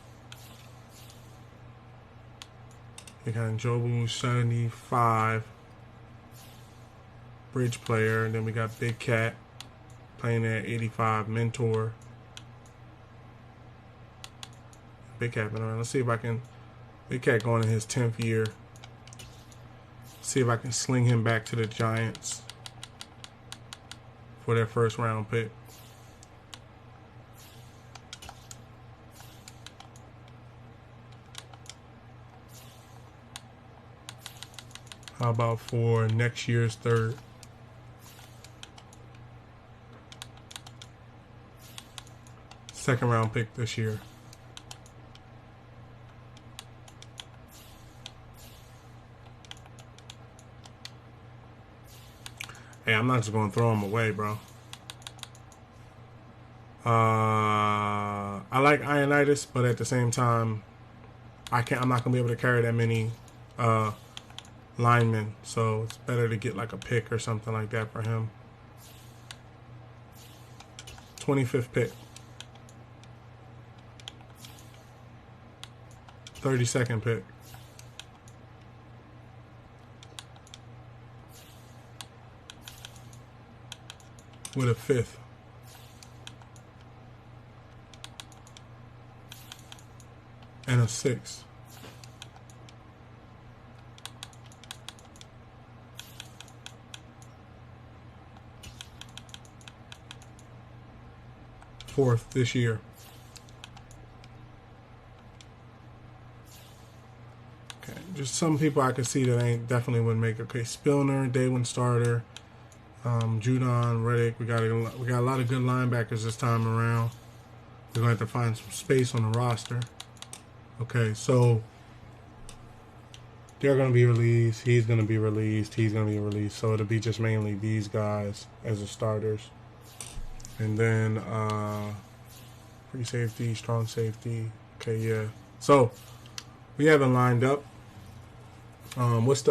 We got Njobu, 75. Bridge player. And then we got Big Cat playing at 85. Mentor. Big Cat been around. Let's see if I can. Big Cat going in his 10th year. See if I can sling him back to the Giants for their 1st round pick. How about for next year's 3rd? Second round pick this year. Hey, I'm not just going to throw them away, bro. I like Ionitis, but at the same time, I'm not going to be able to carry that many linemen, so it's better to get like a pick or something like that for him. 25th pick. 32nd pick. With a 5th. And a 6th. Fourth this year. Okay, just some people I could see that ain't definitely wouldn't make. Okay, Spillner, day 1 starter. Judon, Reddick. We got a lot of good linebackers this time around. We're going to have to find some space on the roster. Okay, so they're going to be released. He's going to be released. He's going to be released. So it'll be just mainly these guys as the starters. And then free safety, strong safety. Okay, yeah. So we have it lined up. What's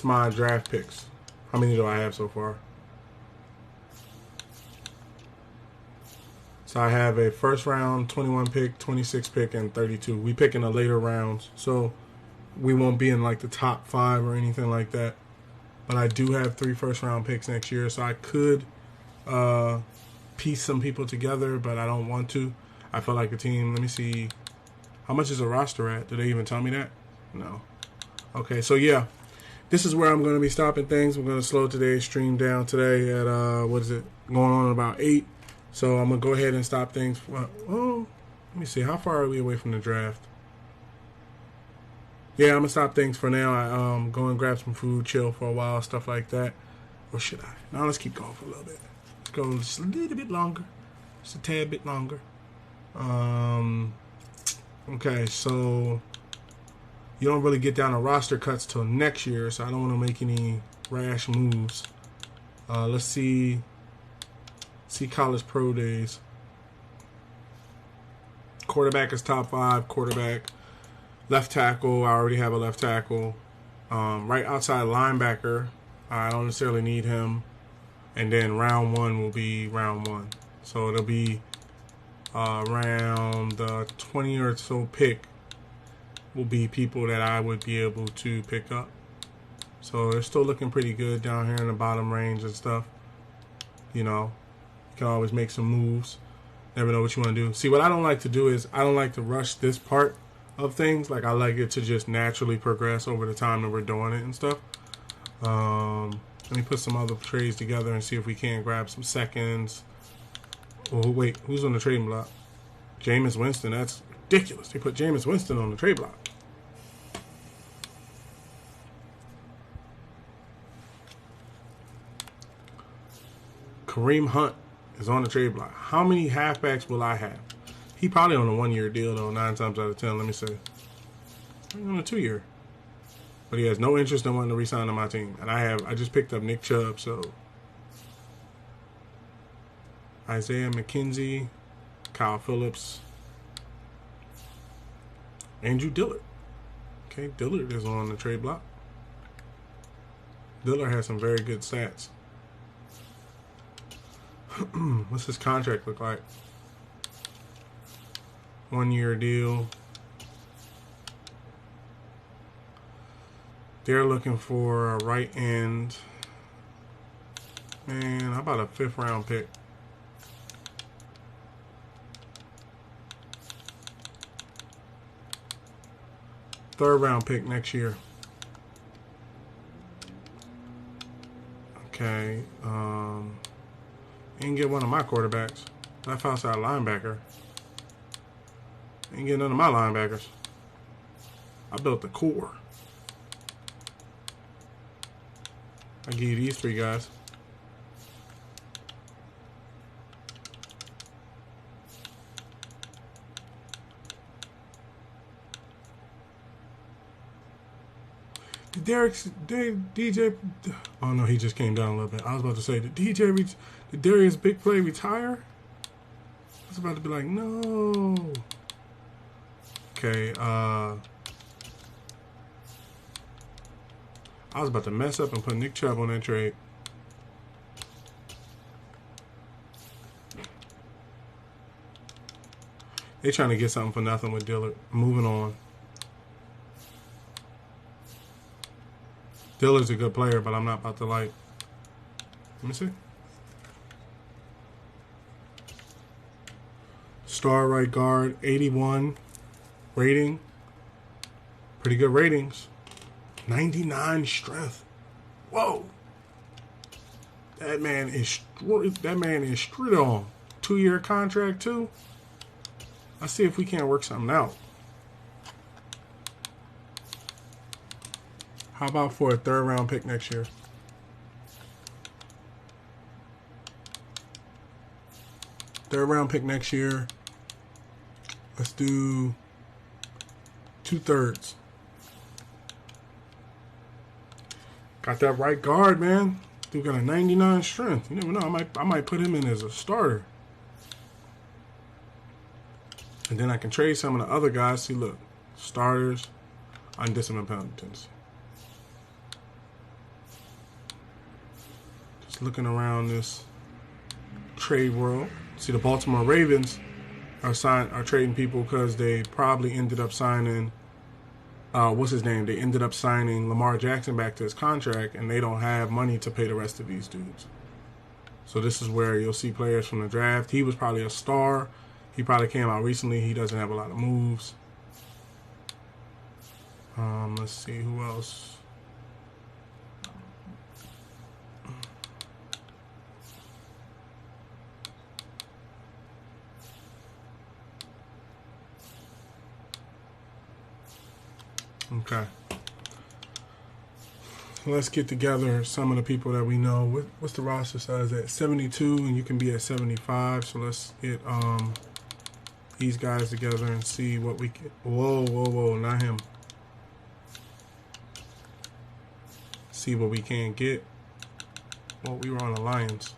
my draft picks? How many do I have so far? So I have a first round, 21 pick, 26 pick, and 32. We pick in the later rounds, so we won't be in like the top 5 or anything like that. But I do have 3 first round picks next year, so I could piece some people together, but I don't want to. I feel like a team. Let me see. How much is a roster at? Do they even tell me that? No. Okay, so yeah. This is where I'm going to be stopping things. We're going to slow today's stream down today at, what is it? Going on about 8. So I'm going to go ahead and stop things. Well, let me see. How far are we away from the draft? Yeah, I'm going to stop things for now. I go and grab some food, chill for a while, stuff like that. Or should I? Now let's keep going for a little bit. Let's go just a little bit longer. Just a tad bit longer. Okay, so you don't really get down to roster cuts till next year, so I don't want to make any rash moves. Let's see college pro days. Quarterback is top 5. Quarterback, left tackle. I already have a left tackle. Right outside linebacker. I don't necessarily need him. And then round 1 will be round 1. So it'll be around the 20 or so pick will be people that I would be able to pick up. So it's still looking pretty good down here in the bottom range and stuff. You know, you can always make some moves. Never know what you want to do. See, what I don't like to do is I don't like to rush this part of things. Like, I like it to just naturally progress over the time that we're doing it and stuff. Let me put some other trades together and see if we can grab some seconds. Oh, wait, who's on the trading block? Jameis Winston. That's ridiculous. They put Jameis Winston on the trade block. Kareem Hunt is on the trade block. How many halfbacks will I have? He probably on a 1-year deal, though, 9 times out of 10. Let me see. He's on a 2-year. But he has no interest in wanting to re-sign to my team. And I just picked up Nick Chubb, so Isaiah McKenzie, Kyle Phillips, Andrew Dillard. Okay, Dillard is on the trade block. Dillard has some very good stats. What's his contract look like? 1-year deal. They're looking for a right end. Man, how about a 5th round pick? Third round pick next year. Okay. Ain't get one of my quarterbacks. Left outside linebacker. Ain't get none of my linebackers. I built the core. I give you these 3 guys. DJ. Oh no, he just came down a little bit. I was about to say, did Darius Big Play retire? I was about to be like, no. Okay, I was about to mess up and put Nick Chubb on that trade. They trying to get something for nothing with Dillard. Moving on. Dillard's a good player, but I'm not about to like. Let me see. Star right guard, 81 rating. Pretty good ratings. 99 strength. Whoa. That man is straight on. 2-year contract too. Let's see if we can't work something out. How about for a 3rd round pick next year? Third round pick next year. Let's do 2/3. Got that right guard, man. Dude got a 99 strength. You never know. I might put him in as a starter. And then I can trade some of the other guys. See, look. Starters. Undisciplined penalties. Just looking around this trade world. See, the Baltimore Ravens are trading people because they probably ended up signing what's his name? They ended up signing Lamar Jackson back to his contract, and they don't have money to pay the rest of these dudes. So this is where you'll see players from the draft. He was probably a star. He probably came out recently. He doesn't have a lot of moves. Let's see who else. Okay. Let's get together some of the people that we know. What's the roster size at? 72, and you can be at 75. So let's get these guys together and see what we can. Whoa, not him. See what we can get. Well, we were on the Lions.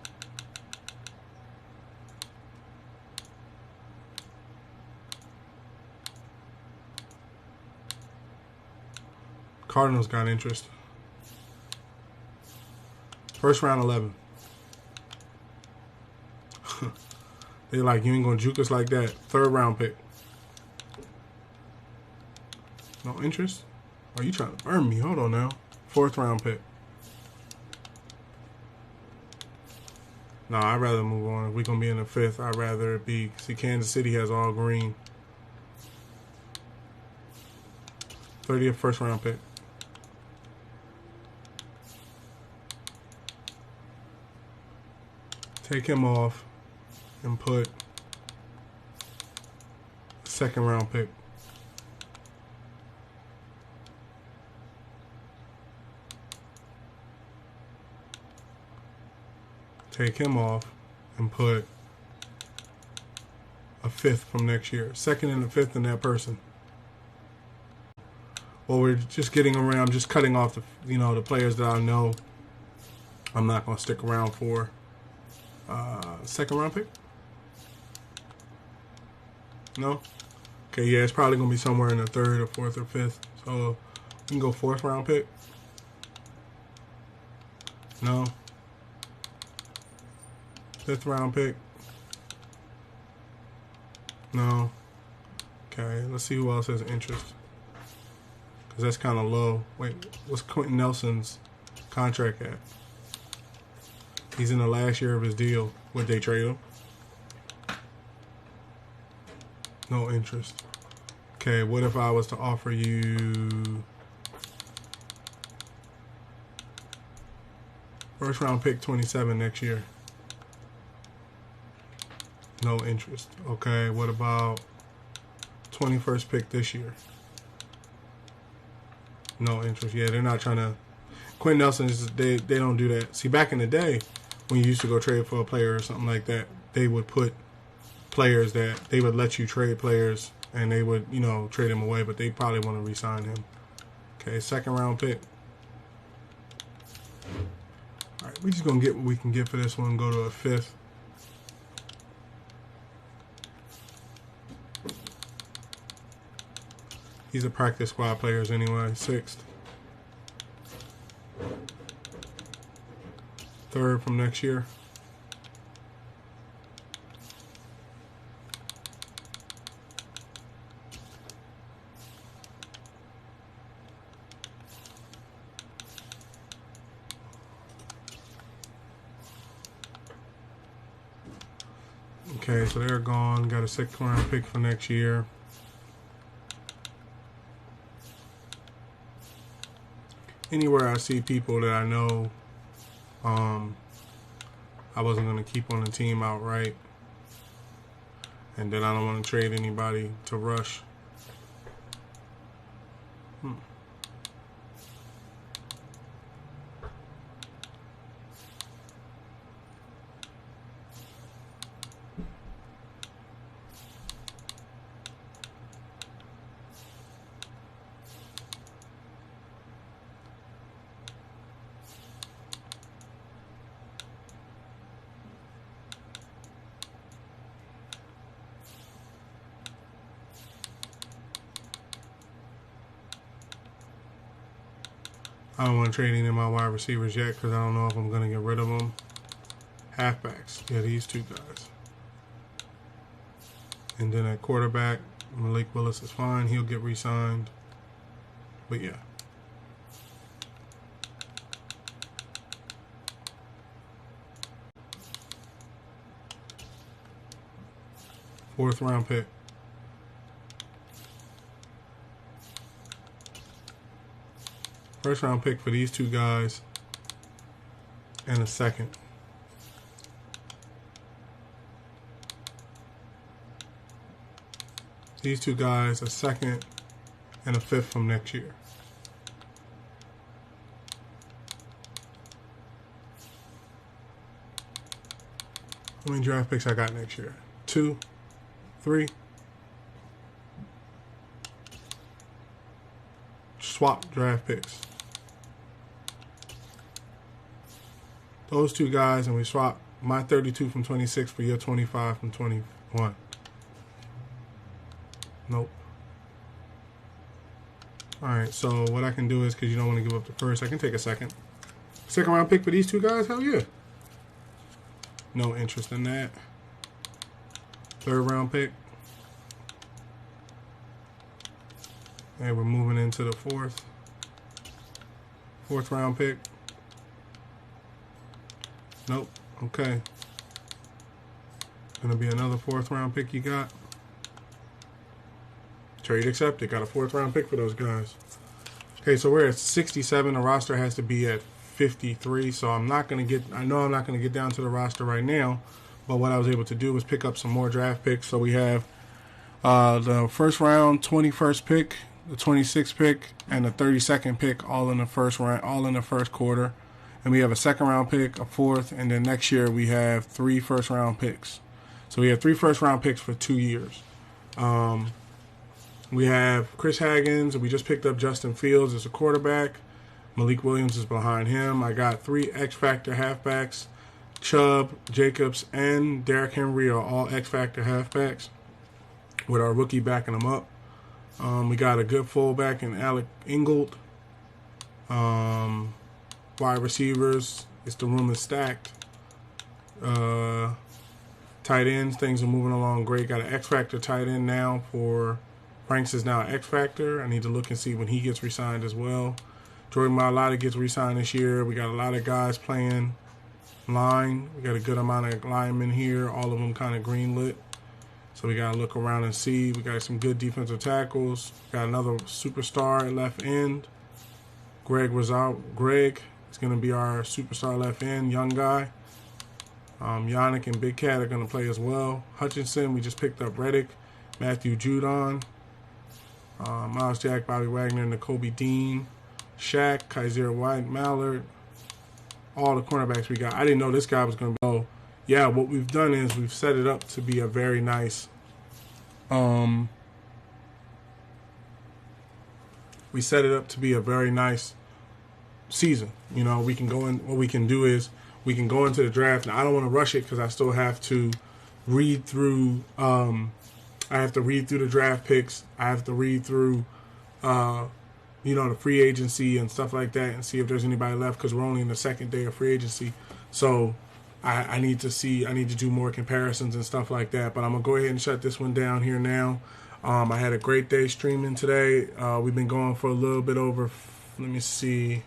Cardinals got interest. First round 11. They like, you ain't gonna juke us like that. Third round pick. No interest? Are you trying to burn me? Hold on now. Fourth round pick. No, I'd rather move on. If we're gonna be in the fifth, I'd rather it be. See, Kansas City has all green. 30th first round pick. Take him off and put second round pick. Take him off and put a fifth from next year. Second and a fifth in that person. Well, we're just getting around. I'm just cutting off the players that I know I'm not gonna stick around for. Second round pick? No? Okay, yeah, it's probably going to be somewhere in the third or fourth or fifth. So, we can go fourth round pick. No? Fifth round pick? No? Okay, let's see who else has interest. Because that's kind of low. Wait, what's Quentin Nelson's contract at? He's in the last year of his deal. Would they trade him? No interest. Okay, what if I was to offer you first round pick 27 next year? No interest. Okay, what about 21st pick this year? No interest. Yeah, they're not trying to. Quentin Nelson, they don't do that. See, back in the day, when you used to go trade for a player or something like that, they would put players that they would let you trade players and they would, trade him away, but they probably want to re-sign him. Okay, second round pick. All right, we're just going to get what we can get for this one, go to a fifth. These are practice squad players anyway, sixth. Third from next year. Okay, so they're gone. Got a sixth round pick for next year. Anywhere I see people that I know I wasn't going to keep on the team outright, and then I don't want to trade anybody to rush. I don't want to trade any of my wide receivers yet because I don't know if I'm going to get rid of them. Halfbacks. Yeah, these two guys. And then at quarterback, Malik Willis is fine. He'll get re-signed. But yeah. Fourth round pick. First round pick for these two guys. And a second. These two guys, a second and a fifth from next year. How many draft picks I got next year? 2, 3. Swap draft picks. Those two guys, and we swap my 32 from 26 for your 25 from 21. Nope. Alright, so what I can do is, because you don't want to give up the first, I can take a second. Second round pick for these two guys? Hell yeah. No interest in that. Third round pick. And we're moving into the fourth. Fourth round pick. Nope. Okay. Gonna be another fourth round pick you got. Trade accepted. Got a fourth round pick for those guys. Okay, so we're at 67. The roster has to be at 53. So I'm not gonna get. I know I'm not gonna get down to the roster right now. But what I was able to do was pick up some more draft picks. So we have the first round, 21st pick, the 26th pick, and the 32nd pick, all in the first round, all in the first quarter. And we have a second round pick, a fourth, and then next year we have 3 first round picks. So we have 3 first round picks for 2 years. We have Chris Haggins, and we just picked up Justin Fields as a quarterback. Malik Williams is behind him. I got 3 X Factor halfbacks. Chubb, Jacobs, and Derrick Henry are all X Factor halfbacks with our rookie backing them up. We got a good fullback in Alec Ingold. Wide receivers, the room is stacked. Tight ends, things are moving along great. Got an X Factor tight end now for Franks is now an X Factor. I need to look and see when he gets re-signed as well. Jordan Mailata gets re-signed this year. We got a lot of guys playing line. We got a good amount of linemen here, all of them kind of greenlit. So we got to look around and see. We got some good defensive tackles. Got another superstar at left end. Greg is going to be our superstar left end, young guy. Yannick and Big Cat are going to play as well. Hutchinson, we just picked up Reddick. Matthew Judon. Miles Jack, Bobby Wagner, N'Kobe Dean. Shaq, Kaiser White, Mallard. All the cornerbacks we got. I didn't know this guy was going to go. Yeah, what we've done is we've set it up to be a very nice we set it up to be a very nice season. You know, we can go in, what we can do is we can go into the draft. Now, I don't want to rush it because I still have to read through I have to read through the draft picks. I have to read through the free agency and stuff like that and see if there's anybody left because we're only in the second day of free agency. So I need to do more comparisons and stuff like that. But I'm going to go ahead and shut this one down here now. I had a great day streaming today. We've been going for a little bit over, let me see.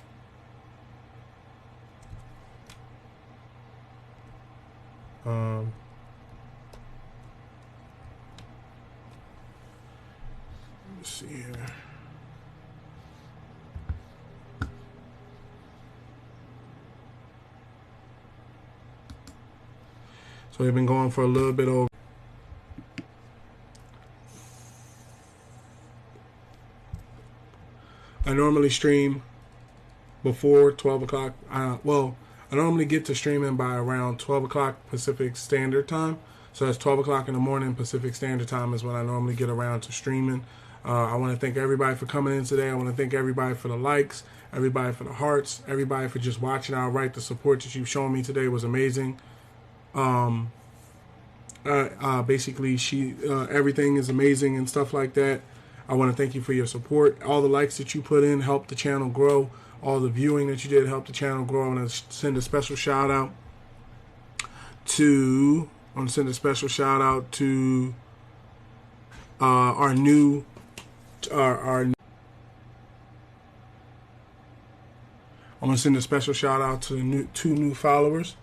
Let's see here. So we've been going for a little bit over. I normally stream before 12 o'clock. I normally get to streaming by around 12 o'clock Pacific Standard Time. So that's 12 o'clock in the morning Pacific Standard Time is when I normally get around to streaming. I want to thank everybody for coming in today. I want to thank everybody for the likes, everybody for the hearts, everybody for just watching outright. The support that you've shown me today was amazing. Basically, everything is amazing and stuff like that. I want to thank you for your support. All the likes that you put in help the channel grow. all the viewing that you did help the channel grow. I want to send a special shout out to our new I'm going to send a special shout out to two new followers.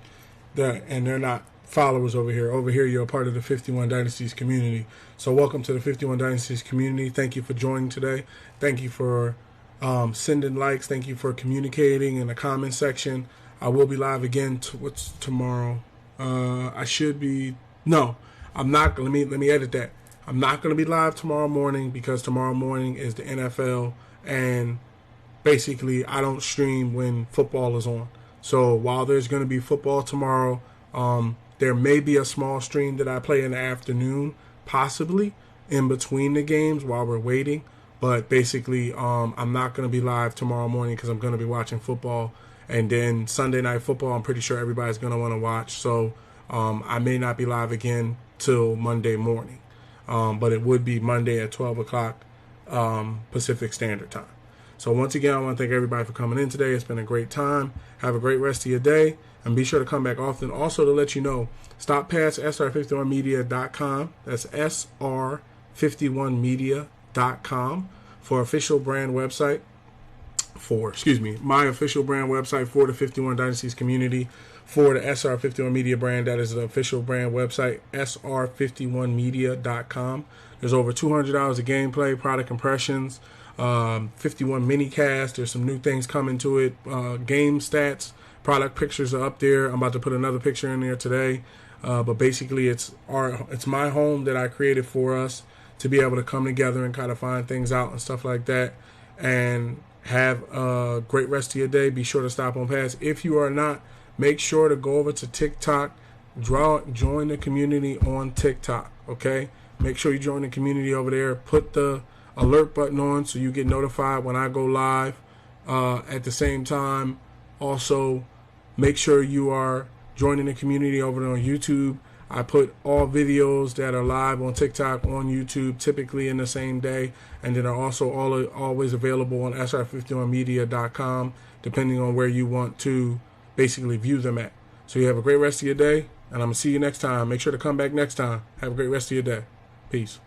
And they're not followers over here. Over here, you're a part of the 51 Dynasties community. So welcome to the 51 Dynasties community. Thank you for joining today. Thank you for sending likes. Thank you for communicating in the comment section. I will be live again. What's tomorrow? I should be. No, I'm not. Let me edit that. I'm not going to be live tomorrow morning because tomorrow morning is the NFL, and basically I don't stream when football is on. So while there's going to be football tomorrow, there may be a small stream that I play in the afternoon, possibly in between the games while we're waiting. But basically, I'm not going to be live tomorrow morning because I'm going to be watching football. And then Sunday Night Football, I'm pretty sure everybody's going to want to watch. So I may not be live again till Monday morning. But it would be Monday at 12 o'clock Pacific Standard Time. So once again, I want to thank everybody for coming in today. It's been a great time. Have a great rest of your day. And be sure to come back often. Also, to let you know, stop past sr51media.com. That's sr51media.com for official brand website. My official brand website for the 51 Dynasties community. For the SR51 Media brand, that is the official brand website, sr51media.com. There's over $200 of gameplay, product impressions, 51 mini-cast. There's some new things coming to it. Game stats, product pictures are up there. I'm about to put another picture in there today. But basically, it's my home that I created for us to be able to come together and kind of find things out and stuff like that. And have a great rest of your day. Be sure to stop on past. If you are not, make sure to go over to TikTok. Join the community on TikTok, okay? Make sure you join the community over there. Put the alert button on so you get notified when I go live. At the same time, also make sure you are joining the community over there on YouTube. I put all videos that are live on TikTok on YouTube typically in the same day, and then are also always available on sr51media.com depending on where you want to basically view them at. So you have a great rest of your day, and I'm going to see you next time. Make sure to come back next time. Have a great rest of your day. Peace.